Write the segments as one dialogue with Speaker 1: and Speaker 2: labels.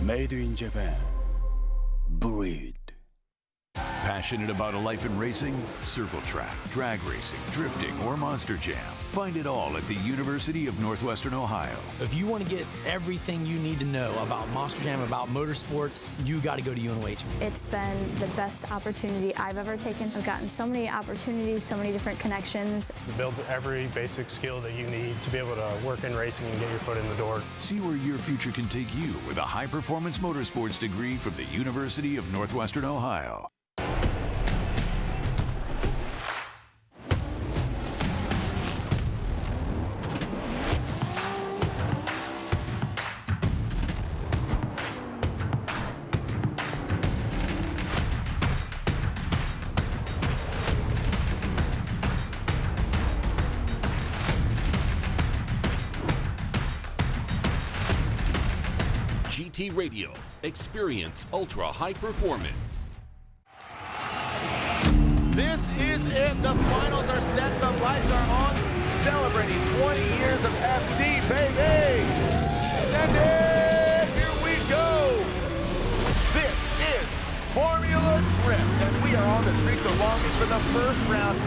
Speaker 1: Made in Japan. Breed.
Speaker 2: Passionate about a life in racing? Circle track, drag racing, drifting, or monster jam. Find it all at the University of Northwestern Ohio.
Speaker 3: If you want to get everything you need to know about Monster Jam, about motorsports, you got to go to UNOH.
Speaker 4: It's been the best opportunity I've ever taken. I've gotten so many opportunities, so many different connections.
Speaker 5: It builds every basic skill that you need to be able to work in racing and get your foot in the door.
Speaker 2: See where your future can take you with a high-performance motorsports degree from the University of Northwestern Ohio.
Speaker 6: GT Radio. Experience ultra high performance.
Speaker 7: This is it. The finals are set. The lights are on. Celebrating 20 years of FD, baby. Send it. Here we go. This is Formula Drift, and we are on the streets of Long Beach for the first round.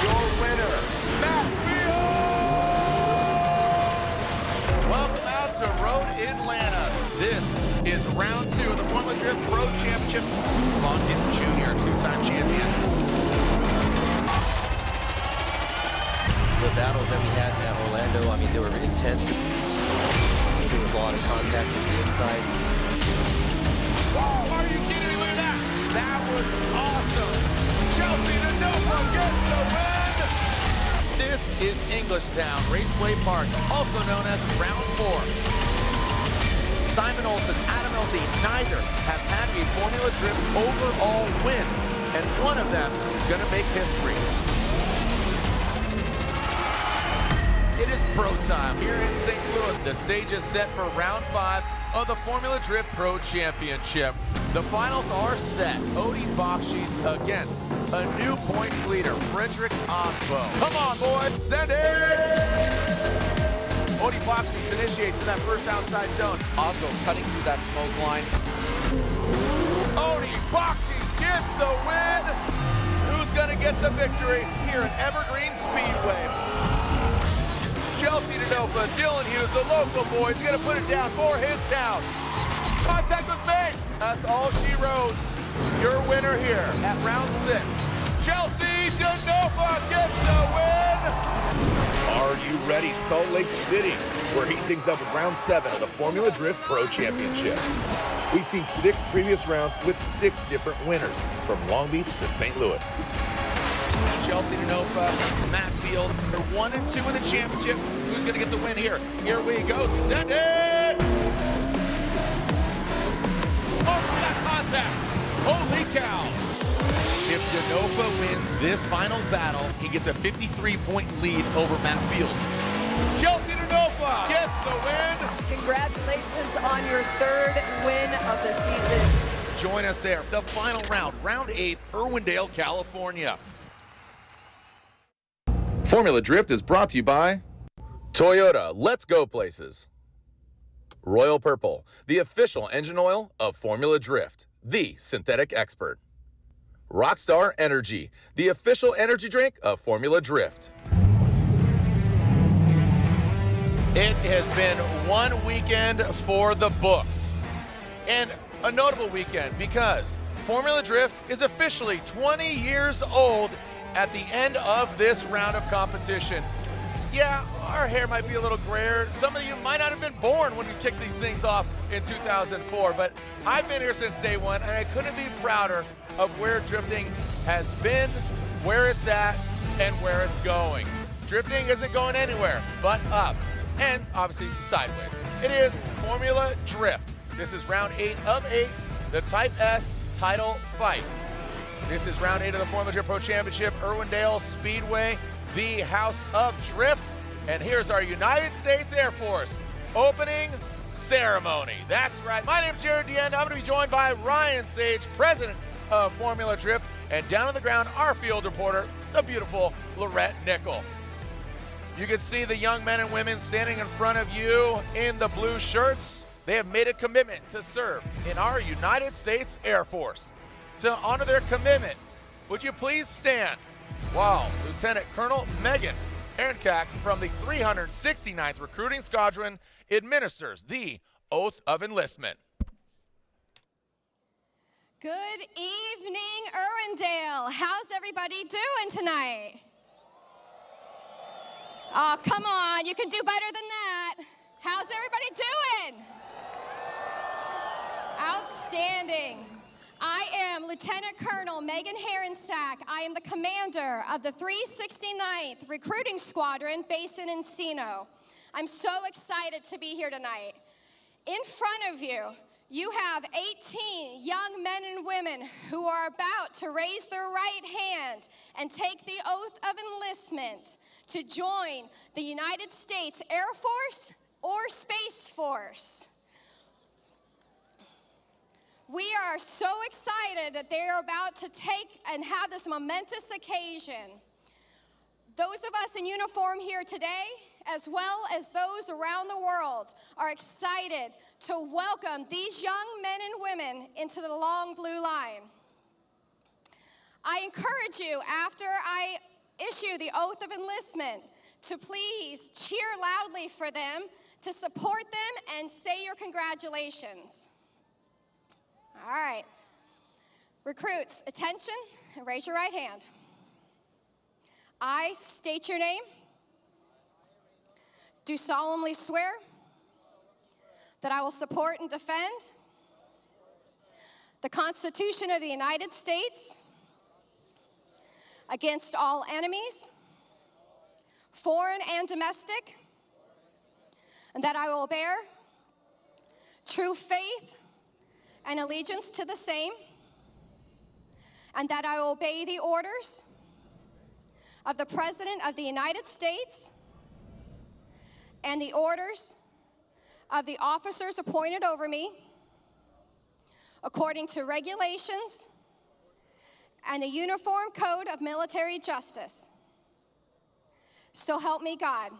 Speaker 7: Your winner, Matt Field. Welcome out to Road Atlanta. This is round 2 of the Formula Drift Pro Championship. Longton Jr., two-time champion.
Speaker 8: The battles that we had at Orlando, I mean, they were intense. There was a lot of contact with the inside.
Speaker 7: Whoa, are you kidding me? Look at that. That was awesome. Chelsea to Nova gets the win. This is Englishtown Raceway Park, also known as Round 4. Simon Olsen, Adam Elsey, neither have had a Formula Drift overall win, and one of them is going to make history. It is pro time here in St. Louis. The stage is set for round 5 of the Formula Drift Pro Championship. The finals are set. Odie Bakshi's against a new points leader, Frederick Osbo. Come on, boys, send it! Odie Bakshi's initiates in that first outside zone. Osbo cutting through that smoke line. Odie Bakshi's gets the win! Who's gonna get the victory here at Evergreen Speedway? Chelsea Denofa, Dylan Hughes, the local boy, is gonna put it down for his town. Contact was made. That's all she wrote. Your winner here at round 6. Chelsea Denofa gets the win.
Speaker 9: Are you ready, Salt Lake City? We're heating things up with round 7 of the Formula Drift Pro Championship. We've seen 6 previous rounds with 6 different winners from Long Beach to St. Louis.
Speaker 7: Chelsea Denofa, Matt Field, they're 1 and 2 in the championship. Who's gonna get the win here? Here we go, send it! Oh, that contact! Holy cow! If Denofa wins this final battle, he gets a 53-point lead over Matt Field. Chelsea Denofa gets the win!
Speaker 10: Congratulations on your 3rd win of the season.
Speaker 7: Join us there, the final round, round 8, Irwindale, California. Formula Drift is brought to you by Toyota, let's go places. Royal Purple, the official engine oil of Formula Drift, the synthetic expert. Rockstar Energy, the official energy drink of Formula Drift. It has been one weekend for the books, and a notable weekend because Formula Drift is officially 20 years old at the end of this round of competition. Yeah, our hair might be a little grayer. Some of you might not have been born when we kicked these things off in 2004, but I've been here since day one, and I couldn't be prouder of where drifting has been, where it's at, and where it's going. Drifting isn't going anywhere but up, and obviously sideways. It is Formula Drift. This is round 8 of 8, the Type S title fight. This is round 8 of the Formula Drift Pro Championship, Irwindale Speedway, the House of Drift. And here's our United States Air Force opening ceremony. That's right. My name's Jared Dean. I'm going to be joined by Ryan Sage, president of Formula Drift, and down on the ground, our field reporter, the beautiful Lorette Nickel. You can see the young men and women standing in front of you in the blue shirts. They have made a commitment to serve in our United States Air Force. To honor their commitment, would you please stand while Lieutenant Colonel Megan Hernkak from the 369th Recruiting Squadron administers the Oath of Enlistment.
Speaker 10: Good evening, Irwindale. How's everybody doing tonight? Oh, come on, you can do better than that. How's everybody doing? Outstanding. I am Lieutenant Colonel Megan Hernkak. I am the commander of the 369th Recruiting Squadron based in Encino. I'm so excited to be here tonight. In front of you, you have 18 young men and women who are about to raise their right hand and take the oath of enlistment to join the United States Air Force or Space Force. We are so excited that they are about to take and have this momentous occasion. Those of us in uniform here today, as well as those around the world, are excited to welcome these young men and women into the long blue line. I encourage you, after I issue the oath of enlistment, to please cheer loudly for them, to support them, and say your congratulations. All right. Recruits, attention, and raise your right hand. I state your name. Do solemnly swear that I will support and defend the Constitution of the United States against all enemies, foreign and domestic, and that I will bear true faith and allegiance to the same, and that I will obey the orders of the President of the United States and the orders of the officers appointed over me according to regulations and the Uniform Code of Military Justice. So help me God.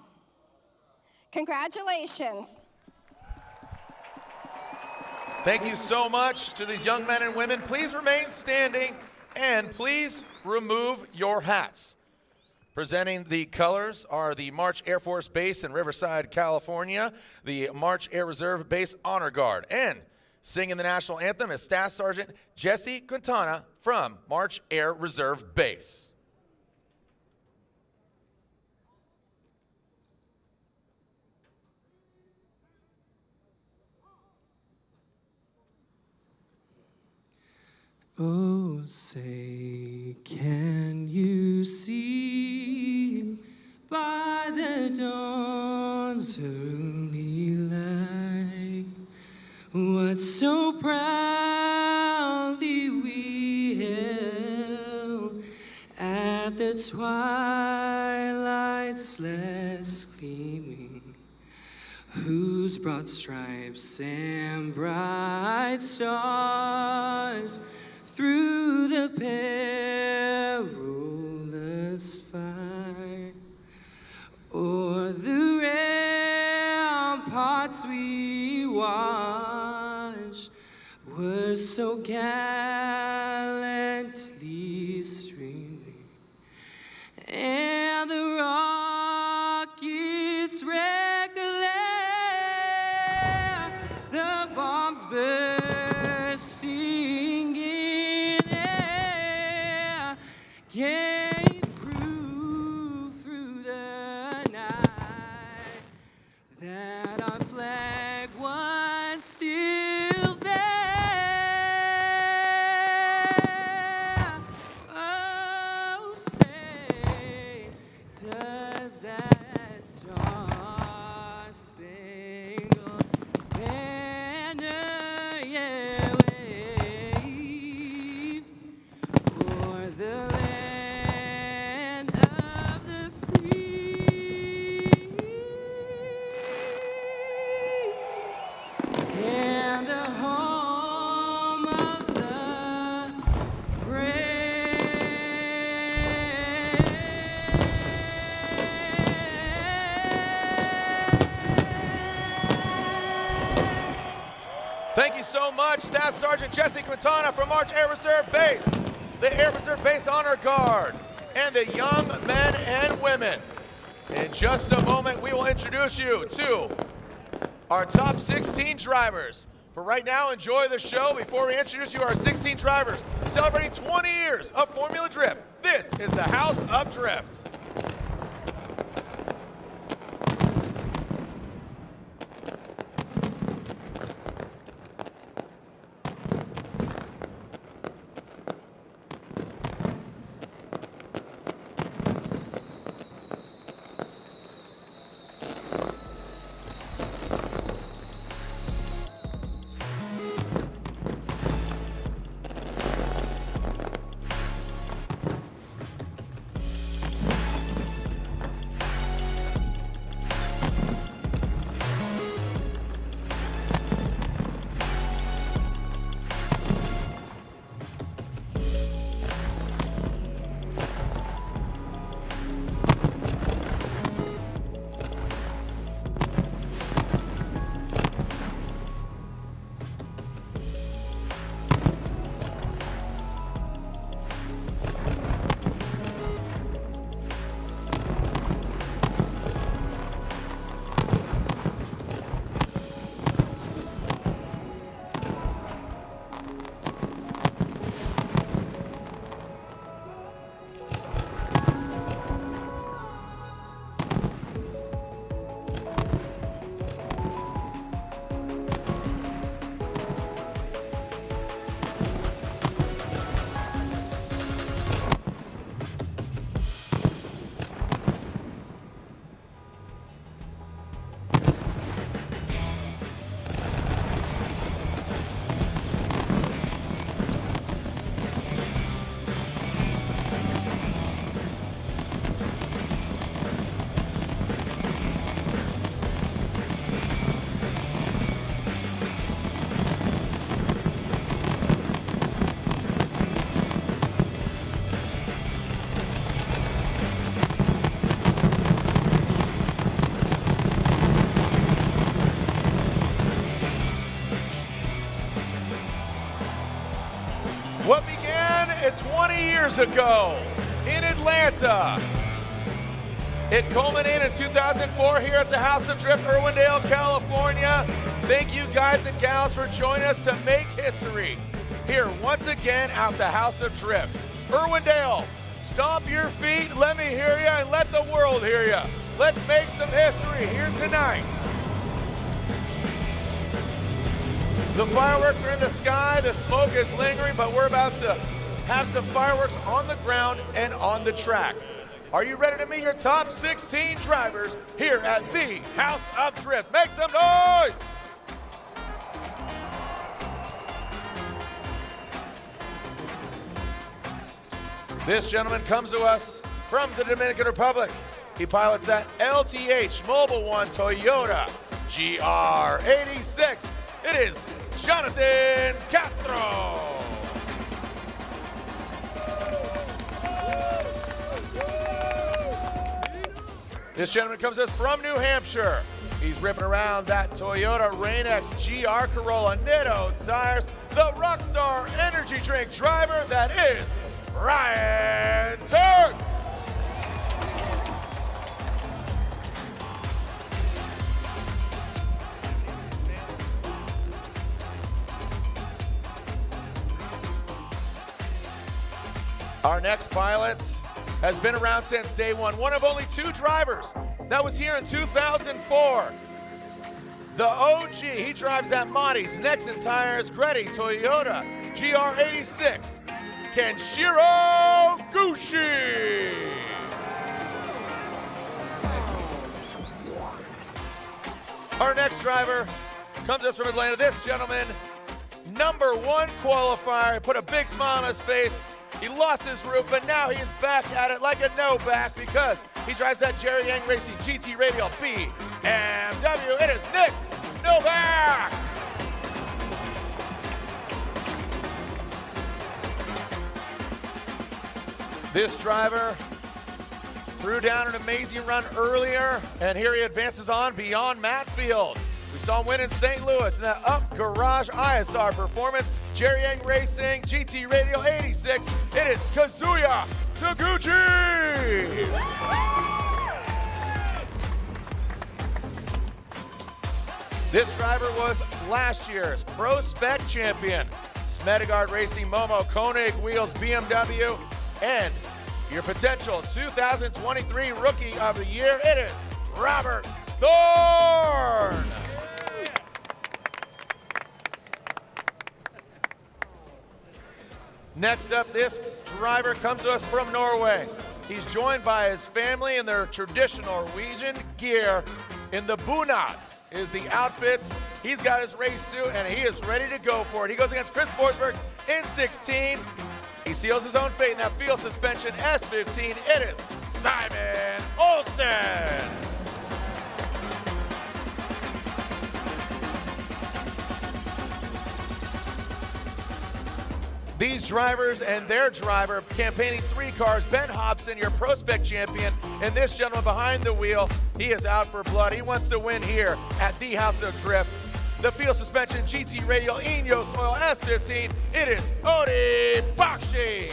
Speaker 10: Congratulations.
Speaker 7: Thank you so much to these young men and women. Please remain standing and please remove your hats. Presenting the colors are the March Air Force Base in Riverside, California, the March Air Reserve Base Honor Guard, and singing the national anthem is Staff Sergeant Jesse Quintana from March Air Reserve Base.
Speaker 11: Oh, say, can you see by the dawn's early light what so proudly we held at the twilight's last gleaming, whose broad stripes and bright stars through the perilous fight, o'er the ramparts we watched, were so gallantly streaming, and the rockets wrecked the land, the bombs bursting in air gave proof through the night that our flag was still there. Oh, say, does that star-spangled banner
Speaker 7: Thank you so much, Staff Sergeant Jesse Quintana from March Air Reserve Base, the Air Reserve Base Honor Guard, and the young men and women. In just a moment, we will introduce you to our top 16 drivers. For right now, enjoy the show before we introduce you our 16 drivers celebrating 20 years of Formula Drift. This is the House of Drift. What began 20 years ago in Atlanta, it culminated in 2004 here at the House of Drift, Irwindale, California. Thank you guys and gals for joining us to make history here once again at the House of Drift. Irwindale, stomp your feet, let me hear you, and let the world hear you. Let's make some history here tonight. The fireworks are in the sky, the smoke is lingering, but we're about to have some fireworks on the ground and on the track. Are you ready to meet your top 16 drivers here at the House of Drift? Make some noise! This gentleman comes to us from the Dominican Republic. He pilots that LTH Mobile One Toyota GR86. It is Jonathan Castro. This gentleman comes to us from New Hampshire. He's ripping around that Toyota Rain-X GR Corolla Nitto tires, the Rockstar energy drink driver that is Ryan Turk. Our next pilot has been around since day one of only 2 drivers. That was here in 2004. The OG, he drives that Monty's Nexon Tires Gretty Toyota GR86, Kenshiro Gushi. Our next driver comes to us from Atlanta. This gentleman, #1 qualifier, put a big smile on his face. He lost his roof, but now he is back at it like a no-back because he drives that Jerry Yang Racing GT Radial BMW. It is Nick Novak. This driver threw down an amazing run earlier, and here he advances on beyond Matt Field. We saw him win in St. Louis in that Up Garage ISR performance. Jerry Yang Racing, GT Radio 86. It is Kazuya Taguchi. This driver was last year's Pro Spec champion. Smedegard Racing, Momo, Koenig Wheels, BMW, and your potential 2023 Rookie of the Year, it is Robert Thorne. Next up, this driver comes to us from Norway. He's joined by his family in their traditional Norwegian gear. In the bunad is the outfits. He's got his race suit and he is ready to go for it. He goes against Chris Forsberg in 16. He seals his own fate in that field suspension S15. It is Simon Olsen. These drivers and their driver campaigning 3 cars. Ben Hobson, your Pro Spec champion, and this gentleman behind the wheel, he is out for blood. He wants to win here at the House of Drift. The field suspension GT Radial Ineos Oil S15, it is Odi Bakshi.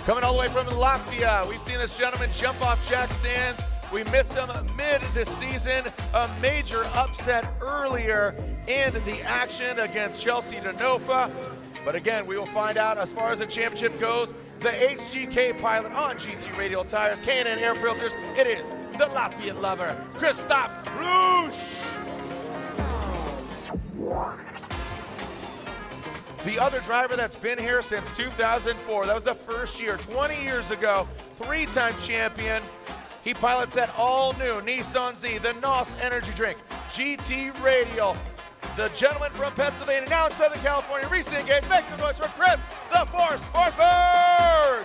Speaker 7: Coming all the way from Latvia, we've seen this gentleman jump off jack stands. We missed him mid this season, a major upset earlier in the action against Chelsea Denofa. But again, we will find out as far as the championship goes. The HGK pilot on GT Radial tires, K&N air filters, it is the Latvian lover, Kristaps Rūš. The other driver that's been here since 2004, that was the first year, 20 years ago, 3-time champion. He pilots that all-new Nissan Z, the NOS energy drink, GT Radial. The gentleman from Pennsylvania, now in Southern California, recently engaged, make some noise for Chris the Force Forsberg!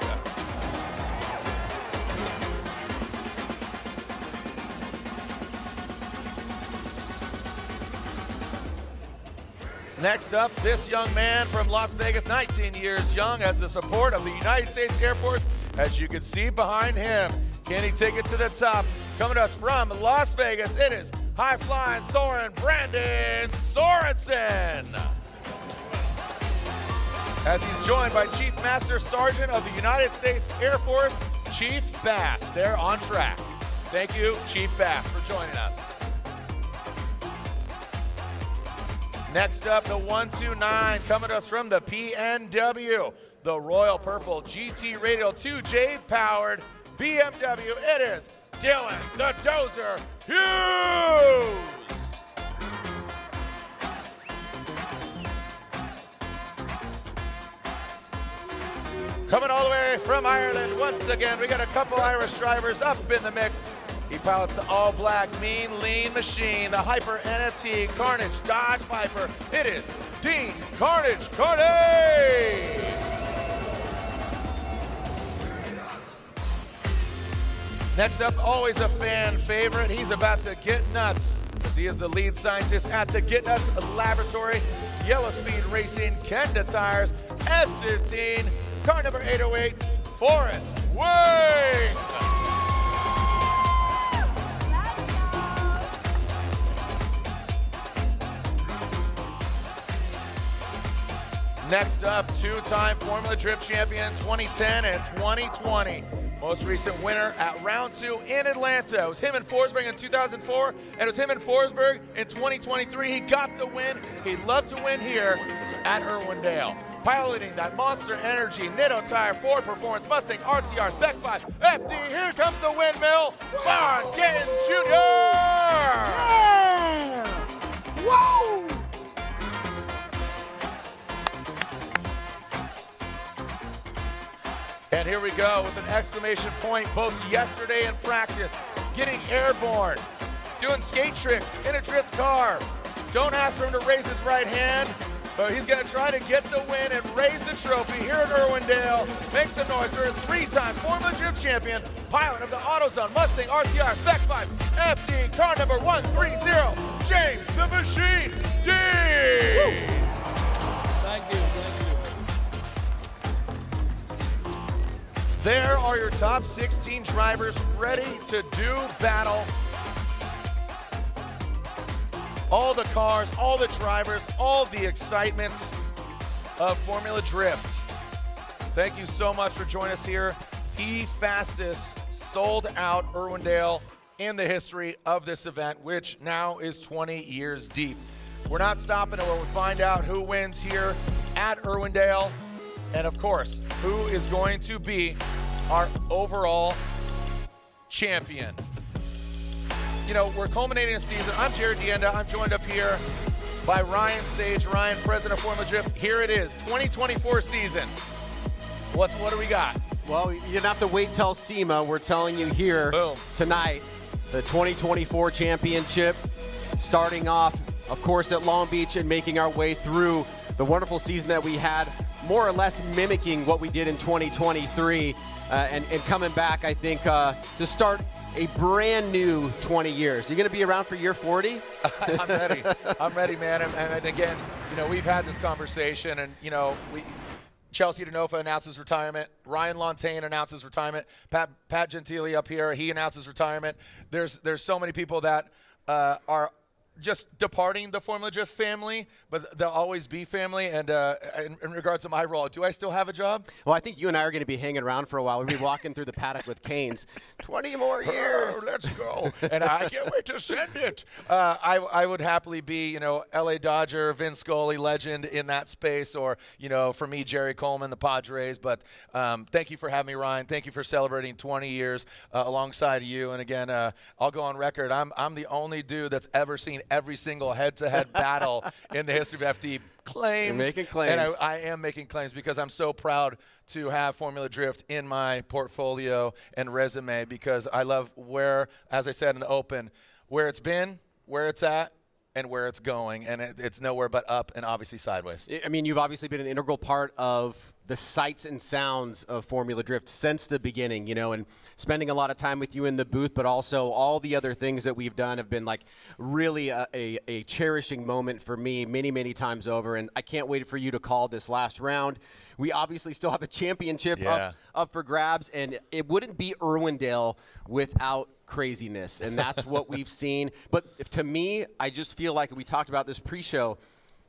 Speaker 7: Next up, this young man from Las Vegas, 19 years young, has the support of the United States Air Force, as you can see behind him. Can he take it to the top? Coming to us from Las Vegas, it is high-flying Soren Brandon Sorensen. As he's joined by Chief Master Sergeant of the United States Air Force, Chief Bass. They're on track. Thank you, Chief Bass, for joining us. Next up, the 129 coming to us from the PNW, the Royal Purple GT Radial 2J powered BMW. It is Dylan the Dozer Hughes. Coming all the way from Ireland, once again, we got a couple Irish drivers up in the mix. He pilots the all-black, mean, lean machine, the Hyper NFT Carnage Dodge Viper. It is Dean Carnage Carney! Next up, always a fan favorite. He's about to get nuts, as he is the lead scientist at the Get Nuts Laboratory. Yellow Speed Racing, Kenda Tires, S15, car number 808, Forrest Wing! Next up, 2-time Formula Drift champion 2010 and 2020. Most recent winner at round 2 in Atlanta. It was him and Forsberg in 2004, and it was him and Forsberg in 2023. He got the win. He'd love to win here at Irwindale. Piloting that Monster Energy Nitto Tire Ford Performance Mustang RTR Spec 5 FD. Here comes the windmill, Vaughn Gittin Jr. Yeah! Whoa! And here we go with an exclamation point both yesterday in practice. Getting airborne, doing skate tricks in a drift car. Don't ask for him to raise his right hand, but he's going to try to get the win and raise the trophy here at Irwindale. Make some noise for a 3-time Formula Drift champion, pilot of the AutoZone Mustang RTR Spec 5 FD, car number 130, James the Machine D. Woo.
Speaker 11: Thank you.
Speaker 7: There are your top 16 drivers ready to do battle. All the cars, all the drivers, all the excitement of Formula Drift. Thank you so much for joining us here. The fastest sold out Irwindale in the history of this event, which now is 20 years deep. We're not stopping until we find out who wins here at Irwindale, and of course, who is going to be our overall champion. You know, we're culminating a season. I'm Jared Dienda. I'm joined up here by Ryan Sage. Ryan, president of Formula Drift. Here it is, 2024 season. What do we got?
Speaker 12: Well, you didn't have to wait till SEMA. We're telling you here tonight, the 2024 championship, starting off, of course, at Long Beach and making our way through the wonderful season that we had, more or less mimicking what we did in 2023, and coming back, I think, to start a brand new 20 years. You're going to be around for year 40?
Speaker 7: I'm ready. I'm ready, man. And again, you know, we've had this conversation, and, you know, Chelsea DeNofa announces retirement. Ryan Lontaine announces retirement. Pat Gentili up here, he announces retirement. There's so many people that are just departing the Formula Drift family, but they'll always be family. And in regards to my role, do I still have a job?
Speaker 12: Well, I think you and I are going to be hanging around for a while. We'll be walking through the paddock with canes. 20 more years.
Speaker 7: Let's go. And I can't wait to send it. I would happily be, you know, LA Dodger, Vince Scully legend in that space, or, you know, for me, Jerry Coleman, the Padres. But thank you for having me, Ryan. Thank you for celebrating 20 years alongside you. And again, I'll go on record. I'm the only dude that's ever seen every single head-to-head battle in the history of FD. Claims.
Speaker 12: You're making claims.
Speaker 7: And I am making claims because I'm so proud to have Formula Drift in my portfolio and resume, because I love where, as I said in the open, where it's been, where it's at, and where it's going. And it's nowhere but up and obviously sideways.
Speaker 12: I mean, you've obviously been an integral part of the sights and sounds of Formula Drift since the beginning, you know, and spending a lot of time with you in the booth, but also all the other things that we've done have been like really a cherishing moment for me many, many times over. And I can't wait for you to call this last round. We obviously still have a championship up for grabs, and it wouldn't be Irwindale without craziness, and that's what we've seen. But to me, I just feel like, we talked about this pre-show,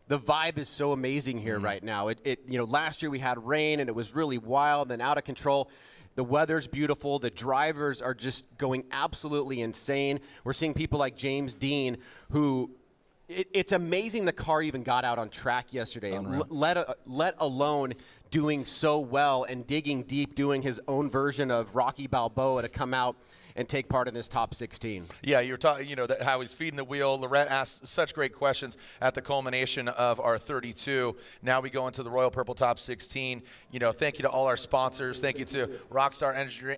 Speaker 12: the vibe is so amazing here right now. You know, last year we had rain and it was really wild and out of control. The weather's beautiful. The drivers are just going absolutely insane. We're seeing people like James Dean, who it's amazing the car even got out on track yesterday, let alone doing so well and digging deep, doing his own version of Rocky Balboa to come out and take part in this top 16.
Speaker 7: Yeah, you were talking, you know, how he's feeding the wheel. Lorette asked such great questions at the culmination of our 32. Now we go into the Royal Purple Top 16. You know, thank you to all our sponsors. Thank you to Rockstar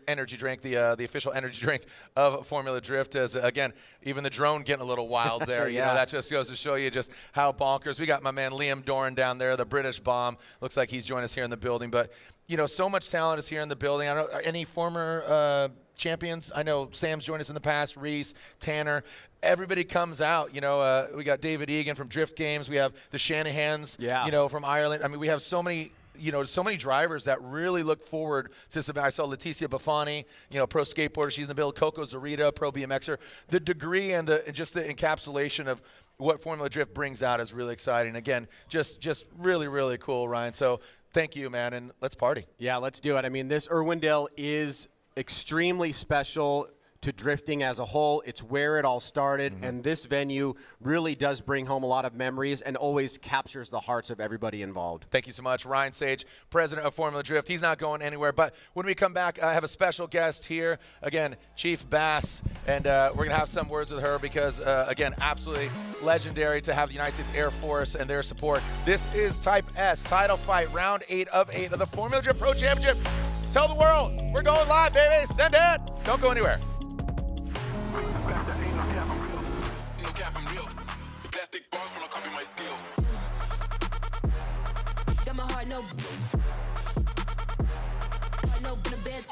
Speaker 7: Energy Drink, the official energy drink of Formula Drift. As again, even the drone getting a little wild there. You know, that just goes to show you just how bonkers. We got my man Liam Doran down there, the British bomb. Looks like he's joined us here in the building. But you know, so much talent is here in the building. I don't know any former champions. I know Sam's joined us in the past, Reese, Tanner. Everybody comes out. You know, we got David Egan from Drift Games. We have the Shanahans, you know, from Ireland. I mean, we have so many, you know, so many drivers that really look forward to some. I saw Leticia Buffoni, you know, pro skateboarder. She's in the build. Coco Zarita, pro BMXer. The degree and just the encapsulation of what Formula Drift brings out is really exciting. Again, just really, really cool, Ryan. So thank you, man, and let's party.
Speaker 12: Yeah, let's do it. I mean, this Irwindale is extremely special to drifting as a whole. It's where it all started, and this venue really does bring home a lot of memories and always captures the hearts of everybody involved.
Speaker 7: Thank you so much. Ryan Sage, president of Formula Drift. He's not going anywhere, but when we come back, I have a special guest here. Again, Chief Bass, and we're going to have some words with her because, again, absolutely legendary to have the United States Air Force and their support. This is Type S, title fight, round 8 of 8 of the Formula Drift Pro Championship. Tell the world, we're going live, baby. Send it. Don't go anywhere.
Speaker 13: Got my heart no in a bed.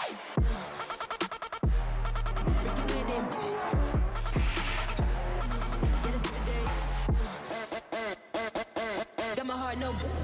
Speaker 13: Got my heart no in a bed.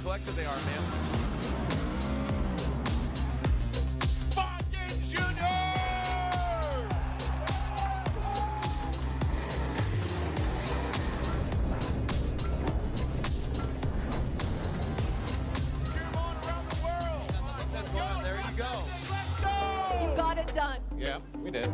Speaker 7: collected they are, man. Fucking Junior! There you go.
Speaker 10: You got it done.
Speaker 7: Yeah, we did.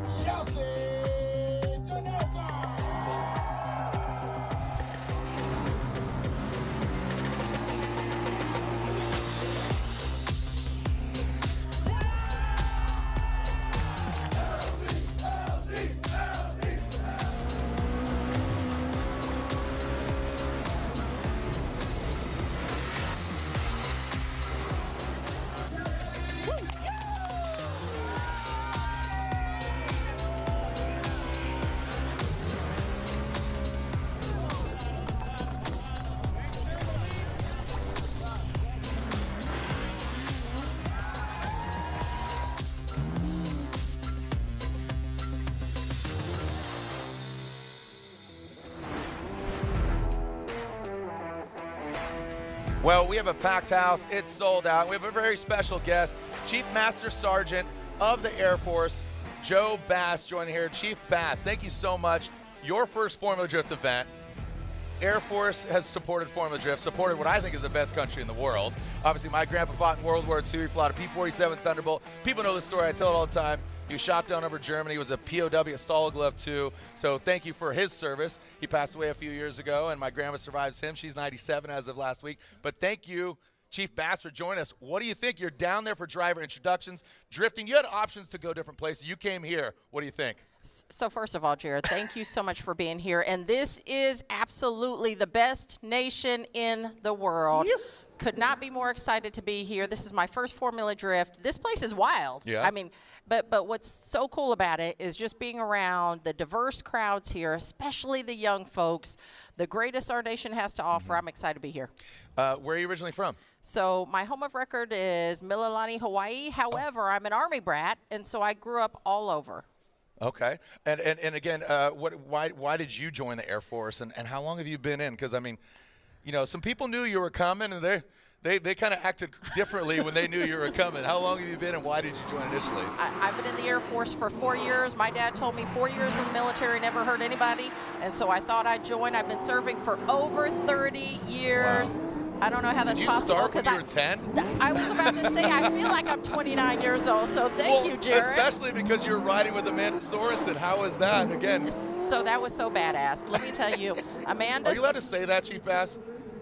Speaker 7: Well, we have a packed house. It's sold out. We have a very special guest, Chief Master Sergeant of the Air Force, Joe Bass, joining here. Chief Bass, thank you so much. Your first Formula Drift event. Air Force has supported Formula Drift, supported what I think is the best country in the world. Obviously, my grandpa fought in World War II. He fought a P-47 Thunderbolt. People know the story. I tell it all the time. He was shot down over Germany. He was a POW at Stalingrad too. So thank you for his service. He passed away a few years ago, and my grandma survives him. She's 97 as of last week. But thank you, Chief Bass, for joining us. What do you think? You're down there for driver introductions, drifting. You had options to go different places. You came here. What do you think?
Speaker 14: So first of all, Jared, thank you so much for being here. And this is absolutely the best nation in the world. Could not be more excited to be here. This is my first Formula Drift. This place is wild.
Speaker 7: Yeah.
Speaker 14: I mean, but what's so cool about it is just being around the diverse crowds here, especially the young folks. The greatest our nation has to offer. I'm excited to be here.
Speaker 7: Where are you originally from?
Speaker 14: So my home of record is Mililani, Hawaii. However, I'm an Army brat, and so I grew up all over.
Speaker 7: Okay. And again, why did you join the Air Force, and how long have you been in? Because, I mean, you know, some people knew you were coming, and they kind of acted differently when they knew you were coming. How long have you been, and why did you join initially?
Speaker 14: I've been in the Air Force for 4 years. My dad told me 4 years in the military never hurt anybody, and so I thought I'd join. I've been serving for over 30 years. Wow. I don't know how that's possible.
Speaker 7: Did you start when you were 10?
Speaker 14: I was about to say, I feel like I'm 29 years old, so thank you, Jared.
Speaker 7: Especially because you're riding with Amanda Sorensen. How was that, again?
Speaker 14: So that was so badass. Let me tell you, Amanda.
Speaker 7: Are you allowed to say that, Chief Bass?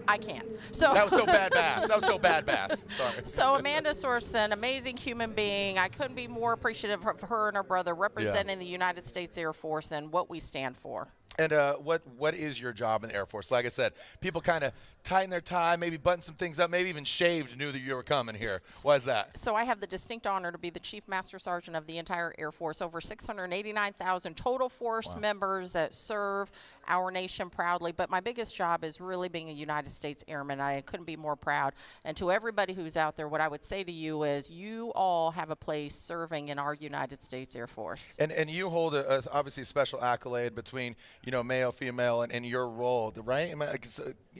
Speaker 14: I can't. So
Speaker 7: that was so bad, Bass. That was so bad, Bass. Sorry.
Speaker 14: So Amanda Sorensen, amazing human being. I couldn't be more appreciative of her and her brother representing the United States Air Force and what we stand for.
Speaker 7: And what is your job in the Air Force? Like I said, people kind of tighten their tie, maybe button some things up, maybe even shaved, knew that you were coming here. Why is that?
Speaker 14: So I have the distinct honor to be the Chief Master Sergeant of the entire Air Force. Over 689,000 total force members that serve our nation proudly. But my biggest job is really being a United States Airman. I couldn't be more proud. And to everybody who's out there, what I would say to you is you all have a place serving in our United States Air Force.
Speaker 7: And you hold obviously a special accolade between, you know, male, female, and your role, right?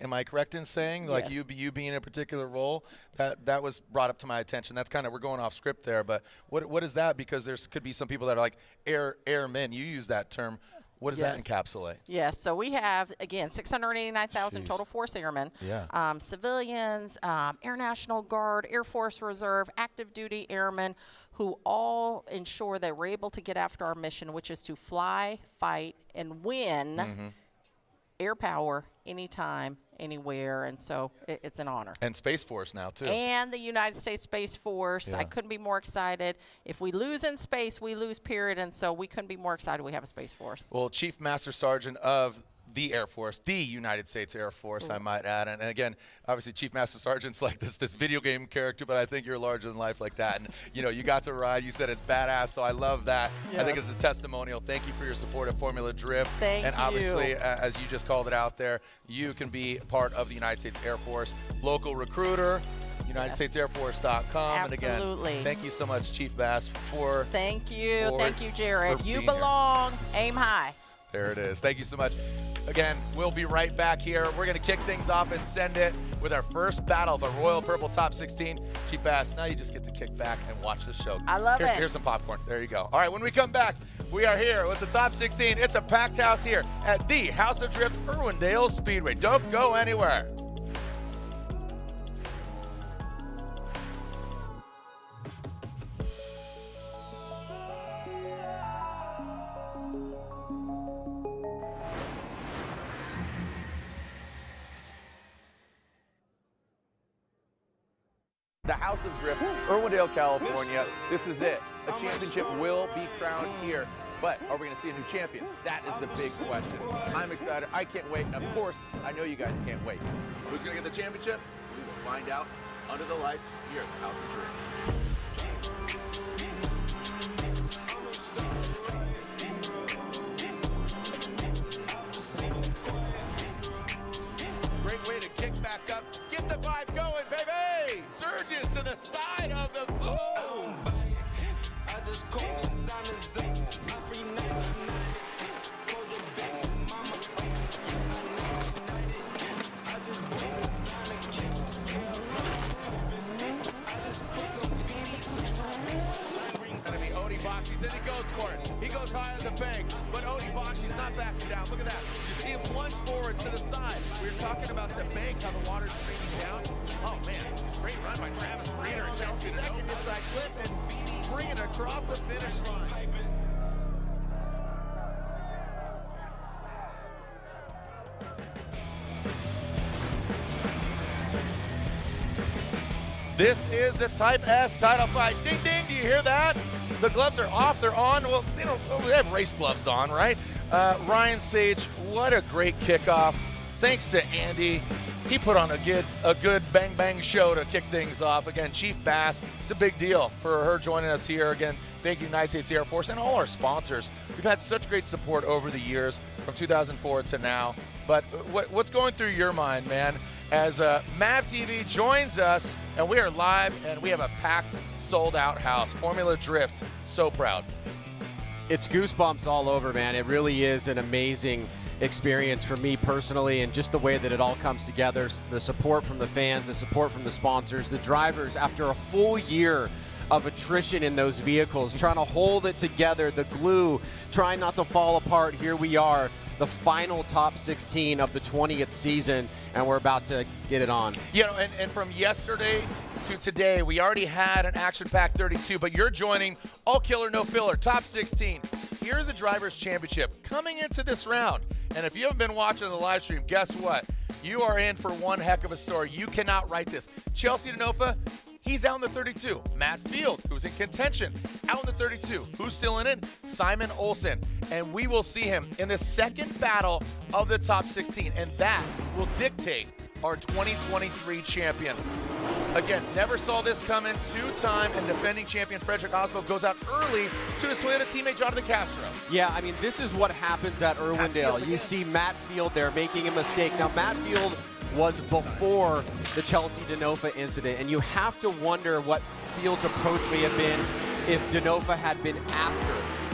Speaker 7: Am I correct in saying, like,
Speaker 14: yes.
Speaker 7: you being in a particular role? That was brought up to my attention. That's kind of, we're going off script there, but what is that? Because there could be some people that are like airmen. You use that term. What does that encapsulate?
Speaker 14: Yes, so we have, again, 689,000 total force airmen, civilians, Air National Guard, Air Force Reserve, active duty airmen, who all ensure that we're able to get after our mission, which is to fly, fight, and win air power anytime, anywhere, and so it's an honor.
Speaker 7: And Space Force now, too.
Speaker 14: And the United States Space Force. I couldn't be more excited. If we lose in space, we lose, period, and so we couldn't be more excited we have a Space Force.
Speaker 7: Well, Chief Master Sergeant of the Air Force, the United States Air Force, I might add. And again, obviously, Chief Master Sergeant's like this video game character, but I think you're larger than life like that. And, you know, you got to ride. You said it's badass, so I love that. Yes. I think it's a testimonial. Thank you for your support of Formula Drift.
Speaker 14: Thank you.
Speaker 7: And obviously, as you just called it out there, you can be part of the United States Air Force. Local recruiter, UnitedStatesAirForce.com.
Speaker 14: Absolutely.
Speaker 7: And again, thank you so much, Chief Bass, for
Speaker 14: Thank you, Jared. You
Speaker 7: being
Speaker 14: belong. Aim high.
Speaker 7: There it is. Thank you so much. Again, we'll be right back here. We're going to kick things off and send it with with our first battle of the Royal Purple Top 16. Chief Bass, now you just get to kick back and watch the show.
Speaker 14: I love it.
Speaker 7: Here's some popcorn. There you go. All right, when we come back, we are here with the Top 16. It's a packed house here at the House of Drift Irwindale Speedway. Don't go anywhere.
Speaker 9: The House of Drift, Irwindale, California. This is it. A championship will be crowned here. But are we going to see a new champion? That is the big question. I'm excited. I can't wait. And of course, I know you guys can't wait. Who's going to get the championship? We will find out under the lights here at the House of Drift.
Speaker 7: Great way to kick back up. Get the vibe going, baby. Surges to the side of the boom. Gonna be Odie Boxy's, then he goes for it. He goes high on the bank, but Odie Boxy's not backing down. Look at that. You see him plunge forward to the side. We were talking about the bank, how the water's streaming down. Oh man, great run by Travis Reeder. That second inside clip and bring it across the finish line. This is the Type S title fight. Ding, ding, do you hear that? The gloves are off, they're on. Well, they have race gloves on, right? Ryan Sage, what a great kickoff. Thanks to Andy. He put on a good bang show to kick things off. Again, Chief Bass, it's a big deal for her joining us here. Again, thank you United States Air Force and all our sponsors. We've had such great support over the years from 2004 to now. But what's going through your mind, man, as MAV TV joins us, and we are live, and we have a packed, sold-out house. Formula Drift, so proud.
Speaker 12: It's goosebumps all over, man. It really is an amazing experience for me personally, and just the way that it all comes together. The support from the fans, the support from the sponsors, the drivers after a full year of attrition in those vehicles, trying to hold it together, the glue, trying not to fall apart. Here we are, the final top 16 of the 20th season, and we're about to get it on.
Speaker 7: You know, and from yesterday to today, we already had an action-packed 32, but you're joining all killer, no filler, top 16. Here's the Drivers' Championship coming into this round. And if you haven't been watching the live stream, guess what? You are in for one heck of a story. You cannot write this. Chelsea DeNofa, he's out in the 32. Matt Field, who's in contention, out in the 32. Who's still in it? Simon Olsen. And we will see him in the second battle of the top 16. And that will dictate our 2023 champion. Again, never saw this coming. Two-time and defending champion Frederick Osbo goes out early to his Toyota teammate Jonathan Castro.
Speaker 12: Yeah, I mean, this is what happens at Irwindale. You see Matt Field there making a mistake. Now, Matt Field was before the Chelsea DeNofa incident, and you have to wonder what Field's approach may have been if DeNofa had been after.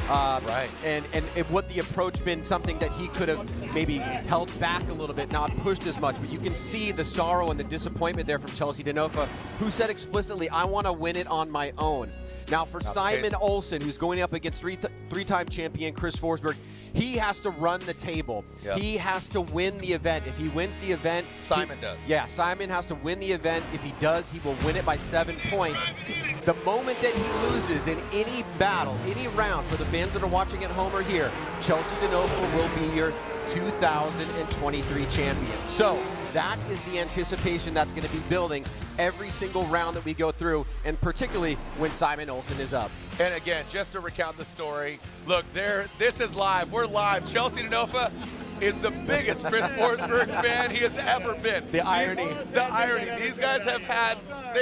Speaker 7: Right.
Speaker 12: And if what the approach been something that he could have maybe held back a little bit, not pushed as much. But you can see the sorrow and the disappointment there from Chelsea DeNofa, who said explicitly, I want to win it on my own. Now for Simon Olsen, who's going up against three-time champion Chris Forsberg, he has to run the table. Yep. He has to win the event. If he wins the event,
Speaker 7: Simon does.
Speaker 12: Yeah, Simon has to win the event. If he does, he will win it by 7 points. The moment that he loses in any battle, any round, for the fans that are watching at home or here, Chelsea DeNofa will be your 2023 champion. So that is the anticipation that's going to be building every single round that we go through, and particularly when Simon Olsen is up.
Speaker 7: And again, just to recount the story, look, this is live. We're live. Chelsea DeNofa is the biggest Chris Forsberg fan he has ever been.
Speaker 12: The irony.
Speaker 7: The irony. These guys they've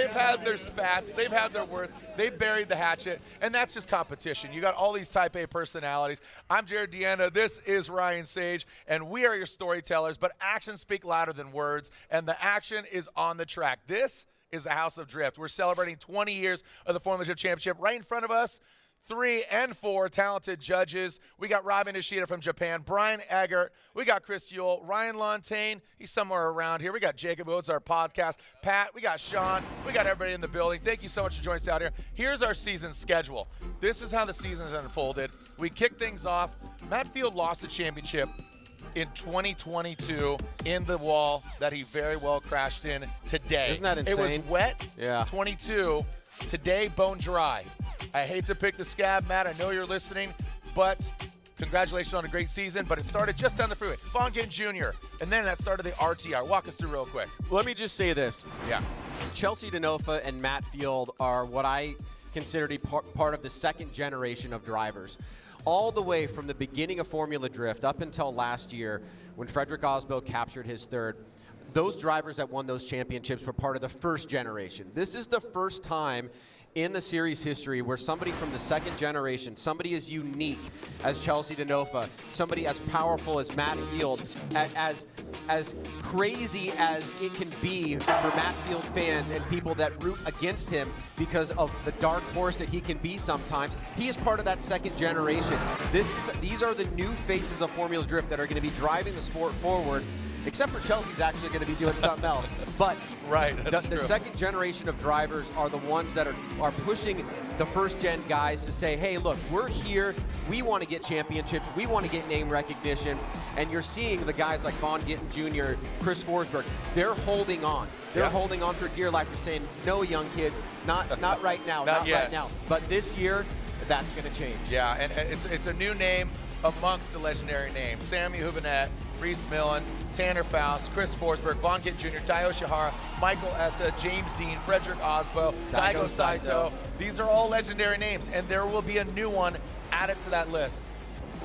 Speaker 7: had their spats, they've had their worth, they've buried the hatchet, and that's just competition. You got all these Type A personalities. I'm Jared Deanna, this is Ryan Sage, and we are your storytellers, but actions speak louder than words, and the action is on the track. This is the House of Drift. We're celebrating 20 years of the Formula Drift Championship. Right in front of us, 3 and 4 talented judges. We got Robin Ishida from Japan, Brian Eggert, we got Chris Yule, Ryan Lontaine, he's somewhere around here. We got Jacob Woods, our podcast, Pat, we got Sean, we got everybody in the building. Thank you so much for joining us out here. Here's our season schedule. This is how the season has unfolded. We kick things off. Matt Field lost the championship in 2022 in the wall that he very well crashed in today.
Speaker 12: Isn't that insane?
Speaker 7: It was wet,
Speaker 12: Yeah.
Speaker 7: 22. Today, bone dry. I hate to pick the scab, Matt. I know you're listening, but congratulations on a great season. But it started just down the freeway. Vaughn Gittin Jr., and then that started the RTR. Walk us through real quick.
Speaker 12: Let me just say this.
Speaker 7: Yeah.
Speaker 12: Chelsea DeNofa and Matt Field are what I consider to be part of the second generation of drivers. All the way from the beginning of Formula Drift up until last year when Frederick Osbo captured his third, those drivers that won those championships were part of the first generation. This is the first time in the series history where somebody from the second generation, somebody as unique as Chelsea DeNofa, somebody as powerful as Matt Field, as crazy as it can be for Matt Field fans and people that root against him because of the dark horse that he can be sometimes, he is part of that second generation. These are the new faces of Formula Drift that are going to be driving the sport forward. Except for Chelsea's actually going to be doing something else. But
Speaker 7: right,
Speaker 12: the second generation of drivers are the ones that are pushing the first-gen guys to say, hey, look, we're here. We want to get championships. We want to get name recognition. And you're seeing the guys like Vaughn Gittin Jr., Chris Forsberg, they're holding on. They're holding on for dear life. They're saying, no, young kids, not right now, not right now. But this year, that's going to change.
Speaker 7: Yeah, and it's a new name amongst the legendary names. Sammy Hubinette, Reese Millen, Tanner Faust, Chris Forsberg, Vaughn Gittin Jr., Dio Shihara, Michael Essa, James Dean, Frederick Osbo, Daigo Saito. These are all legendary names, and there will be a new one added to that list.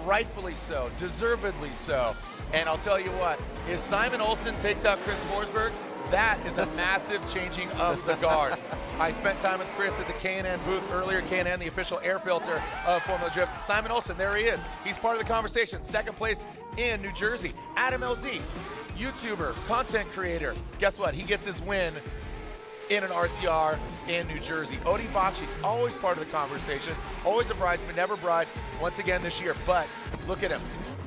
Speaker 7: Rightfully so, deservedly so. And I'll tell you what, if Simon Olsen takes out Chris Forsberg, that is a massive changing of the guard. I spent time with Chris at the K&N booth earlier, K&N, the official air filter of Formula Drift. Simon Olsen, there he is. He's part of the conversation. Second place in New Jersey. Adam LZ, YouTuber, content creator. Guess what? He gets his win in an RTR in New Jersey. Odie Bakshi's always part of the conversation. Always a bridesman, never bride. Once again this year. But look at him.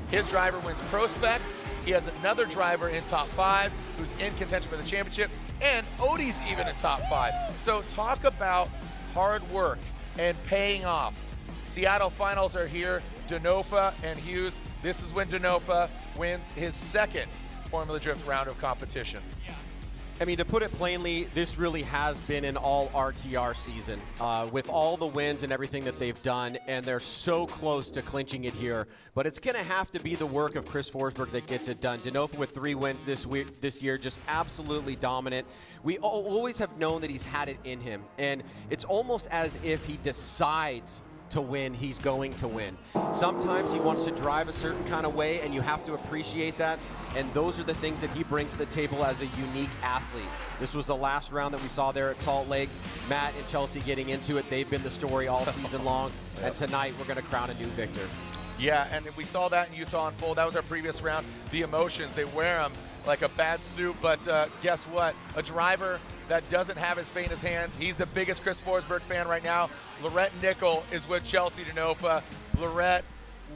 Speaker 7: His driver wins Pro Spec. He has another driver in top 5 who's in contention for the championship, and Odie's even in top 5. So talk about hard work and paying off. Seattle finals are here. DeNofa and Hughes. This is when DeNofa wins his second Formula Drift round of competition.
Speaker 12: I mean, to put it plainly, this really has been an all RTR season with all the wins and everything that they've done, and they're so close to clinching it here. But it's going to have to be the work of Chris Forsberg that gets it done. DeNofa with 3 wins this year, just absolutely dominant. We always have known that he's had it in him, and it's almost as if he decides to win, he's going to win. Sometimes he wants to drive a certain kind of way, and you have to appreciate that. And those are the things that he brings to the table as a unique athlete. This was the last round that we saw there at Salt Lake. Matt and Chelsea getting into it. They've been the story all season long. And tonight we're going to crown a new victor.
Speaker 7: Yeah, and we saw that in Utah unfold. That was our previous round. The emotions, they wear them like a bad suit. But guess what? A driver that doesn't have his fate in his hands. He's the biggest Chris Forsberg fan right now. Lorette Nickel is with Chelsea DeNofa. Lorette,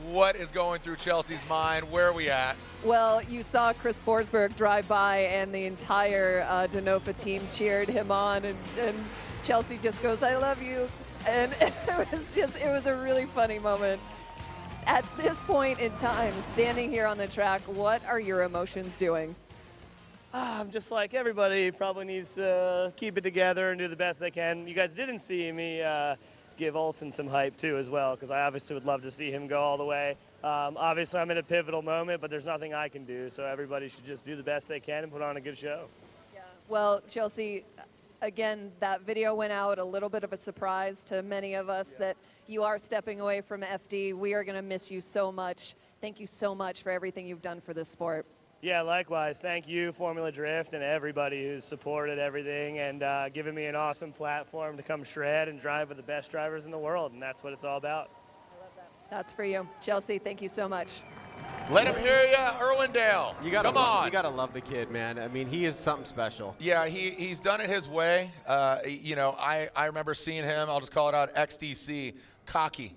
Speaker 7: what is going through Chelsea's mind? Where are we at?
Speaker 15: Well, you saw Chris Forsberg drive by, and the entire DeNofa team cheered him on, and Chelsea just goes, "I love you," and it was a really funny moment. At this point in time, standing here on the track, what are your emotions doing?
Speaker 16: I'm just like everybody probably needs to keep it together and do the best they can. You guys didn't see me give Olsen some hype too as well, because I obviously would love to see him go all the way. Obviously I'm in a pivotal moment, but there's nothing I can do, so everybody should just do the best they can and put on a good show.
Speaker 15: Yeah. Well, Chelsea, again, that video went out, a little bit of a surprise to many of us that you are stepping away from FD. We are going to miss you so much. Thank you so much for everything you've done for this sport.
Speaker 16: Yeah, likewise. Thank you, Formula Drift, and everybody who's supported everything and given me an awesome platform to come shred and drive with the best drivers in the world, and that's what it's all about.
Speaker 15: I love that. That's for you. Chelsea, thank you so much.
Speaker 7: Let him hear you, Irwindale. Come on.
Speaker 12: You got to love the kid, man. I mean, he is something special.
Speaker 7: Yeah, he's done it his way. You know, I remember seeing him, I'll just call it out, XDC, Cocky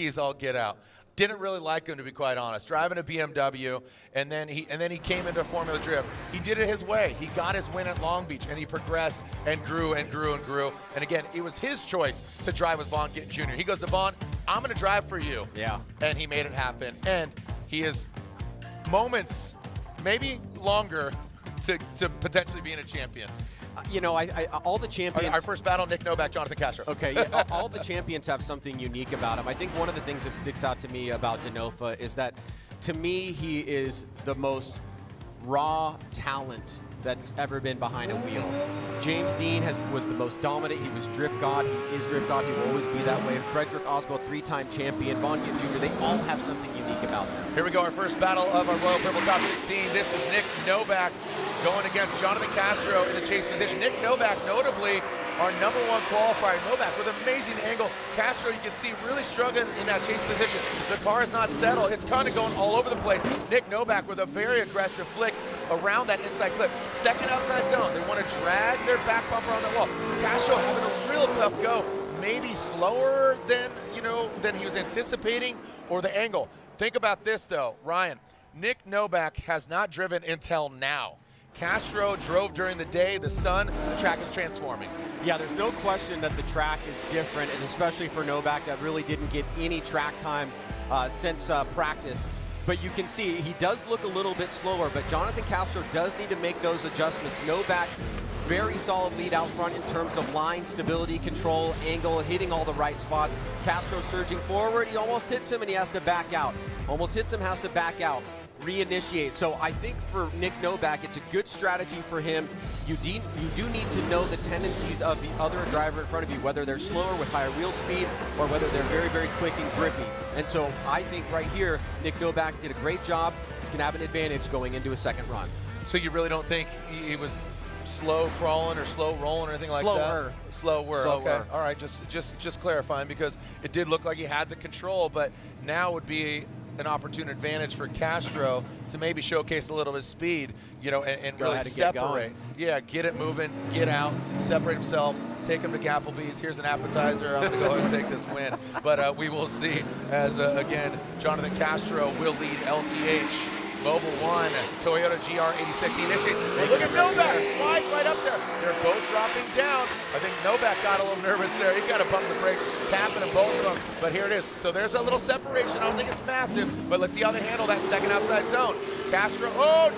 Speaker 7: as all get out. Didn't really like him, to be quite honest. Driving a BMW, and then he came into Formula Drift. He did it his way. He got his win at Long Beach, and he progressed and grew and grew and grew. And again, it was his choice to drive with Vaughn Gittin Jr. He goes to Vaughn, I'm going to drive for you.
Speaker 12: Yeah.
Speaker 7: And he made it happen. And he is moments, maybe longer, to potentially being a champion.
Speaker 12: You know, all the champions.
Speaker 7: Our first battle, Nick Novak, Jonathan Castro.
Speaker 12: Okay, yeah, all the champions have something unique about him. I think one of the things that sticks out to me about Denofa is that, to me, he is the most raw talent that's ever been behind a wheel. James Dean was the most dominant. He was drift god. He is drift god. He will always be that way. Frederick Oswald, 3-time champion. Vaughn Gittin Jr., they all have something unique about them.
Speaker 7: Here we go, our first battle of our Royal Purple Top 16. This is Nick Novak going against Jonathan Castro in the chase position. Nick Novak, notably, our #1 qualifier. Novak with amazing angle. Castro, you can see, really struggling in that chase position. The car is not settled. It's kind of going all over the place. Nick Novak with a very aggressive flick around that inside clip. Second outside zone. They want to drag their back bumper on the wall. Castro having a real tough go. Maybe slower than he was anticipating, or the angle. Think about this, though, Ryan. Nick Novak has not driven until now. Castro drove during the day, the sun, the track is transforming.
Speaker 12: Yeah, there's no question that the track is different, and especially for Novak that really didn't get any track time since practice. But you can see he does look a little bit slower, but Jonathan Castro does need to make those adjustments. Novak, very solid lead out front in terms of line, stability, control, angle, hitting all the right spots. Castro surging forward, he almost hits him and he has to back out. Almost hits him, has to back out. Reinitiate. So I think for Nick Novak, it's a good strategy for him. You do need to know the tendencies of the other driver in front of you, whether they're slower with higher wheel speed or whether they're very, very quick and grippy. And so I think right here, Nick Novak did a great job. He's going to have an advantage going into a second run.
Speaker 7: So you really don't think he was slow crawling or slow rolling or anything like that? Slower. Okay. All right, just clarifying, because it did look like he had the control, but now would be an opportune advantage for Castro to maybe showcase a little of his speed, and really separate. Yeah, get it moving, get out, separate himself, take him to Gapplebee's. Here's an appetizer. I'm going to go ahead and take this win. But we will see as, again, Jonathan Castro will lead LTH. Mobile 1, Toyota GR86. He initiates. Hey, look at Novak, slides right up there. They're both dropping down. I think Novak got a little nervous there. He got to pump the brakes, tapping them, both of them. But here it is. So there's a little separation. I don't think it's massive, but let's see how they handle that second outside zone. Castro,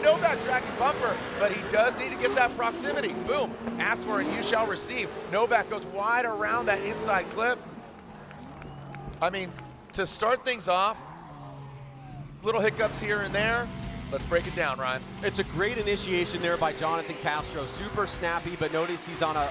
Speaker 7: Novak dragging bumper, but he does need to get that proximity. Boom, ask for it, you shall receive. Novak goes wide around that inside clip. I mean, to start things off, little hiccups here and there. Let's break it down, Ryan.
Speaker 12: It's a great initiation there by Jonathan Castro. Super snappy, but notice he's on a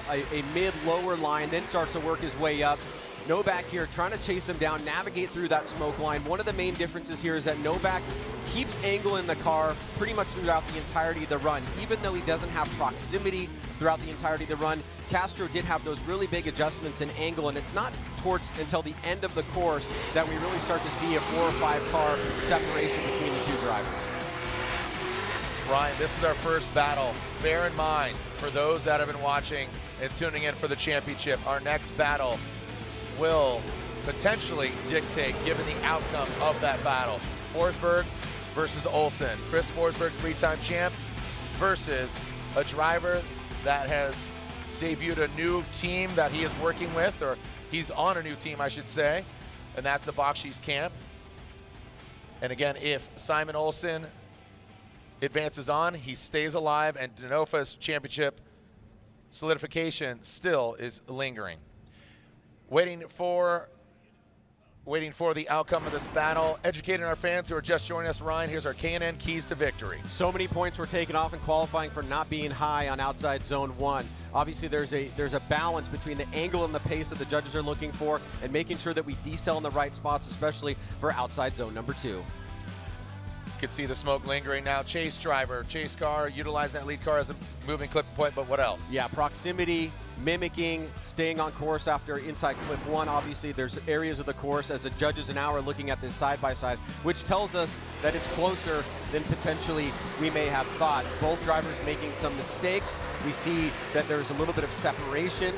Speaker 12: mid-lower line, then starts to work his way up. Novak here trying to chase him down, navigate through that smoke line. One of the main differences here is that Novak keeps angle in the car pretty much throughout the entirety of the run. Even though he doesn't have proximity throughout the entirety of the run, Castro did have those really big adjustments in angle, and it's not until the end of the course that we really start to see a 4 or 5 car separation between the two drivers.
Speaker 7: Ryan, this is our first battle. Bear in mind, for those that have been watching and tuning in for the championship, our next battle will potentially dictate, given the outcome of that battle. Forsberg versus Olsen. Chris Forsberg, 3-time champ, versus a driver that has debuted a new team that he is working with, or he's on a new team, I should say, and that's the Bakshi's Camp. And again, if Simon Olsen advances on, he stays alive, and Denofa's championship solidification still is lingering. Waiting for the outcome of this battle, educating our fans who are just joining us. Ryan, here's our K&N keys to victory.
Speaker 12: So many points were taken off in qualifying for not being high on outside zone 1. Obviously, there's a balance between the angle and the pace that the judges are looking for, and making sure that we decel in the right spots, especially for outside zone number 2.
Speaker 7: You can see the smoke lingering now. Chase driver, chase car, utilizing that lead car as a moving clip point, but what else?
Speaker 12: Yeah, proximity, mimicking, staying on course after inside clip 1. Obviously, there's areas of the course as the judges now are looking at this side by side, which tells us that it's closer than potentially we may have thought. Both drivers making some mistakes. We see that there's a little bit of separation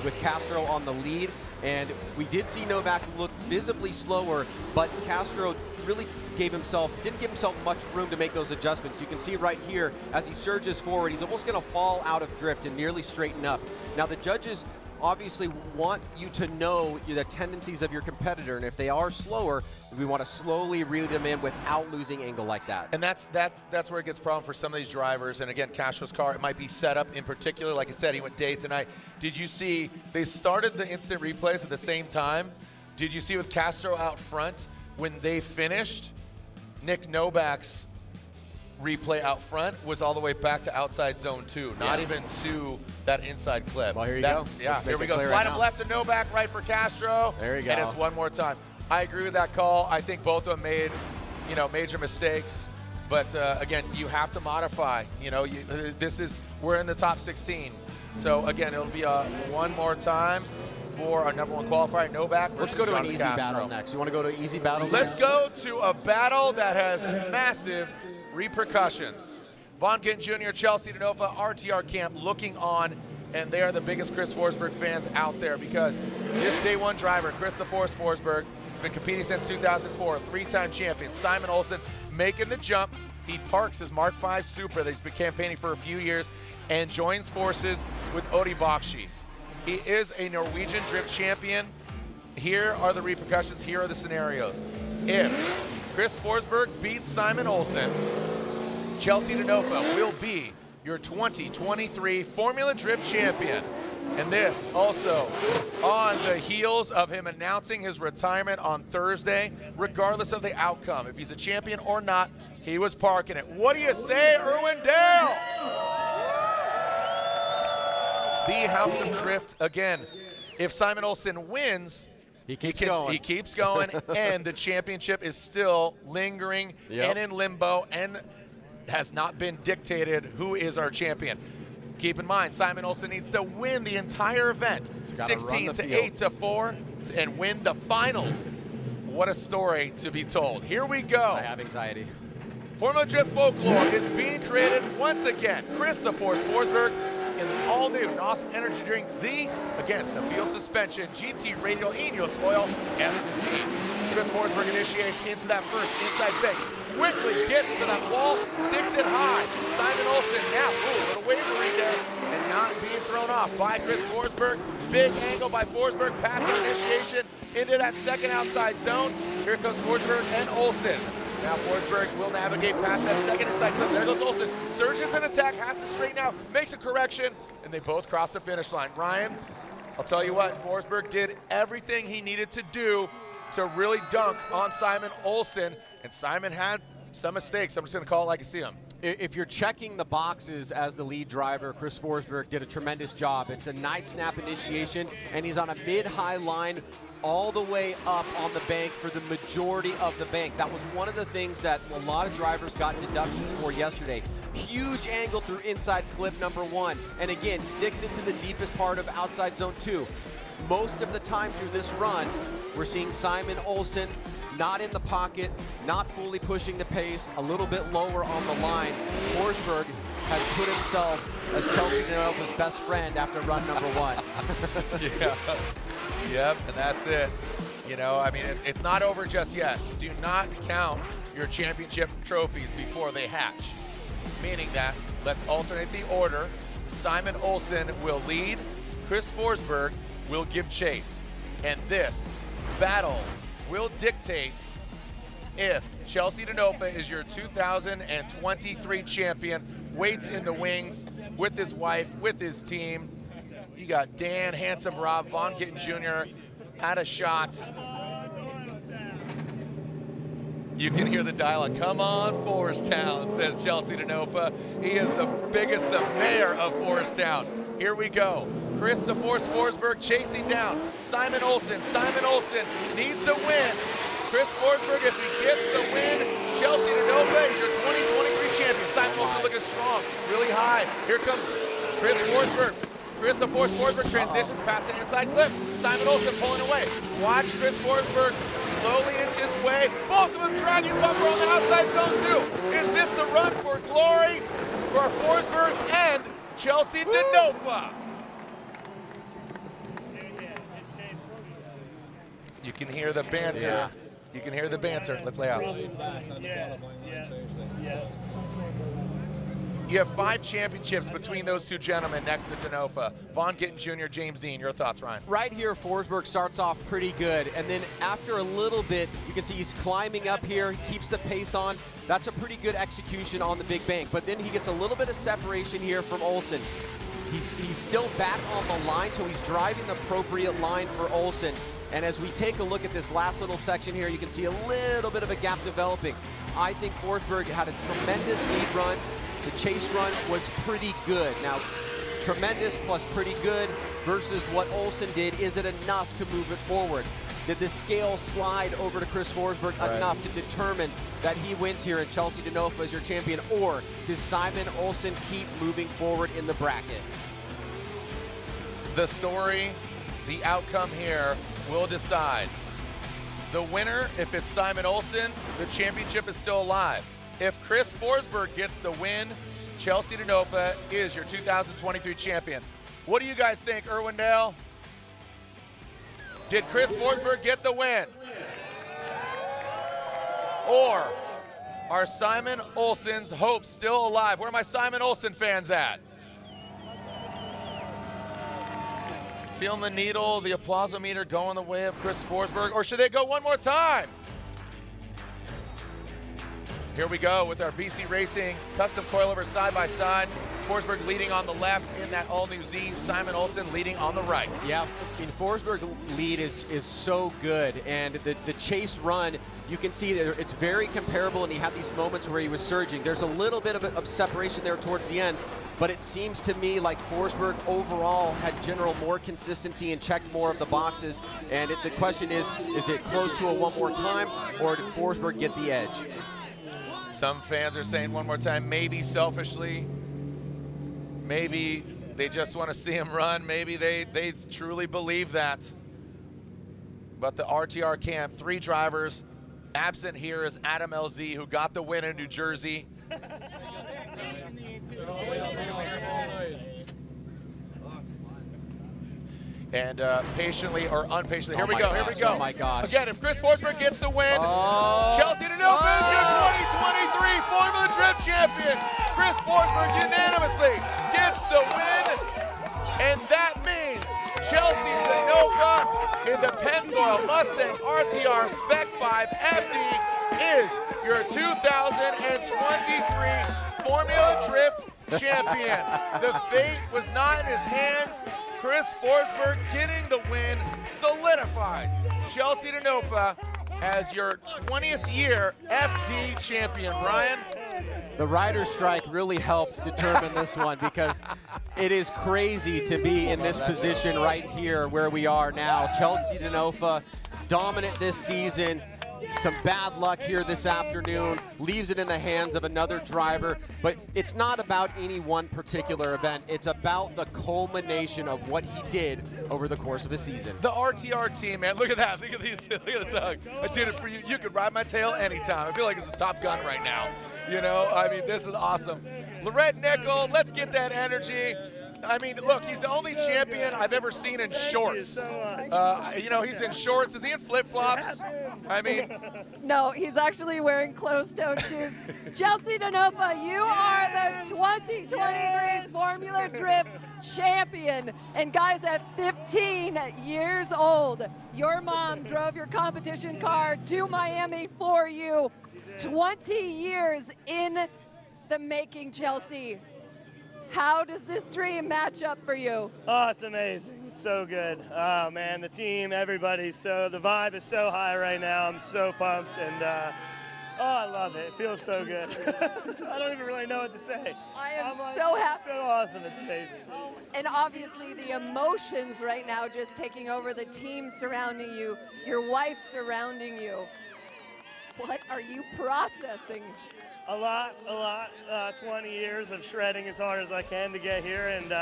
Speaker 12: with Castro on the lead, And we did see Novak look visibly slower, but Castro really didn't give himself much room to make those adjustments. You can see right here, as he surges forward, he's almost going to fall out of drift and nearly straighten up. Now, the judges obviously want you to know the tendencies of your competitor, and if they are slower, we want to slowly reel them in without losing angle like that.
Speaker 7: And that's where it gets a problem for some of these drivers. And again, Castro's car, it might be set up in particular. Like I said, he went day tonight. Did you see they started the instant replays at the same time? Did you see with Castro out front when they finished? Nick Novak's replay out front was all the way back to outside zone 2, not even to that inside clip.
Speaker 12: Well, here you go.
Speaker 7: Yeah, here we go. Slide him left to Novak, right for Castro.
Speaker 12: There you go.
Speaker 7: And it's one more time. I agree with that call. I think both of them made, major mistakes. But again, you have to modify. We're in the top 16. So again, it'll be one more time for our number 1 qualifier, Novak.
Speaker 12: Let's go to an easy battle next. You want to go to an easy battle?
Speaker 7: Let's go to a battle that has massive repercussions. Von Gittin Jr., Chelsea DeNova, RTR Camp looking on, and they are the biggest Chris Forsberg fans out there because this day 1 driver, Chris the Force Forsberg, has been competing since 2004, 3-time champion. Simon Olsen making the jump. He parks his Mark V Supra that he's been campaigning for a few years and joins forces with Odi Bakshis. He is a Norwegian drift champion. Here are the repercussions. Here are the scenarios. If Chris Forsberg beats Simon Olsen, Chelsea DeNova will be your 2023 Formula Drift champion. And this also on the heels of him announcing his retirement on Thursday, regardless of the outcome. If he's a champion or not, he was parking it. What do you say, Irwindale? The House of Drift, again, if Simon Olsen wins, he keeps going, and the championship is still lingering and in limbo and has not been dictated who is our champion. Keep in mind, Simon Olsen needs to win the entire event, 16-8-4, and win the finals. What a story to be told. Here we go.
Speaker 12: I have anxiety.
Speaker 7: Formula Drift folklore is being created once again. Chris the Force Forsberg in the all-new NOS Energy Drink Z against the Fuel Suspension GT Radial Enos Oil S15. Chris Forsberg initiates into that first inside bank. Quickly gets to that wall, sticks it high. Simon Olsen now, a little wavering there, and not being thrown off by Chris Forsberg. Big angle by Forsberg, passive initiation into that second outside zone. Here comes Forsberg and Olsen. Now Forsberg will navigate past that second inside zone. There goes Olsen, surges an attack, has to straighten out, makes a correction, and they both cross the finish line. Ryan, I'll tell you what, Forsberg did everything he needed to do to really dunk on Simon Olsen, and Simon had some mistakes. I'm just going to call it like I see them.
Speaker 12: If you're checking the boxes as the lead driver, Chris Forsberg did a tremendous job. It's a nice snap initiation, and he's on a mid-high line all the way up on the bank for the majority of the bank. That was one of the things that a lot of drivers got deductions for yesterday. Huge angle through inside clip number 1, and again, sticks into the deepest part of outside zone 2. Most of the time through this run, we're seeing Simon Olsen not in the pocket, not fully pushing the pace, a little bit lower on the line. Forsberg has put himself as Chelsea DeNova's best friend after run number 1.
Speaker 7: Yeah. Yep, and that's it. I mean, it's not over just yet. Do not count your championship trophies before they hatch. Meaning that, let's alternate the order. Simon Olsen will lead. Chris Forsberg will give chase. And this battle will dictate if Chelsea DeNova is your 2023 champion, waits in the wings with his wife, with his team. You got Dan, Handsome Rob, Von Gittin Jr. had a shot. You can hear the dialogue. Come on, Foresttown, says Chelsea DeNova. He is the biggest, the mayor of Foresttown. Here we go. Chris the Force Forsberg chasing down Simon Olsen. Simon Olsen needs to win. Chris Forsberg, if he gets the win, Chelsea DeNova is your 2023 champion. Simon Olsen looking strong, really high. Here comes Chris Forsberg. Chris the Force Forsberg transitions past the inside clip. Simon Olsen pulling away. Watch Chris Forsberg slowly inch his way. Both of them dragging bumper on the outside zone 2. Is this the run for glory for Forsberg and Chelsea DeNova?
Speaker 9: You can hear the banter.
Speaker 12: Yeah.
Speaker 9: You can hear the banter. Let's lay out.
Speaker 16: Yeah.
Speaker 9: You have 5 championships between those two gentlemen next to Denofa. Vaughn Gittin Jr., James Dean. Your thoughts, Ryan?
Speaker 12: Right here, Forsberg starts off pretty good, and then after a little bit, you can see he's climbing up here, keeps the pace on. That's a pretty good execution on the big bank, but then he gets a little bit of separation here from Olsen. He's still back on the line, so he's driving the appropriate line for Olsen. And as we take a look at this last little section here, you can see a little bit of a gap developing. I think Forsberg had a tremendous lead run. The chase run was pretty good. Now, tremendous plus pretty good versus what Olsen did. Is it enough to move it forward? Did the scale slide over to Chris Forsberg enough to determine that he wins here and Chelsea Denofa is your champion? Or does Simon Olsen keep moving forward in the bracket?
Speaker 9: The story, the outcome here will decide. The winner, if it's Simon Olsen, the championship is still alive. If Chris Forsberg gets the win, Chelsea Denofa is your 2023 champion. What do you guys think, Irwindale? Did Chris Forsberg get the win? Or are Simon Olsen's hopes still alive? Where are my Simon Olsen fans at? Feeling the needle, the applausometer going the way of Chris Forsberg, or should they go one more time? Here we go with our BC Racing custom coilover side-by-side. Forsberg leading on the left in that all-new Z. Simon Olsen leading on the right.
Speaker 12: Yeah, I mean, Forsberg lead is so good, and the chase run, you can see that it's very comparable, and he had these moments where he was surging. There's a little bit of separation there towards the end, but it seems to me like Forsberg overall had more consistency and checked more of the boxes, and the question is it close to a one more time, or did Forsberg get the edge?
Speaker 9: Some fans are saying one more time, maybe selfishly, maybe they just want to see him run, maybe they truly believe that. But the RTR camp, 3 drivers. Absent here is Adam LZ, who got the win in New Jersey. And patiently or unpatiently, here we go.
Speaker 12: Oh my gosh.
Speaker 9: Again, if Chris Forsberg gets the win, Chelsea Denofa is your 2023 Formula Drift champion. Chris Forsberg unanimously gets the win, and that means Chelsea Denofa in the Pennzoil Mustang RTR Spec 5 FD is your 2023 Formula Drift champion. The fate was not in his hands. Chris Forsberg getting the win solidifies Chelsea Denofa as your 20th year FD champion. Ryan?
Speaker 12: The rider's strike really helped determine this one, because it is crazy to be in this position right here where we are now. Chelsea Denofa, dominant this season. Some bad luck here this afternoon, leaves it in the hands of another driver, but it's not about any one particular event. It's about the culmination of what he did over the course of a season.
Speaker 9: The RTR team, man, look at that. Look at these. Look at this hug. I did it for you. You could ride my tail anytime. I feel like it's a Top Gun right now. You know, I mean, this is awesome. Lorette Nickel, let's get that energy. I mean, look, he's the only champion I've ever seen in shorts. You know, he's in shorts. Is he in flip-flops? I mean.
Speaker 15: No, he's actually wearing closed-toed shoes. Chelsea Denofa, you are the 2023 Formula Drift champion. And guys, at 15 years old, your mom drove your competition car to Miami for you. 20 years in the making, Chelsea. How does this dream match up for you?
Speaker 16: Oh, it's amazing. It's so good. Oh, man, the team, everybody. So the vibe is so high right now. I'm so pumped, and oh, I love it. It feels so good. I don't even really know what to say.
Speaker 15: I am so happy.
Speaker 16: It's so awesome. It's amazing.
Speaker 15: And obviously the emotions right now just taking over, the team surrounding you, your wife surrounding you. What are you processing?
Speaker 16: A lot. 20 years of shredding as hard as I can to get here, and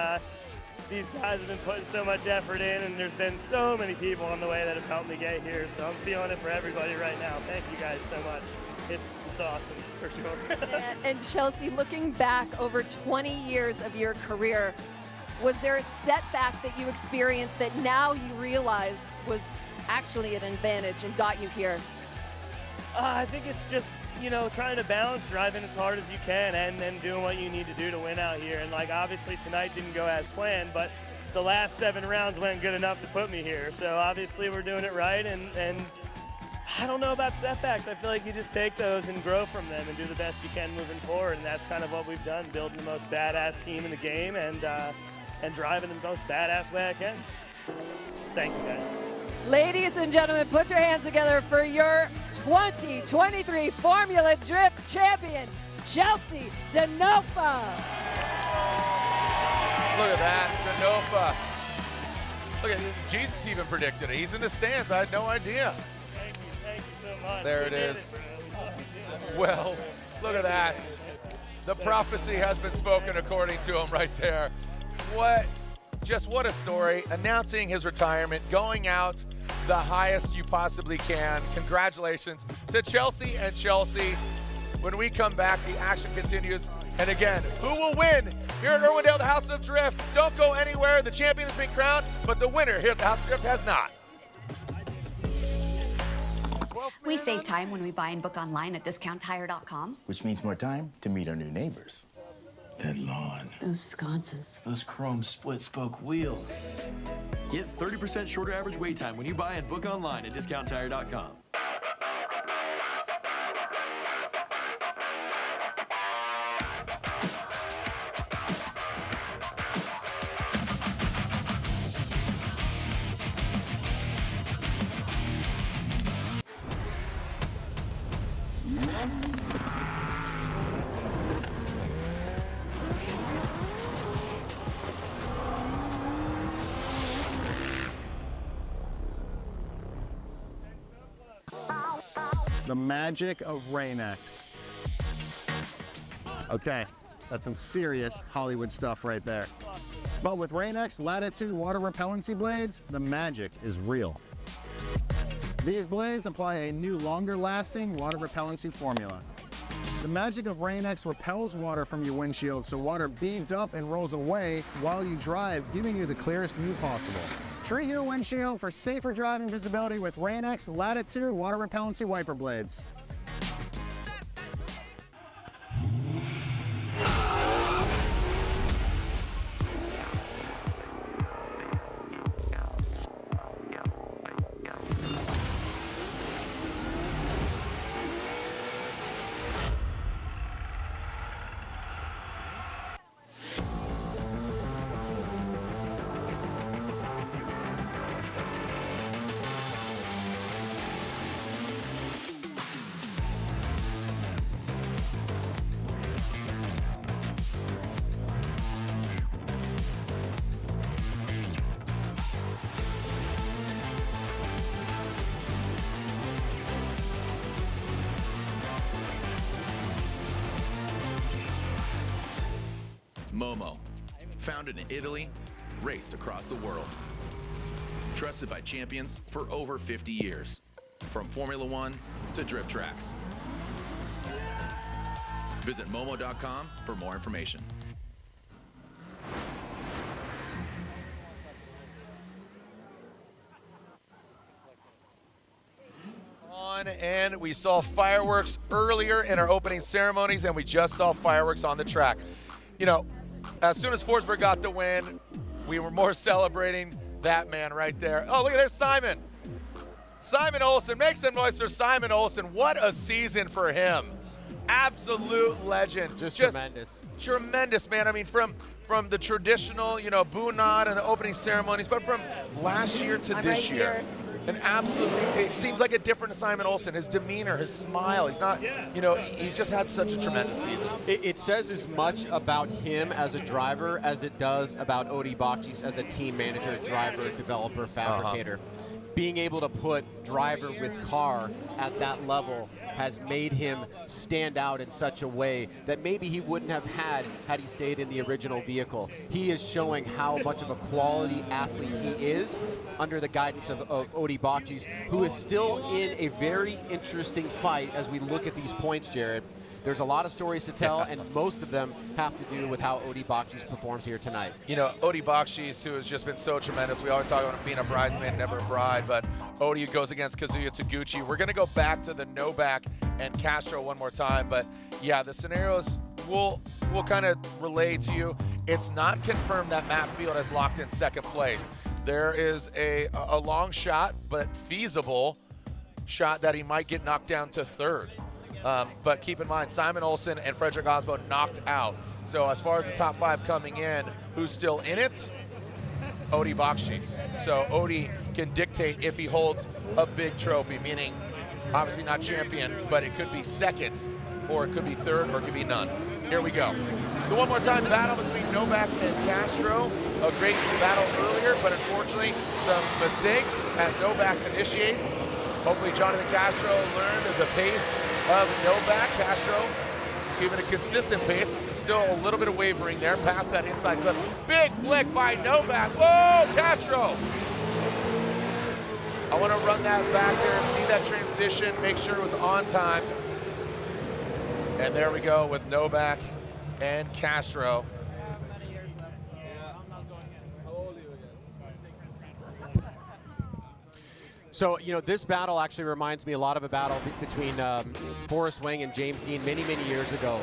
Speaker 16: these guys have been putting so much effort in, and there's been so many people on the way that have helped me get here, so I'm feeling it for everybody right now. Thank you guys so much. It's awesome, for sure.
Speaker 15: And Chelsea, looking back over 20 years of your career, was there a setback that you experienced that now you realized was actually an advantage and got you here?
Speaker 16: I think it's just, you know, trying to balance driving as hard as you can and then doing what you need to do to win out here. And like, obviously tonight didn't go as planned, but the last 7 rounds went good enough to put me here. So obviously we're doing it right, and I don't know about setbacks. I feel like you just take those and grow from them and do the best you can moving forward, and that's kind of what we've done, building the most badass team in the game and driving the most badass way I can. Thank you, guys.
Speaker 15: Ladies and gentlemen, put your hands together for your 2023 Formula Drift champion, Chelsea Denofa.
Speaker 7: Look at that, Denofa. Look at Jesus even predicted it. He's in the stands. I had no idea.
Speaker 16: Thank you so much.
Speaker 7: There it is. Well, look at that. The prophecy has been spoken according to him right there. What a story. Announcing his retirement, going out the highest you possibly can. Congratulations to Chelsea and Chelsea. When we come back, the action continues. And again, who will win here at Irwindale, the House of Drift? Don't go anywhere. The champion has been crowned, but the winner here at the House of Drift has not.
Speaker 17: We save time when we buy and book online at discounttire.com.
Speaker 1: Which means more time to meet our new neighbors. That lawn.
Speaker 17: Those sconces.
Speaker 1: Those chrome split-spoke wheels.
Speaker 18: Get 30% shorter average wait time when you buy and book online at discounttire.com.
Speaker 19: The magic of Rain-X. Okay, that's some serious Hollywood stuff right there. But with Rain-X Latitude water repellency blades, the magic is real. These blades apply a new longer lasting water repellency formula. The magic of Rain-X repels water from your windshield so water beads up and rolls away while you drive, giving you the clearest view possible. Treat your windshield for safer driving visibility with Rain-X Latitude water repellency wiper blades.
Speaker 20: Momo, founded in Italy, raced across the world. Trusted by champions for over 50 years, from Formula One to drift tracks. Visit momo.com for more information.
Speaker 7: And we saw fireworks earlier in our opening ceremonies, and we just saw fireworks on the track. You know, as soon as Forsberg got the win, we were more celebrating that man right there. Oh, look at this, Simon. Simon Olsen. Make some noise for Simon Olsen. What a season for him. Absolute legend.
Speaker 12: Just tremendous.
Speaker 7: Tremendous, man. I mean, from the traditional, you know, boo nod and the opening ceremonies, but from last year to this year. And absolutely, it seems like a different Simon Olsen. His demeanor, his smile, he's not, you know, he's just had such a tremendous season.
Speaker 12: It says as much about him as a driver as it does about Odi Bakchis as a team manager, driver, developer, fabricator. Being able to put driver with car at that level has made him stand out in such a way that maybe he wouldn't have had he stayed in the original vehicle. He is showing how much of a quality athlete he is under the guidance of Odi Bakchis, who is still in a very interesting fight as we look at these points, Jared. There's a lot of stories to tell, and most of them have to do with how Odi Bakchis performs here tonight.
Speaker 7: You know, Odi Bakchis, who has just been so tremendous. We always talk about him being a bridesmaid, never a bride, but Odie goes against Kazuya Taguchi. We're going to go back to the Novak and Castro one more time. But, yeah, the scenarios we'll kind of relay to you. It's not confirmed that Matt Field has locked in second place. There is a long shot, but feasible shot that he might get knocked down to third. But keep in mind, Simon Olsen and Frederick Osbo knocked out. So as far as the top 5 coming in, who's still in it? Odie Bakshis. So Odie can dictate if he holds a big trophy, meaning obviously not champion, but it could be second, or it could be third, or it could be none. Here we go. The one more time battle between Novak and Castro. A great battle earlier, but unfortunately some mistakes as Novak initiates. Hopefully Jonathan Castro learned the pace of Novak. Castro keeping a consistent pace. Still a little bit of wavering there past that inside clip. Big flick by Novak. Whoa, Castro! I want to run that back there, see that transition, make sure it was on time. And there we go with Novak and Castro.
Speaker 12: So, you know, this battle actually reminds me a lot of a battle between Forrest Wang and James Dean many, many years ago.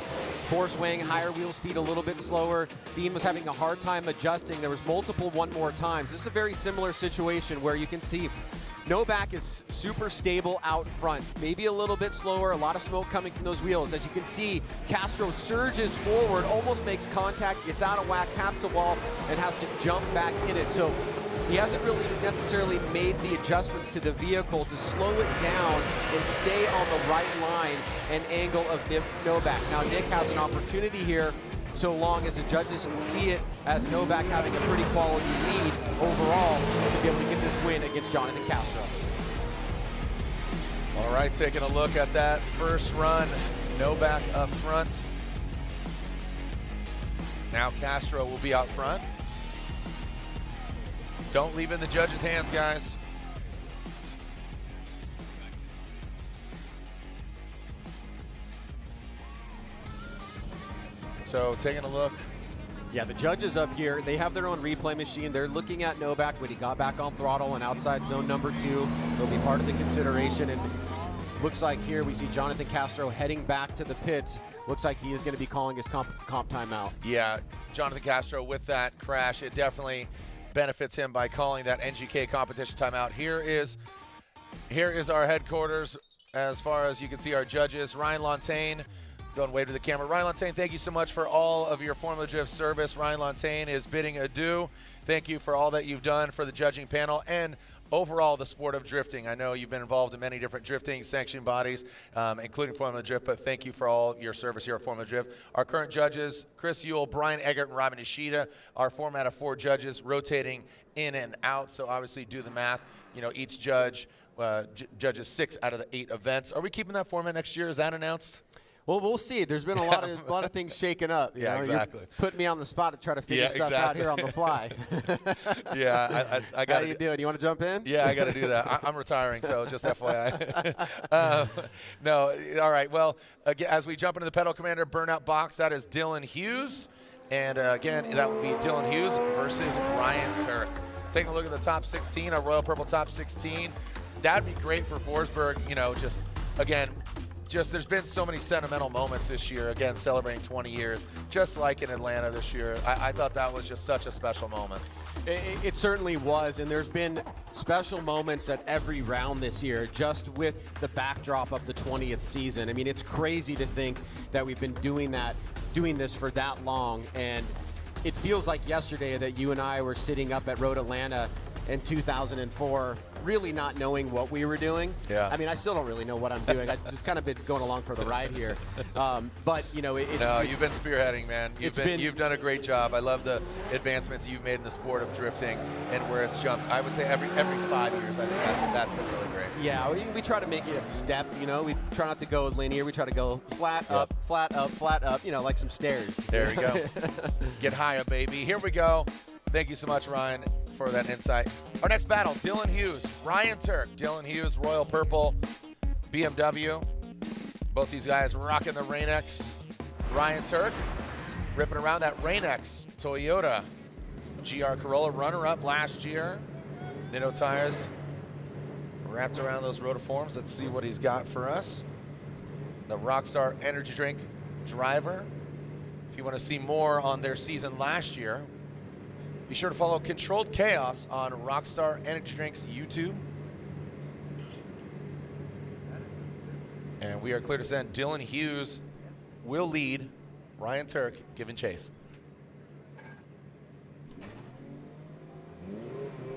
Speaker 12: Forrest Wang, higher wheel speed, a little bit slower. Dean was having a hard time adjusting. There was multiple one more times. This is a very similar situation where you can see Novak is super stable out front, maybe a little bit slower, a lot of smoke coming from those wheels. As you can see, Castro surges forward, almost makes contact, gets out of whack, taps the wall, and has to jump back in it. So he hasn't really necessarily made the adjustments to the vehicle to slow it down and stay on the right line and angle of Novak. Now Nick has an opportunity here, so long as the judges see it as Novak having a pretty quality lead overall to be able to get this win against Jonathan Castro.
Speaker 7: All right, taking a look at that first run. Novak up front. Now Castro will be out front. Don't leave it in the judges' hands, guys. So taking a look.
Speaker 12: Yeah, the judges up here, they have their own replay machine. They're looking at Novak when he got back on throttle and outside zone number 2. They'll be part of the consideration. And looks like here we see Jonathan Castro heading back to the pits. Looks like he is going to be calling his comp timeout.
Speaker 7: Yeah, Jonathan Castro with that crash, it definitely benefits him by calling that NGK competition timeout. Here is our headquarters. As far as you can see, our judges, Ryan Lontaine. Go and wave to the camera. Ryan Lontaine, thank you so much for all of your Formula Drift service. Ryan Lontaine is bidding adieu. Thank you for all that you've done for the judging panel and overall the sport of drifting. I know you've been involved in many different drifting sanctioning bodies, including Formula Drift, but thank you for all your service here at Formula Drift. Our current judges, Chris Ewell, Brian Eggert, and Robin Ishida. Our format of 4 judges rotating in and out, so obviously do the math. You know, each judge judges 6 out of the 8 events. Are we keeping that format next year? Is that announced?
Speaker 12: Well, we'll see. There's been a lot of things shaken up.
Speaker 7: Yeah, exactly.
Speaker 12: You're putting me on the spot to try to figure stuff out here on the fly.
Speaker 7: Yeah, I got.
Speaker 12: How you doing? You want to jump in?
Speaker 7: Yeah, I got to do that. I'm retiring, so just FYI. No, all right. Well, again, as we jump into the Pedal Commander Burnout box, that is Dylan Hughes, and again, that would be Dylan Hughes versus Ryan Turk. Taking a look at the top 16, our Royal Purple top 16. That'd be great for Forsberg. You know, just again. There's been so many sentimental moments this year, again, celebrating 20 years, just like in Atlanta this year. I thought that was just such a special moment.
Speaker 12: It certainly was, and there's been special moments at every round this year, just with the backdrop of the 20th season. I mean, it's crazy to think that we've been doing this for that long, and it feels like yesterday that you and I were sitting up at Road Atlanta in 2004, really not knowing what we were doing.
Speaker 7: Yeah.
Speaker 12: I mean, I still don't really know what I'm doing. I've just kind of been going along for the ride here. But, you know, you've
Speaker 7: been spearheading, man. You've done a great job. I love the advancements you've made in the sport of drifting and where it's jumped. I would say every 5 years, I think that's been really great.
Speaker 12: Yeah, we try to make it step, you know. We try not to go linear. We try to go flat up, flat up, flat up, you know, like some stairs.
Speaker 7: There we go. Get higher, baby. Here we go. Thank you so much, Ryan, for that insight. Our next battle, Dylan Hughes, Ryan Turk. Dylan Hughes, Royal Purple, BMW. Both these guys rocking the Rain-X. Ryan Turk ripping around that Rain-X Toyota GR Corolla, runner-up last year. Nitto Tires wrapped around those rotiforms. Let's see what he's got for us. The Rockstar Energy Drink driver. If you want to see more on their season last year, be sure to follow Controlled Chaos on Rockstar Energy Drink's YouTube. And we are clear to send. Dylan Hughes will lead. Ryan Turk giving chase.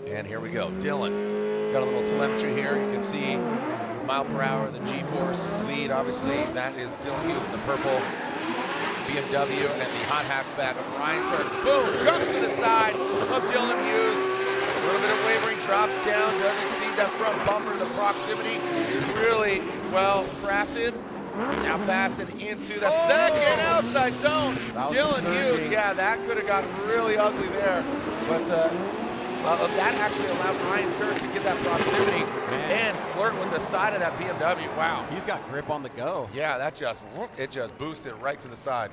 Speaker 7: And here we go. Dylan got a little telemetry here. You can see mile per hour, the G-force lead. Obviously, that is Dylan Hughes in the purple BMW and the hot hatchback of Ryan Turk. Boom! Jumps to the side of Dylan Hughes. A little bit of wavering, drops down, doesn't see that front bumper. The proximity is really well crafted. Now passing into the second outside zone. Dylan Hughes, yeah, that could have gotten really ugly there. But that actually allowed Ryan Turk to get that proximity and flirt with the side of that BMW. Wow.
Speaker 12: He's got grip on the go.
Speaker 7: Yeah, that just, it just boosted right to the side.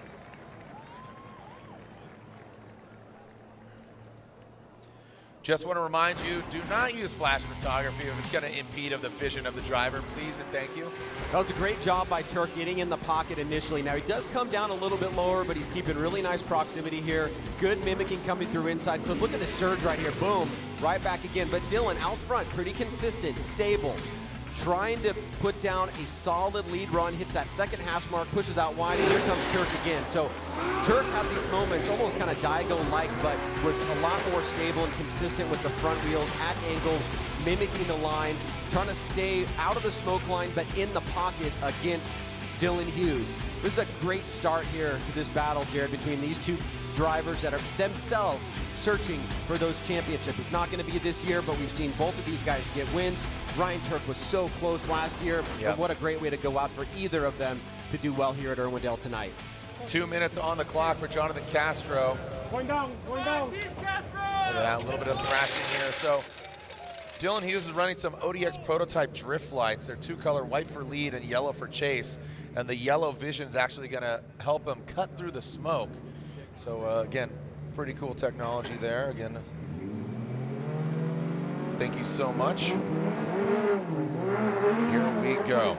Speaker 7: Just want to remind you, do not use flash photography if it's going to impede of the vision of the driver. Please and thank you.
Speaker 12: That was a great job by Turk getting in the pocket initially. Now he does come down a little bit lower, but he's keeping really nice proximity here. Good mimicking coming through inside clip. Look at the surge right here. Boom. Right back again. But Dylan out front, pretty consistent, stable. Trying to put down a solid lead run, hits that second hash mark, pushes out wide, and here comes Turk again. So Turk had these moments, almost kind of Diego-like, but was a lot more stable and consistent with the front wheels at angle, mimicking the line, trying to stay out of the smoke line, but in the pocket against Dylan Hughes. This is a great start here to this battle, Jared, between these two drivers that are themselves searching for those championships. It's not going to be this year, but we've seen both of these guys get wins. Ryan Turk was so close last year, but what a great way to go out for either of them to do well here at Irwindale tonight.
Speaker 7: 2 minutes on the clock for Jonathan Castro.
Speaker 16: Going down, going down.
Speaker 7: Look at that, a little bit of thrashing here. So Dylan Hughes is running some ODX prototype drift lights. They're two-color, white for lead and yellow for chase. And the yellow vision is actually going to help him cut through the smoke. So again, pretty cool technology there. Again, thank you so much. Here we go.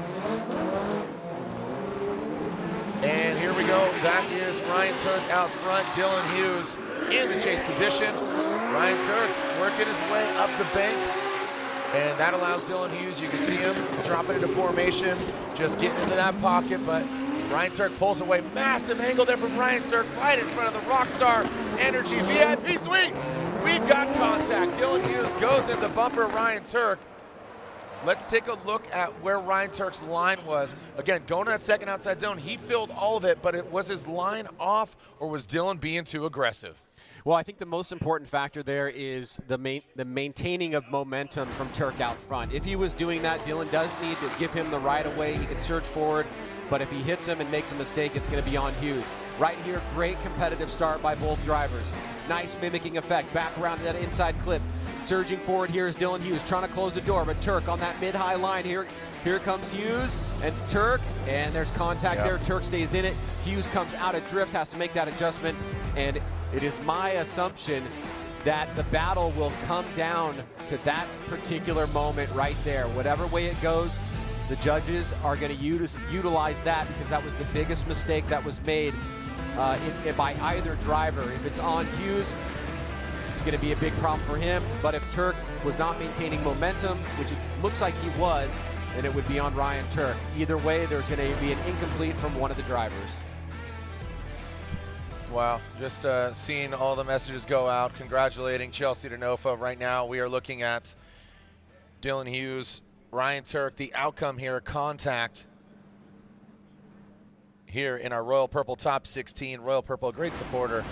Speaker 7: And here we go. That is Ryan Turk out front. Dylan Hughes in the chase position. Ryan Turk working his way up the bank. And that allows Dylan Hughes, you can see him dropping into formation, just getting into that pocket, but Ryan Turk pulls away. Massive angle there from Ryan Turk right in front of the Rockstar Energy VIP suite. We've got contact. Dylan Hughes goes in the bumper of Ryan Turk. Let's take a look at where Ryan Turk's line was. Again, going to that second outside zone, he filled all of it, but was his line off or was Dylan being too aggressive?
Speaker 12: Well, I think the most important factor there is the maintaining of momentum from Turk out front. If he was doing that, Dylan does need to give him the right of way. He can surge forward, but if he hits him and makes a mistake, it's going to be on Hughes. Right here, great competitive start by both drivers. Nice mimicking effect, back around to that inside clip. Surging forward here is Dylan Hughes, trying to close the door, but Turk on that mid-high line here. Here comes Hughes and Turk, and there's contact there. Turk stays in it. Hughes comes out of drift, has to make that adjustment, and it is my assumption that the battle will come down to that particular moment right there. Whatever way it goes, the judges are going to utilize that because that was the biggest mistake that was made by either driver. If it's on Hughes, it's going to be a big problem for him. But if Turk was not maintaining momentum, which it looks like he was, then it would be on Ryan Turk. Either way, there's going to be an incomplete from one of the drivers.
Speaker 7: Wow, just seeing all the messages go out, congratulating Chelsea Denofa. Right now, we are looking at Dylan Hughes, Ryan Turk, the outcome here, contact here in our Royal Purple Top 16. Royal Purple, a great supporter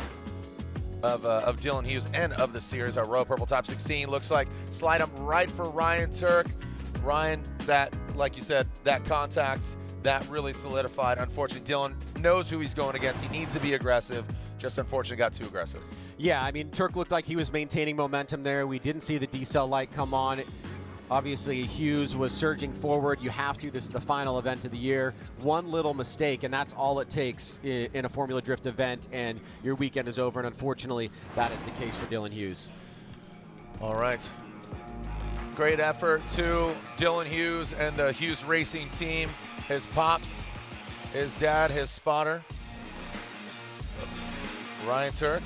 Speaker 7: of Dylan Hughes and of the series. Our Royal Purple Top 16 looks like slide up right for Ryan Turk. Ryan, that, like you said, that contact, that really solidified. Unfortunately, Dylan knows who he's going against. He needs to be aggressive. Just unfortunately got too aggressive.
Speaker 12: Yeah, I mean, Turk looked like he was maintaining momentum there. We didn't see the decel light come on. Obviously, Hughes was surging forward. You have to. This is the final event of the year. One little mistake, and that's all it takes in a Formula Drift event, and your weekend is over, and unfortunately, that is the case for Dylan Hughes.
Speaker 7: All right. Great effort to Dylan Hughes and the Hughes Racing team. His pops, his dad, his spotter. Ryan Turk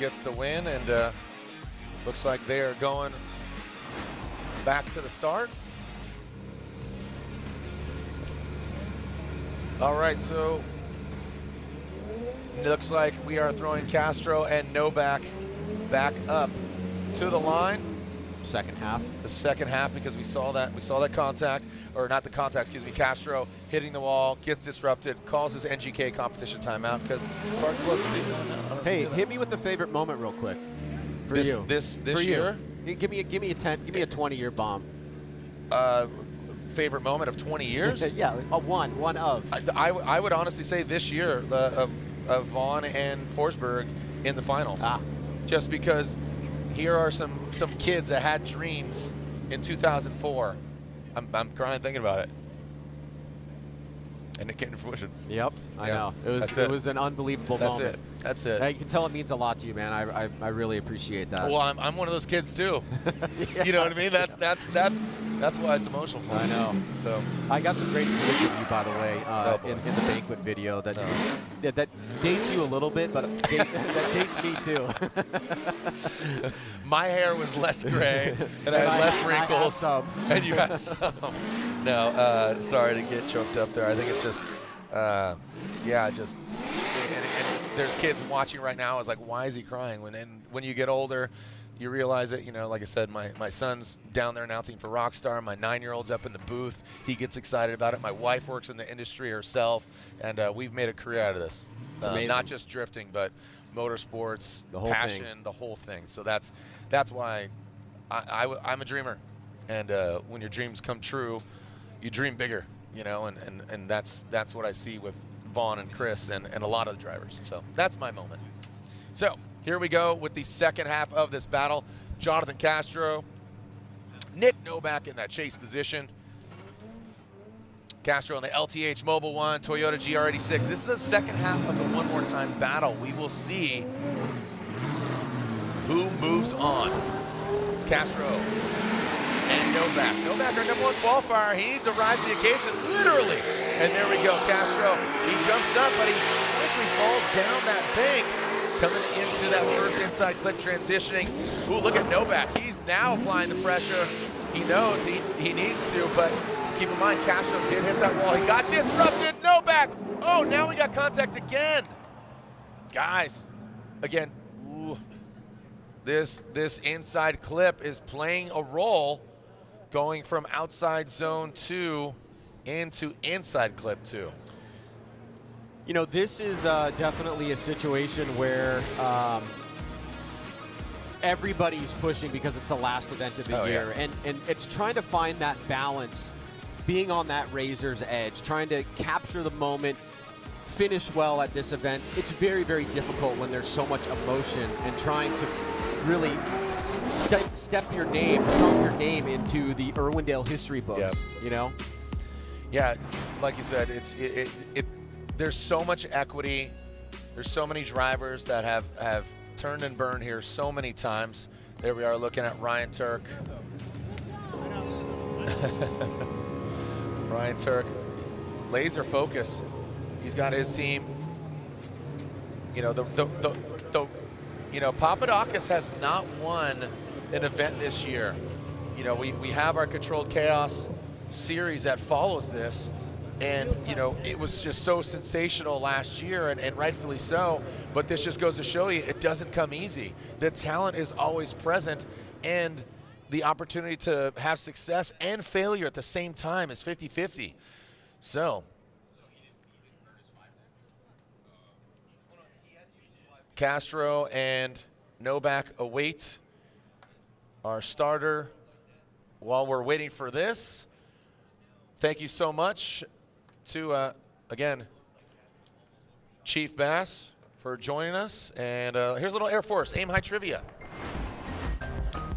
Speaker 7: gets the win, and looks like they are going back to the start. All right, so looks like we are throwing Castro and Novak back up to the line.
Speaker 12: Second half.
Speaker 7: The second half, because we saw that contact, or not the contact, excuse me, Castro hitting the wall, gets disrupted, calls his NGK competition timeout because Spark Plugs did that.
Speaker 12: Hey, hit me with the favorite moment real quick. For you.
Speaker 7: This
Speaker 12: for
Speaker 7: year?
Speaker 12: You. Give me a 20-year bomb.
Speaker 7: Favorite moment of 20 years?
Speaker 12: Yeah, one of.
Speaker 7: I would honestly say this year of Vaughn and Forsberg in the finals. Just because here are some kids that had dreams in 2004. I'm crying thinking about it. And it came to fruition.
Speaker 12: Yep, I know. It was an unbelievable moment.
Speaker 7: That's it.
Speaker 12: You can tell it means a lot to you, man. I really appreciate that.
Speaker 7: Well, I'm one of those kids too.
Speaker 12: Yeah.
Speaker 7: You know what I mean? That's why it's emotional for me.
Speaker 12: I know.
Speaker 7: So
Speaker 12: I got some great footage of you, by the way, in the banquet video that dates you a little bit, but that dates me too.
Speaker 7: My hair was less gray, and I had less wrinkles, and you had some. No, sorry to get choked up there. I think it's just, and there's kids watching right now. Is like, why is he crying? When you get older, you realize that, like I said, my son's down there announcing for Rockstar. My 9-year-old's up in the booth. He gets excited about it. My wife works in the industry herself, and we've made a career out of this.
Speaker 12: It's amazing.
Speaker 7: Not just drifting, but motorsports,
Speaker 12: the whole
Speaker 7: passion,
Speaker 12: thing.
Speaker 7: the whole thing. So that's why I'm a dreamer, and when your dreams come true, you dream bigger, and that's what I see with Vaughn and Chris and a lot of the drivers. So that's my moment. So here we go with the second half of this battle. Jonathan Castro, Nick Novak in that chase position. Castro on the LTH Mobile 1, Toyota GR86. This is the second half of the One More Time battle. We will see who moves on. Castro and Novak. Novak, our #1 qualifier. He needs to rise to the occasion, literally. And there we go. Castro, he jumps up, but he quickly falls down that bank. Coming into that first inside clip, transitioning. Ooh, look at Novak. He's now applying the pressure. He knows he needs to, but keep in mind, Castro did hit that wall. He got disrupted. Novak. Oh, now we got contact again. Guys, again, ooh, this inside clip is playing a role, going from outside zone 2 into inside clip 2.
Speaker 12: This is definitely a situation where everybody's pushing because it's the last event of the year. Yeah. And it's trying to find that balance, being on that razor's edge, trying to capture the moment, finish well at this event. It's very, very difficult when there's so much emotion and trying to really stomp your name into the Irwindale history books,
Speaker 7: Yeah, like you said, there's so much equity. There's so many drivers that have turned and burned here so many times. There we are looking at Ryan Turk. Ryan Turk, laser focus. He's got his team. Papadakis has not won an event this year. We have our Controlled Chaos series that follows this. And, it was just so sensational last year, and rightfully so. But this just goes to show you it doesn't come easy. The talent is always present, and the opportunity to have success and failure at the same time is 50-50. So, Castro and Novak await our starter while we're waiting for this. Thank you so much to, again, Chief Bass for joining us. And here's a little Air Force Aim High trivia.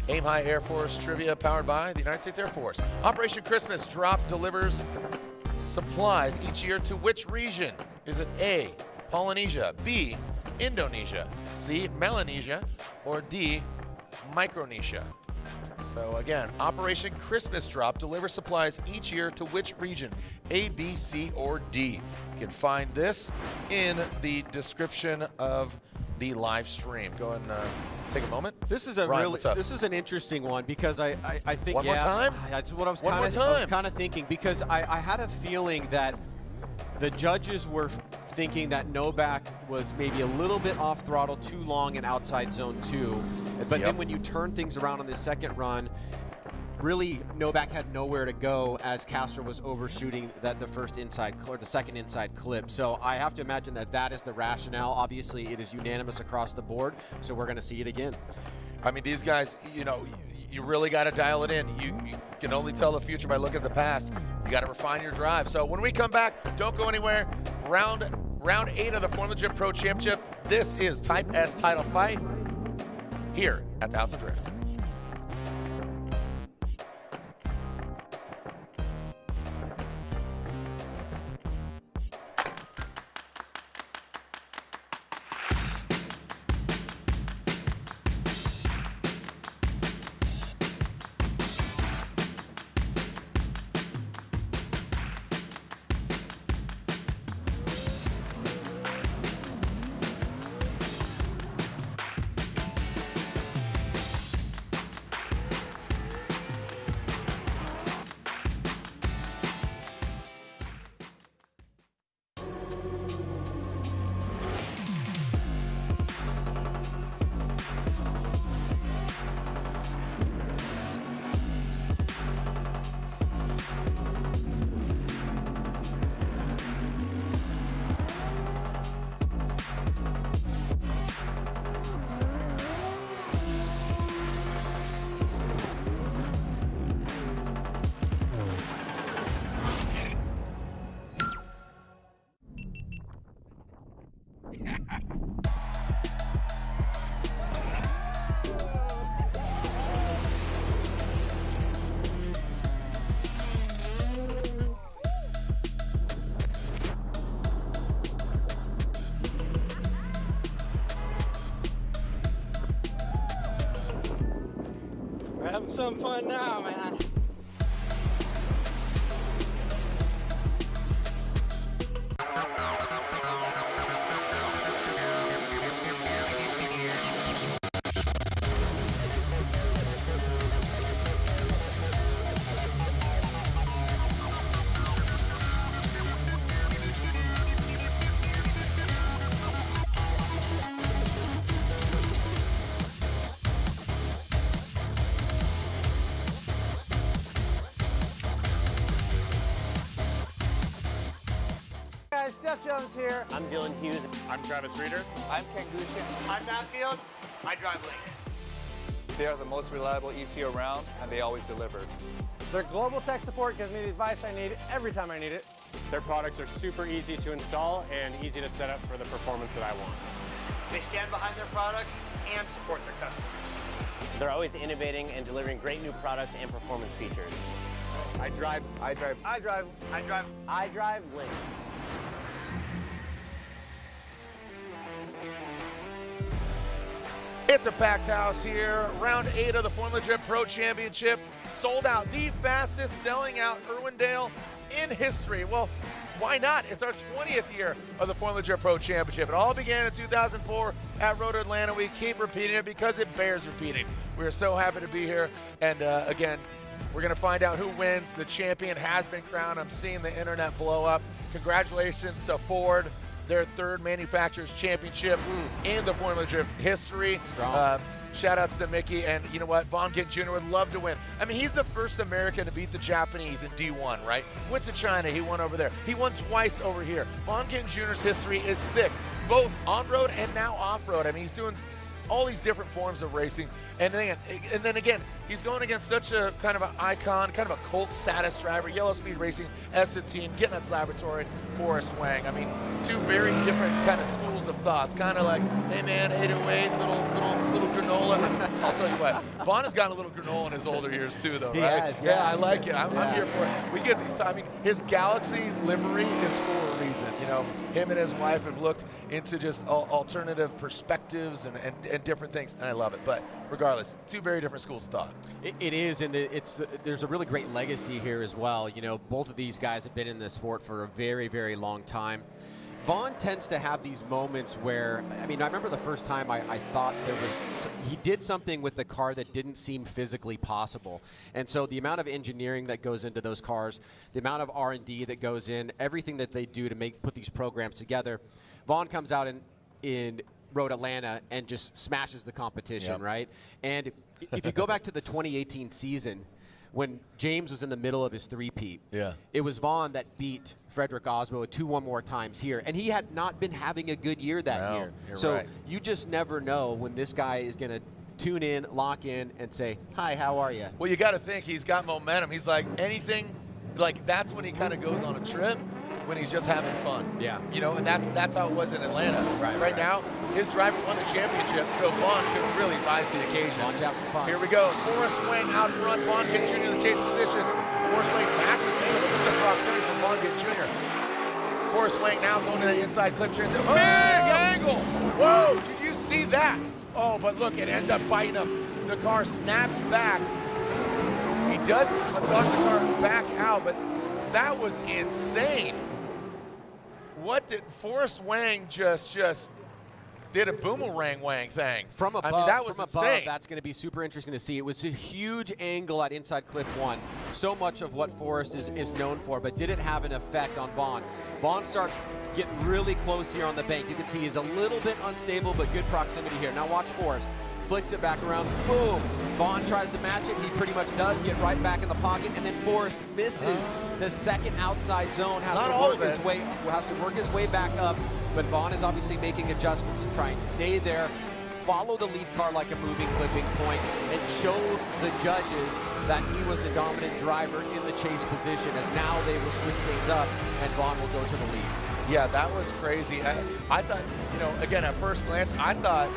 Speaker 7: Aim High Air Force trivia powered by the United States Air Force. Operation Christmas Drop delivers supplies each year to which region? Is it A, Polynesia, B, Indonesia, C, Melanesia, or D, Micronesia? So again, Operation Christmas Drop delivers supplies each year to which region? A, B, C, or D? You can find this in the description of the live stream. Go and take a moment.
Speaker 12: This is a
Speaker 7: Ryan,
Speaker 12: really, this is an interesting one because I think
Speaker 7: One more time?
Speaker 12: That's what I was
Speaker 7: One more time.
Speaker 12: kind of thinking, because I had a feeling that the judges were thinking that Novak was maybe a little bit off throttle too long in outside zone 2. But then when you turn things around on the second run, really Novak had nowhere to go as Castro was overshooting the second inside clip. So I have to imagine that that is the rationale. Obviously, it is unanimous across the board, so we're going to see it again.
Speaker 7: I mean, these guys, you know, you really got to dial it in. You can only tell the future by looking at the past. You got to refine your drive. So when we come back, don't go anywhere. Round 8 of the Formula Drift Pro Championship. This is Type S title fight here at the House of Drift.
Speaker 11: We're having some fun now, man.
Speaker 16: Guys, Jeff Jones here.
Speaker 21: I'm Dylan Hughes.
Speaker 16: I'm Travis Reeder. I'm Ken Gushin. I'm Matt Field. I drive Lincoln. They are the most reliable ECU around, and they always deliver. Their global tech support gives me the advice I need every time I need it.
Speaker 22: Their products are super easy to install and easy to set up for the performance that I want.
Speaker 16: They stand behind their products and support their customers.
Speaker 21: They're always innovating and delivering great new products and performance features.
Speaker 16: I drive
Speaker 21: Link.
Speaker 7: It's a packed house here. Round 8 of the Formula Drift Pro Championship. Sold out, the fastest selling out Irwindale in history. Well, why not? It's our 20th year of the Formula Drift Pro Championship. It all began in 2004 at Road Atlanta. We keep repeating it because it bears repeating. We're so happy to be here. And again, we're going to find out who wins. The champion has been crowned. I'm seeing the internet blow up. Congratulations to Ford, their 3rd manufacturer's championship in the Formula Drift history. Shout outs to Mickey, and you know what? Von Gint Jr. would love to win. I mean, he's the first American to beat the Japanese in D1, right? Went to China, he won over there. He won twice over here. Von Gint Jr.'s history is thick, both on-road and now off-road. I mean, he's doing all these different forms of racing. And then again, he's going against such a kind of an icon, kind of a cult status driver, Yellow Speed Racing, S15, Gittnuts Laboratory, Forrest Wang. I mean, 2 very different kind of schools of thoughts, kind of like, hey man, 808, little granola. I'll tell you what, Vaughn has gotten a little granola in his older years too, though,
Speaker 12: He
Speaker 7: right?
Speaker 12: has,
Speaker 7: yeah,
Speaker 12: yeah.
Speaker 7: I like it. I'm here for it. We get these timing. His Galaxy livery is for a reason. You know, him and his wife have looked into just alternative perspectives and different things, and I love it. But regardless, two very different schools of thought.
Speaker 12: It is, and there's a really great legacy here as well. You know, both of these guys have been in the sport for a very, very long time. Vaughn tends to have these moments where, I mean, I remember the first time I thought he did something with the car that didn't seem physically possible. And so the amount of engineering that goes into those cars, the amount of R&D that goes in, everything that they do to put these programs together, Vaughn comes out in Road Atlanta and just smashes the competition, right? And if you go back to the 2018 season, when James was in the middle of his three-peat, it was Vaughn that beat Frederick Oswald 2-1 more times here. And he had not been having a good year that year. So you just never know when this guy is going to tune in, lock in, and say, hi, how are you?
Speaker 7: Well, you got to think he's got momentum. He's like anything, like that's when he kind of goes on a trip, when he's just having fun.
Speaker 12: Yeah.
Speaker 7: You know, and that's how it was in Atlanta. Right now, his driver won the championship, so Vaughn could really rise to the occasion. Here we go. Forrest Wang out front. Vaughn Gittin Jr. in the chase position. Forrest Wang massive angle. Look at the proximity from Vaughn Gittin Jr. Forrest Wang now going to the inside clip transit. Big angle. Whoa, did you see that? Oh, but look, it ends up biting him. The car snaps back. He does massage the car back out, but that was insane. What did Forrest Wang just did a boomerang wang thing?
Speaker 12: From above,
Speaker 7: I mean, that was insane.
Speaker 12: That's going to be super interesting to see. It was a huge angle at inside clip 1. So much of what Forrest is known for, but did it have an effect on Vaughn? Vaughn starts getting really close here on the bank. You can see he's a little bit unstable, but good proximity here. Now watch Forrest. Flicks it back around, boom. Vaughn tries to match it. He pretty much does get right back in the pocket, and then Forrest misses the second outside zone. Has to work his way back up, but Vaughn is obviously making adjustments to try and stay there, follow the lead car like a moving clipping point, and show the judges that he was the dominant driver in the chase position, as now they will switch things up, and Vaughn will go to the lead.
Speaker 7: Yeah, that was crazy. I thought, you know, again, at first glance, I thought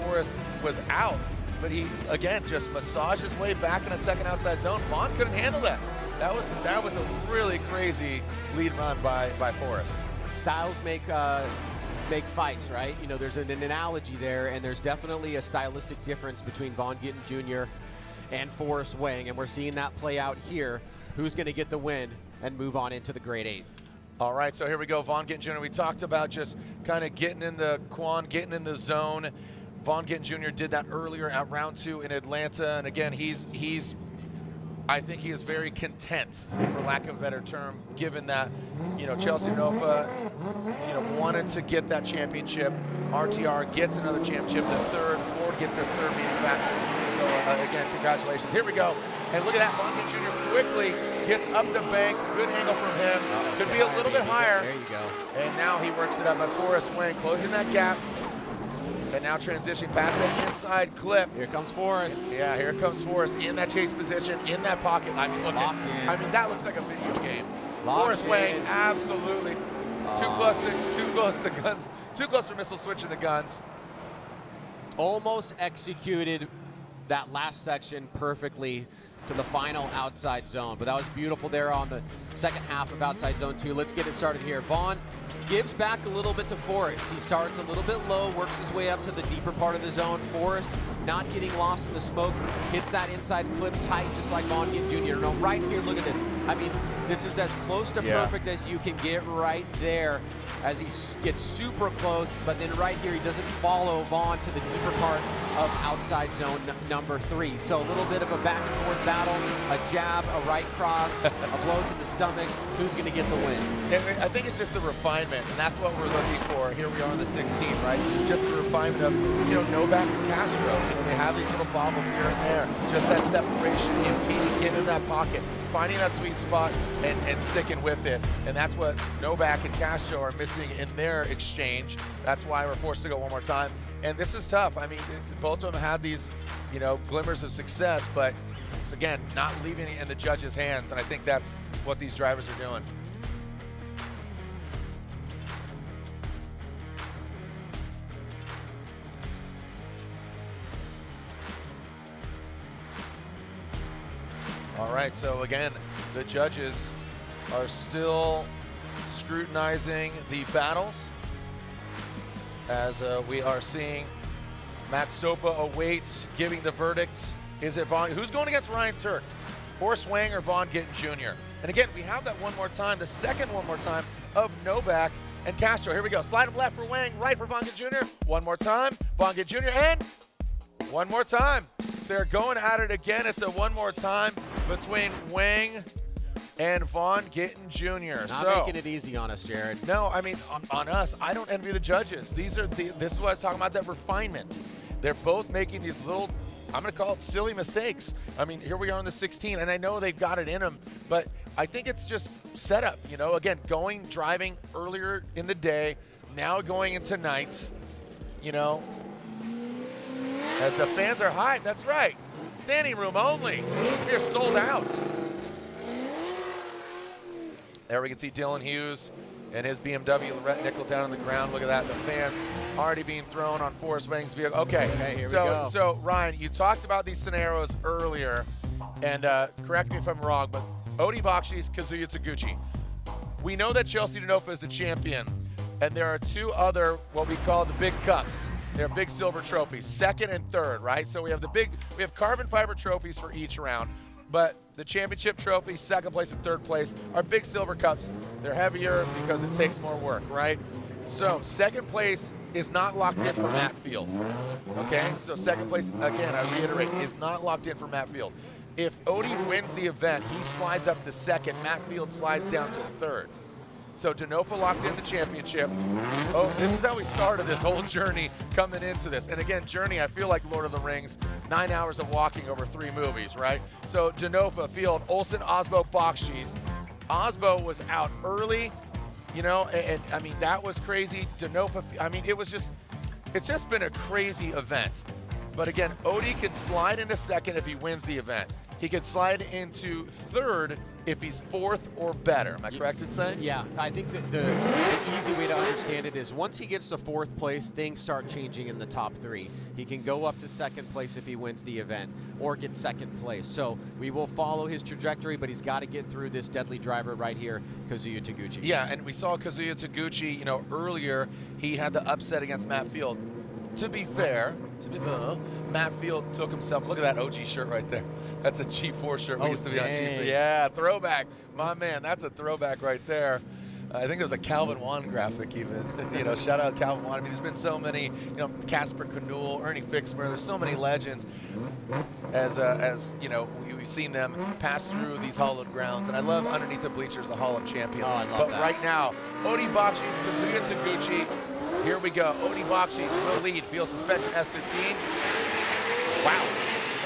Speaker 7: Forrest was out, but he again just massaged his way back in a second outside zone. Vaughn couldn't handle that. That was a really crazy lead run by Forrest.
Speaker 12: Styles make fights, right? You know, there's an analogy there, and there's definitely a stylistic difference between Vaughn Gittin Jr. and Forrest Wang, and we're seeing that play out here. Who's going to get the win and move on into the Grade 8?
Speaker 7: All right, so here we go. Vaughn Gittin Jr. We talked about just kind of getting in the quan, getting in the zone. Vaughn Gittin Jr. did that earlier at round 2 in Atlanta, and again, I think he is very content, for lack of a better term, given that, you know, Chelsea Nova, you know, wanted to get that championship. RTR gets another championship, the third. Ford gets their third manufacturer. So again, congratulations. Here we go, and look at that. Vaughn Gittin Jr. quickly gets up the bank. Good angle from him. Could be a little bit higher.
Speaker 12: There you go.
Speaker 7: And now he works it up. But Forrest Wang closing that gap. And now transitioning past that inside clip.
Speaker 12: Here comes Forrest.
Speaker 7: Yeah, here comes Forrest in that chase position, in that pocket. I mean, look that looks like a video game. Forrest Wang, absolutely too close to guns, too close for missile switching to guns.
Speaker 12: Almost executed that last section perfectly to the final outside zone, but that was beautiful there on the second half of outside zone 2. Let's get it started here. Vaughn gives back a little bit to Forrest. He starts a little bit low, works his way up to the deeper part of the zone. Forrest not getting lost in the smoke, hits that inside clip tight, just like Vaughn Gittin Jr. No, right here, look at this. I mean, this is as close to perfect as you can get right there, as he gets super close, but then right here, he doesn't follow Vaughn to the deeper part of outside zone number 3. So a little bit of a back and forth battle, a jab, a right cross, a blow to the stomach. Who's going to get the win?
Speaker 7: I think it's just the refinement, and that's what we're looking for. Here we are on the 16, right? Just the refinement of, you know, Novak and Castro. You know, they have these little bobbles here and there. Just that separation, impeding, getting in that pocket, finding that sweet spot, and sticking with it. And that's what Novak and Castro are missing in their exchange. That's why we're forced to go one more time. And this is tough. I mean, both of them had these, you know, glimmers of success, but it's, again, not leaving it in the judges' hands. And I think that's what these drivers are doing. All right, so again, the judges are still scrutinizing the battles as we are seeing Matt Sopa awaits giving the verdict. Is it Vaughn? Who's going against Ryan Turk? Forrest Wang or Vaughn Gittin Jr.? And again, we have that one more time, the second one more time of Novak and Castro. Here we go. Slide him left for Wang, right for Vaughn Gittin Jr. One more time. Vaughn Gittin Jr. and one more time. They're going at it again. It's a one more time between Wang and Vaughn Gittin Jr.
Speaker 12: Not making it easy on us, Jared.
Speaker 7: No, I mean, on us, I don't envy the judges. This is what I was talking about, that refinement. They're both making these little, I'm going to call it silly mistakes. I mean, here we are on the 16, and I know they've got it in them, but I think it's just setup. You know, again, driving earlier in the day, now going into nights, you know, as the fans are hyped. That's right. Standing room only. We're sold out. There we can see Dylan Hughes and his BMW Lorette Nickel down on the ground. Look at that. The fans already being thrown on Forrest Wang's vehicle. Okay,
Speaker 12: here we go.
Speaker 7: So, Ryan, you talked about these scenarios earlier, and correct me if I'm wrong, but Odi Bakshi's, Kazuya Taguchi. We know that Chelsea Denofa is the champion, and there are two other, what we call the big cups. They're big silver trophies, second and third, right? So we have carbon fiber trophies for each round, but the championship trophy, second place and third place, are big silver cups. They're heavier because it takes more work, right? So second place is not locked in for Matt Field, okay? So second place, again, I reiterate, is not locked in for Matt Field. If Odi wins the event, he slides up to second. Matt Field slides down to third. So Denofa locked in the championship. Oh, this is how we started this whole journey coming into this. And again, journey, I feel like Lord of the Rings, 9 hours of walking over 3 movies, right? So Denofa, Field, Olsen, Osbo, Bakshis. Osbo was out early, you know, and I mean, that was crazy. Denofa, I mean, it's just been a crazy event. But again, Odi can slide into second if he wins the event. He could slide into third if he's fourth or better. Am I correct in saying?
Speaker 12: Yeah, I think that the easy way to understand it is once he gets to fourth place, things start changing in the top 3. He can go up to second place if he wins the event or get second place. So we will follow his trajectory, but he's got to get through this deadly driver right here, Kazuya Taguchi.
Speaker 7: Yeah, and we saw Kazuya Taguchi, you know, earlier he had the upset against Matt Field. To be fair, Matt Field took himself, look at that OG shirt right there. That's a G4 shirt. We used to be on G4. Yeah, throwback. My man, that's a throwback right there. I think there was a Calvin Wan graphic even. You know, shout out Calvin Wan. I mean, there's been so many, you know, Casper Canule, Ernie Fixmer. There's so many legends as you know, we've seen them pass through these hallowed grounds. And I love underneath the bleachers, the Hall of Champions.
Speaker 12: Oh, I love that.
Speaker 7: Right now, Odi Bakshi's, Kazuya Taguchi. Here we go. Odi Bakshi's will lead. Field suspension S15. Wow.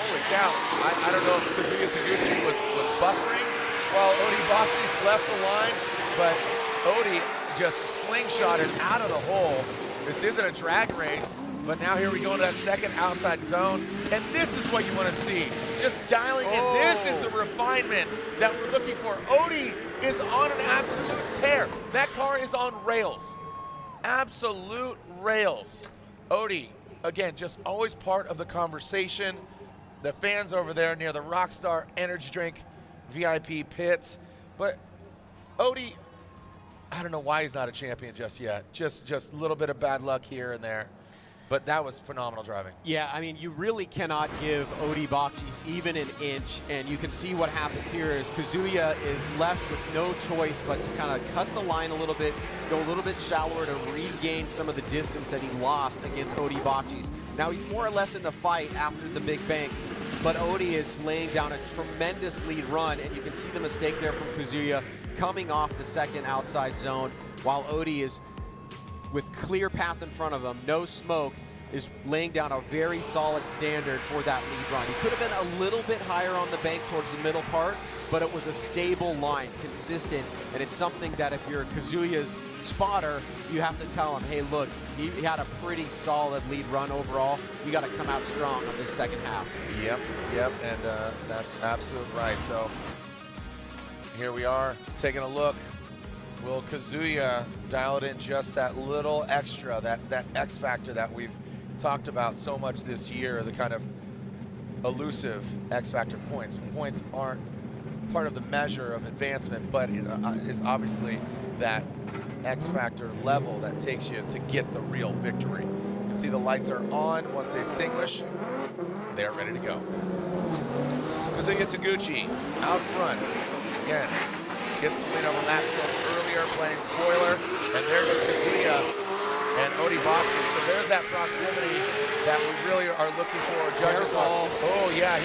Speaker 7: Holy cow. I don't know if Kazuya Taguchi was buffering while Odi Bakshi's left the line, but Odi just slingshotted out of the hole. This isn't a drag race, but now here we go into that second outside zone, and this is what you want to see. Just dialing in. This is the refinement that we're looking for. Odi is on an absolute tear. That car is on rails. Absolute rails. Odi, again, just always part of the conversation. The fans over there near the Rockstar Energy Drink VIP pit. But Odi, I don't know why he's not a champion just yet. Just a little bit of bad luck here and there. But that was phenomenal driving.
Speaker 12: Yeah, I mean, you really cannot give Odi Bakshi's even an inch, and you can see what happens here is Kazuya is left with no choice but to kind of cut the line a little bit, go a little bit shallower to regain some of the distance that he lost against Odi Bakshi's. Now, he's more or less in the fight after the big bank, but Odi is laying down a tremendous lead run, and you can see the mistake there from Kazuya coming off the second outside zone, while Odi is with clear path in front of him, no smoke, is laying down a very solid standard for that lead run. He could have been a little bit higher on the bank towards the middle part, but it was a stable line, consistent, and it's something that if you're Kazuya's spotter, you have to tell him, hey, look, he had a pretty solid lead run overall. You got to come out strong on this second half.
Speaker 7: Yep, and that's absolutely right. So here we are taking a look. Will Kazuya dial it in just that little extra, that X factor that we've talked about so much this year, the kind of elusive X factor points. Points aren't part of the measure of advancement, but it is obviously that X factor level that takes you to get the real victory. You can see the lights are on. Once they extinguish, they are ready to go. Kazuya Taguchi out front. Again, gets the win over Maxwell earlier, playing spoiler. And there goes Kazuya and Odi Bakshi. So there's that proximity that we really are looking for. Judges all. Oh yeah,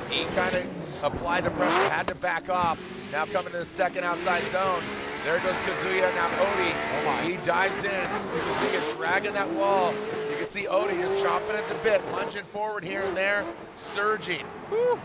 Speaker 7: he kind of applied the pressure, had to back off. Now coming to the second outside zone. There goes Kazuya, now Odi. He dives in. You can see him dragging that wall. You can see Odi just chomping at the bit, lunging forward here and there, surging. Whew.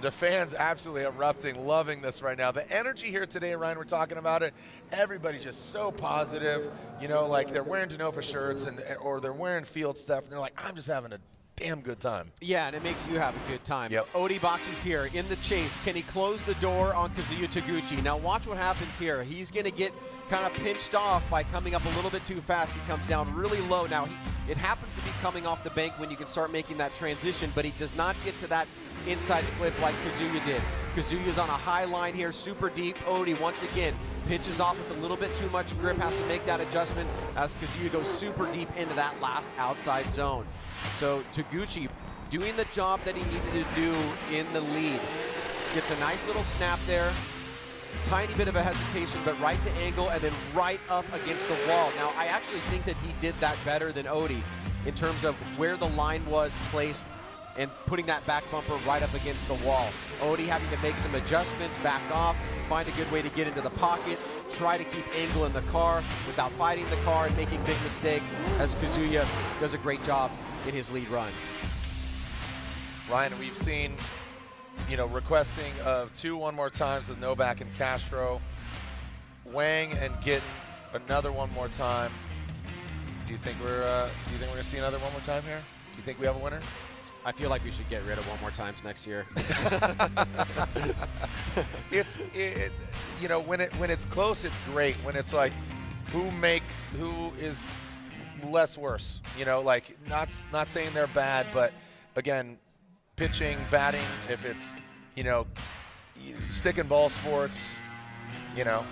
Speaker 7: The fans absolutely erupting, loving this right now. The energy here today, Ryan, we're talking about it. Everybody's just so positive. You know, like they're wearing Denofa shirts or they're wearing field stuff, and they're like, I'm just having a damn good time.
Speaker 12: Yeah, and it makes you have a good time.
Speaker 7: Yep.
Speaker 12: Odi Bakshi's here in the chase. Can he close the door on Kazuya Taguchi? Now watch what happens here. He's going to get kind of pinched off by coming up a little bit too fast. He comes down really low. Now, it happens to be coming off the bank when you can start making that transition, but he does not get to that inside clip like Kazuya did. Kazuya's on a high line here, super deep. Odi, once again, pitches off with a little bit too much grip, has to make that adjustment as Kazuya goes super deep into that last outside zone. So Taguchi doing the job that he needed to do in the lead. Gets a nice little snap there. Tiny bit of a hesitation, but right to angle and then right up against the wall. Now, I actually think that he did that better than Odi in terms of where the line was placed and putting that back bumper right up against the wall. Odi having to make some adjustments, back off, find a good way to get into the pocket, try to keep angle in the car without fighting the car and making big mistakes, as Kazuya does a great job in his lead run.
Speaker 7: Ryan, we've seen, you know, requesting of 2 one more times with Novak and Castro. Wang and Gittin, another one more time. Do you think we're gonna see another one more time here? Do you think we have a winner?
Speaker 12: I feel like we should get rid of one more times next year.
Speaker 7: You know, when it's close, it's great. When it's like, who is less worse? You know, like not saying they're bad, but again, pitching, batting. If it's, you know, stick and ball sports, you know.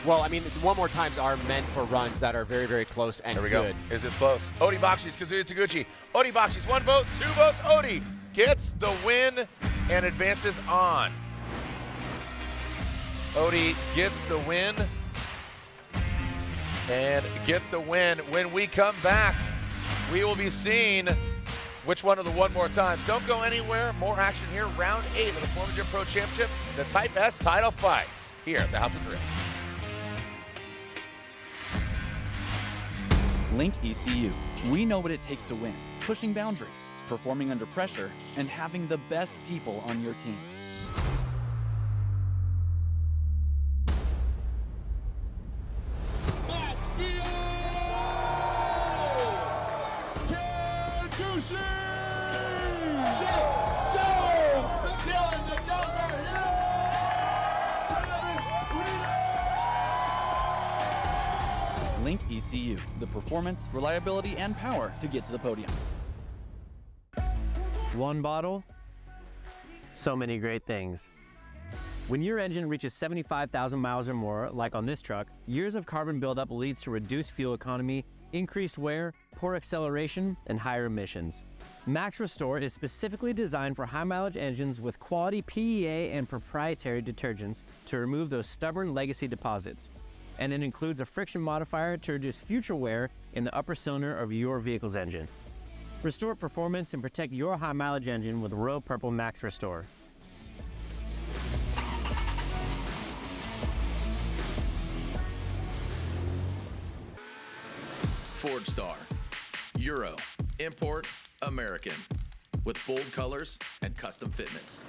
Speaker 12: Well, I mean, one more times are meant for runs that are very, very close and good.
Speaker 7: There we go. Is this close? Odi Bakshi's Kazuya Taguchi. Odi Bakshi's 1 vote, 2 votes. Odi gets the win and advances on. Odi gets the win and gets the win. When we come back, we will be seeing which one of the one more times. Don't go anywhere. More action here. Round 8 of the Formula Gym Pro Championship, the Type S title fight here at the House of Drift.
Speaker 3: Link ECU. We know what it takes to win. Pushing boundaries, performing under pressure, and having the best people on your team. Link ECU, the performance, reliability, and power to get to the podium.
Speaker 4: One bottle, so many great things. When your engine reaches 75,000 miles or more, like on this truck, years of carbon buildup leads to reduced fuel economy, increased wear, poor acceleration, and higher emissions. Max Restore is specifically designed for high-mileage engines with quality PEA and proprietary detergents to remove those stubborn legacy deposits. And it includes a friction modifier to reduce future wear in the upper cylinder of your vehicle's engine. Restore performance and protect your high-mileage engine with Royal Purple Max Restore.
Speaker 20: Ford Star. Euro. Import. American. With bold colors and custom fitments.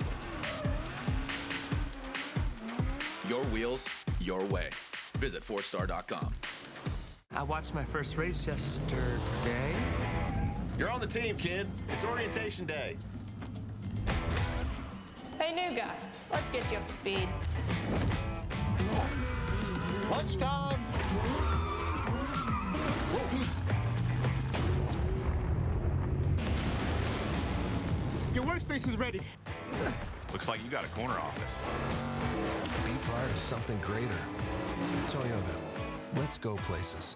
Speaker 20: Your wheels, your way. Visit Fordstar.com.
Speaker 11: I watched my first race yesterday.
Speaker 18: You're on the team, kid. It's orientation day.
Speaker 23: Hey, new guy. Let's get you up to speed.
Speaker 11: Lunchtime.
Speaker 18: Your workspace is ready.
Speaker 2: Looks like you got a corner office.
Speaker 5: Be part of something greater. Toyota. Let's go places.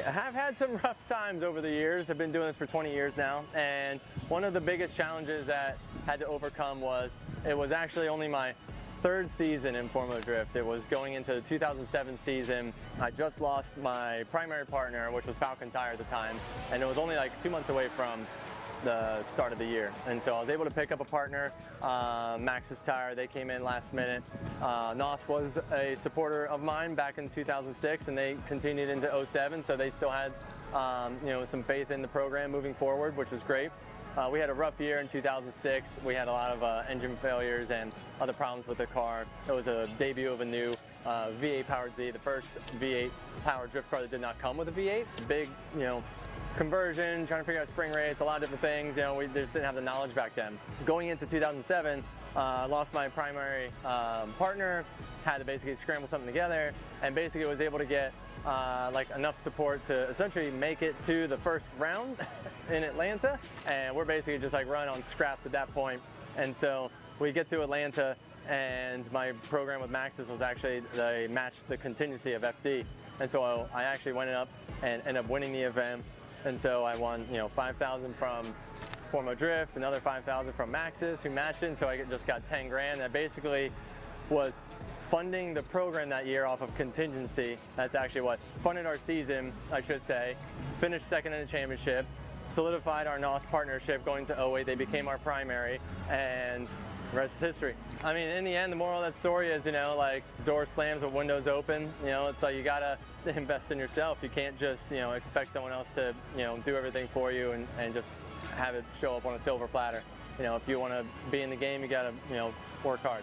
Speaker 16: I've had some rough times over the years. I've been doing this for 20 years now, and one of the biggest challenges that I had to overcome was it was actually only my third season in Formula Drift. It was going into the 2007 season. I just lost my primary partner, which was Falcon Tire at the time, and it was only like 2 months away from the start of the year. And so I was able to pick up a partner, Maxxis Tire. They came in last minute. NOS was a supporter of mine back in 2006, and they continued into 07, so they still had some faith in the program moving forward, which was great. We had a rough year in 2006. We had a lot of engine failures and other problems with the car. It was a debut of a new V8 powered Z, the first V8 powered drift car that did not come with a V8. Big, conversion, trying to figure out spring rates, a lot of different things. We just didn't have the knowledge back then. Going into 2007, lost my primary partner, had to basically scramble something together, and basically was able to get enough support to essentially make it to the first round in Atlanta. And we're basically just run on scraps at that point. And so we get to Atlanta, and my program with Maxxis was actually they matched the contingency of FD. And so I actually went up and ended up winning the event. And so I won, $5,000 from Formula Drift, another $5,000 from Maxxis, who matched it. And so I just got 10 grand. That basically was funding the program that year off of contingency. That's actually what funded our season, I should say. Finished second in the championship, solidified our NOS partnership going to 08. They became our primary, and the rest is history. I mean, in the end, the moral of that story is, door slams with windows open. It's like you gotta invest in yourself. You can't just, expect someone else to, do everything for you and just have it show up on a silver platter. If you want to be in the game, you gotta, work hard.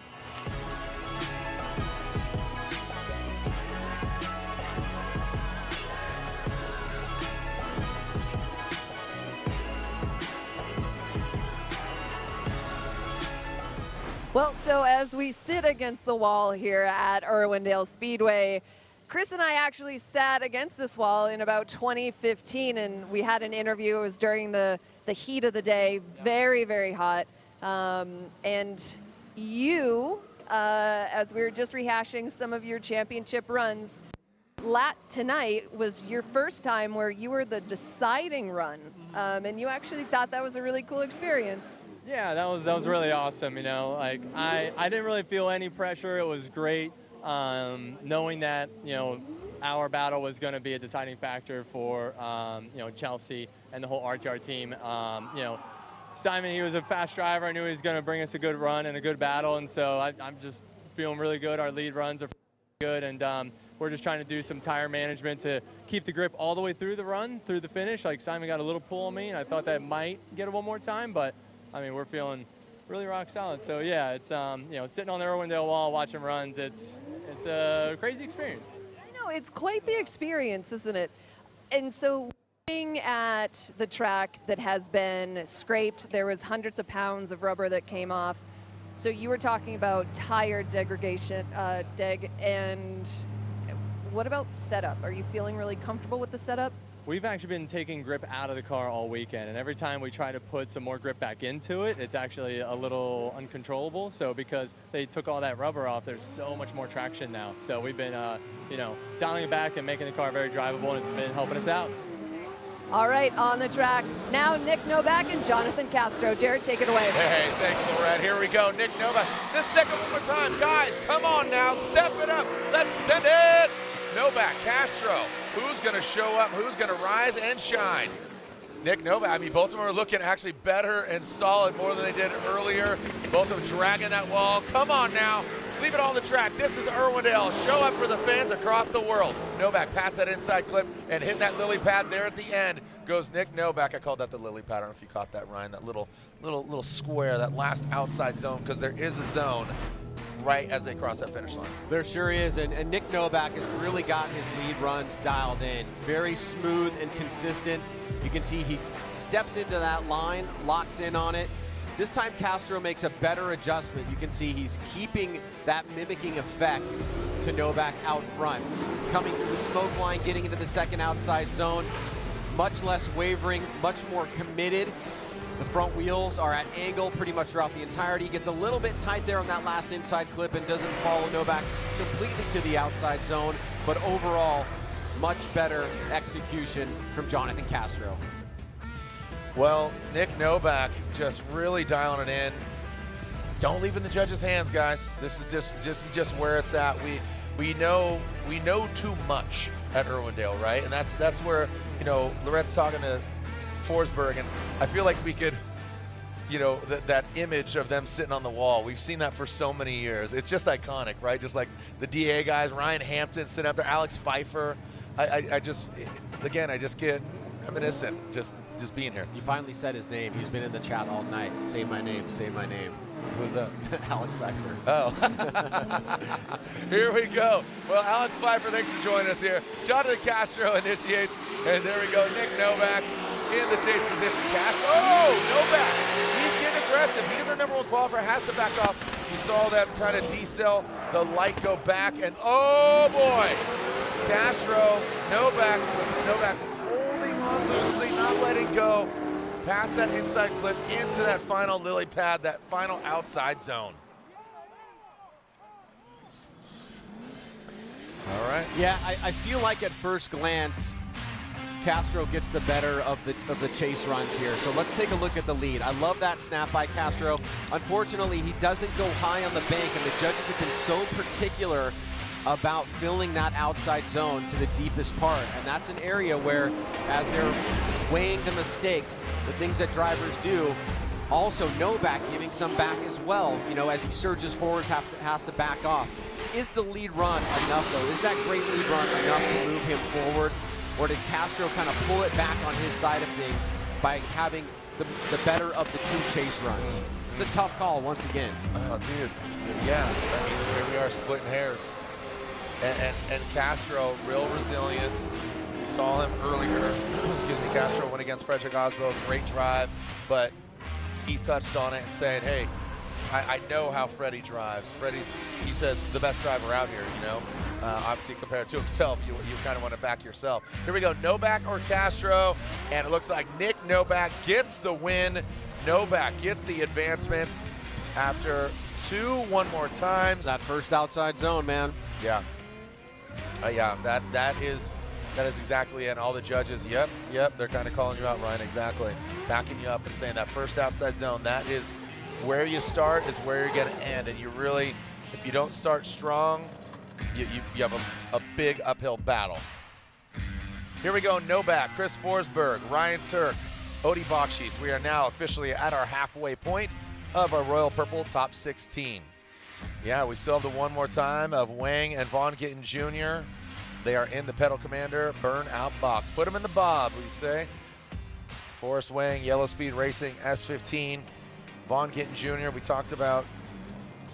Speaker 15: Well, so as we sit against the wall here at Irwindale Speedway, Chris and I actually sat against this wall in about 2015, and we had an interview. It was during the heat of the day, very, very hot. And you, as we were just rehashing some of your championship runs, tonight was your first time where you were the deciding run, and you actually thought that was a really cool experience.
Speaker 16: Yeah, that was really awesome. I didn't really feel any pressure. It was great knowing that our battle was going to be a deciding factor for Chelsea and the whole RTR team. Simon, he was a fast driver. I knew he was going to bring us a good run and a good battle, and so I'm just feeling really good. Our lead runs are good, and we're just trying to do some tire management to keep the grip all the way through the run, through the finish. Simon got a little pull on me, and I thought that might get it one more time, but we're feeling really rock solid. So yeah, it's sitting on the Irwindale wall watching runs. It's a crazy experience.
Speaker 15: I know, it's quite the experience, isn't it? And so looking at the track that has been scraped, there was hundreds of pounds of rubber that came off. So you were talking about tire degradation, and what about setup? Are you feeling really comfortable with the setup?
Speaker 16: We've actually been taking grip out of the car all weekend, and every time we try to put some more grip back into it, it's actually a little uncontrollable. So because they took all that rubber off, there's so much more traction now. So we've been, dialing it back and making the car very drivable, and it's been helping us out.
Speaker 15: All right, on the track, now Nick Novak and Jonathan Castro. Jared, take it away.
Speaker 7: Hey, thanks, Lorette. Here we go, Nick Novak. This second one more time. Guys, come on now, step it up. Let's send it. Novak, Castro, who's going to show up, who's going to rise and shine? Nick Novak, I mean, both of them are looking actually better and solid more than they did earlier. Both of them dragging that wall. Come on now. Leave it on the track. This is Irwindale. Show up for the fans across the world. Novak past that inside clip and hitting that lily pad there at the end. Goes Nick Novak. I called that the lily pad. I don't know if you caught that, Ryan. That little square, that last outside zone, because there is a zone right as they cross that finish line.
Speaker 12: There sure is, and Nick Novak has really got his lead runs dialed in. Very smooth and consistent. You can see he steps into that line, locks in on it. This time Castro makes a better adjustment. You can see he's keeping that mimicking effect to Novak out front. Coming through the smoke line, getting into the second outside zone. Much less wavering, much more committed. The front wheels are at angle pretty much throughout the entirety. Gets a little bit tight there on that last inside clip and doesn't follow Novak completely to the outside zone. But overall, much better execution from Jonathan Castro.
Speaker 7: Well, Nick Novak just really dialing it in. Don't leave it in the judges' hands, guys. This is just where it's at. We know too much at Irwindale, right? And that's where, you know, Lorette's talking to Forsberg, and I feel like we could, you know, that image of them sitting on the wall. We've seen that for so many years. It's just iconic, right? Just like the DA guys, Ryan Hampton sitting up there, Alex Pfeiffer. I just get reminiscent just being here.
Speaker 12: You finally said his name. He's been in the chat all night. Say my name, say my name.
Speaker 7: Who's that?
Speaker 12: Alex Pfeiffer.
Speaker 7: Oh. Here we go. Well, Alex Pfeiffer, thanks for joining us here. Jonathan Castro initiates, and there we go. Nick Novak in the chase position. Oh, Novak. He's getting aggressive. He's our number one qualifier, has to back off. You saw that kind of decel, the light go back, and oh boy. Castro, Novak holding on loosely, not letting go. Past that inside clip into that final lily pad, that final outside zone. All right.
Speaker 12: Yeah, I feel like at first glance, Castro gets the better of the chase runs here. So let's take a look at the lead. I love that snap by Castro. Unfortunately, he doesn't go high on the bank, and the judges have been so particular about filling that outside zone to the deepest part. And that's an area where, as they're weighing the mistakes, the things that drivers do, also Novak giving some back as well, you know, as he surges forwards, has to back off. Is the lead run enough, though? Is that great lead run enough to move him forward? Or did Castro kind of pull it back on his side of things by having the better of the two chase runs? It's a tough call once again.
Speaker 7: Oh, dude. Yeah, I mean, here we are splitting hairs. And Castro, real resilient. We saw him earlier. Excuse me, Castro went against Frederick Osbo, great drive, but he touched on it and said, hey, I know how Freddie drives. He says, the best driver out here, you know. Obviously, compared to himself, you kind of want to back yourself. Here we go, Novak or Castro, and it looks like Nick Novak gets the win. Novak gets the advancement after one more times.
Speaker 12: That first outside zone, man.
Speaker 7: Yeah. Yeah, that is exactly it. And all the judges, yep, they're kind of calling you out, Ryan, exactly. Backing you up and saying that first outside zone, that is where you start is where you're going to end. And you really, if you don't start strong, you have a big uphill battle. Here we go, Novak, Chris Forsberg, Ryan Turk, Odie Bakshis. We are now officially at our halfway point of our Royal Purple Top 16. Yeah, we still have the one more time of Wang and Vaughn Gittin Jr. They are in the Pedal Commander burnout box. Put them in the bob, we say. Forrest Wang, Yellow Speed Racing, S15. Vaughn Gittin Jr., we talked about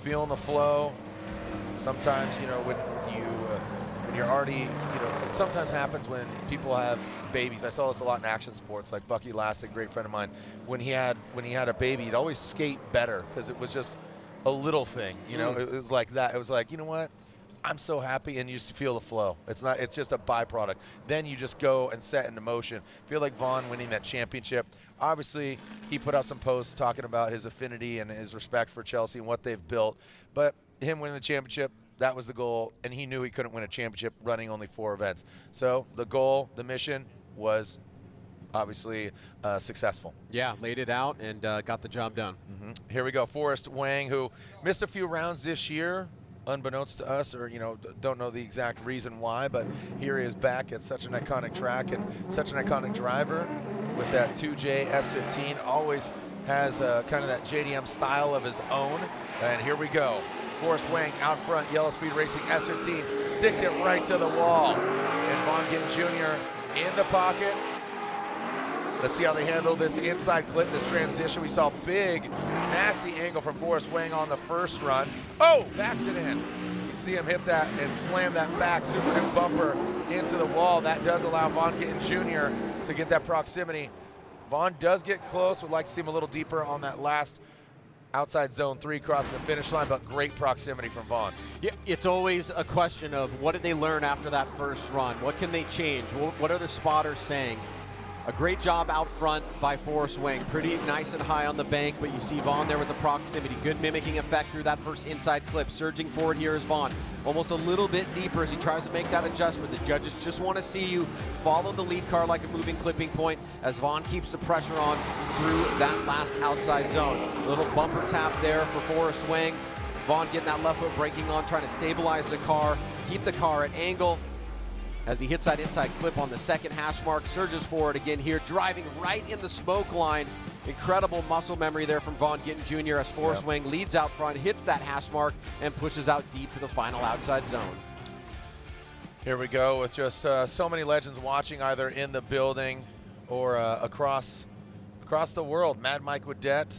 Speaker 7: feeling the flow. Sometimes, you know, when you're already, you know, it sometimes happens when people have babies. I saw this a lot in action sports, like Bucky Lassick, great friend of mine. When he had a baby, he'd always skate better because it was just a little thing, you know. It was like that. It was like, you know what? I'm so happy, and you just feel the flow. It's just a byproduct. Then you just go and set into motion. Feel like Vaughn winning that championship. Obviously, he put out some posts talking about his affinity and his respect for Chelsea and what they've built. But him winning the championship, that was the goal, and he knew he couldn't win a championship running only 4 events. So the goal, the mission was obviously successful.
Speaker 12: Yeah, laid it out and got the job done.
Speaker 7: Here we go, Forrest Wang, who missed a few rounds this year, unbeknownst to us, or, you know, don't know the exact reason why, but here he is back at such an iconic track and such an iconic driver. with that 2J S15. Always has kind of that JDM style of his own. And here we go. Forrest Wang out front, Yellow Speed Racing S15 sticks it right to the wall. And Vaughn Gittin Jr. in the pocket. Let's see how they handle this inside clip, this transition. We saw big, nasty angle from Forrest Wang on the first run. Oh, backs it in. You see him hit that and slam that back super new bumper into the wall. That does allow Vaughn Gittin Jr. to get that proximity. Vaughn does get close. Would like to see him a little deeper on that last outside zone 3 crossing the finish line, but great proximity from Vaughn.
Speaker 12: Yeah, it's always a question of what did they learn after that first run? What can they change? What are the spotters saying? A great job out front by Forrest Wang. Pretty nice and high on the bank, but you see Vaughn there with the proximity. Good mimicking effect through that first inside clip. Surging forward here is Vaughn. Almost a little bit deeper as he tries to make that adjustment. The judges just want to see you follow the lead car like a moving clipping point as Vaughn keeps the pressure on through that last outside zone. A little bumper tap there for Forrest Wang. Vaughn getting that left foot braking on, trying to stabilize the car, keep the car at angle. As he hits that inside clip on the second hash mark, surges forward again here, driving right in the smoke line. Incredible muscle memory there from Vaughn Gittin Jr. as Forrest Wang leads out front, hits that hash mark, and pushes out deep to the final outside zone.
Speaker 7: Here we go with just so many legends watching either in the building or across the world. Mad Mike Woodette,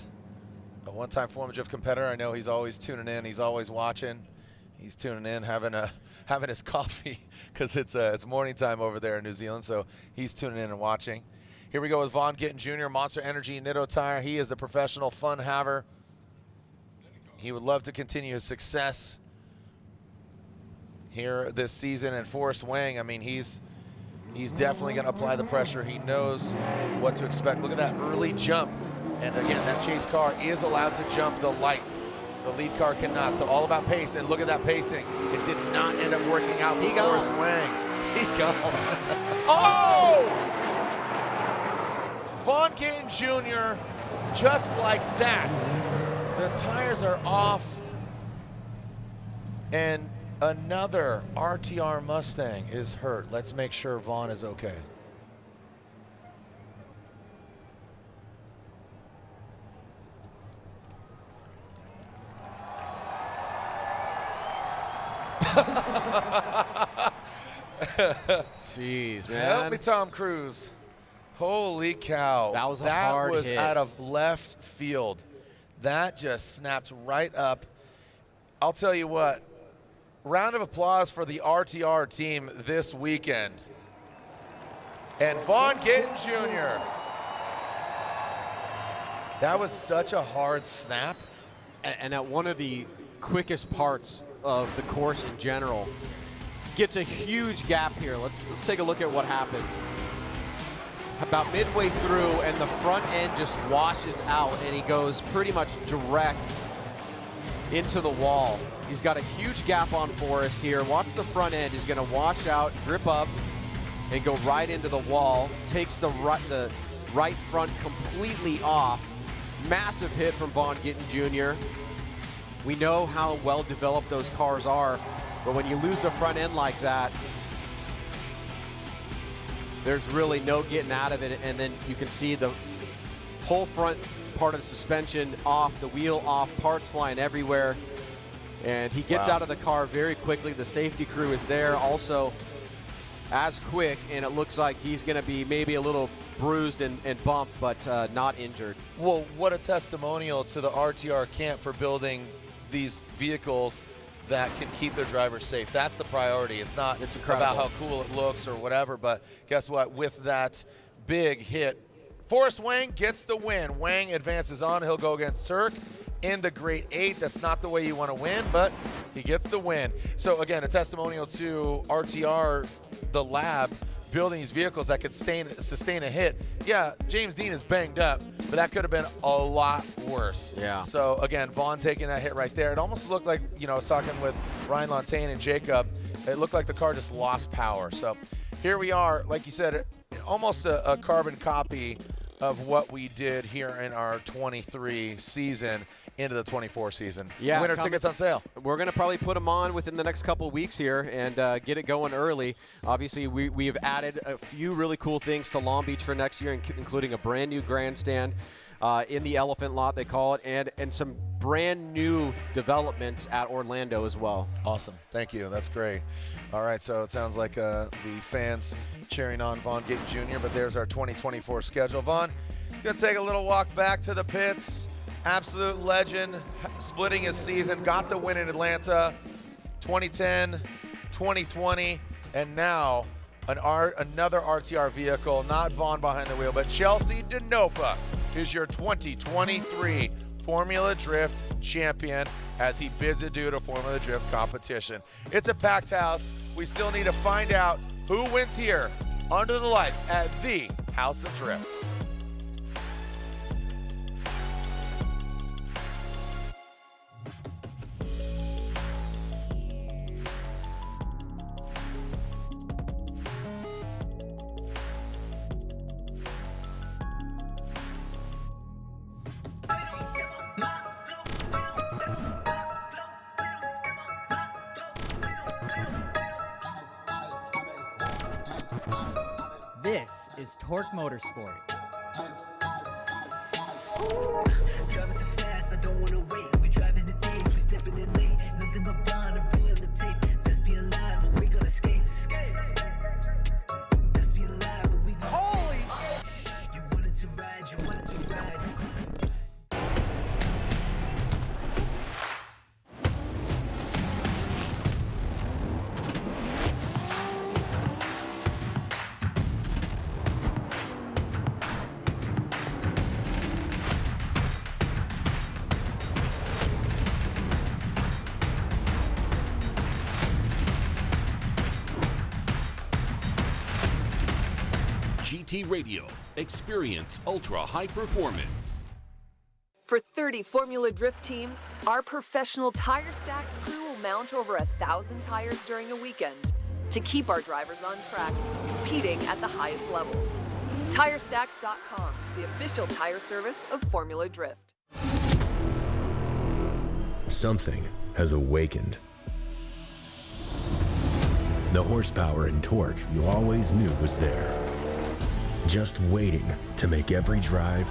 Speaker 7: a one-time Formula Drift competitor. I know he's always tuning in. He's always watching. He's tuning in, having his coffee because it's morning time over there in New Zealand, so he's tuning in and watching. Here we go with Vaughn Gittin Jr., Monster Energy Nitto Tire. He is a professional fun haver. He would love to continue his success here this season. And Forrest Wang, I mean, he's definitely going to apply the pressure. He knows what to expect. Look at that early jump. And again, that chase car is allowed to jump the lights. The lead car cannot, so all about pace, and look at that pacing. It did not end up working out for Forrest Wang. He gone. Oh! Vaughn Gittin Jr., just like that. The tires are off, and another RTR Mustang is hurt. Let's make sure Vaughn is okay.
Speaker 12: Jeez, man.
Speaker 7: Help me, Tom Cruise. Holy cow.
Speaker 12: That was a hard hit. That was
Speaker 7: out of left field. That just snapped right up. I'll tell you what, round of applause for the RTR team this weekend. And Vaughn Gittin Jr. That was such a hard snap.
Speaker 12: And at one of the quickest parts of the course in general. Gets a huge gap here. Let's take a look at what happened. About midway through, and the front end just washes out, and he goes pretty much direct into the wall. He's got a huge gap on Forrest here. Watch the front end. He's going to wash out, grip up, and go right into the wall. Takes the right front completely off. Massive hit from Vaughn Gittin Jr. We know how well developed those cars are, but when you lose the front end like that, there's really no getting out of it. And then you can see the whole front part of the suspension off, the wheel off, parts flying everywhere. And he gets out of the car very quickly. The safety crew is there also as quick, and it looks like he's going to be maybe a little bruised and bumped, but not injured.
Speaker 7: Well, what a testimonial to the RTR camp for building these vehicles that can keep their drivers safe. That's the priority. It's not about how cool it looks or whatever, but guess what? With that big hit, Forrest Wang gets the win. Wang advances on. He'll go against Turk in the Grade 8. That's not the way you want to win, but he gets the win. So again, a testimonial to RTR, the lab, building these vehicles that could sustain a hit. Yeah, James Dean is banged up, but that could have been a lot worse.
Speaker 12: Yeah.
Speaker 7: So again, Vaughn taking that hit right there. It almost looked like, I was talking with Ryan Lontaine and Jacob, it looked like the car just lost power. So here we are, like you said, almost a carbon copy of what we did here in our 23 season into the 24 season.
Speaker 12: Yeah,
Speaker 7: winter tickets on sale.
Speaker 12: We're going to probably put them on within the next couple of weeks here and get it going early. Obviously, we have added a few really cool things to Long Beach for next year, including a brand new grandstand in the Elephant Lot, they call it, and some brand new developments at Orlando as well.
Speaker 7: Awesome. Thank you. That's great. All right, so it sounds like the fans cheering on Vaughn Gittin Jr., but there's our 2024 schedule. Vaughn, going to take a little walk back to the pits. Absolute legend, splitting his season, got the win in Atlanta, 2010, 2020, and now another RTR vehicle, not Vaughn behind the wheel, but Chelsea DeNofa is your 2023 Formula Drift champion as he bids adieu to Formula Drift competition. It's a packed house. We still need to find out who wins here under the lights at the House of Drift.
Speaker 2: This is Torque Motorsport.
Speaker 6: Driving too fast, I don't wanna wait. We driving the days, we stepping in late. Nothing but blind, I'm free on the tape. Best be alive, but we gonna skate. Best be alive, but we gonna
Speaker 7: Holy
Speaker 6: skate. You wanted to ride, you wanted to ride.
Speaker 8: GT Radio. Experience ultra high performance.
Speaker 24: For 30 Formula Drift teams, our professional Tire Stacks crew will mount over 1,000 tires during a weekend to keep our drivers on track, competing at the highest level. TireStacks.com, the official tire service of Formula Drift.
Speaker 1: Something has awakened. The horsepower and torque you always knew was there. Just waiting to make every drive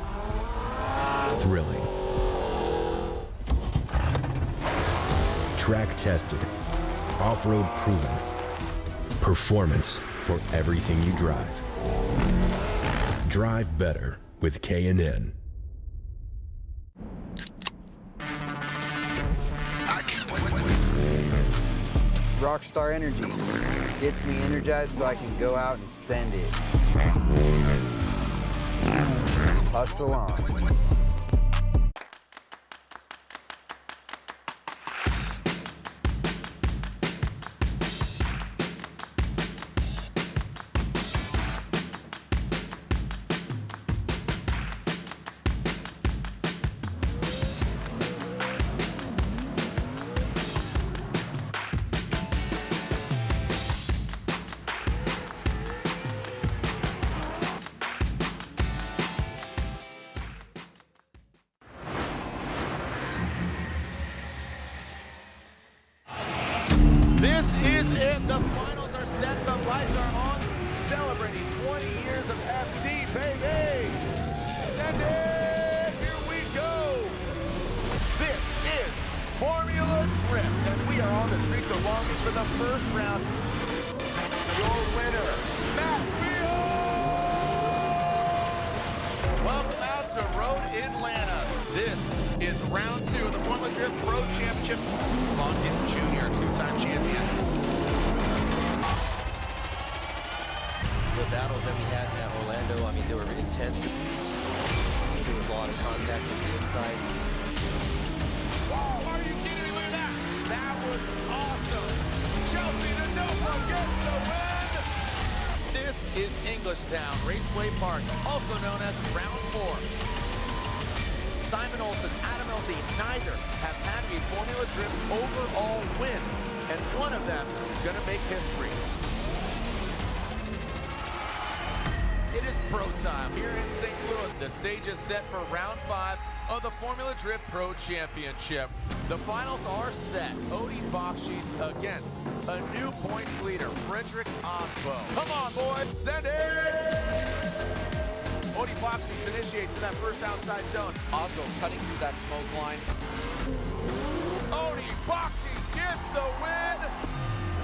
Speaker 1: thrilling. Track tested, off-road proven. Performance for everything you drive. Drive better with K&N.
Speaker 25: Rockstar Energy gets me energized so I can go out and send it. Hustle on.
Speaker 7: This is it. The finals are set. The lights are on. Celebrating 20 years of FD, baby. Send it. Here we go. This is Formula Drift, and we are on the streets of Long Beach for the first round. Your winner, Matt Field. Welcome out to Road Atlanta. This is round 2 of the Formula Drift Pro Championship. Vaughn Gittin Jr., two-time champion.
Speaker 26: The battles that we had at Orlando, I mean, they were intense. There was a lot of contact from the inside.
Speaker 7: Whoa, are you kidding me? Look at that. That was awesome. Chelsea DeNofa gets the win. This is Englishtown Raceway Park, also known as Round 4. Simon Olsen, Adam Elsey, neither have had a Formula Drift overall win, and one of them is going to make history. It is pro time here in St. Louis. The stage is set for round 5 of the Formula Drift Pro Championship. The finals are set. Odie Bakshi's against a new points leader, Frederick Osbo. Come on, boys, send it! Odie Bakshi's initiates in that first outside zone.
Speaker 12: Osbo cutting through that smoke line.
Speaker 7: Odie Bakshi gets the win.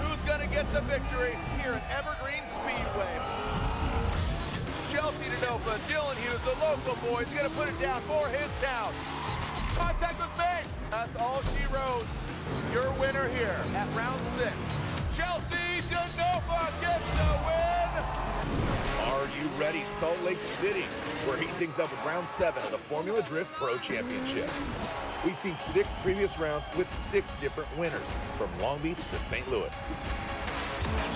Speaker 7: Who's gonna get the victory here at Evergreen Speedway? Chelsea Denofa, Dylan Hughes, the local boy, is gonna put it down for his town. Contact was made. That's all she wrote. Your winner here at round 6. Chelsea Denofa gets the win.
Speaker 9: Are you ready, Salt Lake City? We're heating things up with round 7 of the Formula Drift Pro Championship. We've seen 6 previous rounds with 6 different winners from Long Beach to St. Louis.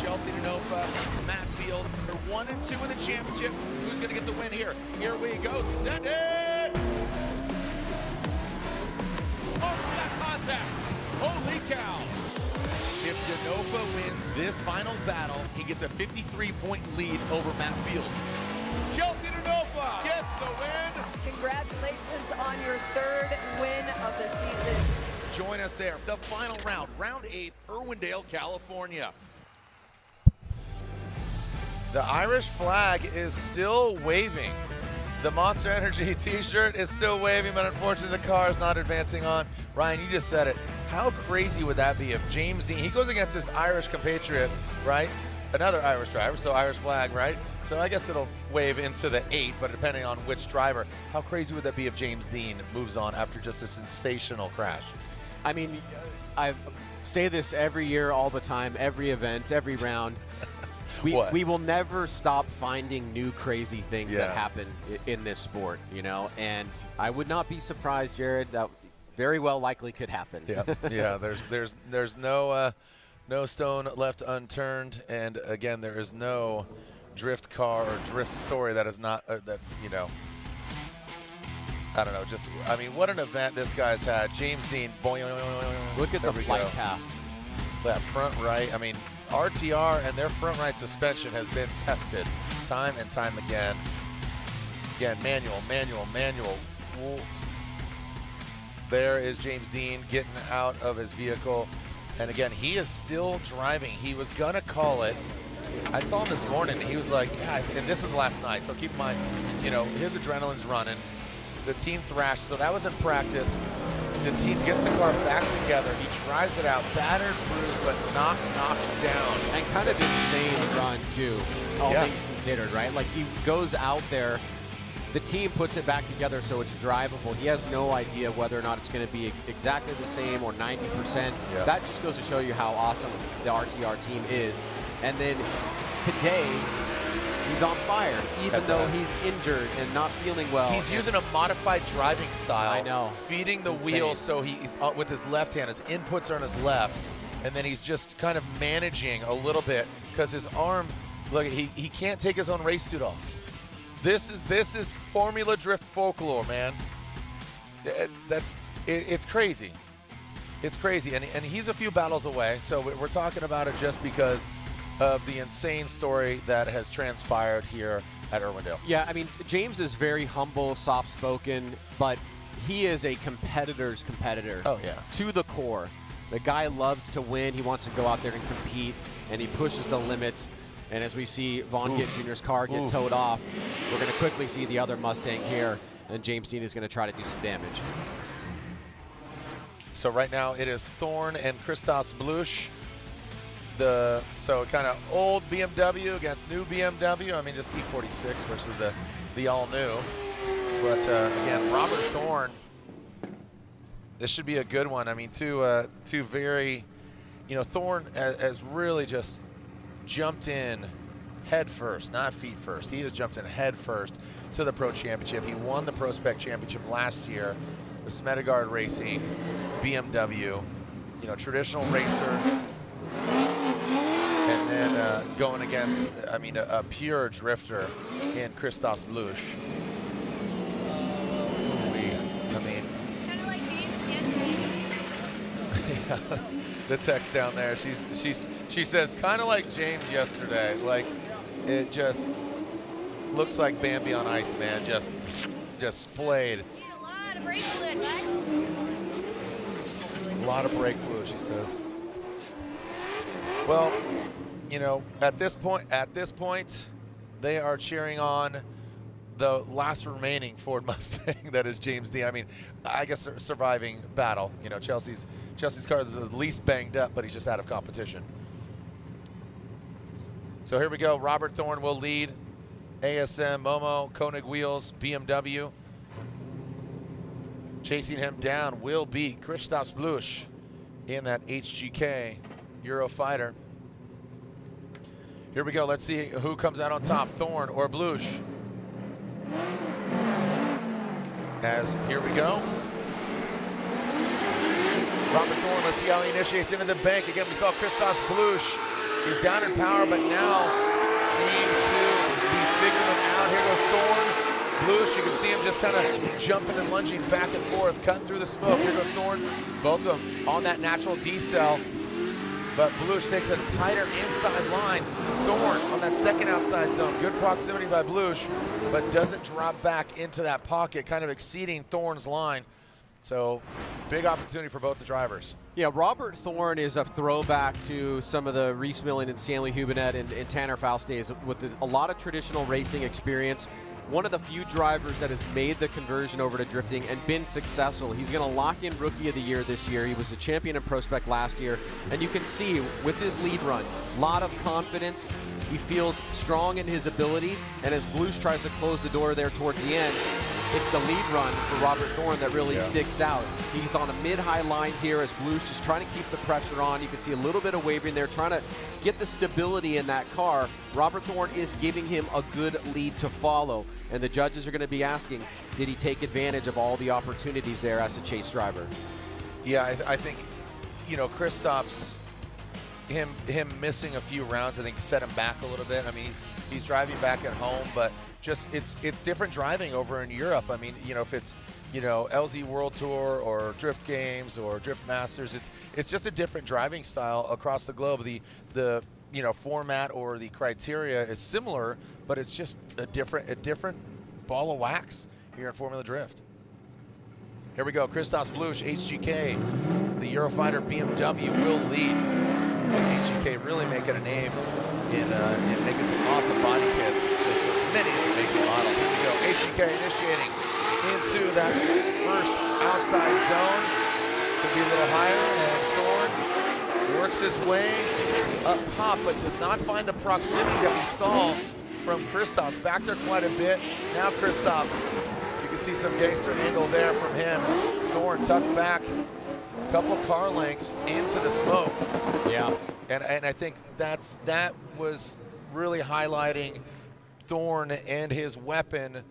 Speaker 7: Chelsea Denofa, Matt Field, they're 1 and 2 in the championship. Who's gonna get the win here? Here we go, send it! Oh, that contact! Holy cow! If Denofa wins this final battle, he gets a 53-point lead over Matt Field. Chelsea Denofa gets the win!
Speaker 15: Congratulations on your 3rd win of the season.
Speaker 7: Join us there, the final round, round 8, Irwindale, California. The Irish flag is still waving. The Monster Energy t-shirt is still waving, but unfortunately the car is not advancing on. Ryan, you just said it. How crazy would that be if James Dean, he goes against his Irish compatriot, right? Another Irish driver, so Irish flag, right? So I guess it'll wave into the 8, but depending on which driver, how crazy would that be if James Dean moves on after just a sensational crash?
Speaker 12: I mean, I say this every year, all the time, every event, every round. We will never stop finding new crazy things that happen in this sport, you know, and I would not be surprised, Jared, that very well likely could happen.
Speaker 7: Yeah, there's no stone left unturned, and again, there is no drift car or drift story that is not that, you know, I don't know, just, I mean, what an event this guy's had. James Dean, boing,
Speaker 12: look at the flight path.
Speaker 7: That front right, I mean, RTR and their front right suspension has been tested time and time again. Again, manual. There is James Dean getting out of his vehicle. And again, he is still driving. He was gonna call it. I saw him this morning, he was like, yeah, and this was last night, so keep in mind, you know, his adrenaline's running. The team thrashed, so that was in practice. The team gets the car back together. He drives it out, battered, bruised, but not knocked down.
Speaker 12: And kind of insane run, too, all things considered, right? Like, he goes out there, the team puts it back together so it's drivable. He has no idea whether or not it's going to be exactly the same or 90%.
Speaker 7: Yeah.
Speaker 12: That just goes to show you how awesome the RTR team is. And then today, he's on fire, even though he's injured and not feeling well.
Speaker 7: He's using a modified driving style.
Speaker 12: I know.
Speaker 7: Feeding the wheel so he, with his left hand, his inputs are on his left, and then he's just kind of managing a little bit because his arm, look, he can't take his own race suit off. This is Formula Drift folklore, man. It's crazy. It's crazy, and he's a few battles away, so we're talking about it just because of the insane story that has transpired here at Irwindale.
Speaker 12: Yeah, I mean, James is very humble, soft-spoken, but he is a competitor's competitor.
Speaker 7: Oh, yeah.
Speaker 12: To the core. The guy loves to win. He wants to go out there and compete, and he pushes the limits. And as we see Vaughn Gitt Jr.'s car get towed off, we're going to quickly see the other Mustang here, and James Dean is going to try to do some damage.
Speaker 7: So right now it is Thorne and Christos Blush. So kind of old BMW against new BMW. I mean, just E46 versus the all new. But again, Robert Thorne. This should be a good one. I mean, two very, you know, Thorne has really just jumped in head first, not feet first. He has jumped in head first to the Pro Championship. He won the Pro Spec Championship last year. The Smedegard Racing BMW, you know, traditional racer. And then going against, I mean, a pure drifter in Christos Blush. I mean,
Speaker 23: Kind of like James yesterday.
Speaker 7: yeah, the text down there. She says kind of like James yesterday. Like it just looks like Bambi on ice, man. Just splayed.
Speaker 23: A lot of brake fluid, bud.
Speaker 7: A lot of brake fluid, she says. Well, you know, at this point, they are cheering on the last remaining Ford Mustang that is James Dean. I mean, I guess surviving battle. You know, Chelsea's car is the least banged up, but he's just out of competition. So here we go. Robert Thorne will lead. ASM, Momo, Koenig Wheels, BMW. Chasing him down will be Christoph Blusch in that HGK Eurofighter. Here we go. Let's see who comes out on top, Thorne or Blusch. As here we go. Robert Thorne, let's see how he initiates into the bank. Again, we saw Christoph Blusch. He's down in power, but now seems to be figuring it out. Here goes Thorne. Blusch, you can see him just kind of jumping and lunging back and forth, cutting through the smoke. Here goes Thorne. Both of them on that natural decel. But Blusch takes a tighter inside line. Thorne on that second outside zone. Good proximity by Blusch, but doesn't drop back into that pocket, kind of exceeding Thorne's line. So big opportunity for both the drivers.
Speaker 12: Yeah, Robert Thorne is a throwback to some of the Reese Milling and Stanley Hubenet and Tanner Faust days with a lot of traditional racing experience. One of the few drivers that has made the conversion over to drifting and been successful. He's going to lock in Rookie of the Year this year. He was the champion in Prospect last year. And you can see with his lead run, a lot of confidence. He feels strong in his ability. And as Blusch tries to close the door there towards the end, it's the lead run for Robert Thorne that really sticks out. He's on a mid-high line here as Blusch is trying to keep the pressure on. You can see a little bit of wavering there, trying to get the stability in that car. Robert Thorne is giving him a good lead to follow. And the judges are going to be asking, did he take advantage of all the opportunities there as a chase driver?
Speaker 7: Yeah, I think, you know, Christoph's, him missing a few rounds, I think set him back a little bit. I mean, he's driving back at home, but just it's different driving over in Europe. I mean, you know, if it's, you know, LZ World Tour or Drift Games or Drift Masters, it's just a different driving style across the globe. The you know, format or the criteria is similar, but it's just a different ball of wax here in Formula Drift. Here we go, Christoph Blusch, HGK, the Eurofighter BMW will lead. HGK really making a name in making some awesome body kits, just for many different makes and models. Here we go, HGK initiating into that first outside zone. Could be a little higher, and Thorne works his way up top, but does not find the proximity that we saw from Christoph. Back there quite a bit. Now Christoph, you can see some gangster angle there from him. Thorne tucked back a couple car lengths into the smoke.
Speaker 12: Yeah.
Speaker 7: And I think that was really highlighting Thorne and his weapon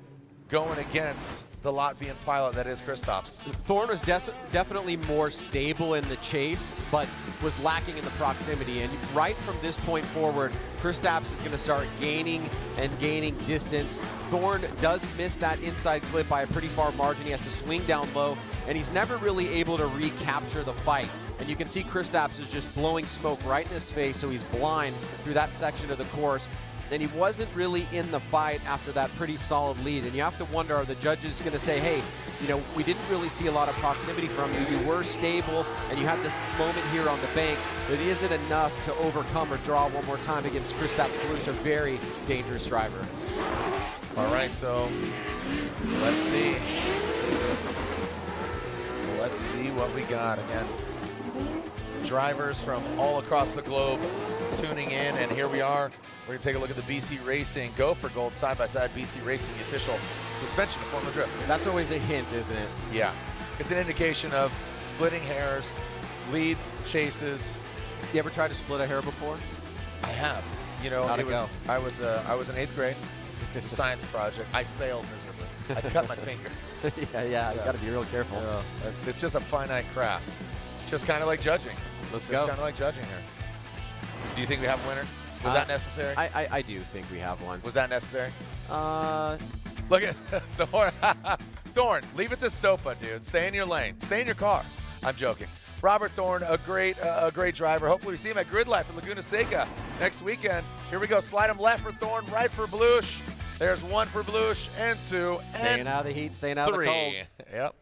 Speaker 7: going against the Latvian pilot that is Christoph's.
Speaker 12: Thorne was definitely more stable in the chase, but was lacking in the proximity. And right from this point forward, Christoph's is going to start gaining distance. Thorne does miss that inside clip by a pretty far margin. He has to swing down low, and he's never really able to recapture the fight. And you can see Christoph's is just blowing smoke right in his face, so he's blind through that section of the course. And he wasn't really in the fight after that pretty solid lead. And you have to wonder, are the judges going to say, hey, you know, we didn't really see a lot of proximity from you. You were stable, and you had this moment here on the bank, but is it enough to overcome or draw one more time against Christoph Blusch, a very dangerous driver?
Speaker 7: All right, so let's see. Let's see what we got again. Drivers from all across the globe tuning in, and here we are. We're going to take a look at the BC Racing Go for Gold side-by-side BC Racing, the official suspension of Formula Drift.
Speaker 12: That's always a hint, isn't it?
Speaker 7: Yeah. It's an indication of splitting hairs, leads, chases.
Speaker 12: You ever tried to split a hair before?
Speaker 7: I have. You know,
Speaker 12: How'd it go?
Speaker 7: I was in 8th grade. It was a science project. I failed miserably. I cut my finger.
Speaker 12: Yeah. You got to be real careful.
Speaker 7: Yeah. It's just a finite craft. Just kind of like judging.
Speaker 12: Let's go.
Speaker 7: Just kind of like judging here. Do you think we have a winner? Was that necessary?
Speaker 12: I do think we have one.
Speaker 7: Was that necessary? Look at Thorne. Thorne, leave it to Sopa, dude. Stay in your lane. Stay in your car. I'm joking. Robert Thorne, a great driver. Hopefully we see him at Grid Life in Laguna Seca next weekend. Here we go. Slide him left for Thorne, right for Blusch. There's 1 for Blush and 2
Speaker 12: Staying
Speaker 7: and
Speaker 12: out of the heat, staying out of the
Speaker 7: 3.
Speaker 12: cold.
Speaker 7: Yep.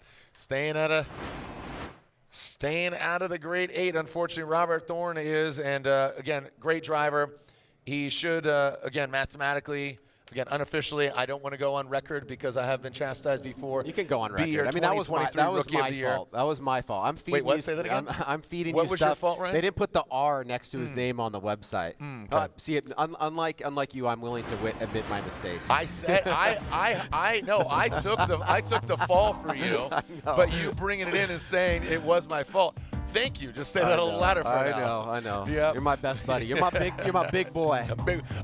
Speaker 7: Staying out of the grade 8. Unfortunately, Robert Thorne is, and again, great driver. He should, again, mathematically, again, unofficially, I don't want to go on record because I have been chastised before.
Speaker 12: You can go on record.
Speaker 7: Be your
Speaker 12: I mean, that was my fault. That was my fault. I'm feeding
Speaker 7: Wait, what?
Speaker 12: you.
Speaker 7: Say that again?
Speaker 12: I'm feeding
Speaker 7: what
Speaker 12: you
Speaker 7: was
Speaker 12: stuff.
Speaker 7: Your fault, Ryan?
Speaker 12: They didn't put the R next to his name on the website.
Speaker 7: Okay.
Speaker 12: See, unlike you, I'm willing to admit my mistakes.
Speaker 7: I said I know I took the fall for you, but you bringing it in and saying it was my fault. Thank you. Just say that a little louder for now.
Speaker 12: I know.
Speaker 7: Yeah.
Speaker 12: You're my best buddy. You're my big boy.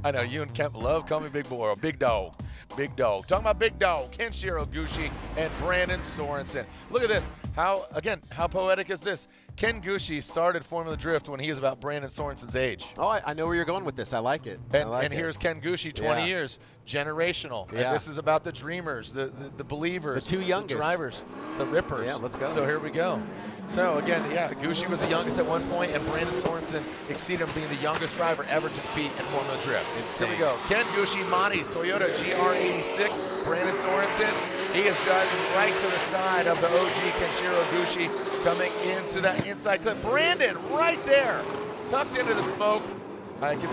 Speaker 7: I know you and Kemp love calling me big boy or big dog. Big dog. Talking about big dog, Kenshiro Gushi and Brandon Sorensen. Look at this. How poetic is this? Ken Gushi started Formula Drift when he was about Brandon Sorensen's age.
Speaker 12: Oh, I know where you're going with this. I like it.
Speaker 7: And here's Ken Gushi, 20 years, generational.
Speaker 12: Yeah.
Speaker 7: And this is about the dreamers, the believers,
Speaker 12: the 2 youngest,
Speaker 7: the drivers, the rippers.
Speaker 12: Yeah, let's go.
Speaker 7: So here we go. So again, Gushi was the youngest at one point, and Brandon Sorensen exceeded him being the youngest driver ever to compete in Formula Drift.
Speaker 12: Insane.
Speaker 7: Here we go. Ken Gushi, Monty's Toyota GR86. Brandon Sorensen, he is driving right to the side of the OG Kenshiro Gushi, coming into that inside clip. Brandon right there, tucked into the smoke. I can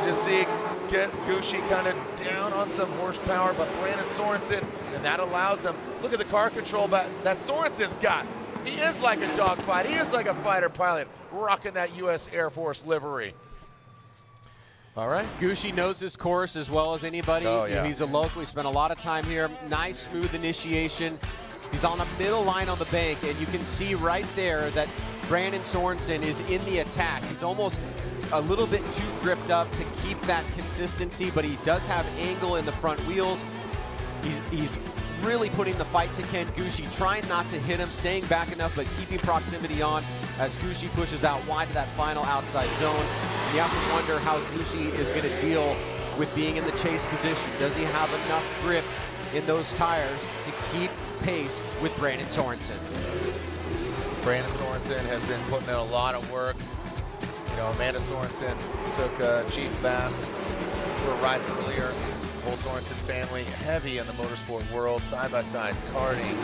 Speaker 7: just see Gushi kind of down on some horsepower, but Brandon Sorensen, and that allows him. Look at the car control that Sorensen's got. He is like a dogfight. He is like a fighter pilot, rocking that U.S. Air Force livery. All right.
Speaker 12: Gushi knows his course as well as anybody.
Speaker 7: Oh, yeah.
Speaker 12: He's a local. He spent a lot of time here. Nice, smooth initiation. He's on a middle line on the bank, and you can see right there that Brandon Sorensen is in the attack. He's almost a little bit too gripped up to keep that consistency, but he does have angle in the front wheels. He's really putting the fight to Ken Gushi, trying not to hit him, staying back enough, but keeping proximity on as Gushi pushes out wide to that final outside zone. You have to wonder how Gushi is going to deal with being in the chase position. Does he have enough grip in those tires to keep pace with Brandon Sorensen?
Speaker 7: Brandon Sorensen has been putting in a lot of work. You know, Amanda Sorensen took Chief Bass for a ride earlier. Whole Sorensen family, heavy in the motorsport world, side-by-sides, karting,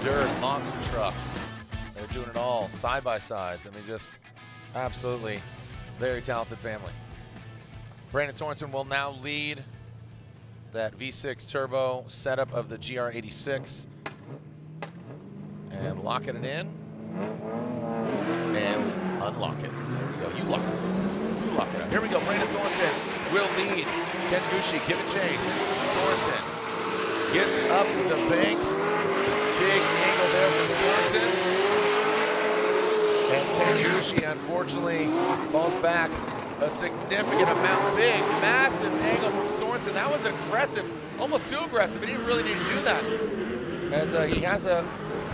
Speaker 7: dirt, monster trucks. They're doing it all, side-by-sides. I mean, just absolutely very talented family. Brandon Sorensen will now lead that V6 turbo setup of the GR86 and locking it in and unlock it. There we go. You lock it. You lock it up. Here we go. Brandon Sorensen will lead. Ken Gushi giving chase. Sorensen gets up the bank. Big angle there from Sorensen. And Ken Gushi, unfortunately, falls back a significant amount. Big, massive angle from Sorensen. That was aggressive, almost too aggressive. He didn't really need to do that, as he has a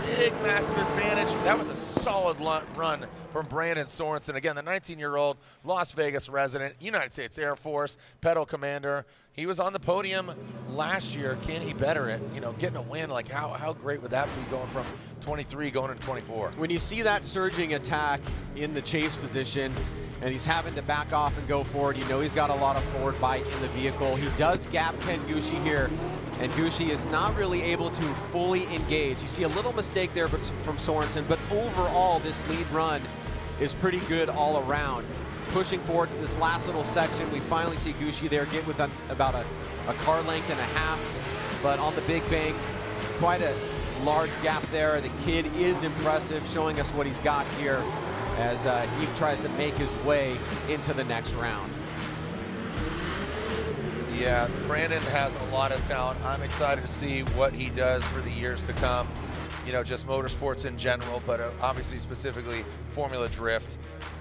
Speaker 7: big, massive advantage. That was a solid run from Brandon Sorensen. Again, the 19-year-old Las Vegas resident, United States Air Force, pedal commander. He was on the podium last year. Can he better it? You know, getting a win, like how great would that be going from 23 going into 24?
Speaker 12: When you see that surging attack in the chase position and he's having to back off and go forward, you know he's got a lot of forward bite in the vehicle. He does gap Ken Gushi here, and Gushi is not really able to fully engage. You see a little mistake there from Sorensen, but overall this lead run is pretty good all around. Pushing forward to this last little section, we finally see Gushi there get with about a car length and a half, but on the big bank, quite a large gap there. The kid is impressive, showing us what he's got here as he tries to make his way into the next round.
Speaker 7: Yeah, Brandon has a lot of talent. I'm excited to see what he does for the years to come. You know, just motorsports in general, but obviously specifically Formula Drift.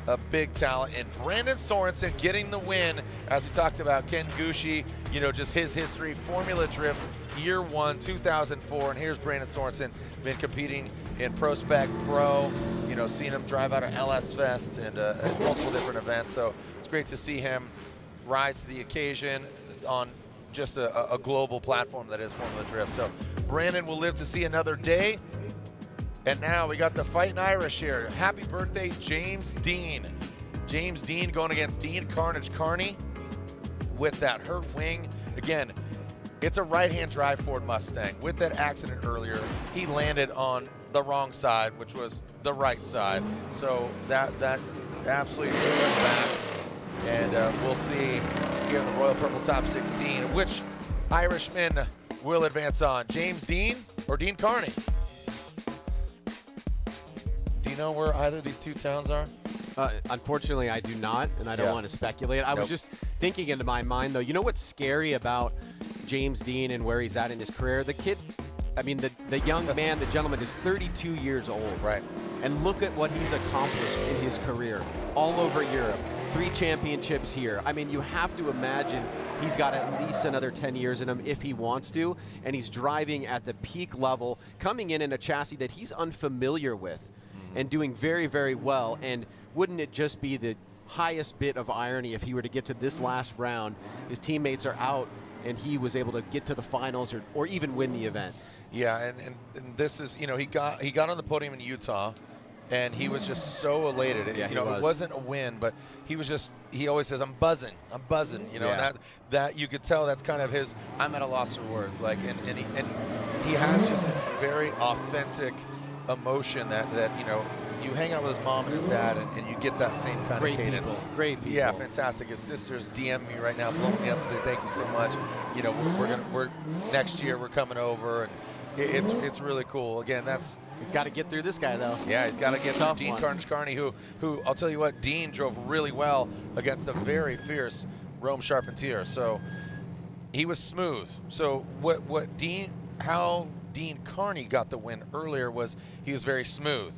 Speaker 7: A big talent. And Brandon Sorensen getting the win, as we talked about Ken Gushi, you know, just his history, Formula Drift, year 1, 2004. And here's Brandon Sorensen, been competing in Pro Spec Pro, you know, seeing him drive out of LS Fest and multiple different events. So it's great to see him rise to the occasion on just a global platform that is Formula Drift. So Brandon will live to see another day. And now we got the Fighting Irish here. Happy birthday, James Dean. James Dean going against Dean Carnage Carney with that hurt wing. Again, It's a right-hand drive Ford Mustang. With that accident earlier, he landed on the wrong side, which was the right side. So that absolutely threw him back. And we'll see here in the Royal Purple Top 16 which Irishman will advance on. James Dean or Dean Carney? Do you know where either of these two towns are?
Speaker 12: Unfortunately, I do not, and I don't want to speculate. I was just thinking into my mind, though, you know what's scary about James Dean and where he's at in his career? The kid, I mean, the young man, the gentleman is 32 years old.
Speaker 7: Right.
Speaker 12: And look at what he's accomplished in his career all over Europe. 3 championships here. I mean, you have to imagine he's got at least another 10 years in him if he wants to, and he's driving at the peak level, coming in a chassis that he's unfamiliar with and doing very, very well. And wouldn't it just be the highest bit of irony if he were to get to this last round, his teammates are out, and he was able to get to the finals or even win the event?
Speaker 7: Yeah, and this is, you know, he got on the podium in Utah, and he was just so elated.
Speaker 12: Yeah,
Speaker 7: you know, it wasn't a win, but he was just, he always says, I'm buzzing, you know, and that you could tell that's kind of his, I'm at a loss for words, like, and he has just this very authentic emotion that you know, you hang out with his mom and his dad, and you get that same kind of cadence.
Speaker 12: Great people.
Speaker 7: Yeah, fantastic. His sister's DM me right now, blowing me up and say thank you so much. You know, we're next year we're coming over, and it's really cool. Again,
Speaker 12: he's got to get through this guy though.
Speaker 7: Yeah, he's got to get through Dean Carney, who I'll tell you what, Dean drove really well against a very fierce Rome Charpentier. So he was smooth. So how Dean Carney got the win earlier was he was very smooth.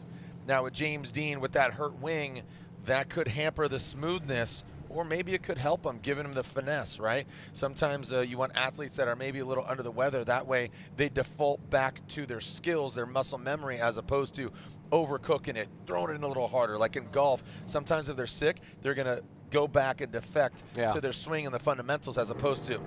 Speaker 7: Now with James Dean, with that hurt wing, that could hamper the smoothness, or maybe it could help him, giving him the finesse, right? Sometimes you want athletes that are maybe a little under the weather. That way they default back to their skills, their muscle memory, as opposed to overcooking it, throwing it in a little harder. Like in golf, sometimes if they're sick, they're going to go back and defect to their swing and the fundamentals, as opposed to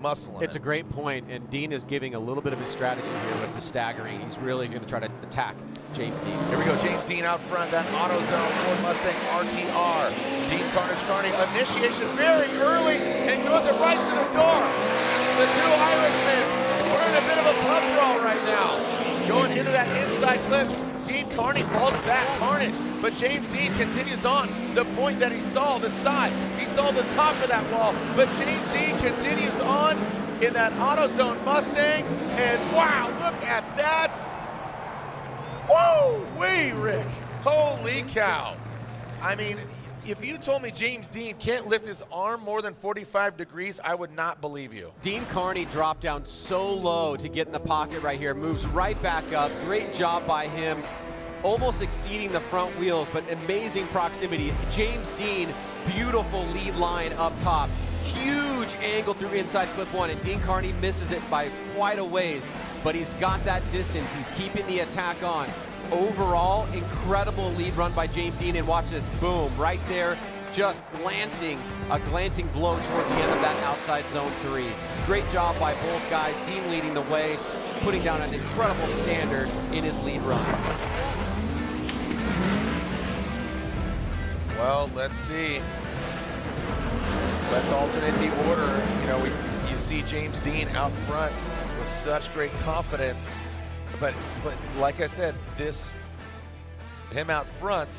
Speaker 7: muscle.
Speaker 12: It's a great point, and Dean is giving a little bit of his strategy here with the staggering. He's really going to try to attack James Dean.
Speaker 7: Here we go, James Dean out front, that AutoZone Ford Mustang RTR. Dean Carney, initiation very early, and goes it right to the door. The two Irishmen, we're in a bit of a pub brawl right now. Going into that inside clip, Dean Carney falls back, carnage, but James Dean continues on. The point that he saw, the side, he saw the top of that wall, but James Dean continues on in that AutoZone Mustang, and wow, look at that. Whoa-wee, Rick, holy cow. I mean, if you told me James Dean can't lift his arm more than 45 degrees, I would not believe you.
Speaker 12: Dean Carney dropped down so low to get in the pocket right here, moves right back up. Great job by him, almost exceeding the front wheels, but amazing proximity. James Dean, beautiful lead line up top. Huge angle through inside clip one, and Dean Carney misses it by quite a ways, but he's got that distance. He's keeping the attack on. Overall, incredible lead run by James Dean, and watch this, boom, right there, just a glancing blow towards the end of that outside zone 3. Great job by both guys, Dean leading the way, putting down an incredible standard in his lead run.
Speaker 7: Well, let's see. Let's alternate the order. You know, you see James Dean out front with such great confidence. But like I said, him out front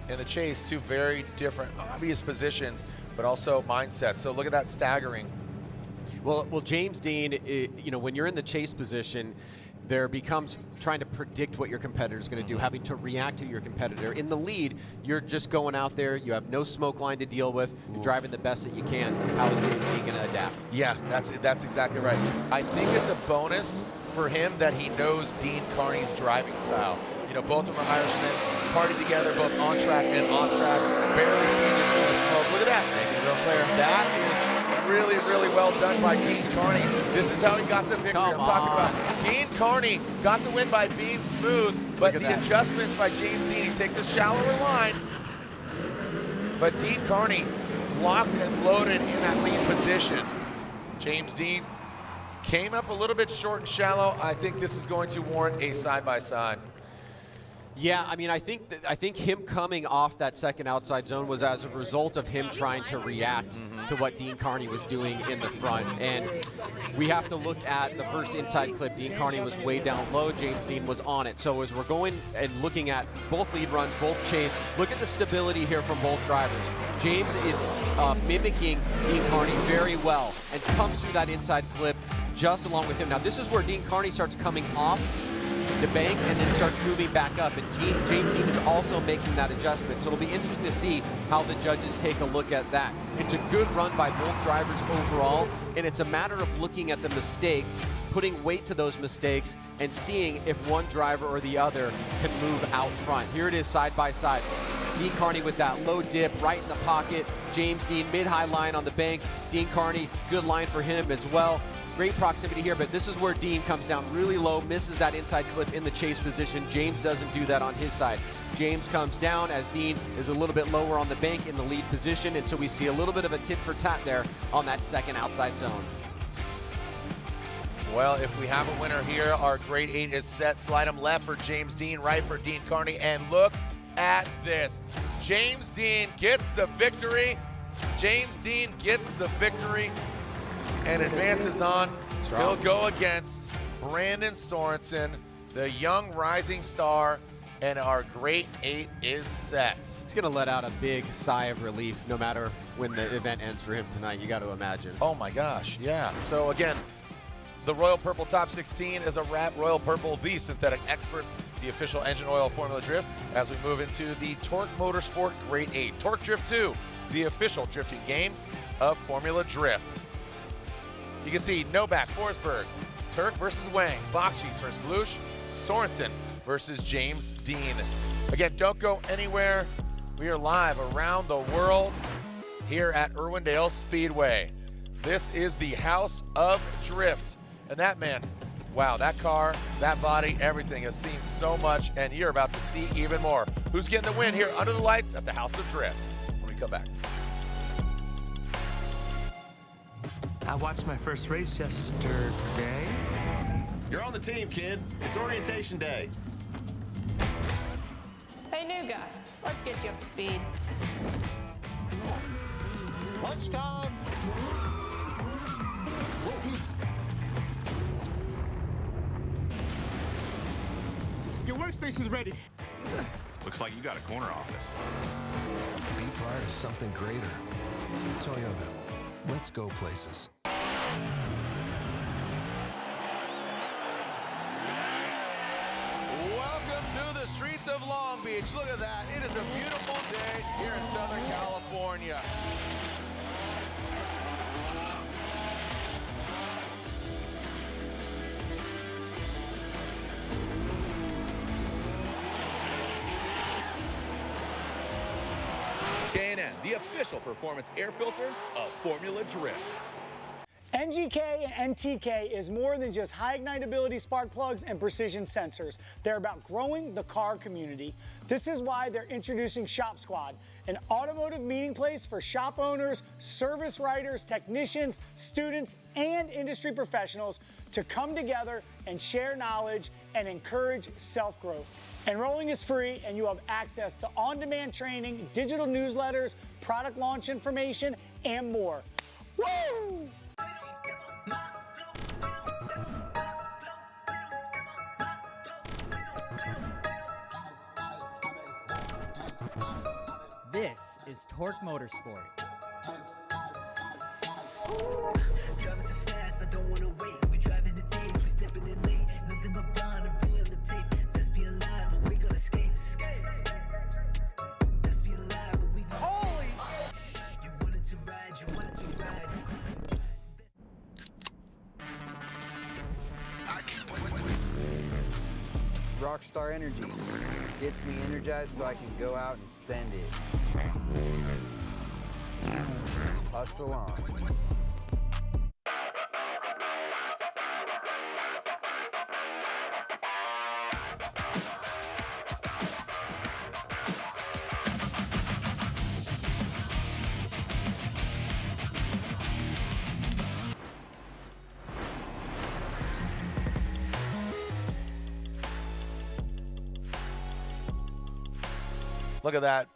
Speaker 7: in the chase, two very different, obvious positions, but also mindsets. So look at that staggering.
Speaker 12: Well, James Dean, you know, when you're in the chase position, there becomes trying to predict what your competitor is going to do, having to react to your competitor. In the lead, you're just going out there, you have no smoke line to deal with, you're driving the best that you can. How is James Dean going to adapt?
Speaker 7: Yeah, that's exactly right. I think it's a bonus for him that he knows Dean Carney's driving style. You know, both of them are Irishmen, party together, both on track and off track, barely seeing it through the smoke. Look at that. Thank you, real clear. That is really, really well done by Dean Carney. This is how he got the victory I'm talking about. Dean Carney got the win by being smooth, but the adjustments by James Dean, he takes a shallower line, but Dean Carney locked and loaded in that lead position. James Dean came up a little bit short and shallow. I think this is going to warrant a side-by-side.
Speaker 12: Yeah, I mean, I think him coming off that second outside zone was as a result of him trying to react to what Dean Carney was doing in the front. And we have to look at the first inside clip. Dean Carney was way down low. James Dean was on it. So as we're going and looking at both lead runs, both chase, look at the stability here from both drivers. James is mimicking Dean Carney very well and comes through that inside clip just along with him. Now this is where Dean Carney starts coming off the bank and then starts moving back up, and James Dean is also making that adjustment. So it'll be interesting to see how the judges take a look at that. It's a good run by both drivers overall, and it's a matter of looking at the mistakes, putting weight to those mistakes, and seeing if one driver or the other can move out front. Here it is side by side. Dean Carney with that low dip right in the pocket. James Dean mid-high line on the bank. Dean Carney, good line for him as well. Great proximity here, but this is where Dean comes down really low, misses that inside clip in the chase position. James doesn't do that on his side. James comes down as Dean is a little bit lower on the bank in the lead position, and so we see a little bit of a tit for tat there on that second outside zone.
Speaker 7: Well, if we have a winner here, our grade 8 is set. Slide him left for James Dean, right for Dean Carney, and look at this. James Dean gets the victory. James Dean gets the victory and advances on. He'll go against Brandon Sorensen, the young rising star, and our grade 8 is set.
Speaker 12: He's going to let out a big sigh of relief no matter when the event ends for him tonight, you got to imagine.
Speaker 7: Oh my gosh, yeah. So again, the Royal Purple Top 16 is a wrap. Royal Purple, the synthetic experts, the official engine oil Formula Drift, as we move into the Torque Motorsport Grade 8. Torque Drift 2, the official drifting game of Formula Drift. You can see Novak, Forsberg, Turk versus Wang, Bakshis versus Blush, Sorensen versus James Dean. Again, don't go anywhere. We are live around the world here at Irwindale Speedway. This is the House of Drift. And that man, wow, that car, that body, everything has seen so much, and you're about to see even more. Who's getting the win here under the lights at the House of Drift when we come back?
Speaker 11: I watched my first race yesterday.
Speaker 10: You're on the team, kid. It's orientation day.
Speaker 23: Hey, new guy, let's get you up to speed.
Speaker 10: Lunchtime.
Speaker 13: Your workspace is ready.
Speaker 10: Looks like you got a corner office.
Speaker 5: Be part of something greater. Toyota. Let's go places.
Speaker 7: Welcome to the streets of Long Beach. Look at that. It is a beautiful day here in Southern California.
Speaker 20: K&N, the official performance air filter of Formula Drift.
Speaker 13: NGK and NTK is more than just high ignitability spark plugs and precision sensors. They're about growing the car community. This is why they're introducing Shop Squad, an automotive meeting place for shop owners, service writers, technicians, students, and industry professionals to come together and share knowledge and encourage self-growth. Enrolling is free, and you have access to on-demand training, digital newsletters, product launch information, and more. Woo!
Speaker 2: This is Torque Motorsport.
Speaker 6: Driving too fast, I don't wanna wait. We driving the days, we stepping in late. Nothing but blind, I'm real the tape. Let's be alive, but we gonna skate. Let's be alive, but we gonna
Speaker 7: Holy
Speaker 6: skate. You wanted to ride, you wanted to ride.
Speaker 25: Rockstar Energy gets me energized so I can go out and send it. Hustle on.
Speaker 7: Look at that.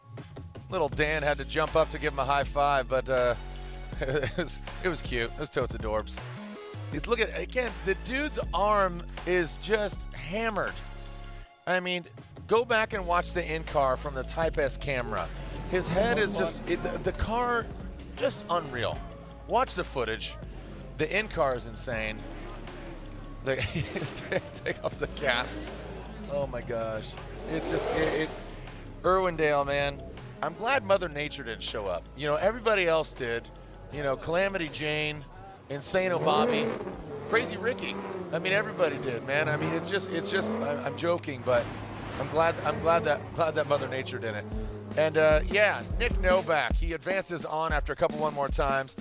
Speaker 7: Little Dan had to jump up to give him a high five, but it was cute. It was totes adorbs. Look at, again, the dude's arm is just hammered. I mean, go back and watch the in-car from the Type S camera. His head is just, the car, just unreal. Watch the footage. The in-car is insane. Take off the cap. Oh my gosh. It's just, Irwindale, man. I'm glad Mother Nature didn't show up. You know, everybody else did. You know, Calamity Jane, Insano Bobby, Crazy Ricky. I mean, everybody did, man. I mean, it's just. I'm joking, but I'm glad that Mother Nature didn't. And yeah, Nick Novak, he advances on after a couple one more times.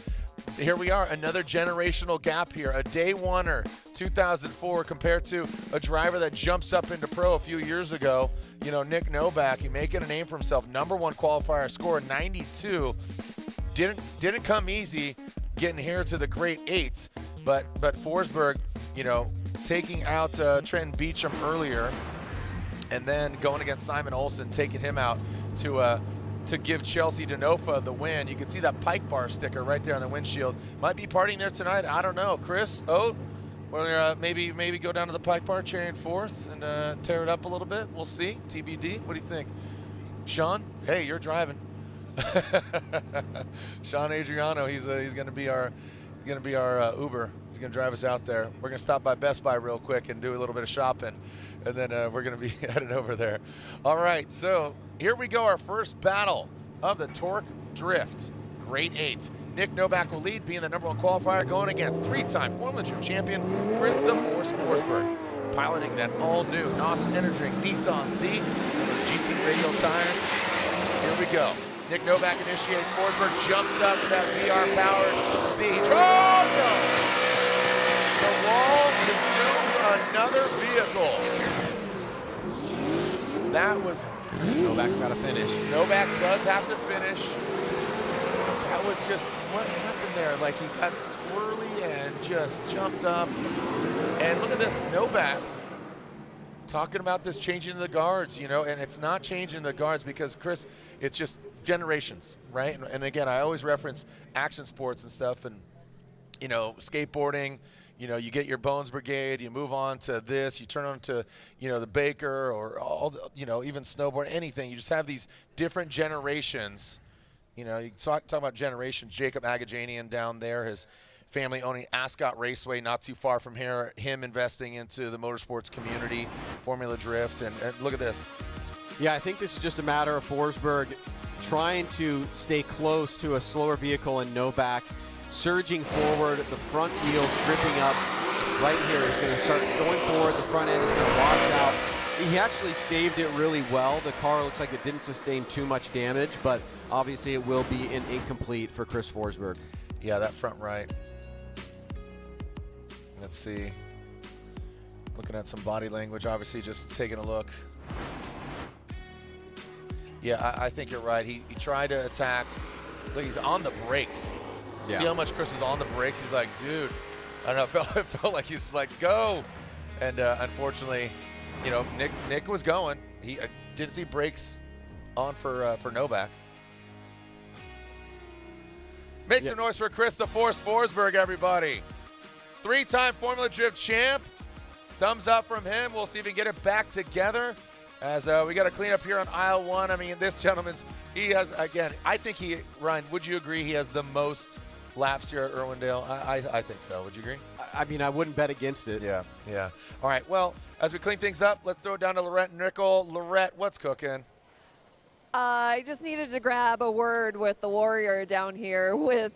Speaker 7: Here we are, another generational gap here. A day oneer, 2004, compared to a driver that jumps up into pro a few years ago. You know, Nick Novak, he making a name for himself. #1 qualifier score, 92. Didn't come easy getting here to the great 8, but Forsberg, you know, taking out Trenton Beecham earlier, and then going against Simon Olsen, taking him out to give Chelsea Denofa the win. You can see that Pike Bar sticker right there on the windshield. Might be partying there tonight. I don't know. Chris, or maybe go down to the Pike Bar, cheering fourth, and tear it up a little bit. We'll see. TBD. What do you think, Sean? Hey, you're driving. Sean Adriano. He's going to be our Uber. He's going to drive us out there. We're going to stop by Best Buy real quick and do a little bit of shopping, and then we're going to be headed over there. All right, so here we go, our first battle of the Torque Drift. Grade 8. Nick Novak will lead, being the #1 qualifier, going against 3-time Formula Drift champion Chris the Force Forsberg, piloting that all-new NOS Energy Nissan Z GT radial tires. Here we go. Nick Novak initiates. Forsberg jumps up to that VR-powered Z. Oh, no! The wall consumes another vehicle. That was...
Speaker 12: Novak's got to finish.
Speaker 7: Novak does have to finish. That was just... What happened there? Like, he got squirrely and just jumped up. And look at this. Novak talking about this changing the guards, you know, and it's not changing the guards because, Chris, it's just generations, right? And again, I always reference action sports and stuff, and, you know, skateboarding, you know, you get your Bones Brigade, you move on to this, you turn on to, you know, the Baker, or all, you know, even snowboard, anything. You just have these different generations. You know, you talk about generations. Jacob Agajanian down there, his family owning Ascot Raceway, not too far from here, him investing into the motorsports community, Formula Drift, and look at this.
Speaker 12: Yeah, I think this is just a matter of Forsberg trying to stay close to a slower vehicle in Novak, surging forward, the front wheels gripping up right here. He's going to start going forward, the front end is going to wash out. He actually saved it really well. The car looks like it didn't sustain too much damage, but obviously it will be an incomplete for Chris Forsberg.
Speaker 7: Yeah, that front right. Let's see. Looking at some body language, obviously just taking a look. Yeah, I think you're right. He tried to attack. Look, he's on the brakes.
Speaker 12: Yeah.
Speaker 7: See how much Chris is on the brakes? He's like, dude, I don't know. It felt like he's like, go. And unfortunately, you know, Nick was going. He didn't see brakes on for Novak. Make some noise for Chris the Force Forsberg, everybody. 3-time Formula Drift champ. Thumbs up from him. We'll see if we can get it back together. As we got to clean up here on aisle 1. I mean, this gentleman's, he has, again, I think he, Ryan, would you agree he has the most laps here at Irwindale? I think so. Would you agree?
Speaker 12: I mean, I wouldn't bet against it.
Speaker 7: Yeah. All right, well, as we clean things up, let's throw it down to Lorette Nickel. Lorette, what's cooking?
Speaker 15: I just needed to grab a word with the warrior down here with,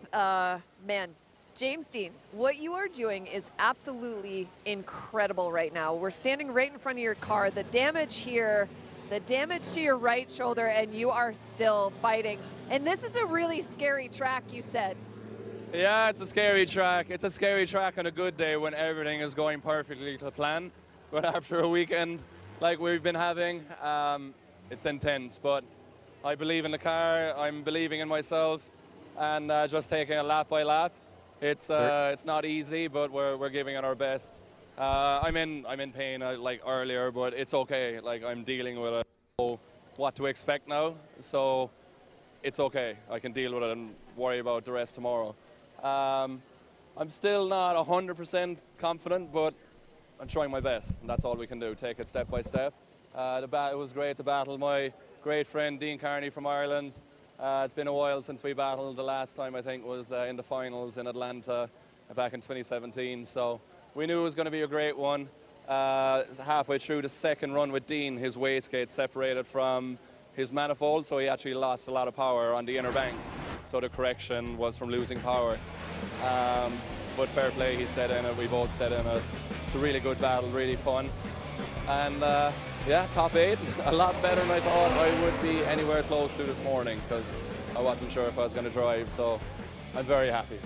Speaker 15: James Dean, what you are doing is absolutely incredible right now. We're standing right in front of your car. The damage here, the damage to your right shoulder, and you are still fighting. And this is a really scary track, you said.
Speaker 3: Yeah, it's a scary track. It's a scary track on a good day when everything is going perfectly to plan. But after a weekend like we've been having, it's intense. But I believe in the car, I'm believing in myself, and just taking it lap by lap. It's not easy, but we're giving it our best. I'm in pain like earlier, but it's okay. Like, I'm dealing with it. So what to expect now, so it's okay. I can deal with it and worry about the rest tomorrow. I'm still not 100% confident, but I'm trying my best, and that's all we can do, take it step by step. It was great to battle my great friend Dean Carney from Ireland. It's been a while since we battled. The last time, I think, was in the finals in Atlanta back in 2017, so we knew it was going to be a great one. Halfway through the second run with Dean, his wastegate separated from his manifold, so he actually lost a lot of power on the inner bank. So the correction was from losing power. But fair play, he stayed in it, we both stayed in it. It's a really good battle, really fun. And yeah, top 8, a lot better than I thought I would be anywhere close to this morning, because I wasn't sure if I was going to drive, so I'm very happy.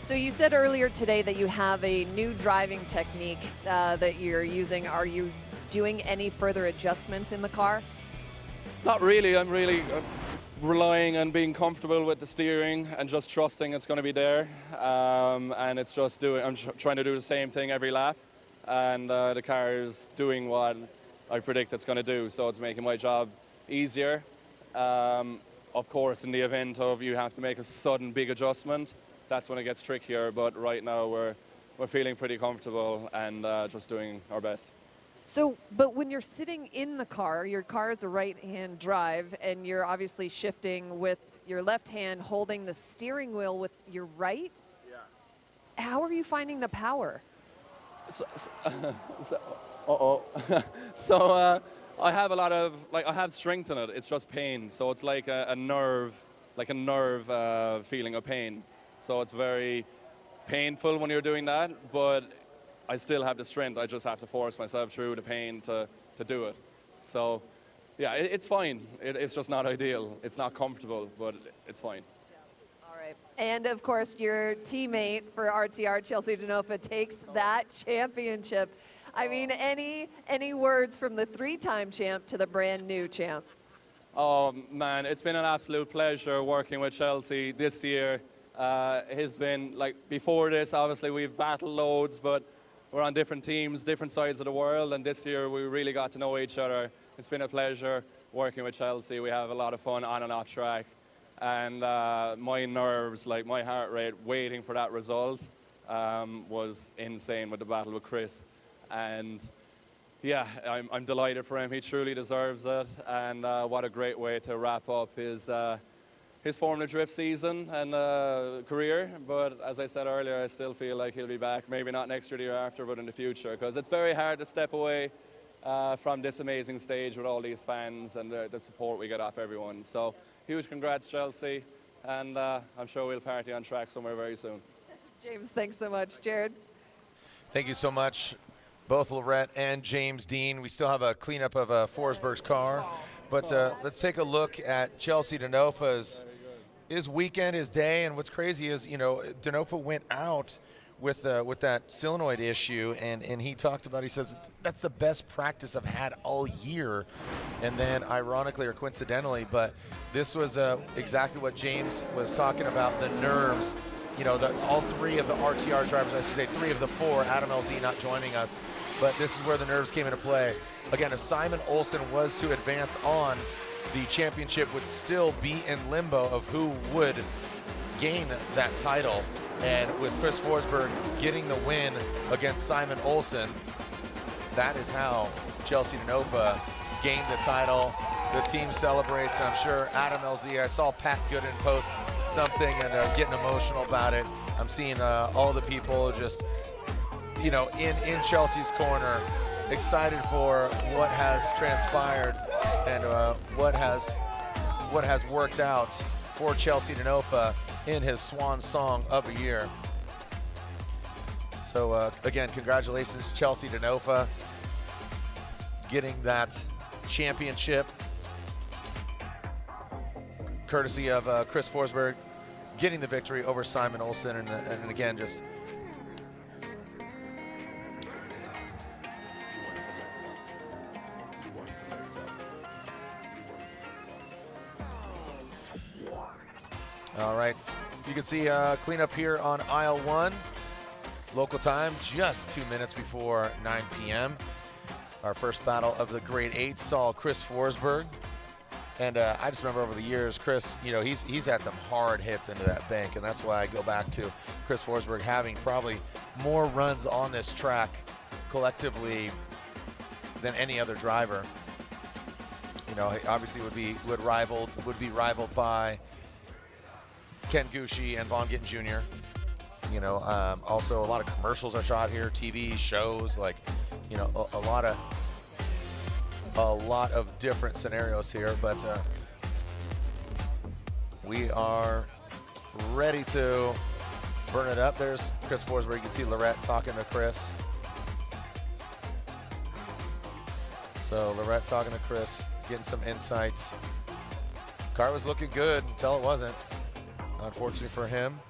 Speaker 15: So you said earlier today that you have a new driving technique that you're using. Are you doing any further adjustments in the car?
Speaker 3: Not really. I'm really relying on being comfortable with the steering and just trusting it's going to be there. And it's just I'm trying to do the same thing every lap. And the car is doing what I predict it's going to do. So it's making my job easier. Of course, in the event of you have to make a sudden big adjustment, that's when it gets trickier. But right now we're feeling pretty comfortable and just doing our best.
Speaker 15: So, but when you're sitting in the car, your car is a right-hand drive, and you're obviously shifting with your left hand, holding the steering wheel with your right? Yeah. How are you finding the power?
Speaker 3: So I have a lot of, I have strength in it. It's just pain. So it's like a nerve feeling of pain. So it's very painful when you're doing that, but I still have the strength. I just have to force myself through the pain to do it. So, yeah, it's fine. It's just not ideal. It's not comfortable, but it's fine.
Speaker 15: All right. And, of course, your teammate for RTR, Chelsea Denofa, takes that championship. I mean, any words from the 3-time champ to the brand-new champ?
Speaker 3: Oh, man, it's been an absolute pleasure working with Chelsea this year. Has been, before this, obviously, we've battled loads, but we're on different teams, different sides of the world, and this year we really got to know each other. It's been a pleasure working with Chelsea. We have a lot of fun on and off track. And my nerves, my heart rate, waiting for that result was insane with the battle with Chris. And yeah, I'm delighted for him. He truly deserves it. And what a great way to wrap up his Formula Drift season and career. But as I said earlier, I still feel like he'll be back, maybe not next year, the year after, but in the future, because it's very hard to step away from this amazing stage with all these fans and the support we get off everyone. So huge congrats, Chelsea, and I'm sure we'll party on track somewhere very soon.
Speaker 15: James, thanks so much. Jared?
Speaker 7: Thank you so much, both Lorette and James Dean. We still have a cleanup of Forsberg's car, but let's take a look at Chelsea Denofa's his weekend, his day. And what's crazy is, Denofa went out with that solenoid issue, and he talked about, he says, that's the best practice I've had all year. And then ironically or coincidentally, but this was exactly what James was talking about, the nerves. All 3 of the RTR drivers, I should say 3 of the 4, Adam LZ not joining us, but this is where the nerves came into play. Again, if Simon Olsen was to advance on, the championship would still be in limbo of who would gain that title. And with Chris Forsberg getting the win against Simon Olsen, that is how Chelsea Denofa gained the title. The team celebrates, and I'm sure Adam LZ, I saw Pat Gooden post something and getting emotional about it. I'm seeing all the people just, in Chelsea's corner, excited for what has transpired and what has worked out for Chelsea Denofa in his swan song of the year. So again, congratulations, Chelsea Denofa, getting that championship, courtesy of Chris Forsberg, getting the victory over Simon Olsen, and again, just all right. You can see cleanup here on aisle 1. Local time, just 2 minutes before 9 p.m. Our first battle of the Grade 8 saw Chris Forsberg And I just remember over the years, Chris, you know, he's had some hard hits into that bank, and that's why I go back to Chris Forsberg having probably more runs on this track collectively than any other driver. You know, he obviously would be rivaled by Ken Gucci and Von Gittin Jr. You know, also a lot of commercials are shot here, TV shows, like, you know, a lot of different scenarios here, but we are ready to burn it up. There's Chris Forsberg. You can see Lorette talking to Chris. So Lorette talking to Chris, getting some insights. Car was looking good until it wasn't, unfortunately for him.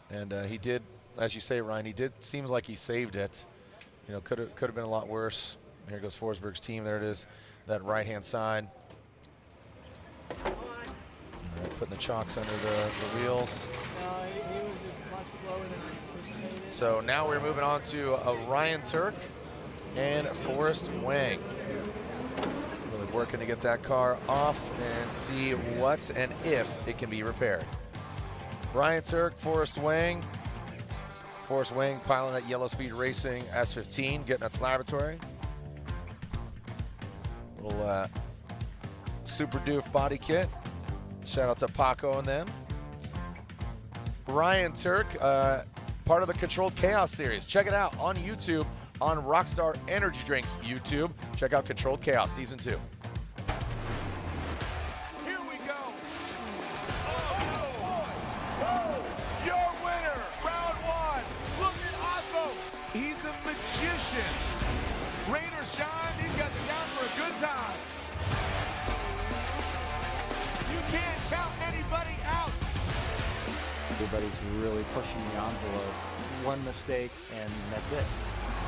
Speaker 7: And he did, as you say, Ryan, he did, seems like he saved it. You know, could have been a lot worse. Here goes Forsberg's team. There it is, that right-hand side. Putting the chocks under the wheels.
Speaker 4: He was just much slower than anticipated.
Speaker 7: So now we're moving on to Ryan Turk and Forrest Wang. Really working to get that car off and see what and if it can be repaired. Ryan Turk, Forrest Wang. Forrest Wang piloting that Yellow Speed Racing S15, getting its lavatory. Little super doof body kit. Shout out to Paco and them. Ryan Turk, part of the Controlled Chaos series. Check it out on YouTube, on Rockstar Energy Drinks YouTube. Check out Controlled Chaos Season 2.
Speaker 9: Here we go. Oh, your winner, round one. Look at Osmo. He's a magician. Rain or shine, he's got you down for a good time. You can't count anybody out.
Speaker 14: Everybody's really pushing the envelope. One mistake, and that's it.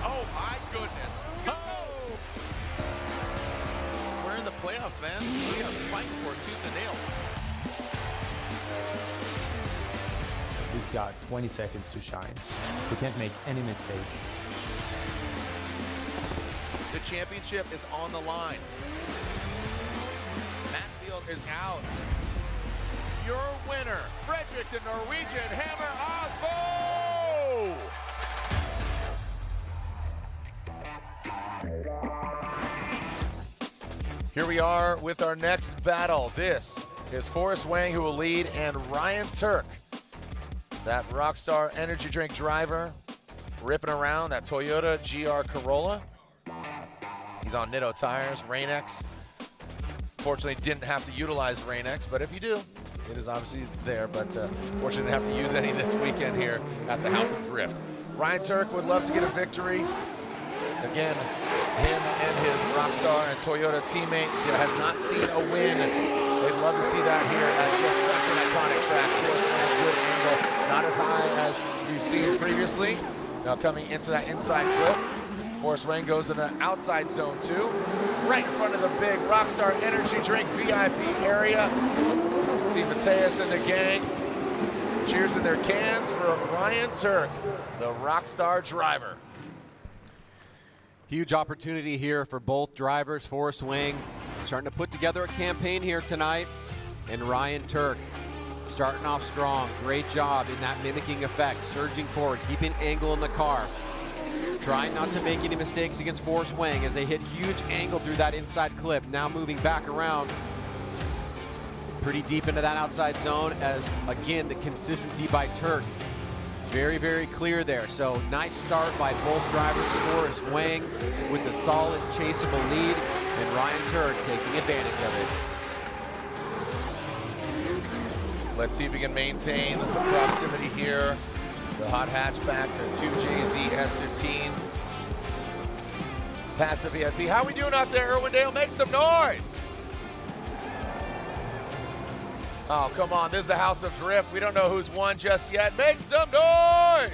Speaker 9: Oh, my goodness.
Speaker 7: We're in the playoffs, man. We are fighting for tooth and nail.
Speaker 14: We've got 20 seconds to shine. We can't make any mistakes.
Speaker 7: The championship is on the line. Matfield is out. Your winner, Frederick the Norwegian Hammer Osbo! Here we are with our next battle. This is Forrest Wang, who will lead, and Ryan Turk, that Rockstar Energy Drink driver, ripping around that Toyota GR Corolla. He's on Nitto tires, Rain-X. Fortunately, didn't have to utilize Rain-X, but if you do, it is obviously there, but fortunately didn't have to use any this weekend here at the House of Drift. Ryan Turk would love to get a victory. Again, him and his Rockstar and Toyota teammate has not seen a win. They'd love to see that here at just such an iconic track. Good angle, not as high as we've seen previously. Now coming into that inside clip. Forrest Wang goes in the outside zone too, right in front of the big Rockstar Energy Drink VIP area. See Mateus and the gang cheersing their cans for Ryan Turk, the Rockstar driver.
Speaker 12: Huge opportunity here for both drivers. Forrest Wang starting to put together a campaign here tonight, and Ryan Turk starting off strong. Great job in that mimicking effect, surging forward, keeping angle in the car. Trying not to make any mistakes against Forrest Wang as they hit huge angle through that inside clip. Now moving back around pretty deep into that outside zone as, again, the consistency by Turk. Very, very clear there. So nice start by both drivers. Forrest Wang with the solid chaseable lead, and Ryan Turk taking advantage of it.
Speaker 7: Let's see if we can maintain the proximity here. The hot hatchback, the 2JZ S15. Past the VIP. How we doing out there, Irwindale? Make some noise! Oh, come on, this is the House of Drift. We don't know who's won just yet. Make some noise!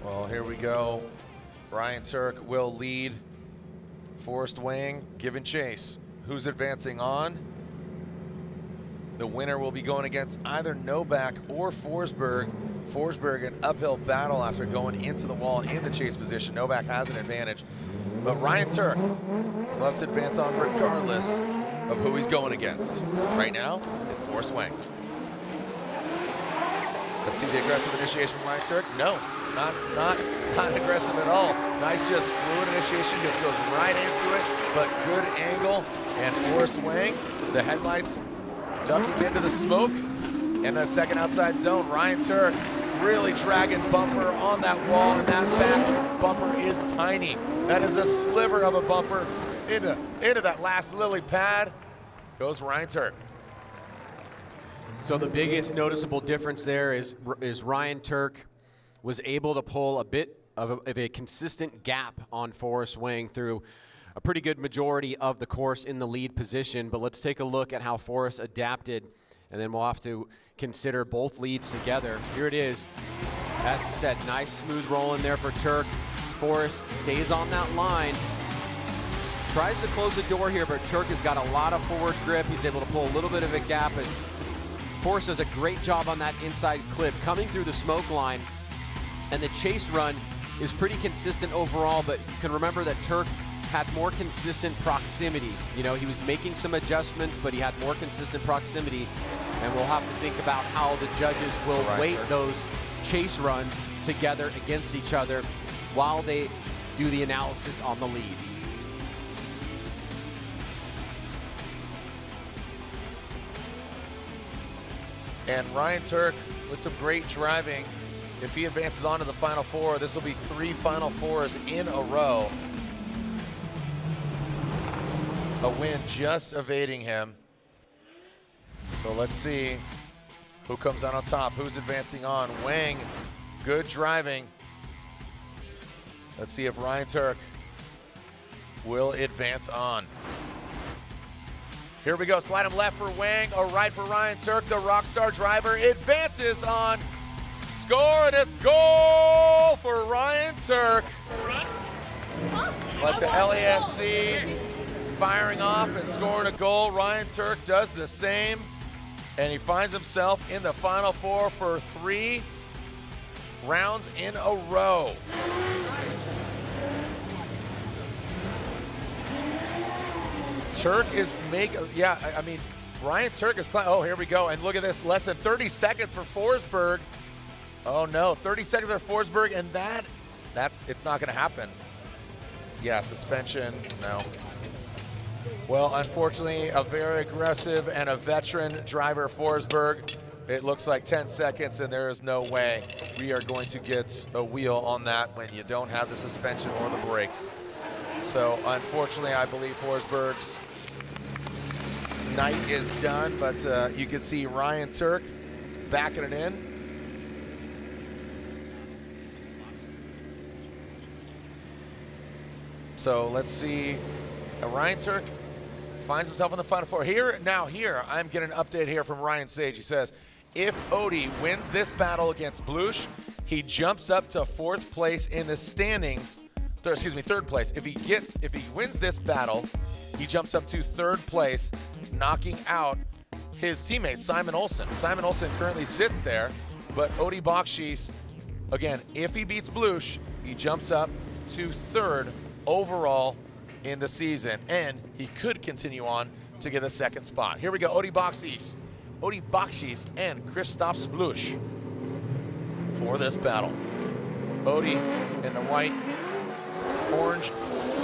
Speaker 7: Well, here we go. Ryan Turk will lead. Forrest Wang giving chase. Who's advancing on? The winner will be going against either Novak or Forsberg. Forsberg, an uphill battle after going into the wall in the chase position. Novak has an advantage. But Ryan Turk loves to advance on regardless of who he's going against. Right now, it's Forrest Wang. Let's see the aggressive initiation from Ryan Turk. No, not aggressive at all. Nice, just fluid initiation, just goes right into it, but good angle. And Forrest Wang, the headlights ducking into the smoke. In that second outside zone, Ryan Turk really dragging bumper on that wall, and that back bumper is tiny. That is a sliver of a bumper into that last lily pad. Goes Ryan Turk.
Speaker 12: So the biggest noticeable difference there is Ryan Turk was able to pull a bit of a consistent gap on Forrest Wang through a pretty good majority of the course in the lead position. But let's take a look at how Forrest adapted, and then we'll have to consider both leads together. Here it is. As you said, nice smooth roll in there for Turk. Forrest stays on that line. Tries to close the door here, but Turk has got a lot of forward grip. He's able to pull a little bit of a gap as Forrest does a great job on that inside clip coming through the smoke line. And the chase run is pretty consistent overall, but you can remember that Turk had more consistent proximity. You know, he was making some adjustments, but he had more consistent proximity. And we'll have to think about how the judges will weight those chase runs together against each other while they do the analysis on the leads.
Speaker 7: And Ryan Turk with some great driving. If he advances on to the Final Four, this will be 3 Final Fours in a row. A win just evading him. So let's see who comes out on top, who's advancing on. Wang, good driving. Let's see if Ryan Turk will advance on. Here we go, slide him left for Wang, a right for Ryan Turk. The Rockstar driver advances on. Score, and it's goal for Ryan Turk. Like the LAFC firing off and scoring a goal, Ryan Turk does the same. And he finds himself in the Final Four for 3 rounds in a row. Turk is Ryan Turk is, oh, here we go. And look at this, less than 30 seconds for Forsberg. Oh no, 30 seconds for Forsberg, and it's not gonna happen. Yeah, suspension, no. Well, unfortunately, a very aggressive and a veteran driver, Forsberg. It looks like 10 seconds, and there is no way we are going to get a wheel on that when you don't have the suspension or the brakes. So, unfortunately, I believe Forsberg's night is done, but you can see Ryan Turk backing it in. So let's see, Ryan Turk finds himself in the Final Four. Here, I'm getting an update here from Ryan Sage. He says, if Odie wins this battle against Blush, he jumps up to 4th place in the standings. Third place. If he wins this battle, he jumps up to 3rd place, knocking out his teammate, Simon Olsen. Simon Olsen currently sits there, but Odie Bakshi's, again, if he beats Blush, he jumps up to 3rd overall in the season, and he could continue on to get a 2nd spot. Here we go, Odie Bakshi's and Christoph Blush for this battle. Odie in the white, orange,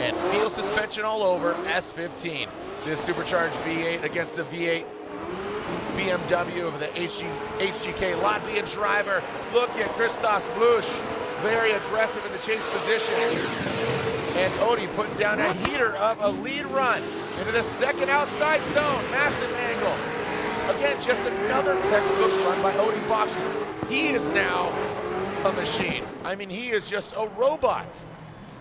Speaker 7: and field suspension all over, S15. This supercharged V8 against the V8 BMW of the HGK Latvian driver. Look at Christos Blush, very aggressive in the chase position. And Odie putting down a heater of a lead run into the 2nd outside zone, massive angle. Again, just another textbook run by Odie Bakshi. He is now a machine. I mean, he is just a robot.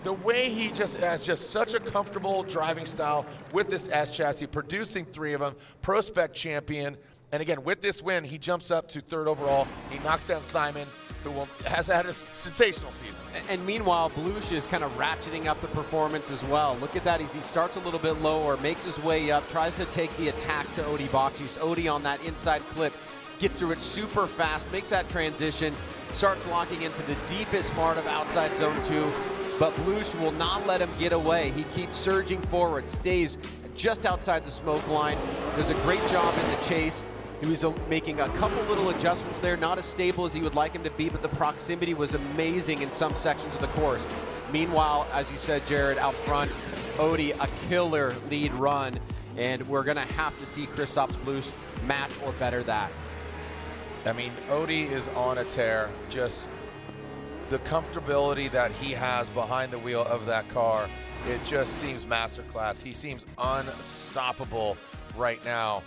Speaker 7: The way he just has just such a comfortable driving style with this S chassis, producing 3 of them, Pro Spec champion. And again, with this win, he jumps up to 3rd overall. He knocks down Simon, who has had a sensational season.
Speaker 12: And meanwhile, Blush is kind of ratcheting up the performance as well. Look at that, as he starts a little bit lower, makes his way up, tries to take the attack to Odie Bakshi's. Odie on that inside clip gets through it super fast, makes that transition, starts locking into the deepest part of outside zone 2. but Blush will not let him get away. He keeps surging forward, stays just outside the smoke line, does a great job in the chase. He was making a couple little adjustments there, not as stable as he would like him to be, but the proximity was amazing in some sections of the course. Meanwhile, as you said, Jared, out front, Odie, a killer lead run, and we're going to have to see Kristaps Blush match or better that.
Speaker 7: I mean, Odie is on a tear. Just the comfortability that he has behind the wheel of that car, it just seems masterclass. He seems unstoppable right now.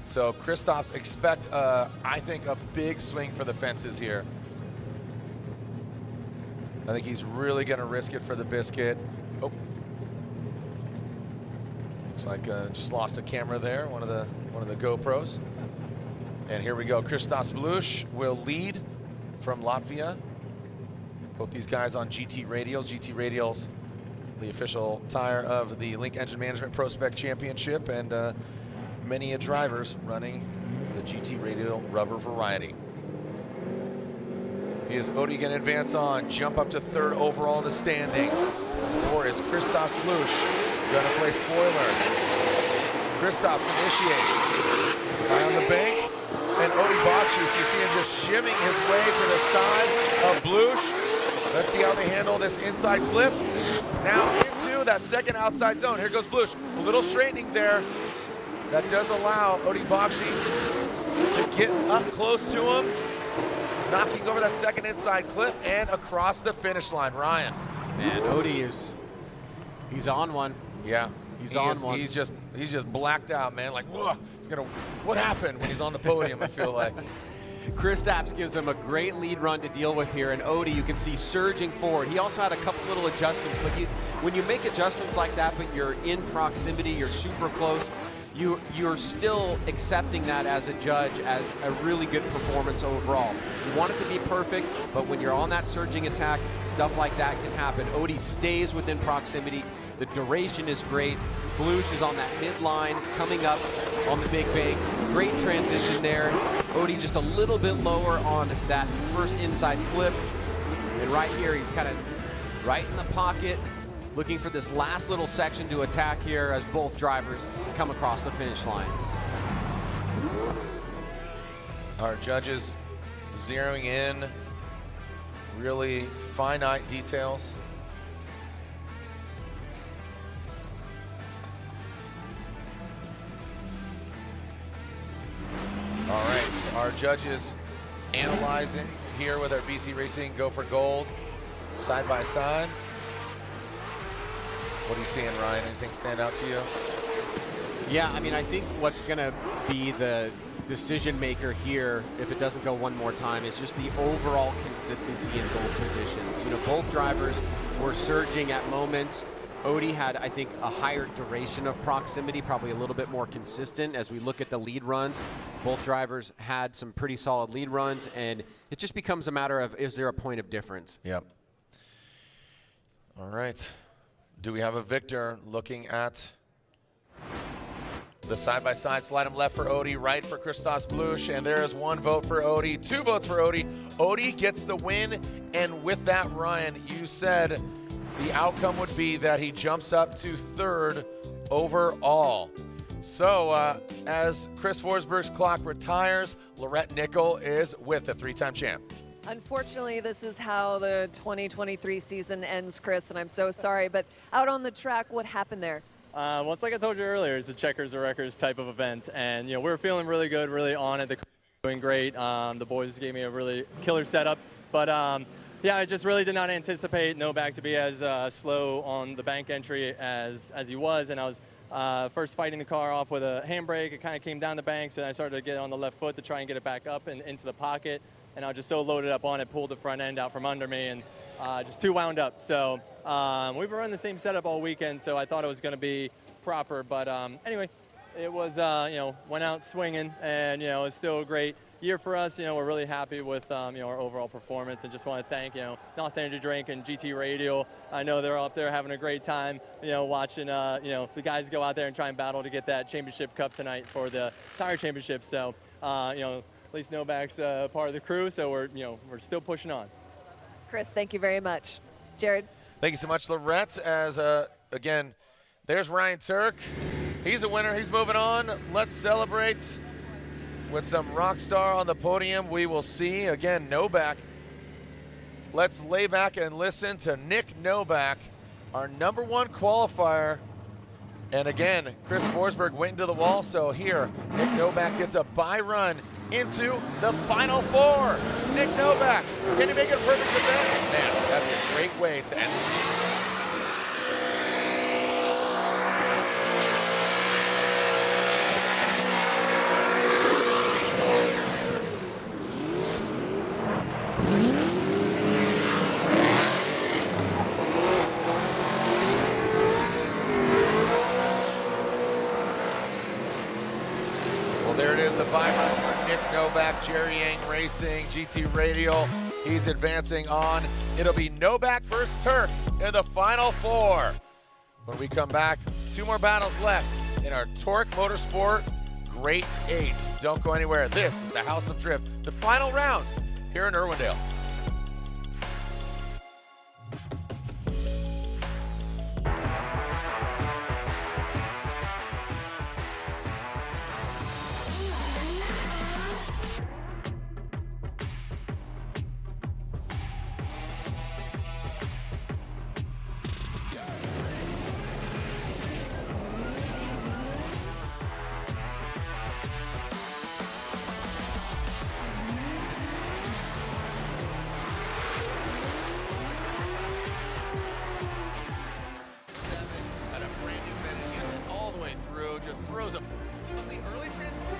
Speaker 7: So Kristaps, expect, I think, a big swing for the fences here. I think he's really going to risk it for the biscuit. Oh, looks like just lost a camera there. One of the GoPros. And here we go. Kristaps Blush will lead from Latvia. Both these guys on GT Radials. GT Radials, the official tire of the Link Engine Management Pro Spec Championship, and many drivers running the GT Radial rubber variety. Is Odie going to advance on, jump up to third overall in the standings? Or is Kristaps Blush going to play spoiler? Kristaps initiates. High on the bank. And Odie Bakshis, you see him just shimming his way to the side of Blush. Let's see how they handle this inside clip. Now into that second outside zone. Here goes Blush. A little straightening there. That does allow Odie Bakshis to get up close to him, knocking over that second inside clip and across the finish line. Ryan.
Speaker 12: Man, Odie he's on one.
Speaker 7: Yeah.
Speaker 12: He's on one.
Speaker 7: He's just blacked out, man. Like, whoa, what happened when he's on the podium, I feel like.
Speaker 12: Kristaps gives him a great lead run to deal with here, and Odie, you can see surging forward. He also had a couple little adjustments, but when you make adjustments like that, but you're in proximity, you're super close, you're still accepting that as a judge as a really good performance overall. You want it to be perfect, but when you're on that surging attack, stuff like that can happen. Odie stays within proximity. The duration is great. Blush is on that midline, coming up on the big bank. Great transition there. Odie just a little bit lower on that first inside flip. And right here, he's kind of right in the pocket, looking for this last little section to attack here as both drivers come across the finish line.
Speaker 7: Our judges zeroing in really finite details. All right, so our judges analyzing here with our BC Racing Go for Gold side by side. What are you seeing, Ryan? Anything stand out to you?
Speaker 12: Yeah, I mean, I think what's going to be the decision maker here, if it doesn't go one more time, is just the overall consistency in both positions. You know, both drivers were surging at moments. Odie had, I think, a higher duration of proximity, probably a little bit more consistent. As we look at the lead runs, both drivers had some pretty solid lead runs, and it just becomes a matter of, is there a point of difference?
Speaker 7: Yep. All right. Do we have a victor? Looking at the side-by-side, slide him left for Odie, right for Kristaps Blush, and there is one vote for Odie, 2 votes for Odie. Odie gets the win, and with that, Ryan, you said the outcome would be that he jumps up to third overall. So as Chris Forsberg's clock retires, Lorette Nickel is with the 3-time champ.
Speaker 15: Unfortunately, this is how the 2023 season ends, Chris, and I'm so sorry. But out on the track, what happened there?
Speaker 16: Well, it's like I told you earlier, it's a checkers or wreckers type of event. And, you know, we're feeling really good, really on it. The crew doing great. The boys gave me a really killer setup. But, yeah, I just really did not anticipate Novak to be as slow on the bank entry as he was. And I was first fighting the car off with a handbrake. It kind of came down the banks, and I started to get on the left foot to try and get it back up and into the pocket. And I was just so loaded up on it, pulled the front end out from under me, and just too wound up. So we've been running the same setup all weekend, so I thought it was going to be proper. But anyway, it was, you know, went out swinging, and, you know, it's still a great year for us. You know, we're really happy with, you know, our overall performance, and just want to thank, you know, NOS Energy Drink and GT Radial. I know they're up there having a great time, you know, watching, you know, the guys go out there and try and battle to get that championship cup tonight for the tire championship. So, you know, at least Novak's part of the crew, so we're still pushing on.
Speaker 15: Chris, thank you very much. Jared?
Speaker 7: Thank you so much, Lorette. As, again, there's Ryan Turk. He's a winner. He's moving on. Let's celebrate with some Rockstar on the podium. We will see. Again, Novak. Let's lay back and listen to Nick Novak, our #1 qualifier. And again, Chris Forsberg went into the wall, so here, Nick Novak gets a bye run into the Final Four. Nick Novak, can you make it a perfect event? Man, that'd be a great way to end the season. There it is, the bye run for Nick Novak, Jerry Yang Racing, GT Radial. He's advancing on. It'll be Novak versus Turk in the Final Four. When we come back, 2 more battles left in our Torque Motorsport Great 8. Don't go anywhere. This is the House of Drift, the final round here in Irwindale. Just throws a lovely early transition.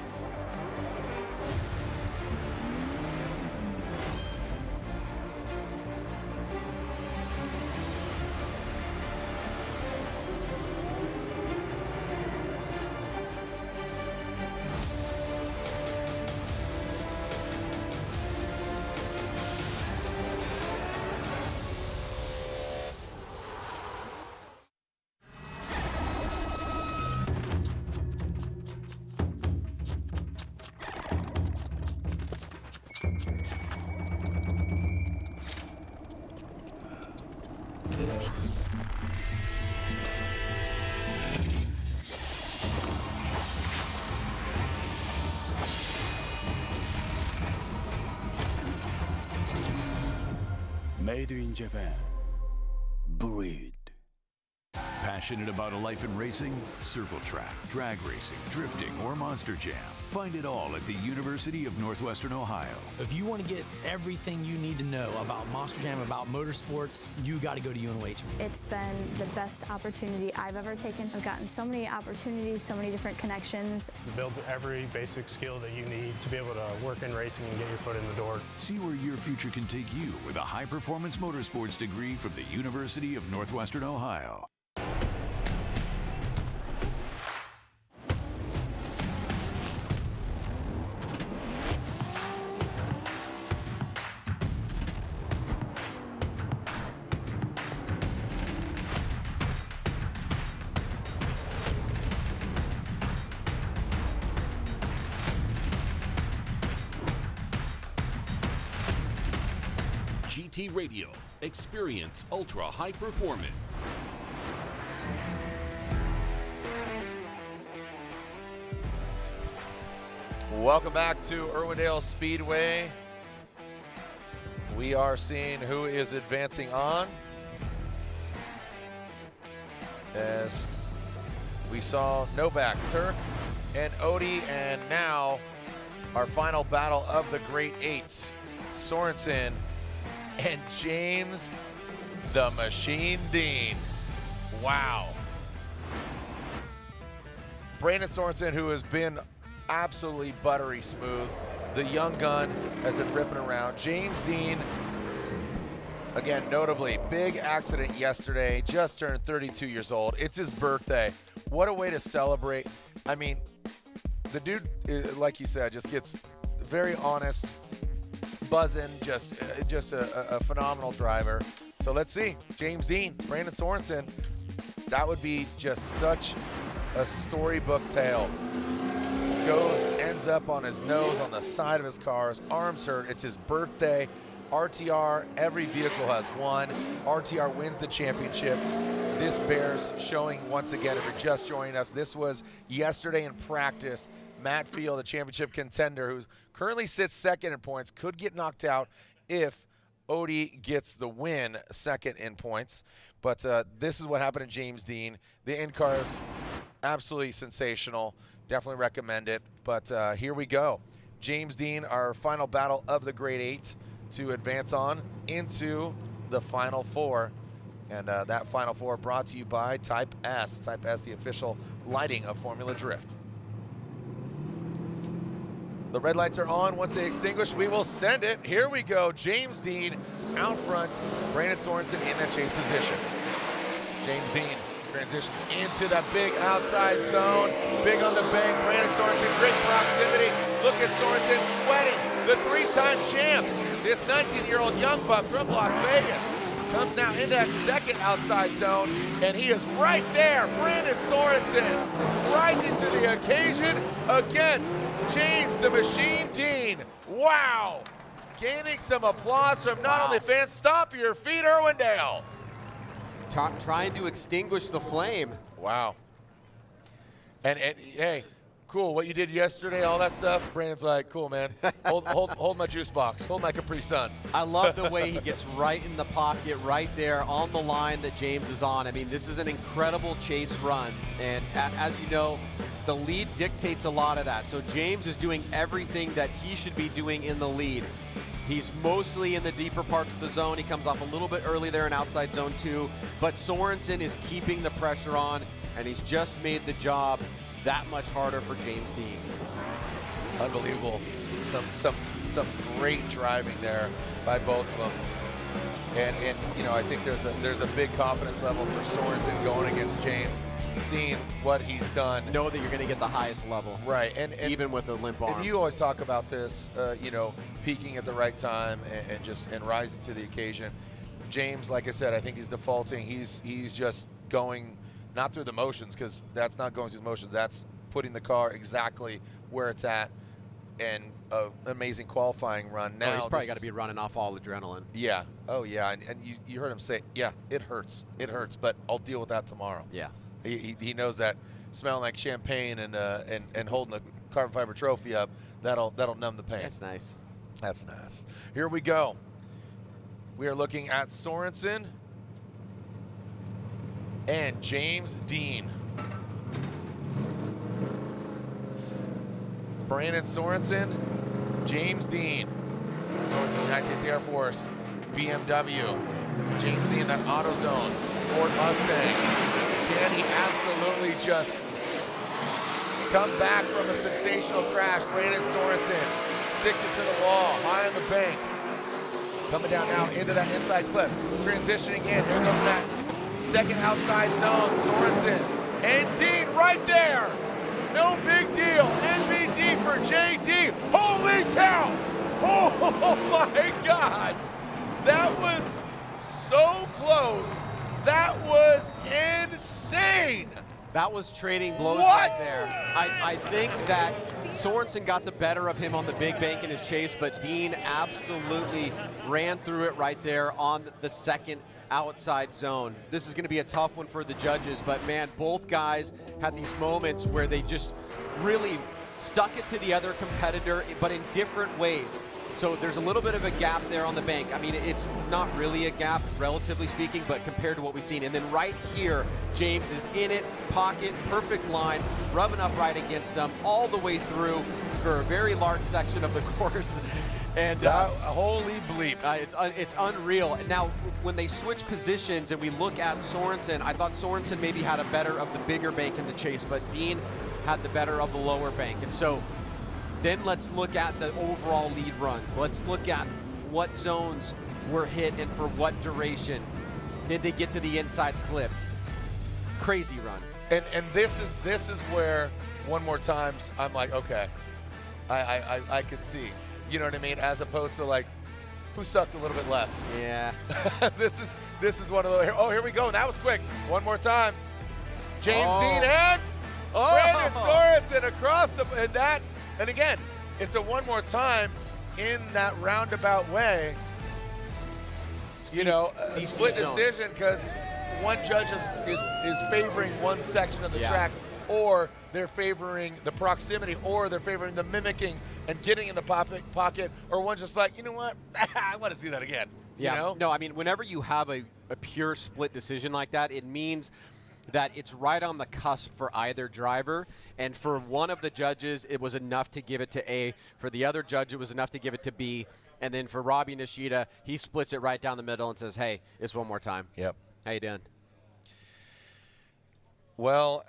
Speaker 8: Made in Japan. Breed.
Speaker 17: Passionate about a life in racing? Circle track, drag racing, drifting, or Monster Jam. Find it all at the University of Northwestern Ohio.
Speaker 18: If you want to get everything you need to know about Monster Jam, about motorsports, you got to go to UNOH.
Speaker 19: It's been the best opportunity I've ever taken. I've gotten so many opportunities, so many different connections.
Speaker 21: You build every basic skill that you need to be able to work in racing and get your foot in the door.
Speaker 17: See where your future can take you with a high-performance motorsports degree from the University of Northwestern Ohio.
Speaker 22: GT Radio. Experience ultra high performance.
Speaker 7: Welcome back to Irwindale Speedway. We are seeing who is advancing on. As we saw Novak, Turk, and Odie, and now our final battle of the Great Eight. Sorensen and James the Machine Dean. Wow. Brandon Sorensen, who has been absolutely buttery smooth. The young gun has been ripping around. James Dean, again, notably, big accident yesterday, just turned 32 years old. It's his birthday. What a way to celebrate. I mean, the dude, like you said, just gets very honest, buzzing, just a phenomenal driver. So let's see, James Dean, Brandon Sorensen, that would be just such a storybook tale. Ends up on his nose, on the side of his car, his arm's hurt, it's his birthday. RTR, every vehicle has won. RTR wins the championship. This bears showing once again, if you're just joining us, this was yesterday in practice. Matt Field, the championship contender, who currently sits second in points, could get knocked out if Odie gets the win second in points. But this is what happened to James Dean. The in-car is absolutely sensational. Definitely recommend it. But here we go. James Dean, our final battle of the Grade 8 to advance on into the Final Four. And that Final Four brought to you by Type S. Type S, the official lighting of Formula Drift. The red lights are on. Once they extinguish, we will send it. Here we go. James Dean out front. Brandon Sorensen in that chase position. James Dean transitions into that big outside zone. Big on the bank. Brandon Sorensen, great proximity. Look at Sorensen sweating. The three-time champ. This 19-year-old young buck from Las Vegas comes now into that second outside zone, and he is right there. Brandon Sorensen rising to the occasion against James the Machine Dean. Wow. Gaining some applause from not only fans. Stop your feet, Irwindale.
Speaker 12: Trying to extinguish the flame.
Speaker 7: Wow. And hey, cool, what you did yesterday, all that stuff. Brandon's like, cool, man. Hold my juice box. Hold my Capri Sun.
Speaker 12: I love the way he gets right in the pocket, right there on the line that James is on. I mean, this is an incredible chase run. And as you know, the lead dictates a lot of that. So James is doing everything that he should be doing in the lead. He's mostly in the deeper parts of the zone. He comes off a little bit early there in outside zone 2. But Sorensen is keeping the pressure on, and he's just made the job that much harder for James Dean.
Speaker 7: Unbelievable. Some great driving there by both of them. And you know, I think there's a big confidence level for Sorensen going against James, seeing what he's done.
Speaker 12: Know that you're going to get the highest level.
Speaker 7: Right. And
Speaker 12: even with a limp arm.
Speaker 7: And you always talk about this, you know, peaking at the right time and rising to the occasion. James, like I said, I think he's defaulting. He's just going not through the motions, because that's not going through the motions. That's putting the car exactly where it's at, and an amazing qualifying run. Now
Speaker 12: he's probably got to be running off all adrenaline.
Speaker 7: Yeah. Oh, yeah. And you heard him say, yeah, it hurts. It hurts, but I'll deal with that tomorrow.
Speaker 12: Yeah.
Speaker 7: He knows that smelling like champagne and holding a carbon fiber trophy up, that'll numb the pain.
Speaker 12: That's nice.
Speaker 7: That's nice. Here we go. We are looking at Sorensen and James Dean. Brandon Sorensen, James Dean. Sorensen, United States Air Force, BMW. James Dean, that AutoZone, Ford Mustang. Can he absolutely just come back from a sensational crash? Brandon Sorensen sticks it to the wall, high on the bank. Coming down now into that inside clip. Transitioning in, here goes that second outside zone. Sorensen and Dean right there. No big deal. NBD for JD. Holy cow! Oh my gosh! That was so close. That was insane.
Speaker 12: That was trading blows
Speaker 7: What?
Speaker 12: right there. I think that Sorensen got the better of him on the big bank in his chase, but Dean absolutely ran through it right there on the second outside zone. This is going to be a tough one for the judges, but man, both guys had these moments where they just really stuck it to the other competitor, but in different ways. So there's a little bit of a gap there on the bank. I mean, it's not really a gap, relatively speaking, but compared to what we've seen. And then right here, James is in it, pocket, perfect line, rubbing up right against him all the way through for a very large section of the course. And
Speaker 7: holy bleep.
Speaker 12: It's unreal. Now, when they switch positions and we look at Sorensen, I thought Sorensen maybe had a better of the bigger bank in the chase, but Dean had the better of the lower bank. And so then let's look at the overall lead runs. Let's look at what zones were hit and for what duration. Did they get to the inside clip? Crazy run.
Speaker 7: And this is where one more time I'm like, okay, I could see. You know what I mean? As opposed to like, who sucked a little bit less?
Speaker 12: Yeah.
Speaker 7: This is one of the. Oh, here we go. That was quick. One more time. James Dean and Brandon Sorensen across the and again, it's a one more time in that roundabout way. you know, a split decision because one judge is favoring one section of the track, or they're favoring the proximity, or they're favoring the mimicking and getting in the pocket, or one's just like, you know what, I want to see that again.
Speaker 12: Yeah,
Speaker 7: You know?
Speaker 12: no, I mean, whenever you have a pure split decision like that, it means that it's right on the cusp for either driver. And for one of the judges, it was enough to give it to A. For the other judge, it was enough to give it to B. And then for Robbie Nishida, he splits it right down the middle and says, hey, it's one more time.
Speaker 7: Yep.
Speaker 12: How you doing?
Speaker 7: Well,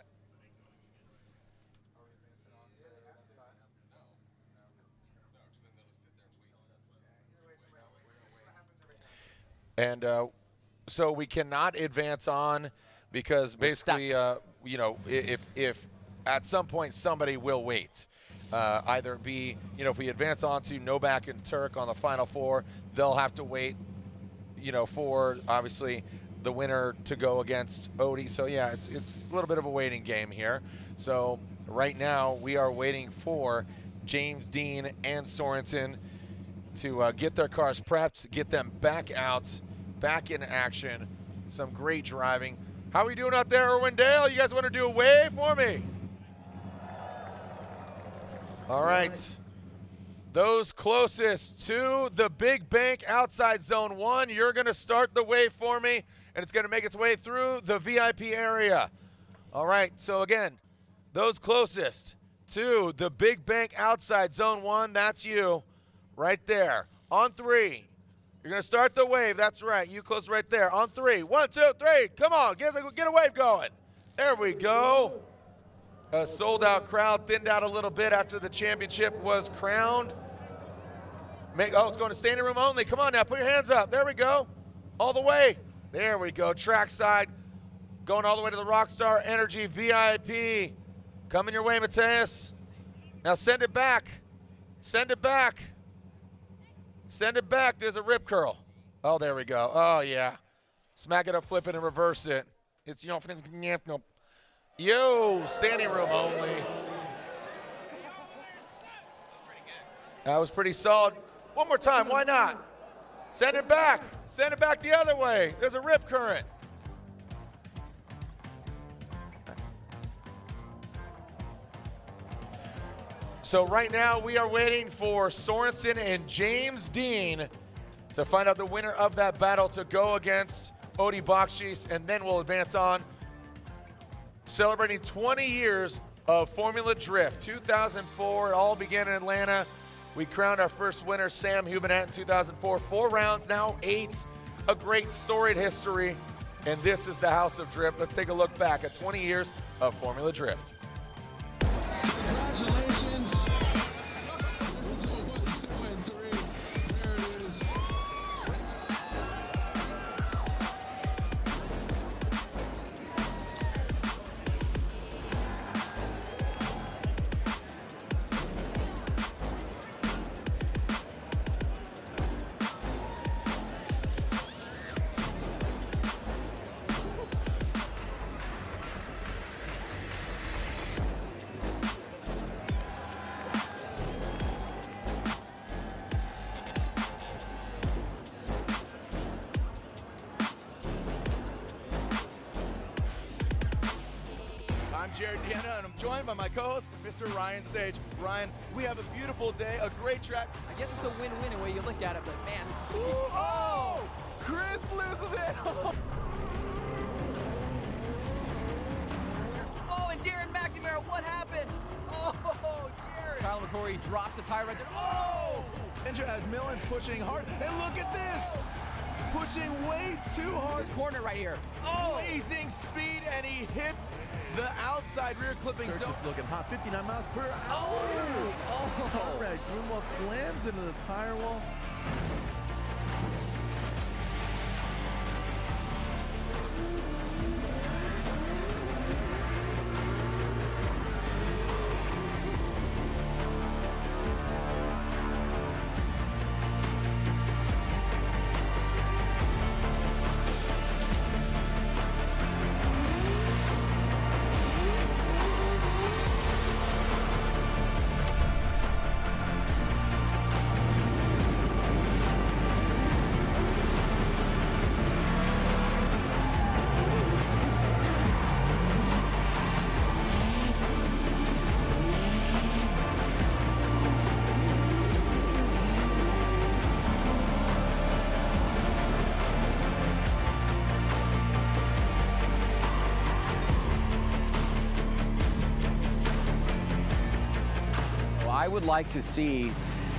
Speaker 7: and so we cannot advance on because basically, you know, if at some point somebody will wait, either be, you know, if we advance on to Novak and Turk on the final four, they'll have to wait, you know, for obviously the winner to go against Odie. So yeah, it's a little bit of a waiting game here. So right now we are waiting for James Dean and Sorensen to get their cars prepped, get them back out, back in action. Some great driving. How are we doing out there, Irwindale? You guys want to do a wave for me? All right. Those closest to the big bank outside zone 1, you're going to start the wave for me, and it's going to make its way through the VIP area. All right, so again, those closest to the big bank outside zone 1, that's you right there. On 3, you're going to start the wave. That's right, you close right there. On 3, 1, 2, 3, come on, get a wave going. There we go. A sold-out crowd, thinned out a little bit after the championship was crowned. It's going to standing room only. Come on now, put your hands up. There we go. All the way. There we go. Trackside, going all the way to the Rockstar Energy VIP. Coming your way, Mateus. Now send it back. Send it back. Send it back. There's a rip curl. Oh, there we go. Oh, yeah. Smack it up, flip it, and reverse it. It's, yo, standing room only. That was pretty solid. One more time, why not? Send it back. Send it back the other way. There's a rip current. So right now we are waiting for Sorensen and James Dean to find out the winner of that battle to go against Odie Bakshis, and then we'll advance on. Celebrating 20 years of Formula Drift. 2004, it all began in Atlanta. We crowned our first winner, Sam Hubenat, in 2004. 4 rounds, now 8. A great storied history. And this is the House of Drift. Let's take a look back at 20 years of Formula Drift.
Speaker 1: Congratulations.
Speaker 10: I'm Jared Deanna, and I'm joined by my co-host, Mr. Ryan Sage. Ryan, we have a beautiful day, a great track.
Speaker 2: I guess it's a win-win the way you look at it, but man, this is gonna be...
Speaker 10: Oh! Chris loses it!
Speaker 2: Oh, and Darren McNamara, what happened? Oh, Darren! Kyle McCory drops the tire right there. Oh!
Speaker 10: Ninja as Millen's pushing hard, and look at this! Pushing way too hard.
Speaker 2: This corner right here.
Speaker 10: Oh! Blazing speed, and he hits the outside rear clipping.
Speaker 11: Church is looking hot, 59 miles per hour.
Speaker 10: Oh!
Speaker 11: Conrad Grunwald slams into the tire wall.
Speaker 1: I would like to see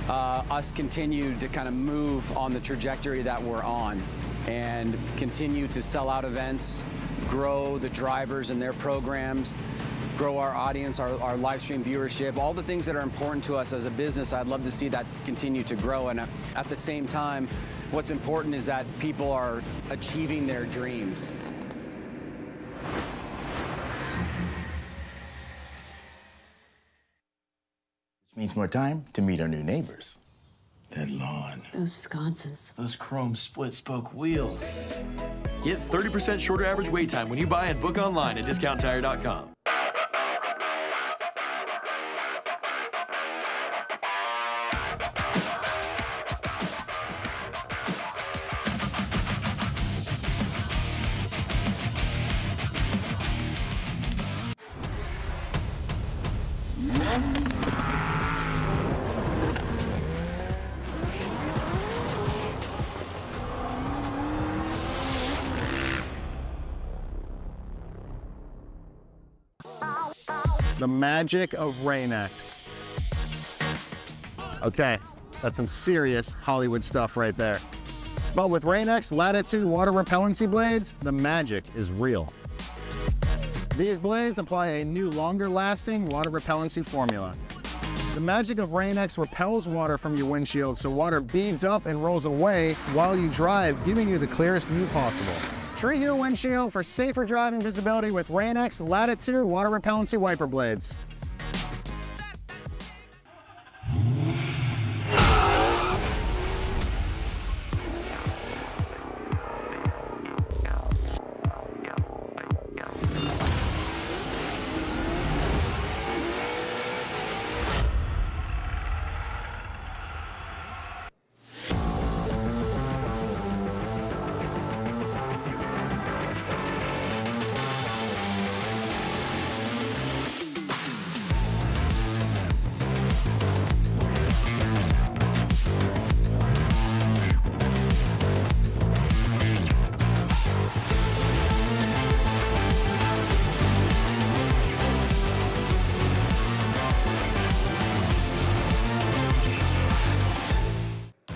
Speaker 1: us continue to kind of move on the trajectory that we're on and continue to sell out events, grow the drivers and their programs, grow our audience, our live stream viewership, all the things that are important to us as a business. I'd love to see that continue to grow. And at the same time, what's important is that people are achieving their dreams.
Speaker 5: Which means more time to meet our new neighbors. That lawn.
Speaker 20: Those sconces.
Speaker 5: Those chrome split-spoke wheels. Get 30% shorter average wait time when you buy and book online at DiscountTire.com.
Speaker 23: The magic of Rain-X. Okay, that's some serious Hollywood stuff right there. But with Rain-X Latitude water repellency blades, the magic is real. These blades apply a new longer lasting water repellency formula. The magic of Rain-X repels water from your windshield so water beads up and rolls away while you drive, giving you the clearest view possible. Treat your windshield for safer driving visibility with Rain-X Latitude water repellency wiper blades.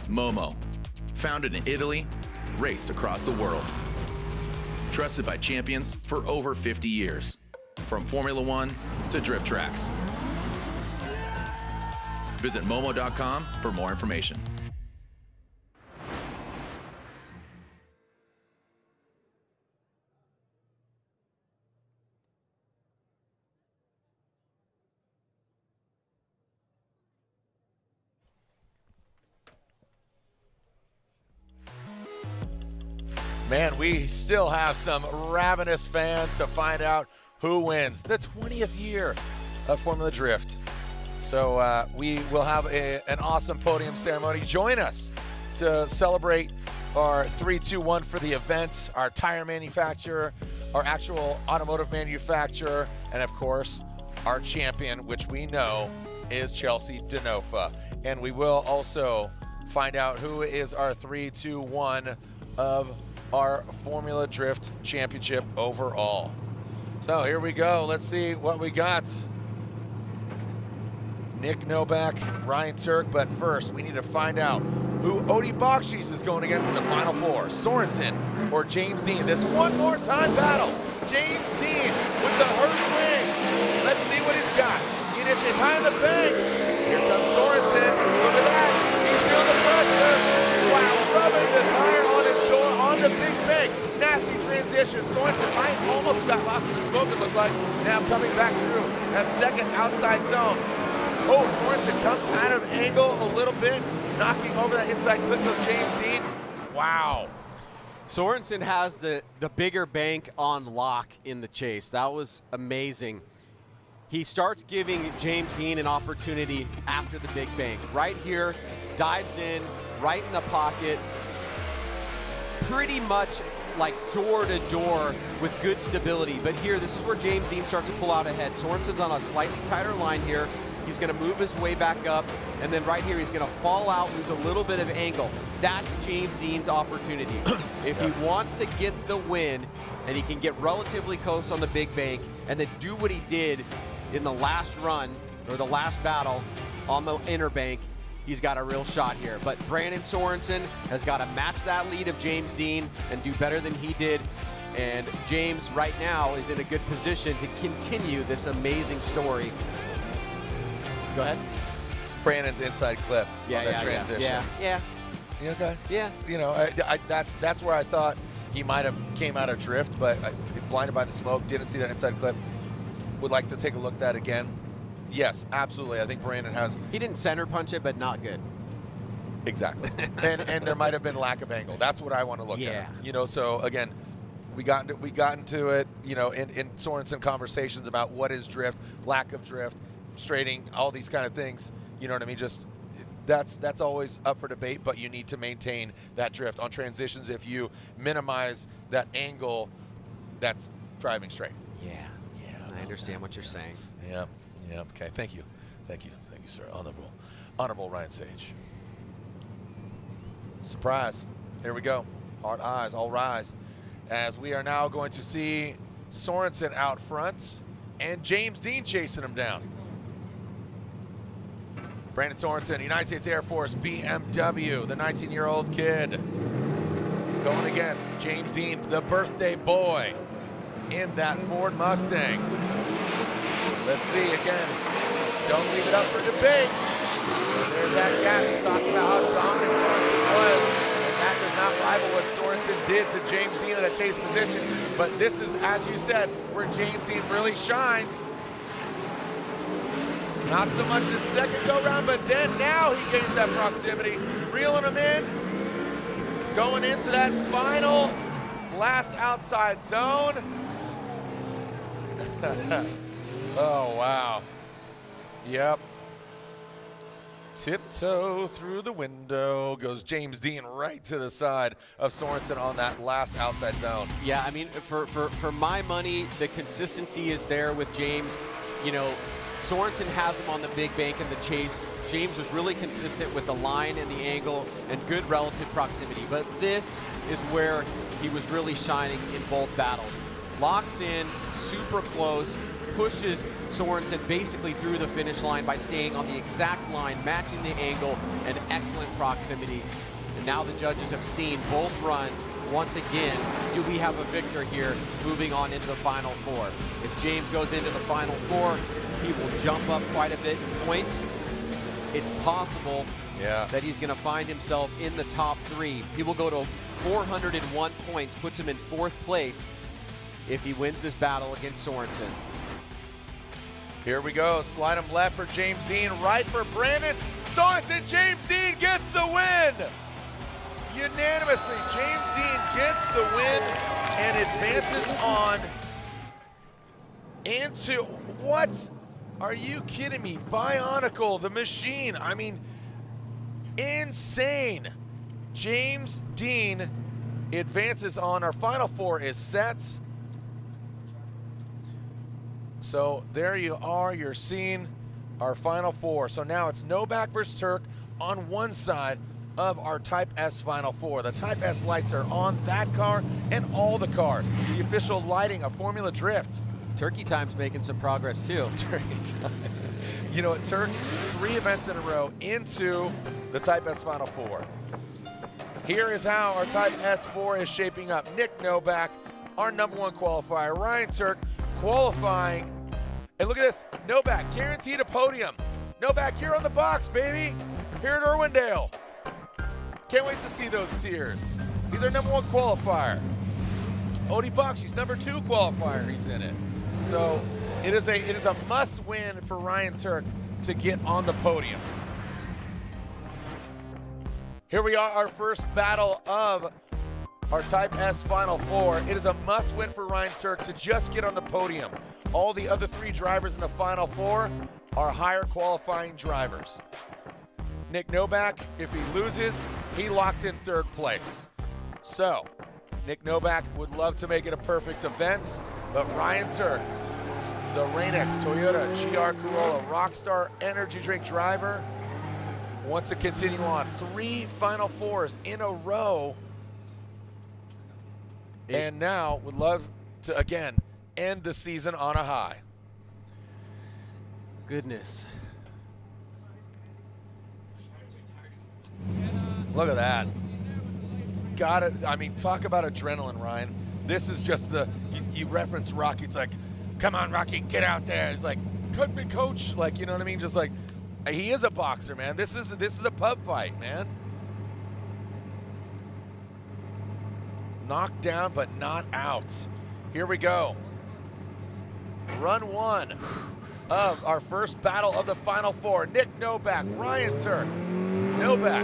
Speaker 24: Momo, founded in Italy, raced across the world. Trusted by champions for over 50 years, from Formula One to drift tracks. Visit momo.com for more information.
Speaker 7: Man, we still have some ravenous fans to find out who wins the 20th year of Formula Drift. So we will have an awesome podium ceremony. Join us to celebrate our 3-2-1 for the event, our tire manufacturer, our actual automotive manufacturer, and of course, our champion, which we know is Chelsea DeNofa. And we will also find out who is our 3-2-1 of our Formula Drift Championship overall. So here we go. Let's see what we got. Nick Novak, Ryan Turk, but first we need to find out who Odie Bakshis is going against in the Final Four. Sorensen or James Dean. This one more time battle. James Dean with the hurt wing. Let's see what he's got. It's high in the bank. Here comes Sorensen. Look at that. He's feeling the pressure. Wow, rubbing the tire on his door on the big bank. Nasty transition. Sorensen might almost got lost in the smoke, it looked like. Now coming back through that second outside zone. Oh, Sorensen comes out of angle a little bit, knocking over that inside clip of James Dean. Wow.
Speaker 12: Sorensen has the bigger bank on lock in the chase. That was amazing. He starts giving James Dean an opportunity after the big bank. Right here, dives in, right in the pocket, pretty much like door to door with good stability. But here, this is where James Dean starts to pull out ahead. Sorensen's on a slightly tighter line here. He's gonna move his way back up, and then right here, he's gonna fall out, lose a little bit of angle. That's James Dean's opportunity. If he wants to get the win, and he can get relatively close on the big bank, and then do what he did in the last run, or the last battle, on the inner bank, he's got a real shot here. But Brandon Sorensen has got to match that lead of James Dean and do better than he did. And James right now is in a good position to continue this amazing story. Go ahead.
Speaker 7: Brandon's inside clip on that transition.
Speaker 12: Yeah.
Speaker 7: You okay?
Speaker 12: Yeah.
Speaker 7: You know, that's where I thought he might have came out of drift, but blinded by the smoke, didn't see that inside clip. Would like to take a look at that again. Yes, absolutely. I think Brandon has.
Speaker 12: He didn't center punch it, but not good.
Speaker 7: Exactly. and there might have been lack of angle. That's what I want to look at. You know, so again, we got into it, you know, in Sorensen conversations about what is drift, lack of drift, straighting, all these kind of things. You know what I mean? Just that's always up for debate, but you need to maintain that drift on transitions. If you minimize that angle, that's driving straight.
Speaker 12: Yeah. I understand what you're saying.
Speaker 7: Yeah. Okay. Thank you, sir. Honorable Ryan Sage. Surprise. Here we go. Hard eyes, all rise, as we are now going to see Sorensen out front and James Dean chasing him down. Brandon Sorensen, United States Air Force, BMW, the 19-year-old kid, going against James Dean, the birthday boy, in that Ford Mustang. Let's see again. Don't leave it up for debate. There's that gap. We talked about how dominant Sorensen was, and that does not rival what Sorensen did to James Dean in that chase position. But this is, as you said, where James Dean really shines. Not so much the second go-round, but then now he gains that proximity, reeling him in, going into that final last outside zone. Oh, wow. Yep. Tiptoe through the window goes James Dean right to the side of Sorensen on that last outside zone.
Speaker 12: Yeah, I mean, for my money, the consistency is there with James. You know, Sorensen has him on the big bank in the chase. James was really consistent with the line and the angle and good relative proximity. But this is where he was really shining in both battles. Locks in, super close, pushes Sorensen basically through the finish line by staying on the exact line, matching the angle, and excellent proximity. And now the judges have seen both runs. Once again, do we have a victor here moving on into the Final Four? If James goes into the Final Four, he will jump up quite a bit in points. It's possible that he's going to find himself in the top three. He will go to 401 points, puts him in 4th place if he wins this battle against Sorensen.
Speaker 7: Here we go. Slide him left for James Dean, right for Brandon Sorensen. James Dean gets the win. Unanimously, James Dean gets the win and advances on into, what? Are you kidding me? Bionicle, the machine. I mean, insane. James Dean advances on. Our Final Four is set. So there you are. You're seeing our Final Four. So now it's Novak versus Turk on one side of our Type S Final Four. The Type S lights are on that car and all the cars. The official lighting of Formula Drift.
Speaker 12: Turkey Time's making some progress too.
Speaker 7: Turkey Time. You know, Turk, 3 events in a row into the Type S Final Four. Here is how our Type S4 is shaping up. Nick Novak, our #1 qualifier. Ryan Turk qualifying. And look at this, Novak guaranteed a podium. Novak, you're on the box, baby. Here at Irwindale. Can't wait to see those tears. He's our #1 qualifier. Odie Bakshi's #2 qualifier. He's in it. So it is a must-win for Ryan Turk to get on the podium. Here we are, our first battle of our Type S Final Four. It is a must-win for Ryan Turk to just get on the podium. All the other 3 drivers in the Final Four are higher qualifying drivers. Nick Novak, if he loses, he locks in 3rd place. So, Nick Novak would love to make it a perfect event, but Ryan Turk, the Rain-X Toyota GR Corolla Rockstar Energy Drink driver, wants to continue on. 3 Final Fours in a row, and now would love to, again, end the season on a high.
Speaker 12: Goodness.
Speaker 7: Look at that. Got it. I mean, talk about adrenaline, Ryan. This is just you reference Rocky. It's like, come on, Rocky, get out there. It's like, cut me, coach. Like, you know what I mean? Just like, he is a boxer, man. This is a pub fight, man. Knocked down, but not out. Here we go. Run one of our first battle of the Final Four. Nick Novak, Ryan Turk. Novak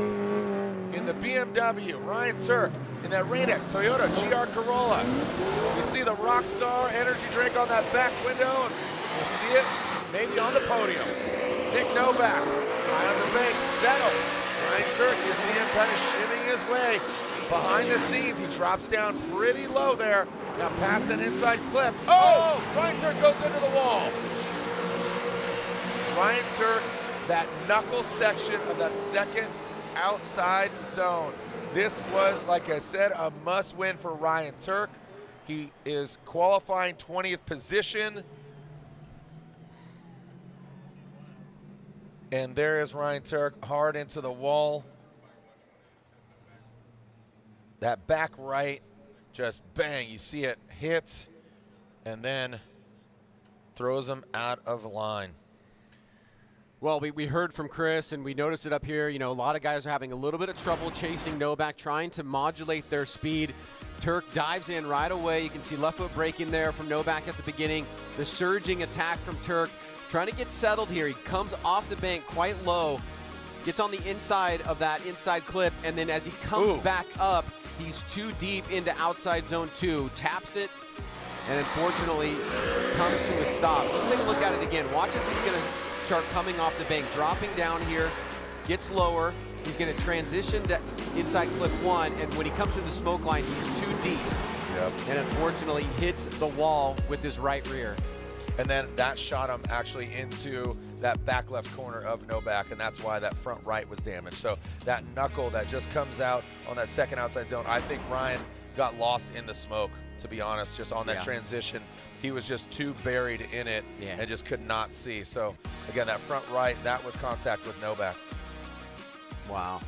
Speaker 7: in the BMW, Ryan Turk in that Rain-X Toyota GR Corolla. You see the Rockstar energy drink on that back window. You'll see it maybe on the podium. Nick Novak, high on the bank, settled. Ryan Turk, you see him kind of shimming his way. Behind the scenes, he drops down pretty low there. Now past an inside clip. Oh! Ryan Turk goes into the wall. Ryan Turk, that knuckle section of that second outside zone. This was, like I said, a must-win for Ryan Turk. He is qualifying 20th position. And there is Ryan Turk, hard into the wall. That back right, just bang, you see it hit, and then throws him out of line.
Speaker 12: Well, we heard from Chris, and we noticed it up here. You know, a lot of guys are having a little bit of trouble chasing Novak, trying to modulate their speed. Turk dives in right away. You can see left foot braking there from Novak at the beginning. The surging attack from Turk, trying to get settled here. He comes off the bank quite low, gets on the inside of that inside clip, and then as he comes back up, he's too deep into outside zone 2, taps it, and unfortunately comes to a stop. Let's take a look at it again. Watch as he's going to start coming off the bank, dropping down here, gets lower. He's going to transition to inside clip 1, and when he comes to the smoke line, he's too deep.
Speaker 7: Yep.
Speaker 12: And unfortunately hits the wall with his right rear.
Speaker 7: And then that shot him actually into that back left corner of Novak, and that's why that front right was damaged. So that knuckle that just comes out on that second outside zone, I think Ryan got lost in the smoke, to be honest, just on that transition. He was just too buried in it and just could not see. So again, that front right, that was contact with Novak.
Speaker 12: Wow.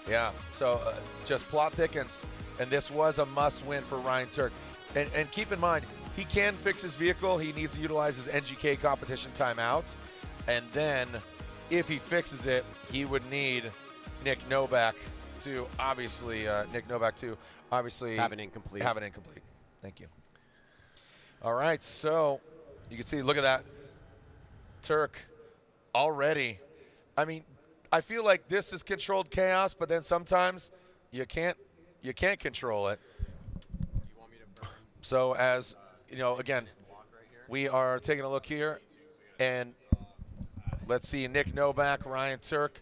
Speaker 7: Yeah, so just plot thickens, and this was a must-win for Ryan Turk. And keep in mind, he can fix his vehicle. He needs to utilize his NGK competition timeout. And then if he fixes it, he would need Nick Novak to obviously have it incomplete. Thank you. All right, so you can see, look at that. Turk already. I mean, I feel like this is controlled chaos, but then sometimes you can't control it. So as you know, again, we are taking a look here, and let's see Nick Novak, Ryan Turk.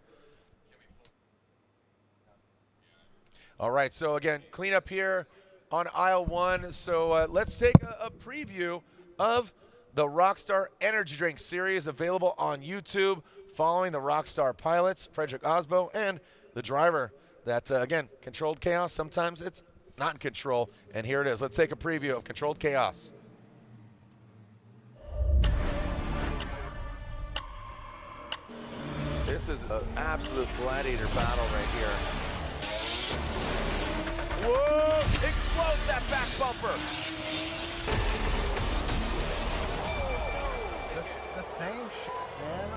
Speaker 7: All right, so again, clean up here on aisle 1. So let's take a preview of the Rockstar Energy Drink Series, available on YouTube, following the Rockstar pilots, Frederick Osbo, and the driver that, again, controlled chaos. Sometimes it's not in control, and here it is. Let's take a preview of Controlled Chaos. This is an absolute gladiator battle right here. Whoa! Explodes that back bumper!
Speaker 14: The same shit, man.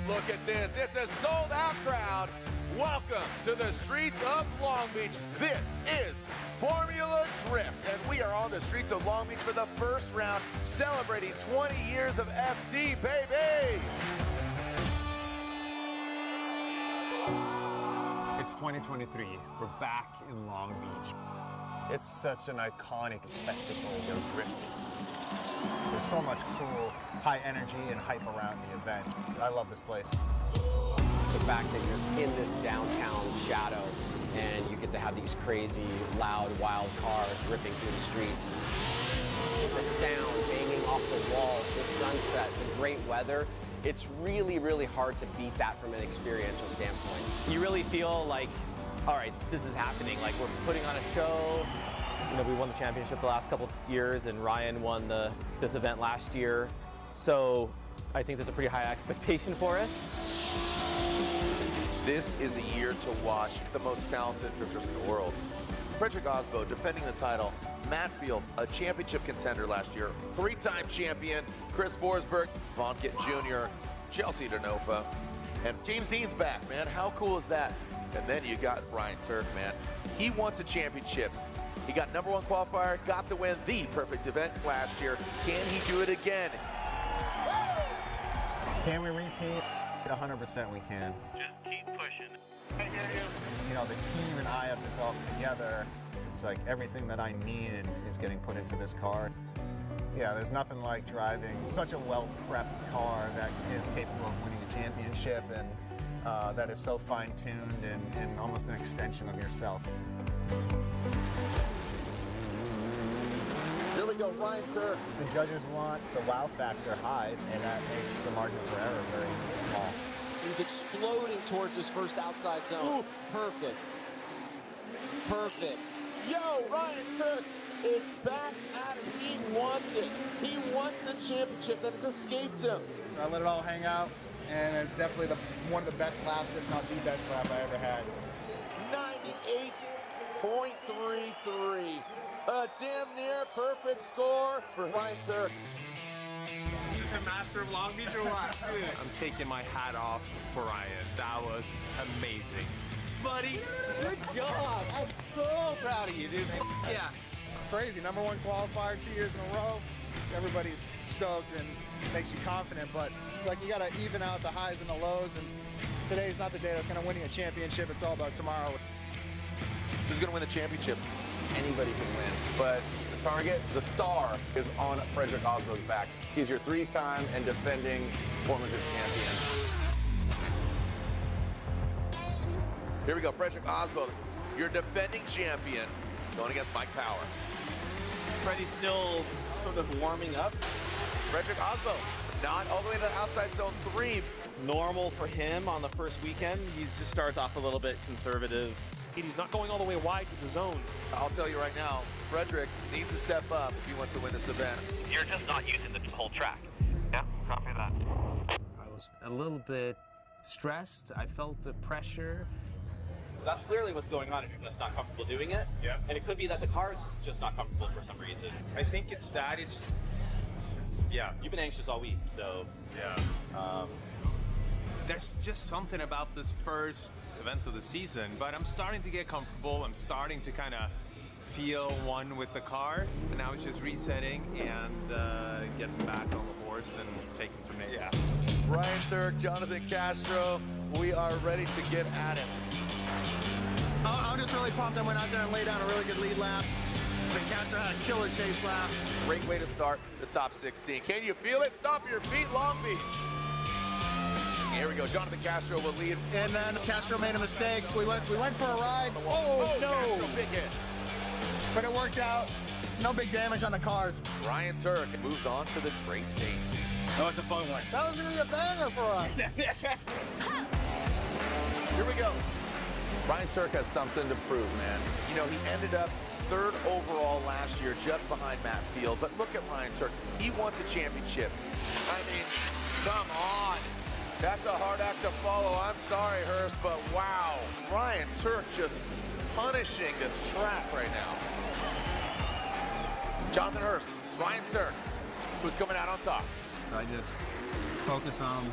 Speaker 7: Look at this, it's a sold-out crowd. Welcome to the streets of Long Beach. This is Formula Drift, and we are on the streets of Long Beach for the first round, celebrating 20 years of FD, baby!
Speaker 3: It's 2023. We're back in Long Beach. It's such an iconic spectacle, drifting.
Speaker 14: There's so much cool, high energy and hype around the event. I love this place.
Speaker 12: The fact that you're in this downtown shadow and you get to have these crazy, loud, wild cars ripping through the streets. The sound banging off the walls, the sunset, the great weather. It's really, really hard to beat that from an experiential standpoint.
Speaker 6: You really feel like, all right, this is happening. Like, we're putting on a show. You know, we won the championship the last couple of years, and Ryan won this event last year. So I think that's a pretty high expectation for us.
Speaker 7: This is a year to watch the most talented drifters in the world. Frederick Osbo defending the title. Matt Field, a championship contender last year. 3-time champion. Chris Forsberg, Von Kitt Jr., Chelsea Denofa, and James Dean's back, man. How cool is that? And then you got Ryan Turk, man. He wants a championship. He got #1 qualifier, got the win, the perfect event last year. Can he do it again?
Speaker 3: Can we repeat? 100% we can.
Speaker 4: Just keep pushing.
Speaker 3: You know, the team and I have developed together. It's like everything that I needed is getting put into this car. Yeah, there's nothing like driving such a well-prepped car that is capable of winning a championship and that is so fine-tuned and almost an extension of yourself.
Speaker 7: Here we go, Ryan Turk.
Speaker 3: The judges want the wow factor high, and that makes the margin for error very small.
Speaker 12: He's exploding towards his first outside zone.
Speaker 7: Ooh.
Speaker 12: Perfect. Perfect.
Speaker 7: Yo, Ryan Turk is back at it. He wants it. He wants the championship that has escaped him.
Speaker 14: I let it all hang out, and it's definitely one of the best laps, if not the best lap I ever had.
Speaker 7: 98.33. A damn near perfect score for Ryan Turk.
Speaker 9: Is this a master of Long Beach or what? I'm taking my hat off for Ryan. That was amazing. Buddy,
Speaker 6: Good job. I'm so proud of you, dude.
Speaker 9: yeah.
Speaker 14: Crazy, #1 qualifier 2 years in a row. Everybody's stoked and makes you confident, but like you gotta even out the highs and the lows, and today's not the day that's gonna win you a championship. It's all about tomorrow.
Speaker 7: Who's gonna win the championship?
Speaker 10: Anybody can win, but the target, the star, is on Frederick Osbo's back. He's your 3-time and defending Formula Drift champion.
Speaker 7: Here we go, Frederick Osbo, your defending champion, going against Mike Power.
Speaker 6: Freddie's still sort of warming up.
Speaker 7: Frederick Osbo, not all the way to the outside zone 3.
Speaker 6: Normal for him on the first weekend. He just starts off a little bit conservative. He's not going all the way wide to the zones.
Speaker 7: I'll tell you right now, Frederick needs to step up if he wants to win this event.
Speaker 4: You're just not using the whole track. Yeah, copy that.
Speaker 9: I was a little bit stressed. I felt the pressure.
Speaker 6: That's clearly what's going on if you're just not comfortable doing it.
Speaker 9: Yeah.
Speaker 6: And it could be that the car's just not comfortable for some reason.
Speaker 9: I think it's that. It's, yeah.
Speaker 6: You've been anxious all week, so.
Speaker 9: Yeah. There's just something about this first event of the season, but I'm starting to get comfortable. I'm starting to kind of feel one with the car, and now it's just resetting and getting back on the horse and taking some names.
Speaker 7: Yeah. Ryan Turk, Jonathan Castro, we are ready to get at it.
Speaker 14: I'm just really pumped. I went out there and laid down a really good lead lap. Then Castro had a killer chase lap.
Speaker 7: Great way to start the top 16. Can you feel it? Stop your feet, Long Beach. Here we go, Jonathan Castro will lead.
Speaker 14: And then Castro made a mistake. We went for a ride.
Speaker 7: Oh, no. Castro, big hit.
Speaker 14: But it worked out. No big damage on the cars.
Speaker 7: Ryan Turk moves on to the Great Danes.
Speaker 9: That was a fun one.
Speaker 14: That was going to be a banger for us.
Speaker 7: Here we go.
Speaker 10: Ryan Turk has something to prove, man.
Speaker 7: You know, he ended up 3rd overall last year, just behind Matt Field. But look at Ryan Turk. He wants a championship. I mean, come on. That's a hard act to follow. I'm sorry, Hurst, but wow. Ryan Turk just punishing this track right now. Jonathan Hurst, Ryan Turk, who's coming out on top.
Speaker 3: So I just focus on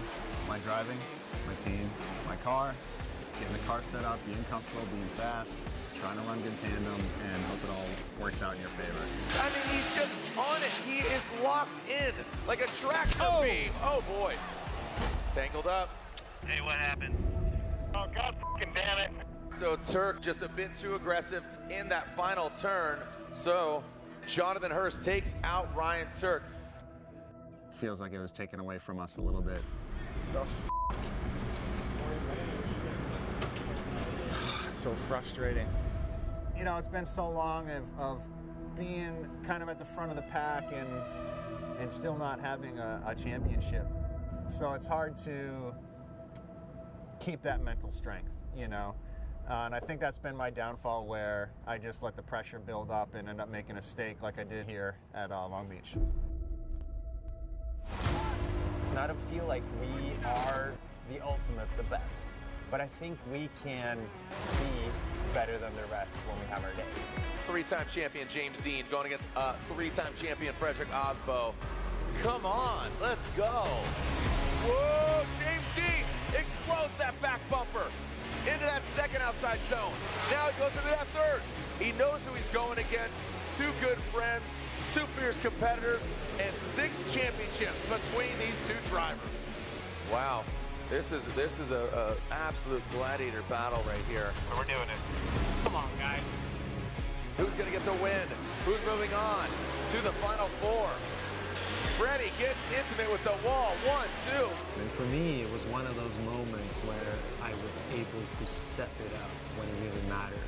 Speaker 3: my driving, my team, my car, getting the car set up, being comfortable, being fast, trying to run good tandem, and hope it all works out in your favor.
Speaker 7: I mean, he's just on it. He is locked in like a tractor beam. Oh, boy. Tangled up.
Speaker 4: Hey, what happened? Oh, God fucking damn it.
Speaker 7: So Turk just a bit too aggressive in that final turn. So Jonathan Hurst takes out Ryan Turk.
Speaker 3: Feels like it was taken away from us a little bit.
Speaker 14: The It's so frustrating.
Speaker 3: You know, it's been so long of being kind of at the front of the pack and still not having a championship. So it's hard to keep that mental strength, you know. And I think that's been my downfall, where I just let the pressure build up and end up making a mistake like I did here at Long Beach.
Speaker 13: and I don't feel like we are the ultimate, the best. But I think we can be better than the rest when we have our day.
Speaker 7: Three-time champion James Dean going against three-time champion Frederick Osbo. Come on, let's go. Whoa, James Dean explodes that back bumper into that second outside zone. Now he goes into that third. He knows who he's going against. Two good friends, two fierce competitors, and 6 championships between these two drivers. Wow. This is a absolute gladiator battle right here.
Speaker 4: We're doing it.
Speaker 7: Come on, guys. Who's gonna get the win? Who's moving on to the final 4? Freddie gets intimate with the wall. 1, 2.
Speaker 13: And for me, it was one of those moments where I was able to step it up when it really mattered.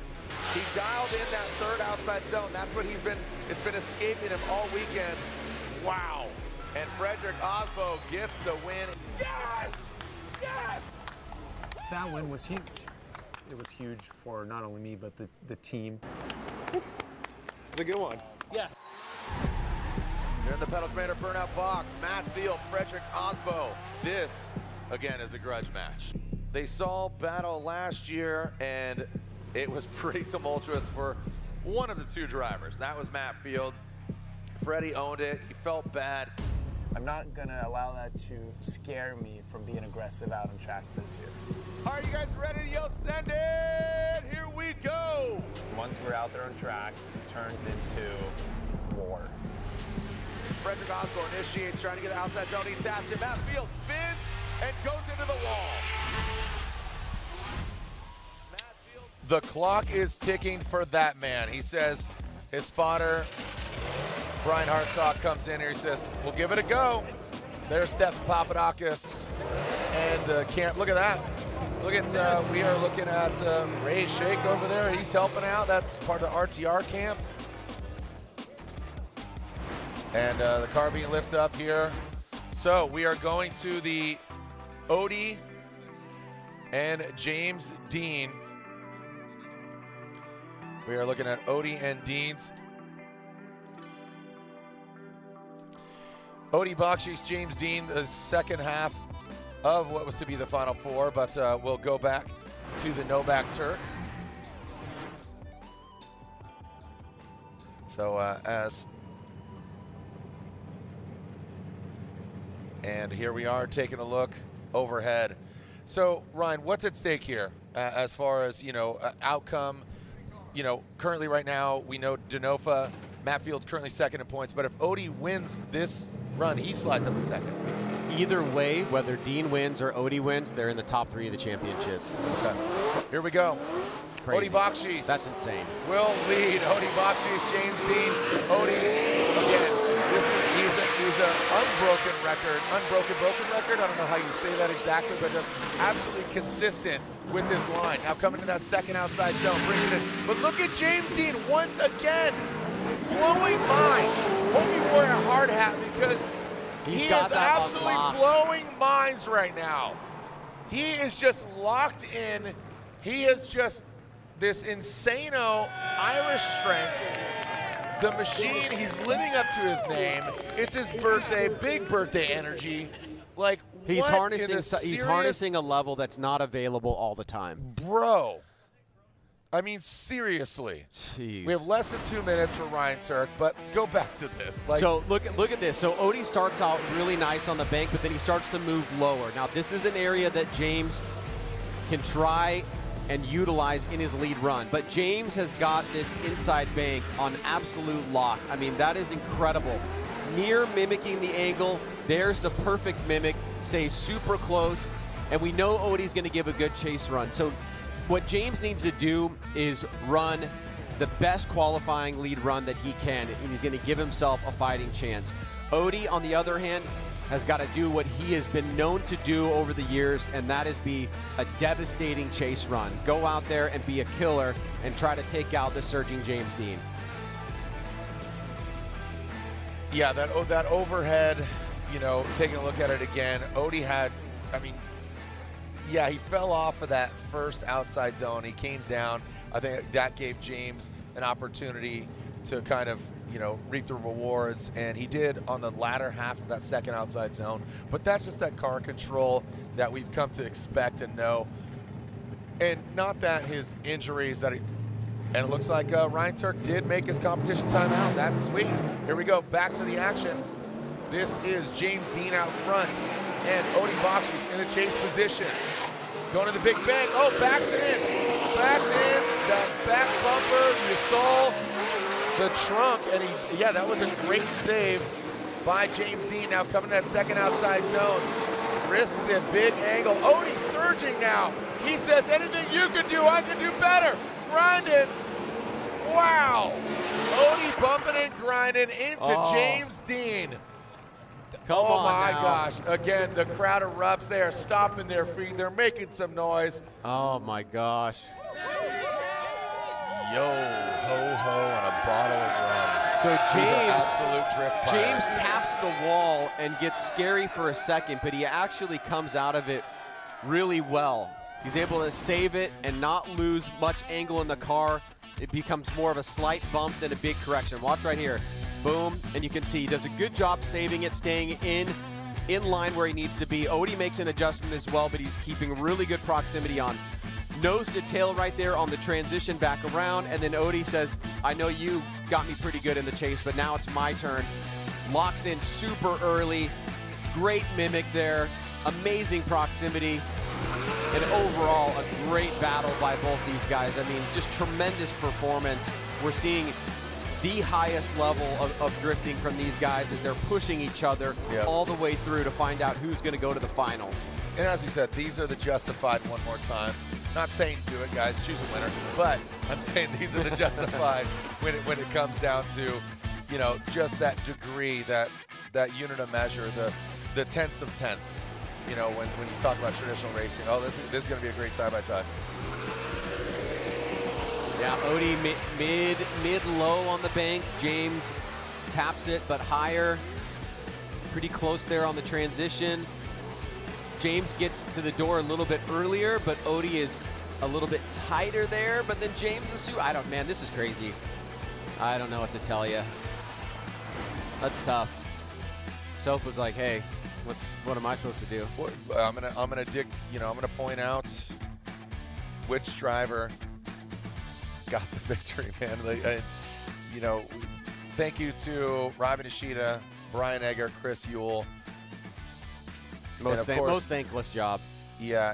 Speaker 7: He dialed in that third outside zone. That's what it's been escaping him all weekend. Wow. And Frederick Osbo gets the win. Yes! Yes!
Speaker 13: That win was huge. It was huge for not only me, but the team.
Speaker 7: It's a good one.
Speaker 13: Yeah.
Speaker 7: Here in the Pedal Commander Burnout box, Matt Field, Frederick Osbo. This, again, is a grudge match. They saw battle last year, and it was pretty tumultuous for one of the 2 drivers. That was Matt Field. Freddie owned it. He felt bad.
Speaker 13: I'm not gonna allow that to scare me from being aggressive out on track this year.
Speaker 7: Are you guys ready to yell, send it? Here we go.
Speaker 13: Once we're out there on track, it turns into war.
Speaker 7: Frederick Osbo initiates, trying to get outside zone. He taps it. Matt Field spins and goes into the wall. The clock is ticking for that man. He says his spotter, Brian Hartsock, comes in here. He says, we'll give it a go. There's Steph Papadakis. And the camp, look at that. Look at, we are looking at Ray Shake over there. He's helping out. That's part of the RTR camp. And the car being lifted up here. So we are going to the Odie and James Dean. We are looking at Odie and Dean's. Odie Bakshi's, James Dean, the second half of what was to be the final 4, but we'll go back to the Novak Turk. So and here we are taking a look overhead. So Ryan, what's at stake here as far as, outcome? Currently right now, we know Denofa, Matt Field's currently second in points, but if Odie wins this run, he slides up to second.
Speaker 12: Either way, whether Dean wins or Odie wins, they're in the top 3 of the championship.
Speaker 7: Okay. Here we go.
Speaker 12: Crazy.
Speaker 7: Odie Bakshi's.
Speaker 12: That's insane.
Speaker 7: Will lead. Odie Bakshi's, James Dean. Odie, again, he's an unbroken record. I don't know how you say that exactly, but just absolutely consistent with this line. Now coming to that second outside zone, brings it in. But look at James Dean once again, blowing minds. Hope you wore a hard hat because he is absolutely blowing minds right now. He is just locked in. He is just this insano Irish strength. The machine, he's living up to his name. It's his birthday, big birthday energy. Like,
Speaker 12: he's harnessing a level that's not available all the time.
Speaker 7: Bro. I mean, seriously.
Speaker 12: Jeez.
Speaker 7: We have less than 2 minutes for Ryan Turk, but go back to this.
Speaker 12: So look at this. So Odie starts out really nice on the bank, but then he starts to move lower. Now this is an area that James can try and utilize in his lead run. But James has got this inside bank on absolute lock. I mean, that is incredible. Near mimicking the angle. There's the perfect mimic. Stays super close. And we know Odie's going to give a good chase run. So what James needs to do is run the best qualifying lead run that he can, and he's going to give himself a fighting chance. Odie, on the other hand, has got to do what he has been known to do over the years, and that is be a devastating chase run. Go out there and be a killer and try to take out the surging James Dean.
Speaker 7: Yeah, that overhead, taking a look at it again, Odie had, yeah, he fell off of that first outside zone. He came down. I think that gave James an opportunity to kind of, reap the rewards, and he did on the latter half of that second outside zone. But that's just that car control that we've come to expect and know. And not that his injuries and it looks like Ryan Turk did make his competition timeout. That's sweet. Here we go, back to the action. This is James Dean out front, and Odie Bakshis in the chase position. Going to the big bang. Oh, backs it in. Backs in. The back bumper. You saw the trunk, and that was a great save by James Dean. Now coming to that second outside zone. Risks it, big angle. Odie surging now. He says, anything you can do, I can do better. Grinding. Wow. Odie bumping and grinding into James Dean. Oh my gosh. Again, the crowd erupts. They are stomping their feet. They're making some noise.
Speaker 12: Oh my gosh.
Speaker 7: Yo, ho-ho, and a bottle of rum.
Speaker 12: So
Speaker 7: absolute drift
Speaker 12: James taps the wall and gets scary for a second, but he actually comes out of it really well. He's able to save it and not lose much angle in the car. It becomes more of a slight bump than a big correction. Watch right here. Boom, and you can see he does a good job saving it, staying in line where he needs to be. Odie makes an adjustment as well, but he's keeping really good proximity on nose to tail right there on the transition back around, and then Odie says, I know you got me pretty good in the chase, but now it's my turn. Locks in super early. Great mimic there. Amazing proximity. And overall, a great battle by both these guys. I mean, just tremendous performance. We're seeing the highest level of drifting from these guys as they're pushing each other all the way through to find out who's going to go to the finals.
Speaker 7: And as we said, these are the justified one more times. Not saying do it, guys, choose a winner, but I'm saying these are the justified when it comes down to, just that degree, that unit of measure, the tenths of tenths. When you talk about traditional racing, this is going to be a great side-by-side.
Speaker 12: Yeah, Odie mid-low on the bank. James taps it, but higher. Pretty close there on the transition. James gets to the door a little bit earlier, but Odie is a little bit tighter there. But then James is man, this is crazy. I don't know what to tell you. That's tough. Soap was like, hey, what am I supposed to do?
Speaker 7: I'm gonna dig. I'm gonna point out which driver got the victory, man. Thank you to Robin Ishida, Brian Egger, Chris Ewell.
Speaker 12: Most thankless job.
Speaker 7: Yeah,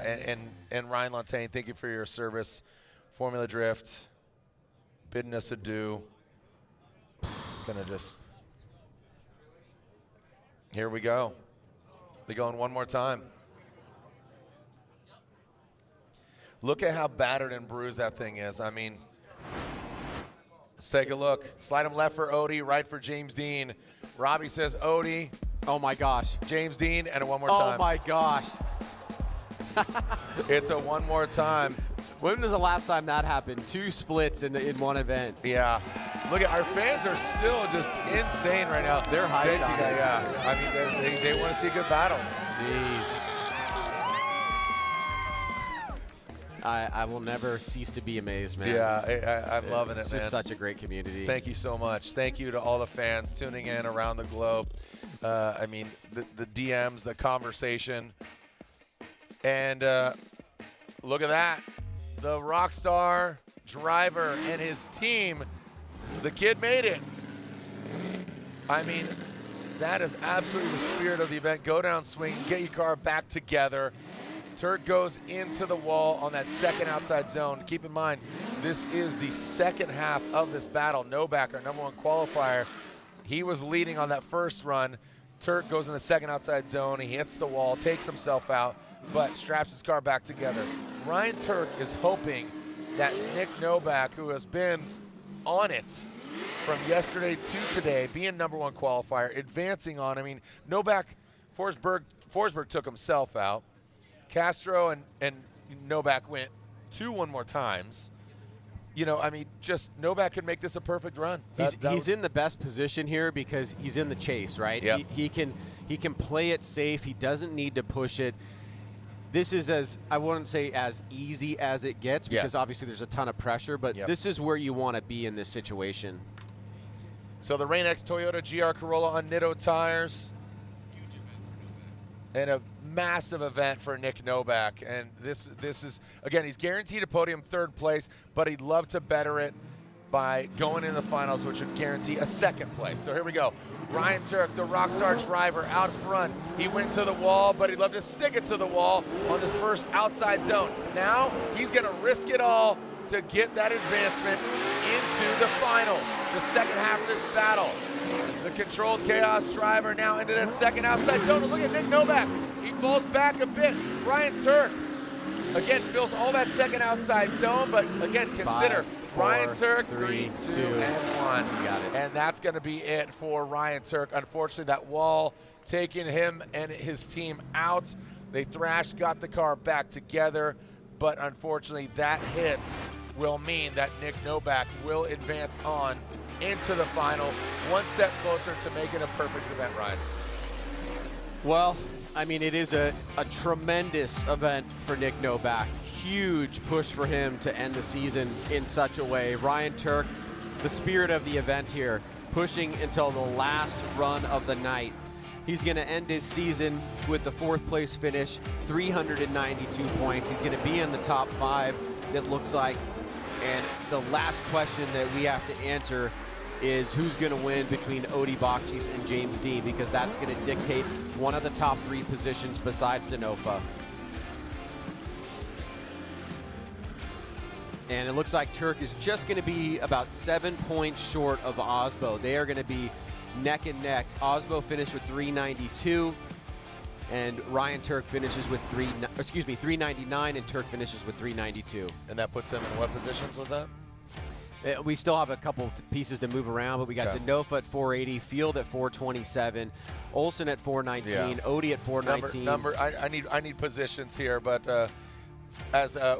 Speaker 7: and Ryan Lantain, thank you for your service. Formula Drift, bidding us adieu. Here we go. They're going one more time. Look at how battered and bruised that thing is. I mean, let's take a look. Slide him left for Odie, right for James Dean. Robbie says Odie.
Speaker 12: Oh my gosh.
Speaker 7: James Dean, and a one more time.
Speaker 12: Oh my gosh.
Speaker 7: It's a one more time.
Speaker 12: When was the last time that happened? 2 splits in one event.
Speaker 7: Yeah. Look at our fans are still just insane right now.
Speaker 12: They're hyped on it.
Speaker 7: Yeah. I mean, they want to see good battles.
Speaker 12: Jeez. I will never cease to be amazed, man.
Speaker 7: Yeah, I'm loving it, man.
Speaker 12: It's just such a great community.
Speaker 7: Thank you so much. Thank you to all the fans tuning in around the globe. I mean, the DMs, the conversation. And look at that. The Rockstar driver and his team, the kid made it. I mean, that is absolutely the spirit of the event. Go down, swing, get your car back together. Turk goes into the wall on that second outside zone. Keep in mind, this is the second half of this battle. Novak, our #1 qualifier, he was leading on that first run. Turk goes in the second outside zone. He hits the wall, takes himself out, but straps his car back together. Ryan Turk is hoping that Nick Novak, who has been on it from yesterday to today, being #1 qualifier, advancing on. I mean, Novak, Forsberg took himself out. Castro and Novak went 2 one more times. I mean, just Novak could make this a perfect run.
Speaker 12: He's in the best position here because he's in the chase, right?
Speaker 7: Yep.
Speaker 12: He can play it safe. He doesn't need to push it. This is I wouldn't say as easy as it gets because obviously there's a ton of pressure, but this is where you want to be in this situation.
Speaker 7: So the Rain-X Toyota GR Corolla on Nitto tires. And a massive event for Nick Novak. And this is, again, he's guaranteed a podium 3rd place, but he'd love to better it by going in the finals, which would guarantee a 2nd place. So here we go. Ryan Turk, the Rockstar driver, out front. He went to the wall, but he'd love to stick it to the wall on this first outside zone. Now he's gonna risk it all to get that advancement into the final, the second half of this battle. The Controlled Chaos driver now into that second outside zone. And look at Nick Novak. He falls back a bit. Ryan Turk, again, fills all that second outside zone, but again, consider
Speaker 12: 5, 4,
Speaker 7: Ryan Turk,
Speaker 12: 3,
Speaker 7: 2, and 1.
Speaker 12: Got it.
Speaker 7: And that's going to be it for Ryan Turk. Unfortunately, that wall taking him and his team out. They thrashed, got the car back together, but unfortunately, that hit will mean that Nick Novak will advance on into the final, one step closer to making a perfect event, Ryan.
Speaker 12: Well, I mean, it is a tremendous event for Nick Novak. Huge push for him to end the season in such a way. Ryan Turk, the spirit of the event here, pushing until the last run of the night. He's going to end his season with the 4th place finish, 392 points. He's going to be in the top 5, it looks like. And the last question that we have to answer is who's going to win between Odi Bakchis and James Dean, because that's going to dictate one of the top 3 positions besides Denofa. And it looks like Turk is just going to be about 7 points short of Osbo. They are going to be neck and neck. Osbo finished with 392, and Ryan Turk finishes with 399, and Turk finishes with 392.
Speaker 7: And that puts him in what positions was that?
Speaker 12: We still have a couple pieces to move around, but we got
Speaker 7: Okay.
Speaker 12: Denofa at 480, Field at 427, Olsen at 419, Odi at 419.
Speaker 7: I need positions here, but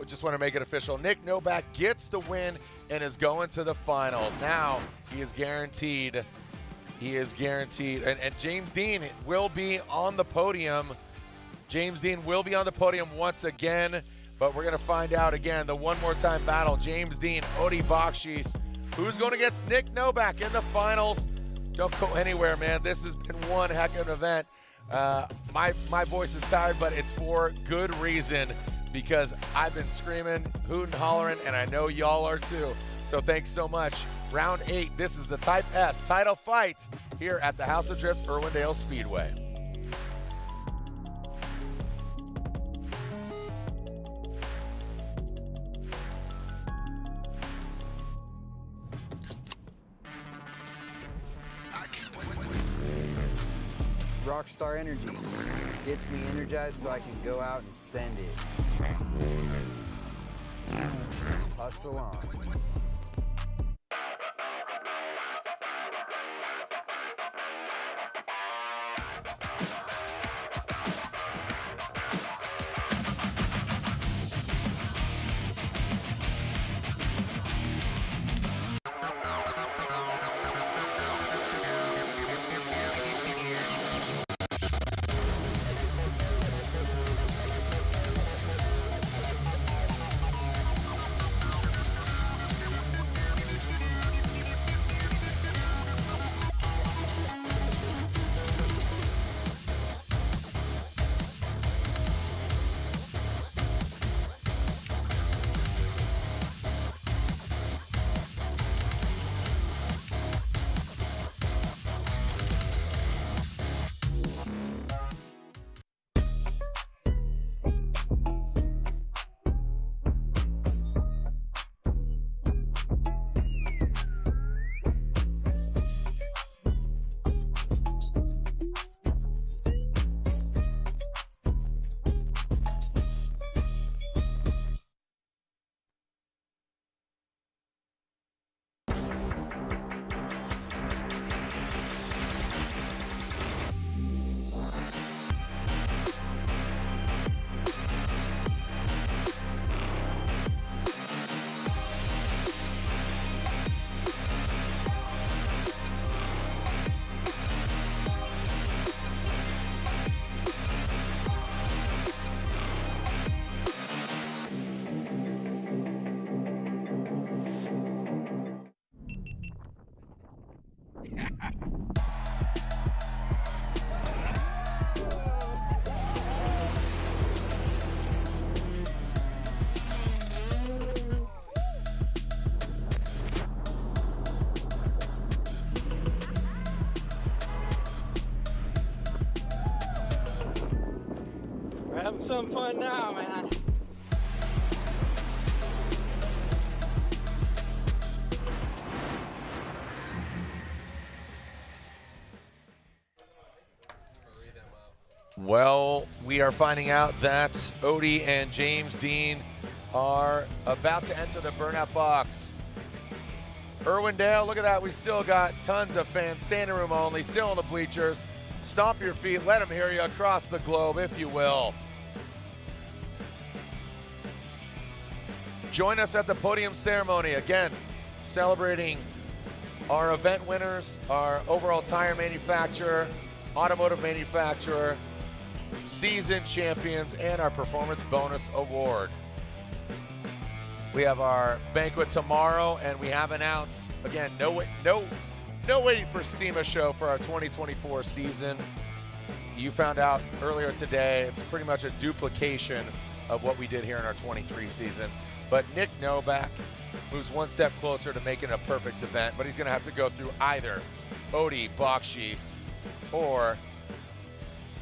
Speaker 7: just want to make it official. Nick Novak gets the win and is going to the finals. Now he is guaranteed. He is guaranteed, and James Dean will be on the podium. James Dean will be on the podium once again. But we're going to find out again, the one more time battle. James Dean, Odi Bakchis. Who's going against Nick Novak in the finals? Don't go anywhere, man. This has been one heck of an event. My voice is tired, but it's for good reason, because I've been screaming, hooting, hollering, and I know y'all are too. So thanks so much. Round 8, this is the Type S title fight here at the House of Drift Irwindale Speedway.
Speaker 8: Rockstar Energy gets me energized so I can go out and send it. Hustle on.
Speaker 15: some fun now, man.
Speaker 7: Well, we are finding out that Odie and James Dean are about to enter the burnout box. Irwindale, look at that. We still got tons of fans, standing room only, still on the bleachers. Stomp your feet, let them hear you across the globe, if you will. Join us at the podium ceremony, again, celebrating our event winners, our overall tire manufacturer, automotive manufacturer, season champions, and our performance bonus award. We have our banquet tomorrow, and we have announced, again, no waiting for SEMA show for our 2024 season. You found out earlier today, it's pretty much a duplication of what we did here in our 23 season. But Nick Novak moves one step closer to making it a perfect event, but he's gonna have to go through either Odie Bakshi's or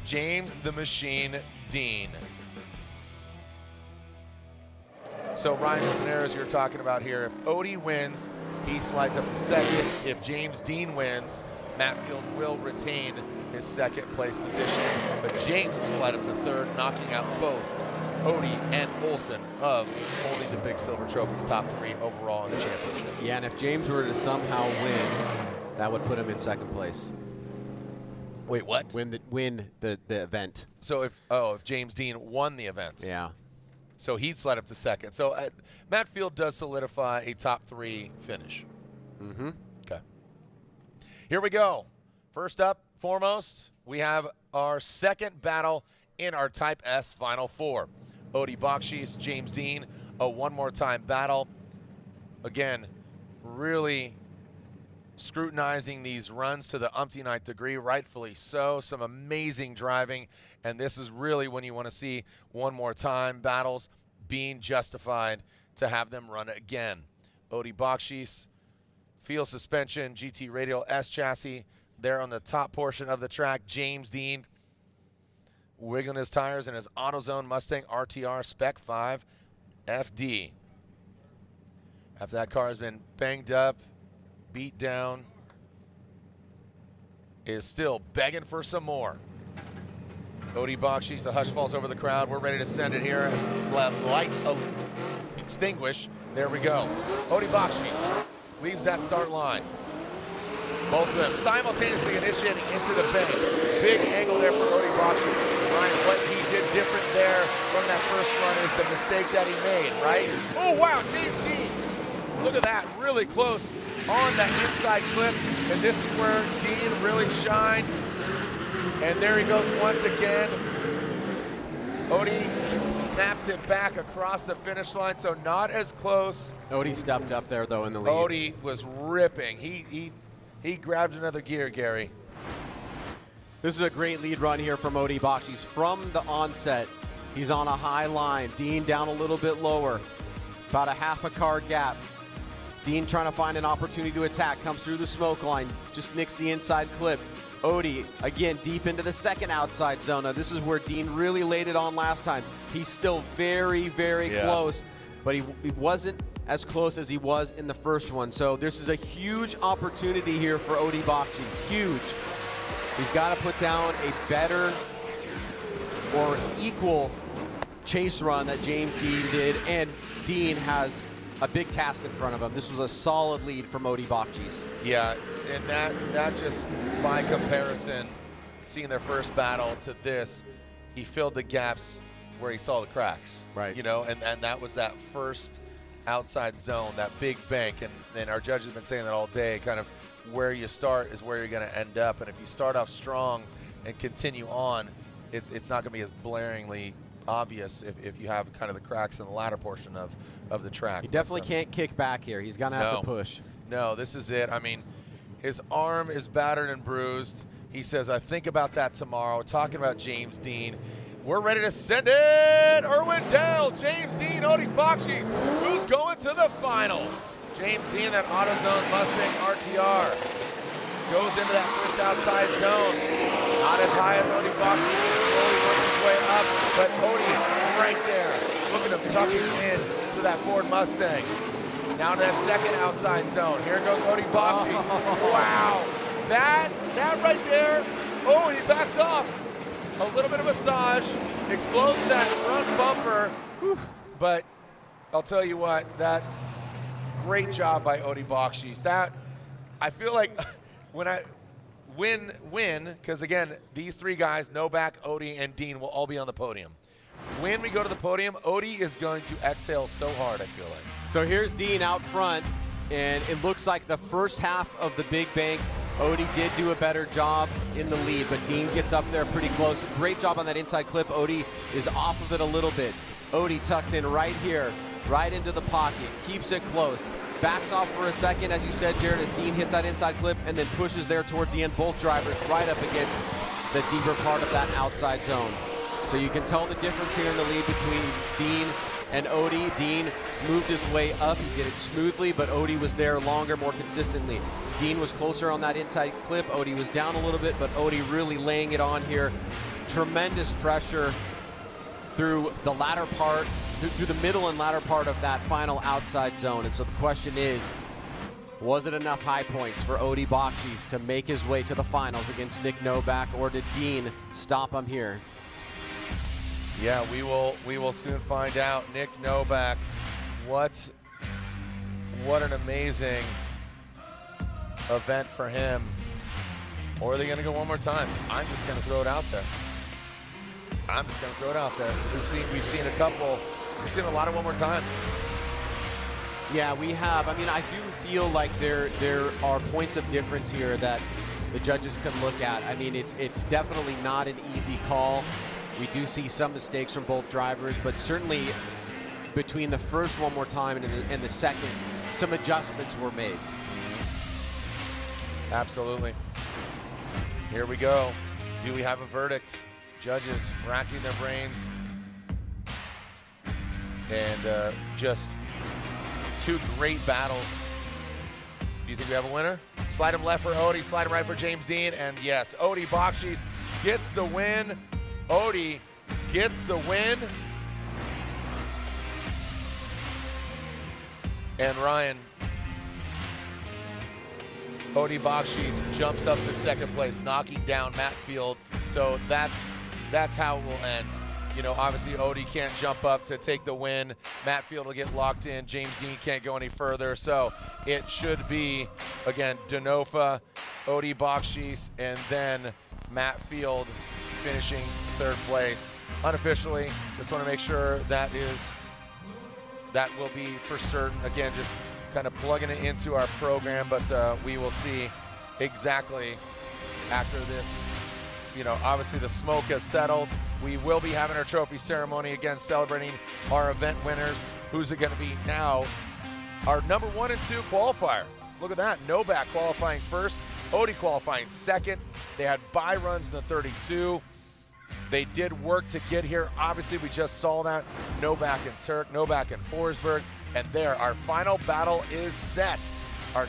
Speaker 7: James the Machine Dean. So Ryan, the scenarios you're talking about here, if Odie wins, he slides up to second. If James Dean wins, Matt Field will retain his second place position, but James will slide up to third, knocking out both Odie and Olsen of holding the Big Silver Trophy's top 3 overall in the championship.
Speaker 12: Yeah, and if James were to somehow win, that would put him in second place.
Speaker 7: Wait, what?
Speaker 12: Win the event.
Speaker 7: So if James Dean won the event.
Speaker 12: Yeah.
Speaker 7: So he'd slide up to second. So Matt Field does solidify a top 3 finish.
Speaker 12: Mm-hmm.
Speaker 7: Okay. Here we go. First up, foremost, we have our second battle in our Type S Final Four. Odie Bakshi's, James Dean, a one more time battle. Again, really scrutinizing these runs to the umpty-ninth degree, rightfully so. Some amazing driving, and this is really when you want to see one more time battles being justified to have them run again. Odie Bakshi's, field suspension, GT Radial S chassis there on the top portion of the track. James Dean wiggling his tires in his AutoZone Mustang RTR Spec 5 FD. After that car has been banged up, beat down, is still begging for some more. Odie Bakshi's, the hush falls over the crowd. We're ready to send it here as lights extinguish. There we go. Odie Bakshi leaves that start line. Both of them simultaneously initiating into the bank. Big angle there for Odie Bakshi. Ryan, what he did different there from that first run is the mistake that he made, right? Oh, wow, James Dean. Look at that, really close on that inside clip, and this is where Dean really shined. And there he goes once again. Odie snaps it back across the finish line, so not as close.
Speaker 12: Odie stepped up there, though, in the lead.
Speaker 7: Odie was ripping. He grabbed another gear, Gary.
Speaker 12: This is a great lead run here from Odie Bakshi's. From the onset, he's on a high line. Dean down a little bit lower, about a half a car gap. Dean trying to find an opportunity to attack, comes through the smoke line, just nicks the inside clip. Odie, again, deep into the second outside zone. Now, this is where Dean really laid it on last time. He's still very, very close, but he wasn't as close as he was in the first one. So this is a huge opportunity here for Odie Bakshi's, huge. He's got to put down a better or equal chase run that James Dean did, and Dean has a big task in front of him. This was a solid lead from Odie Bakshi's.
Speaker 7: Yeah, and that just, by comparison, seeing their first battle to this, he filled the gaps where he saw the cracks.
Speaker 12: Right.
Speaker 7: You know, and that was that first outside zone, that big bank, and our judges have been saying that all day, kind of where you start is where you're going to end up, and if you start off strong and continue on, it's not going to be as blaringly obvious if you have kind of the cracks in the latter portion of the track.
Speaker 12: He definitely can't kick back here. He's going to have to push.
Speaker 7: No, this is it. I mean, his arm is battered and bruised. He says, I think about that tomorrow. Talking about James Dean. We're ready to send it. Irwindale, James Dean, Odie Bakshi. Who's going to the finals? James Dean, that AutoZone Mustang RTR. Goes into that first outside zone. Not as high as Odie Bakshi. Slowly works his way way up, but Odie right there. Look at him tucking in to that Ford Mustang. Down to that second outside zone. Here goes Odie Bakshis. Wow. That right there. Oh, and he backs off. A little bit of massage. Explodes that front bumper. Whew. But I'll tell you what, that great job by Odie Bakshis. That, I feel like when I win, because again, these three guys, Novak, Odie, and Dean will all be on the podium. When we go to the podium, Odie is going to exhale so hard, I feel like.
Speaker 12: So here's Dean out front, and it looks like the first half of the Big Bank, Odie did do a better job in the lead, but Dean gets up there pretty close. Great job on that inside clip. Odie is off of it a little bit. Odie tucks in right here, right into the pocket, keeps it close, backs off for a second, as you said, Jared, as Dean hits that inside clip, and then pushes there towards the end. Both drivers right up against the deeper part of that outside zone. So you can tell the difference here in the lead between Dean and Odie. Dean moved his way up. He did it smoothly, but Odie was there longer, more consistently. Dean was closer on that inside clip. Odie was down a little bit, but Odie really laying it on here. Tremendous pressure through the latter part, through the middle and latter part of that final outside zone. And so the question is, was it enough high points for Odie Bakshis to make his way to the finals against Nick Novak, or did Dean stop him here?
Speaker 7: Yeah, we will soon find out. Nick Novak, what an amazing event for him. Or are they going to go one more time? I'm just going to throw it out there. We've seen a couple. We've seen a lot of one more times.
Speaker 12: Yeah, we have. I mean, I do feel like there are points of difference here that the judges can look at. I mean, it's definitely not an easy call. We do see some mistakes from both drivers, but certainly between the first one more time and the second, some adjustments were made.
Speaker 7: Absolutely. Here we go. Do we have a verdict? Judges racking their brains. And just two great battles. Do you think we have a winner? Slide him left for Odie, slide him right for James Dean, and yes, Odie Bakshis gets the win. Odie gets the win. And Ryan, Odie Bakshis jumps up to second place, knocking down Matt Field. So that's how it will end. You know, obviously Odie can't jump up to take the win. Matt Field will get locked in. James Dean can't go any further. So it should be, again, Denofa, Odie Bakshis, and then Matt Field finishing third place. Unofficially, just want to make sure that will be for certain. Again, just kind of plugging it into our program, but we will see exactly after this. You know, obviously the smoke has settled. We will be having our trophy ceremony again, celebrating our event winners. Who's it going to be now? Our number 1 and 2 qualifier. Look at that. Novak qualifying first, Odie qualifying second. They had bye runs in the 32. They did work to get here. Obviously, we just saw that. Novak and Turk, Novak and Forsberg. And there, our final battle is set. Our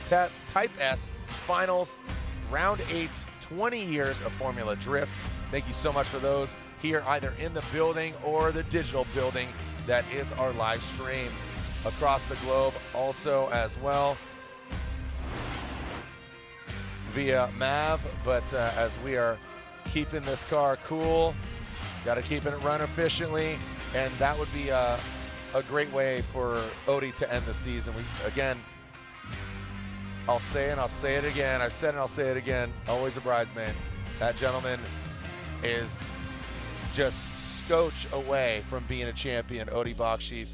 Speaker 7: Type S Finals, Round 8, 20 years of Formula Drift. Thank you so much for those here, either in the building or the digital building. That is our live stream across the globe also as well via MAV. But as we are keeping this car cool, got to keep it run efficiently, and that would be a great way for Odie to end the season. Again, I'll say it and I'll say it again. I've said it and I'll say it again. Always a bridesmaid. That gentleman is just scotch away from being a champion. Odie Bakshis,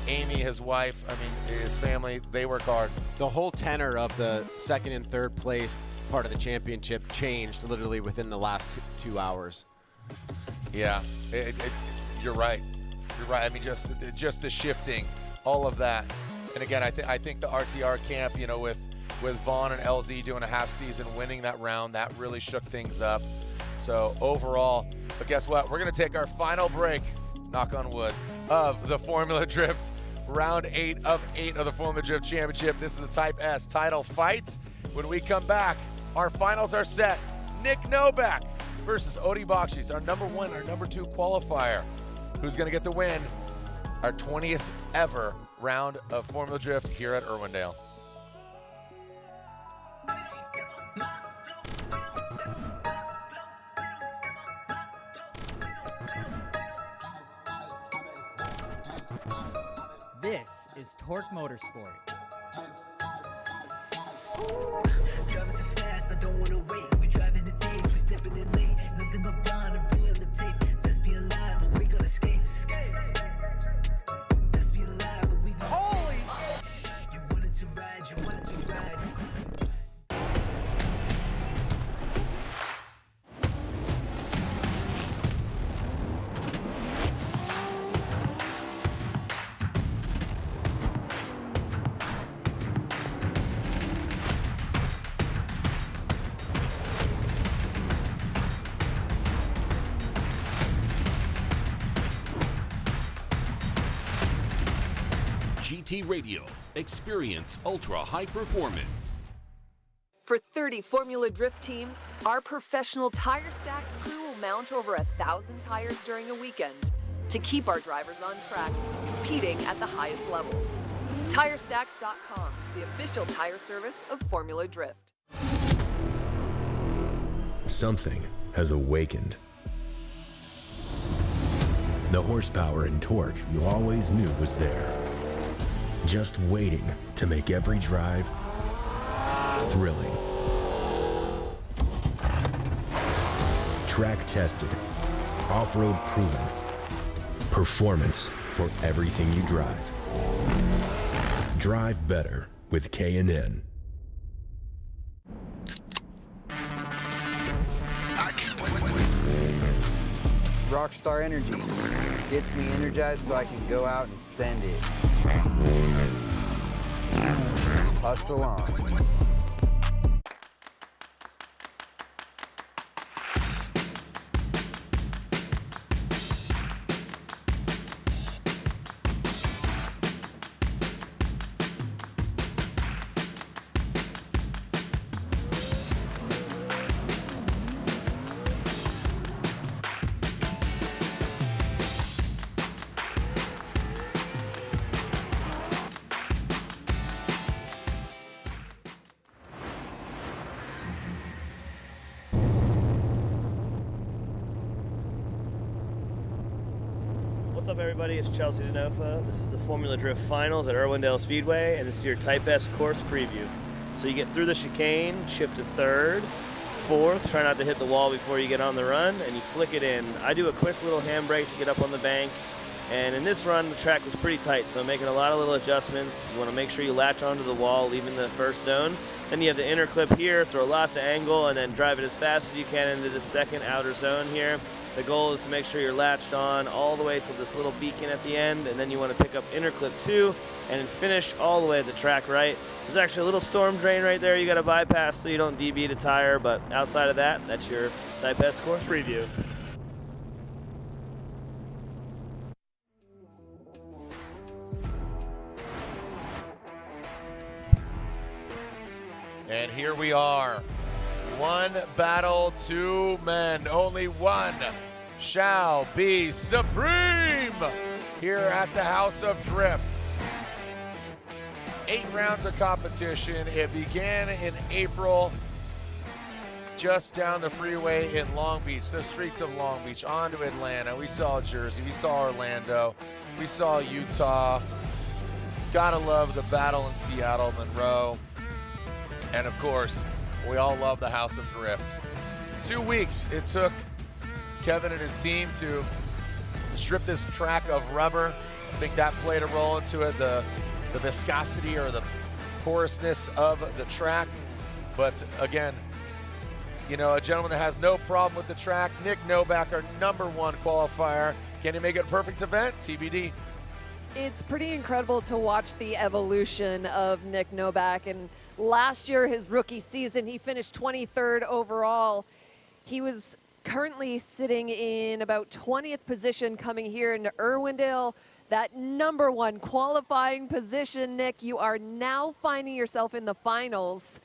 Speaker 7: Amy, his wife, I mean, his family, they work hard.
Speaker 12: The whole tenor of the second and third place part of the championship changed literally within the last 2 hours.
Speaker 7: Yeah, you're right. You're right. I mean, just the shifting, all of that. And again, I think the RTR camp, you know, with Vaughn and LZ doing a half season, winning that round, that really shook things up. So overall, but guess what? We're going to take our final break, knock on wood, of the Formula Drift round 8 of 8 of the Formula Drift Championship. This is the Type S title fight. When we come back, our finals are set. Nick Novak versus Odi Bakshis, our number 1, our number 2 qualifier, who's going to get the win, our 20th ever round of Formula Drift here at Irwindale.
Speaker 15: This is Torque Motorsport.
Speaker 16: Driving too fast, I don't wanna wait. We driving the days, we stepping in late. Nothing but blind and free on the tape. Let's be alive, but we gonna skate. Let's be alive, but we gonna
Speaker 2: Holy
Speaker 16: skate. You wanted to ride, you wanted to ride.
Speaker 22: GT Radio. Experience ultra high performance.
Speaker 18: For 30 Formula Drift teams, our professional tire stacks crew will mount over 1,000 tires during a weekend to keep our drivers on track, competing at the highest level. TireStacks.com, the official tire service of Formula Drift.
Speaker 20: Something has awakened. The horsepower and torque you always knew was there, just waiting to make every drive thrilling. Track tested, off-road proven, performance for everything you drive. Drive better with K&N.
Speaker 8: Rockstar Energy gets me energized so I can go out and send it. Hustle on.
Speaker 25: What's up, everybody? It's Chelsea Denofa. This is the Formula Drift Finals at Irwindale Speedway, and this is your Type S course preview. So you get through the chicane, shift to third, fourth, try not to hit the wall before you get on the run, and you flick it in. I do a quick little handbrake to get up on the bank, and in this run, the track was pretty tight, so I'm making a lot of little adjustments. You want to make sure you latch onto the wall, leaving the first zone. Then you have the inner clip here, throw lots of angle, and then drive it as fast as you can into the second outer zone here. The goal is to make sure you're latched on all the way to this little beacon at the end, and then you want to pick up inner clip 2 and finish all the way at the track right. There's actually a little storm drain right there you got to bypass so you don't DB the tire, but outside of that, that's your Type S course review.
Speaker 7: And here we are. One battle, two men. Only one shall be supreme here at the House of Drift. 8 rounds of competition. It began in April, just down the freeway in Long Beach, the streets of Long Beach, on to Atlanta. We saw Jersey, we saw Orlando, we saw Utah. Gotta love the battle in Seattle, Monroe. And of course, we all love the House of Drift. 2 weeks it took Kevin and his team to strip this track of rubber. I think that played a role into it, the viscosity or the porousness of the track. But again, you know, a gentleman that has no problem with the track, Nick Novak, our #1 qualifier. Can he make it a perfect event? TBD.
Speaker 18: It's pretty incredible to watch the evolution of Nick Novak. And last year, his rookie season, he finished 23rd overall. He was currently sitting in about 20th position coming here into Irwindale. That #1 qualifying position, Nick, you are now finding yourself in the finals.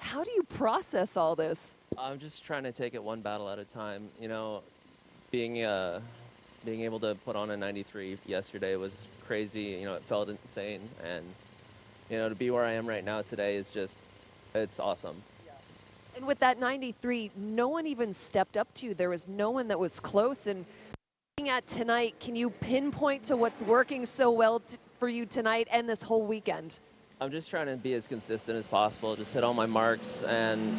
Speaker 18: How do you process all this?
Speaker 1: I'm just trying to take it one battle at a time. You know, being able to put on a 93 yesterday was crazy. You know, it felt insane. And, you know, to be where I am right now today is just, it's awesome.
Speaker 18: And with that 93, no one even stepped up to you. There was no one that was close. And looking at tonight, can you pinpoint to what's working so well for you tonight and this whole weekend?
Speaker 1: I'm just trying to be as consistent as possible, just hit all my marks and,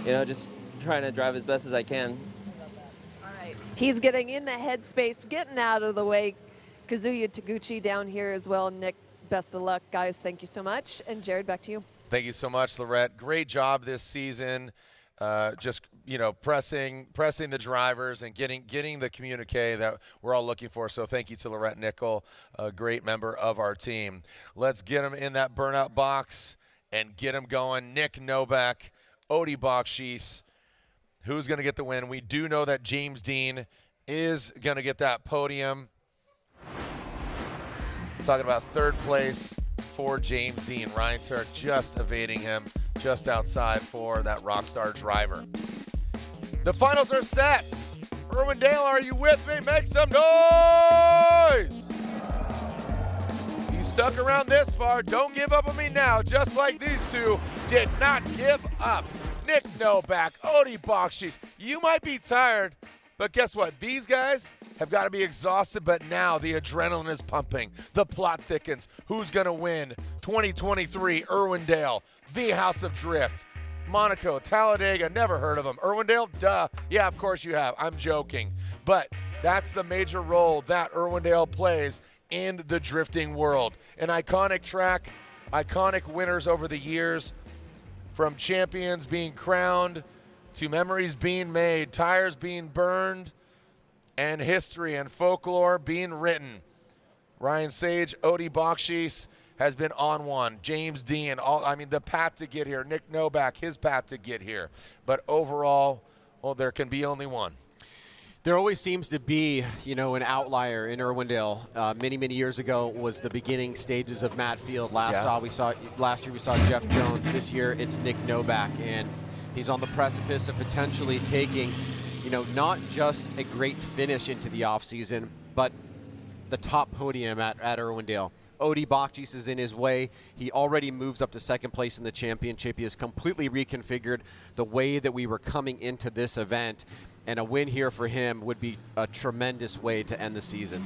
Speaker 1: you know, just trying to drive as best as I can.
Speaker 18: All right. He's getting in the headspace, getting out of the way. Kazuya Taguchi down here as well. Nick, best of luck, guys. Thank you so much. And Jared, back to you.
Speaker 7: Thank you so much, Lorette. Great job this season. Just, you know, pressing the drivers and getting the communique that we're all looking for. So thank you to Lorette Nickel, a great member of our team. Let's get him in that burnout box and get him going. Nick Novak, Odie Bakshish. Who's going to get the win? We do know that James Dean is going to get that podium. We're talking about third place for James Dean. Ryan Turk just evading him just outside for that Rockstar driver. The finals are set. Irwindale, are you with me? Make some noise! You stuck around this far. Don't give up on me now, just like these two did not give up. Nick Novak, Odie Bakshish. You might be tired, but guess what? These guys have got to be exhausted, but now the adrenaline is pumping. The plot thickens. Who's going to win 2023 Irwindale, the House of Drift? Monaco, Talladega, never heard of them. Irwindale, duh. Yeah, of course you have. I'm joking. But that's the major role that Irwindale plays in the drifting world. An iconic track, iconic winners over the years, from champions being crowned to memories being made, tires being burned, and history and folklore being written. Ryan Sage, Odie Bakshish has been on one. James Dean, the path to get here. Nick Novak, his path to get here. But overall, well, there can be only one.
Speaker 12: There always seems to be, you know, an outlier in Irwindale. Many years ago was the beginning stages of Matt Field. Last year we saw Jeff Jones. This year it's Nick Novak, and he's on the precipice of potentially taking, you know, not just a great finish into the offseason, but the top podium at Irwindale. Odie Bakshish is in his way. He already moves up to second place in the championship. He has completely reconfigured the way that we were coming into this event, and a win here for him would be a tremendous way to end the season.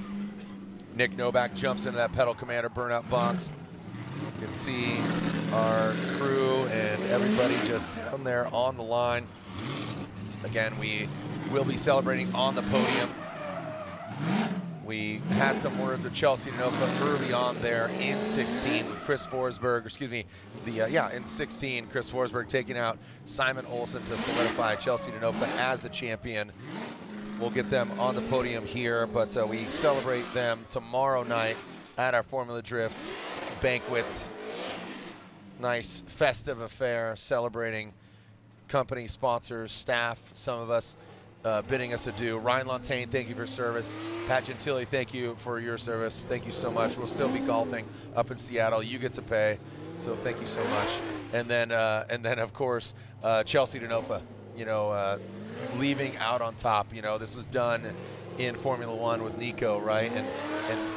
Speaker 7: Nick Novak jumps into that Pedal Commander burnout box. You can see our crew and everybody just down there on the line. Again, we will be celebrating on the podium. We had some words with Chelsea Denofa early on there in 16 with Chris Forsberg, in 16, Chris Forsberg taking out Simon Olsen to solidify Chelsea Denofa as the champion. We'll get them on the podium here, but we celebrate them tomorrow night at our Formula Drift banquet. Nice festive affair celebrating company, sponsors, staff, some of us bidding us adieu. Ryan Lontaine, thank you for service. Pat Gentili, thank you for your service. Thank you so much. We'll still be golfing up in Seattle. You get to pay, so thank you so much. And then of course, Chelsea Denofa, you know, leaving out on top. You know, this was done in Formula One with Nico, right?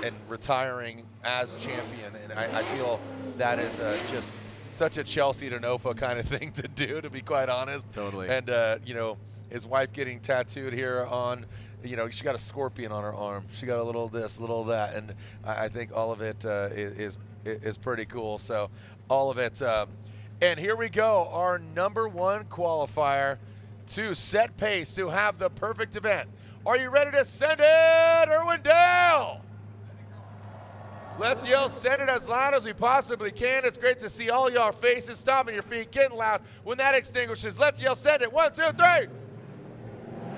Speaker 7: And retiring as champion. And I feel that is just such a Chelsea Denofa kind of thing to do, to be quite honest.
Speaker 12: Totally.
Speaker 7: And, you know, his wife getting tattooed here on, you know, she got a scorpion on her arm. She got a little this, little that. And I think all of it is pretty cool. So all of it. And here we go, our #1 qualifier to set pace, to have the perfect event. Are you ready to send it, Irwindale? Let's yell, send it as loud as we possibly can. It's great to see all y'all faces, stomping your feet, getting loud. When that extinguishes, let's yell, send it. 1, 2, 3.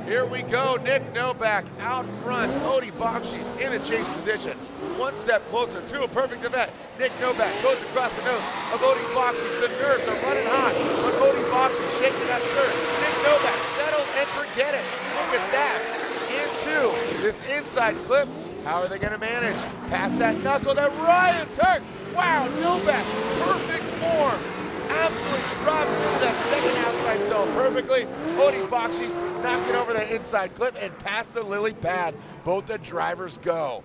Speaker 7: Here we go, Nick Novak out front. Odie Bakshish in a chase position. One step closer to a perfect event. Nick Novak goes across the nose of Odie Bakshish. The nerves are running hot, but Odie Bakshish shaking that skirt. Nick Novak settled and forget it. Look at that. Into this inside clip. How are they going to manage? Past that knuckle that Ryan Turk. Wow, Novak, perfect form. absolutely drops into that second outside zone perfectly. Odie Bakshi's knocking over that inside clip and past the lily pad. Both the drivers go.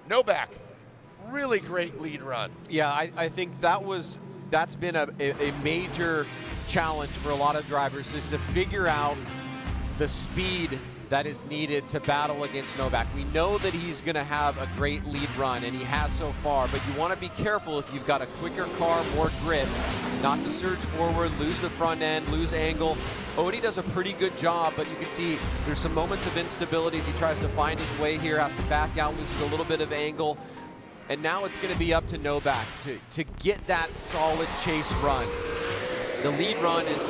Speaker 7: Novak, really great lead run.
Speaker 12: Yeah, I think that's been a major challenge for a lot of drivers, is to figure out the speed that is needed to battle against Novak. We know that he's going to have a great lead run, and he has so far, but you want to be careful if you've got a quicker car, more grip, not to surge forward, lose the front end, lose angle. Odie does a pretty good job, but you can see there's some moments of instability as he tries to find his way here, has to back out, loses a little bit of angle. And now it's going to be up to Novak to get that solid chase run. The lead run is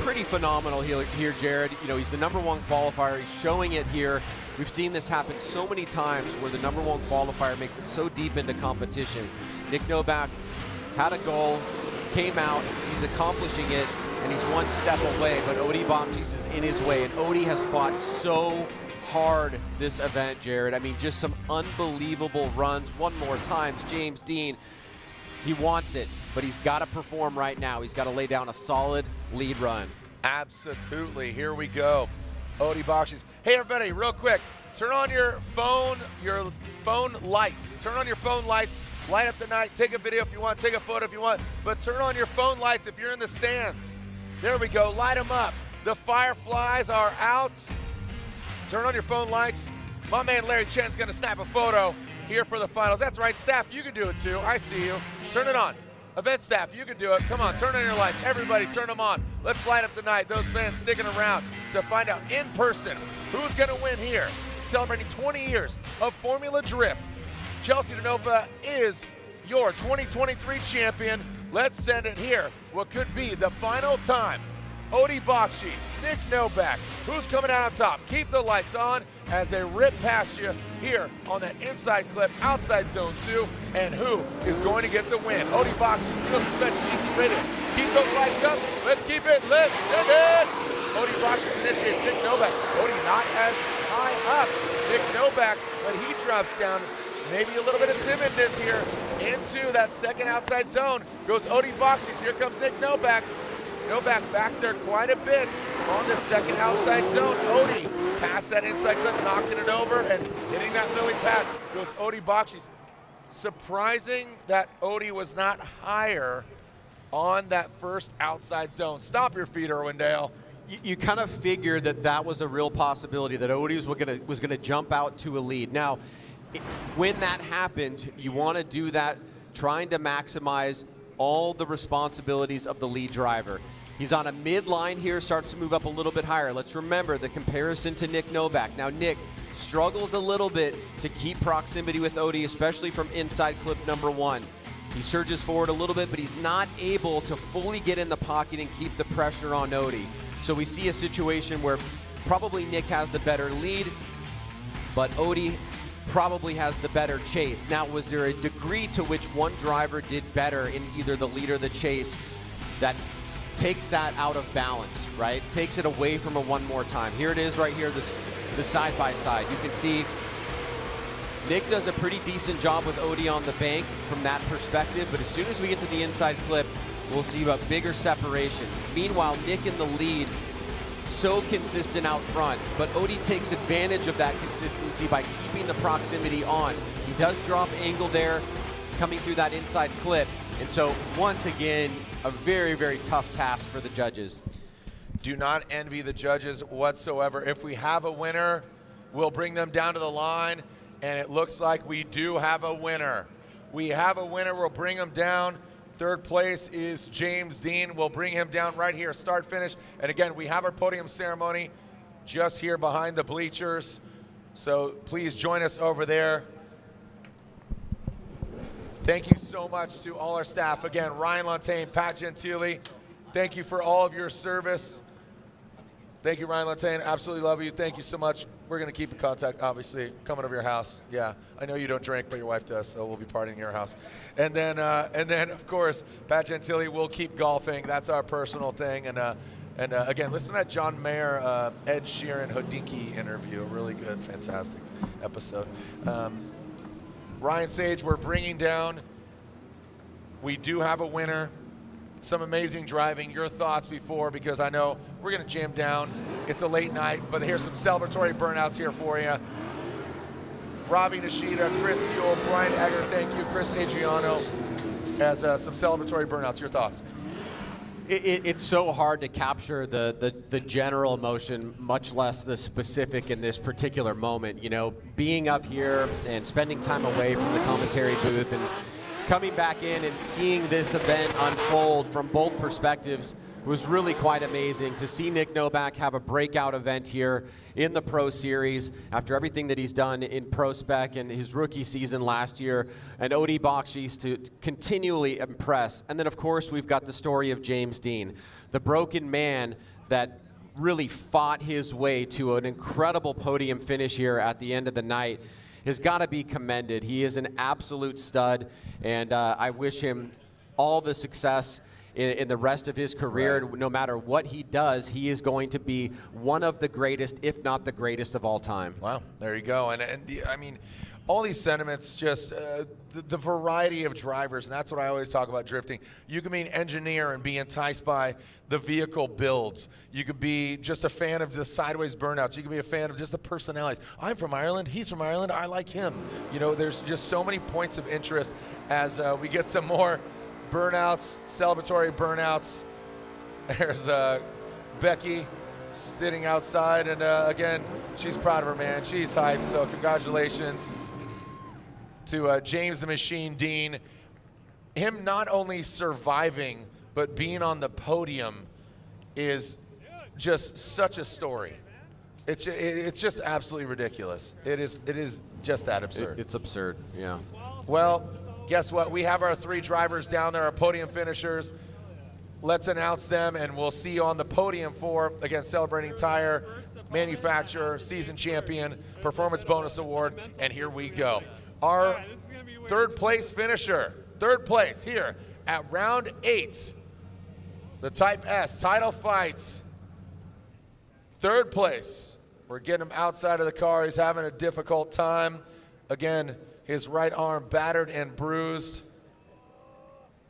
Speaker 12: pretty phenomenal here, Jared. You know, he's the #1 qualifier. He's showing it here. We've seen this happen so many times where the #1 qualifier makes it so deep into competition. Nick Novak had a goal, came out, he's accomplishing it, and he's one step away, but Odie Bakshi's is in his way, and Odie has fought so hard this event, Jared. I mean, just some unbelievable runs. One more time, James Dean, he wants it, but he's got to perform right now. He's got to lay down a solid lead run.
Speaker 7: Absolutely. Here we go. Odie Bakshi's. Hey, everybody, real quick. Turn on your phone lights. Turn on your phone lights. Light up the night. Take a video if you want. Take a photo if you want. But turn on your phone lights if you're in the stands. There we go. Light them up. The fireflies are out. Turn on your phone lights. My man Larry Chen's going to snap a photo here for the finals. That's right, staff, you can do it too. I see you. Turn it on. Event staff, you can do it. Come on, turn on your lights. Everybody turn them on. Let's light up the night. Those fans sticking around to find out in person who's going to win here. Celebrating 20 years of Formula Drift. Chelsea DeNova is your 2023 champion. Let's send it here. What could be the final time. Odie Bakshi, Nick Novak, who's coming out on top? Keep the lights on as they rip past you here on that inside clip, outside zone 2, and who is going to get the win? Odie Bakshi, Real Suspension GT Radio. Keep those lights up. Let's keep it lit. Send it. Odie Bakshi initiates Nick Novak. Odie not as high up. Nick Novak, but he drops down. Maybe a little bit of timidness here into that second outside zone. Goes Odie Bakshi. Here comes Nick Novak. Novak back there quite a bit on the second outside zone. Odie past that inside clip, knocking it over and hitting that lily pad. Goes Odie Bakshi. Surprising that Odie was not higher on that first outside zone. Stop your feet, Irwindale.
Speaker 12: You kind of figured that was a real possibility, that Odie was gonna jump out to a lead. Now, when that happens, you want to do that trying to maximize all the responsibilities of the lead driver. He's on a mid-line here, starts to move up a little bit higher. Let's remember the comparison to Nick Novak. Now, Nick struggles a little bit to keep proximity with Odie, especially from inside clip #1. He surges forward a little bit, but he's not able to fully get in the pocket and keep the pressure on Odie. So we see a situation where probably Nick has the better lead, but Odie probably has the better chase. Now, was there a degree to which one driver did better in either the lead or the chase that takes that out of balance, right? Takes it away from a one more time. Here it is right here, the side-by-side. You can see Nick does a pretty decent job with Odie on the bank from that perspective, but as soon as we get to the inside clip, we'll see a bigger separation. Meanwhile, Nick in the lead, so consistent out front, but Odie takes advantage of that consistency by keeping the proximity on. He does drop angle there, coming through that inside clip, and so once again, a very, very tough task for the judges.
Speaker 7: Do not envy the judges whatsoever. If we have a winner, we'll bring them down to the line, and it looks like we do have a winner. We have a winner, we'll bring him down. Third place is James Dean. We'll bring him down right here, start, finish. And again, we have our podium ceremony just here behind the bleachers. So please join us over there. Thank you so much to all our staff. Again, Ryan Lantain, Pat Gentili, thank you for all of your service. Thank you, Ryan Lantain. Absolutely love you. Thank you so much. We're going to keep in contact, obviously. Coming over your house. Yeah, I know you don't drink, but your wife does, so we'll be partying in your house. And then, of course, Pat Gentili will keep golfing. That's our personal thing. And again, listen to that John Mayer, Ed Sheeran, Hodinkee interview. Really good, fantastic episode. Ryan Sage, we're bringing down. We do have a winner. some amazing driving. Your thoughts before, because I know we're going to jam down. It's a late night, but here's some celebratory burnouts here for you. Robbie Nishida, Chris Yule, Brian Egger, thank you, Chris Adriano, as some celebratory burnouts. Your thoughts?
Speaker 12: It's so hard to capture the general emotion, much less the specific in this particular moment. You know, being up here and spending time away from the commentary booth and coming back in and seeing this event unfold from both perspectives was really quite amazing. To see Nick Novak have a breakout event here in the Pro Series after everything that he's done in Pro Spec and his rookie season last year, and Odi Bakshi's to continually impress. And then, of course, we've got the story of James Dean, the broken man that really fought his way to an incredible podium finish here at the end of the night. Has got to be commended. He is an absolute stud, and I wish him all the success in the rest of his career. Right. No matter what he does, he is going to be one of the greatest, if not the greatest of all time.
Speaker 7: Wow, there you go. And I mean, all these sentiments, just the variety of drivers, and that's what I always talk about drifting. You can be an engineer and be enticed by the vehicle builds. You could be just a fan of the sideways burnouts. You can be a fan of just the personalities. I'm from Ireland, he's from Ireland, I like him. You know, there's just so many points of interest as we get some more burnouts, celebratory burnouts. There's Becky sitting outside, and again, she's proud of her, man. She's hyped, so congratulations to James the Machine Dean. Him not only surviving, but being on the podium is just such a story. It's just absolutely ridiculous. It is just that absurd.
Speaker 12: It's absurd, yeah.
Speaker 7: Well, guess what? We have our 3 drivers down there, our podium finishers. Let's announce them, and we'll see you on the podium for, again, celebrating tire manufacturer, season champion, performance bonus award, and here we go. Our third place finisher, third place here at round 8, the Type S title fights. Third place. We're getting him outside of the car. He's having a difficult time. Again, his right arm battered and bruised.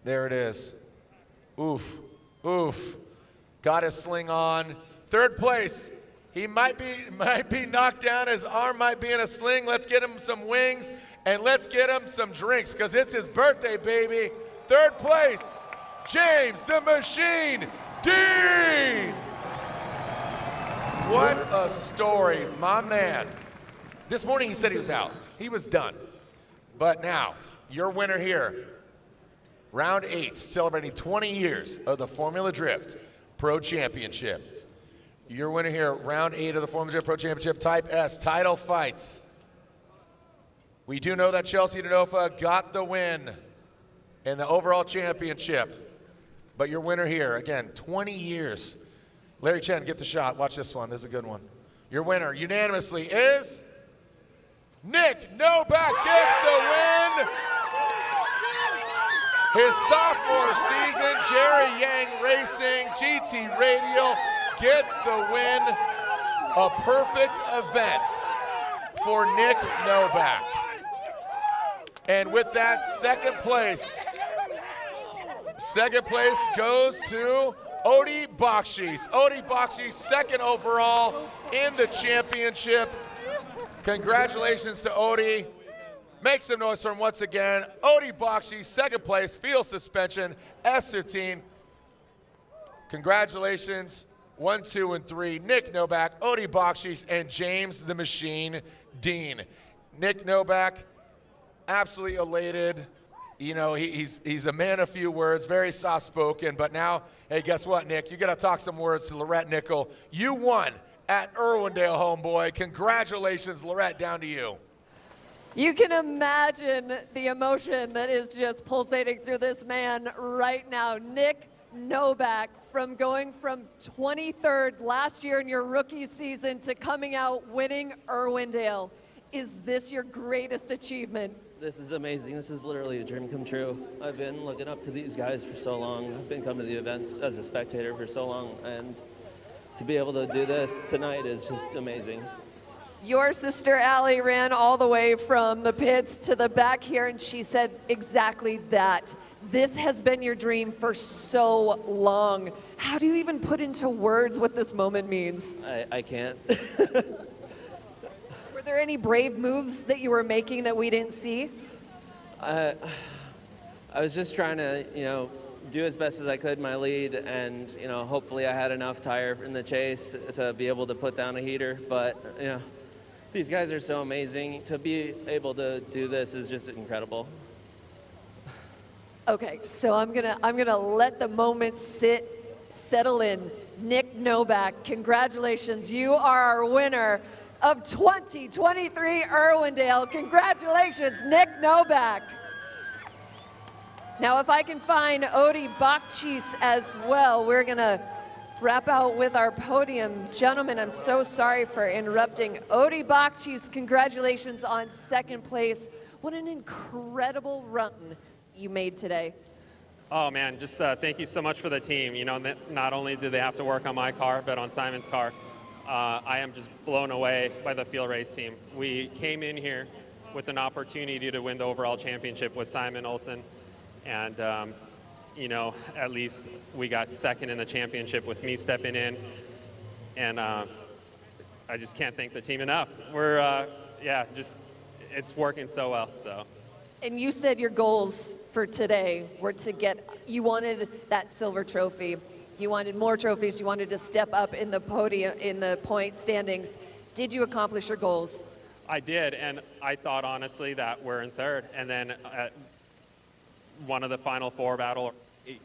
Speaker 7: There it is. Oof, oof. Got his sling on. Third place. He might be knocked down. His arm might be in a sling. Let's get him some wings and let's get him some drinks because it's his birthday, baby. Third place, James the Machine Dean. What a story, my man. This morning he said he was out. He was done. But now, your winner here, round 8, celebrating 20 years of the Formula Drift Pro Championship. Your winner here, round 8 of the Formula Drift Pro Championship, Type S title fights. We do know that Chelsea Denofa got the win in the overall championship. But your winner here, again, 20 years. Larry Chen, get the shot. Watch this one. This is a good one. Your winner unanimously is Nick Novak gets the win. His sophomore season, Jerry Yang Racing, GT Radial gets the win. A perfect event for Nick Novak. And with that, second place goes to Odi Bakshi. Odi Bakshi, second overall in the championship. Congratulations to Odi. Make some noise for him once again. Odi Bakshi, second place, field suspension, S13. Congratulations, 1, 2, and 3. Nick Novak, Odi Bakshi, and James the Machine Dean. Nick Novak, absolutely elated. You know, he's a man of few words, very soft-spoken, but now, hey, guess what, Nick? You got to talk some words to Lorette Nickel. You won at Irwindale, homeboy. Congratulations, Lorette, down to you.
Speaker 18: You can imagine the emotion that is just pulsating through this man right now. Nick Novak, from going from 23rd last year in your rookie season to coming out winning Irwindale. Is this your greatest achievement?
Speaker 1: This is amazing. This is literally a dream come true. I've been looking up to these guys for so long. I've been coming to the events as a spectator for so long, and to be able to do this tonight is just amazing.
Speaker 18: Your sister Allie ran all the way from the pits to the back here, and she said exactly that. This has been your dream for so long. How do you even put into words what this moment means?
Speaker 1: I can't.
Speaker 18: Were there any brave moves that you were making that we didn't see?
Speaker 1: I was just trying to, do as best as I could in my lead, and hopefully I had enough tire in the chase to be able to put down a heater. But these guys are so amazing. To be able to do this is just incredible.
Speaker 18: Okay, so I'm gonna let the moment settle in. Nick Novak, congratulations. You are our winner of 2023 Irwindale. Congratulations, Nick Novak. Now, if I can find Odi Bakchis as well, we're gonna wrap out with our podium. Gentlemen, I'm so sorry for interrupting. Odi Bakchis, congratulations on second place. What an incredible run you made today.
Speaker 5: Oh man, just thank you so much for the team. Not only do they have to work on my car, but on Simon's car. I am just blown away by the field race team. We came in here with an opportunity to win the overall championship with Simon Olsen. And, at least we got second in the championship with me stepping in. And I just can't thank the team enough. We're, it's working so well, so.
Speaker 18: And you said your goals for today were you wanted that silver trophy. You wanted more trophies. You wanted to step up in the podium, in the point standings. Did you accomplish your goals?
Speaker 5: I did, and I thought honestly that we're in third. And then one of the final four battle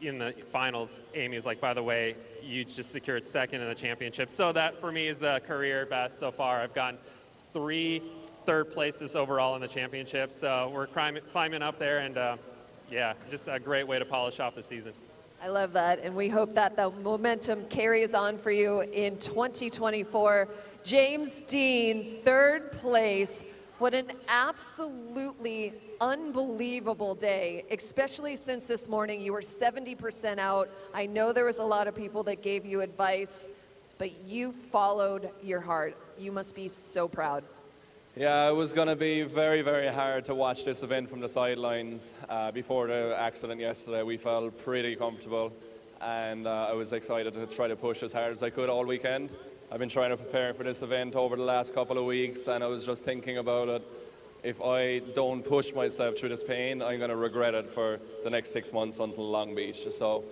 Speaker 5: in the finals, Amy's like, by the way, you just secured second in the championship. So that for me is the career best so far. I've gotten 3 third places overall in the championship. So we're climbing up there, and just a great way to polish off the season.
Speaker 18: I love that, and we hope that the momentum carries on for you in 2024. James Dean, third place. What an absolutely unbelievable day, especially since this morning you were 70% out. I know there was a lot of people that gave you advice, but you followed your heart. You must be so proud.
Speaker 11: Yeah, it was going to be very, very hard to watch this event from the sidelines. Before the accident yesterday, we felt pretty comfortable, and I was excited to try to push as hard as I could all weekend. I've been trying to prepare for this event over the last couple of weeks, and I was just thinking about it. If I don't push myself through this pain, I'm going to regret it for the next 6 months until Long Beach. So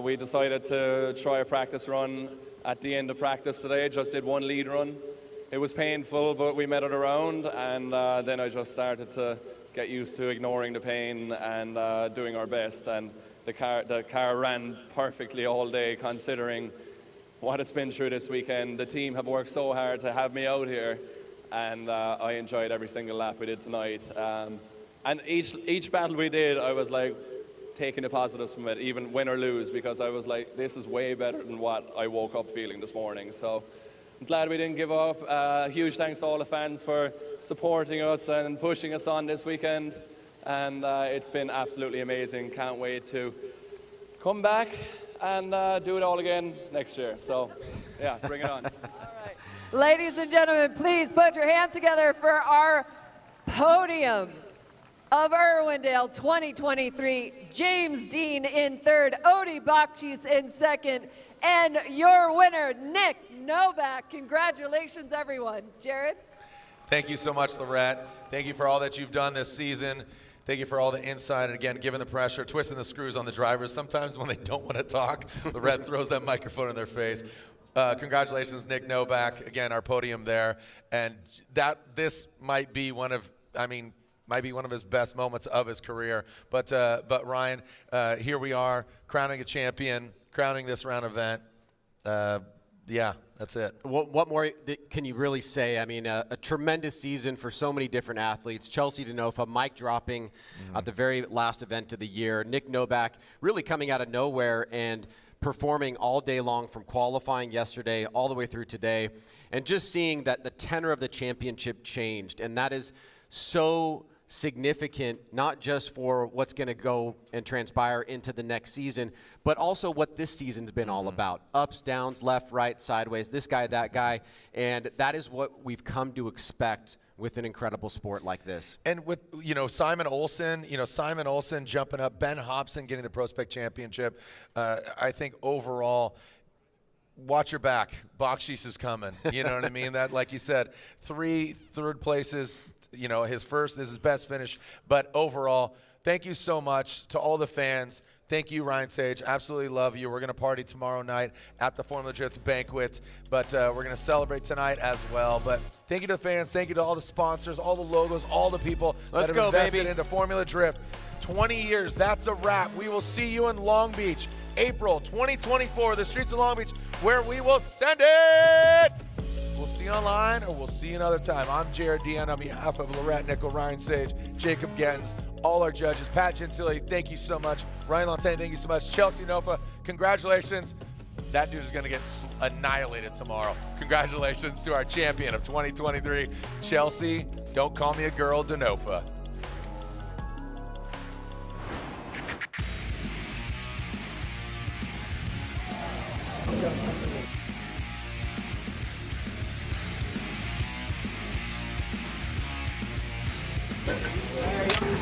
Speaker 11: we decided to try a practice run at the end of practice today. Just did one lead run. It was painful, but we met it around, and then I just started to get used to ignoring the pain and doing our best. And the car ran perfectly all day, considering what it's been through this weekend. The team have worked so hard to have me out here, and I enjoyed every single lap we did tonight. And each battle we did, I was like taking the positives from it, even win or lose, because I was like, this is way better than what I woke up feeling this morning. So I'm glad we didn't give up. Huge thanks to all the fans for supporting us and pushing us on this weekend. And it's been absolutely amazing. Can't wait to come back and do it all again next year. So, yeah, bring it on.
Speaker 18: Ladies and gentlemen, please put your hands together for our podium of Irwindale 2023. James Dean in third, Odi Bakchis in second, and your winner, Nick Novak. Congratulations, everyone. Jared?
Speaker 7: Thank you so much, Lorette. Thank you for all that you've done this season. Thank you for all the insight, and again, given the pressure, twisting the screws on the drivers. Sometimes when they don't want to talk, Lorette throws that microphone in their face. Congratulations, Nick Novak. Again, our podium there. And this might be one of his best moments of his career. But Ryan, here we are, crowning a champion, crowning this round event. Yeah, that's it.
Speaker 12: What more can you really say? I mean, a tremendous season for so many different athletes. Chelsea Denofa, Mike dropping at the very last event of the year. Nick Novak really coming out of nowhere and performing all day long, from qualifying yesterday all the way through today. And just seeing that the tenor of the championship changed. And that is so significant, not just for what's going to go and transpire into the next season, but also what this season's been all about. Ups, downs, left, right, sideways, this guy, that guy. And that is what we've come to expect with an incredible sport like this.
Speaker 7: And with, Simon Olsen jumping up, Ben Hobson getting the Pro Spec Championship, I think overall, watch your back. Bakshish is coming. You know what I mean? That, like you said, 3 third places, his first, this is his best finish. But overall, thank you so much to all the fans. Thank you, Ryan Sage. Absolutely love you. We're going to party tomorrow night at the Formula Drift banquet, but we're going to celebrate tonight as well. But thank you to the fans. Thank you to all the sponsors, all the logos, all the people that have invested into Formula Drift. 20 years, that's a wrap. We will see you in Long Beach, April 2024, the streets of Long Beach, where we will send it. We'll see you online, or we'll see you another time. I'm Jared Dean on behalf of Lorette Nickel, Ryan Sage, Jacob Gettins, all our judges. Pat Gentili, thank you so much. Ryan Lantain, thank you so much. Chelsea Nofa, congratulations. That dude is going to get annihilated tomorrow. Congratulations to our champion of 2023, Chelsea. Don't call me a girl, Denofa.
Speaker 16: There you go.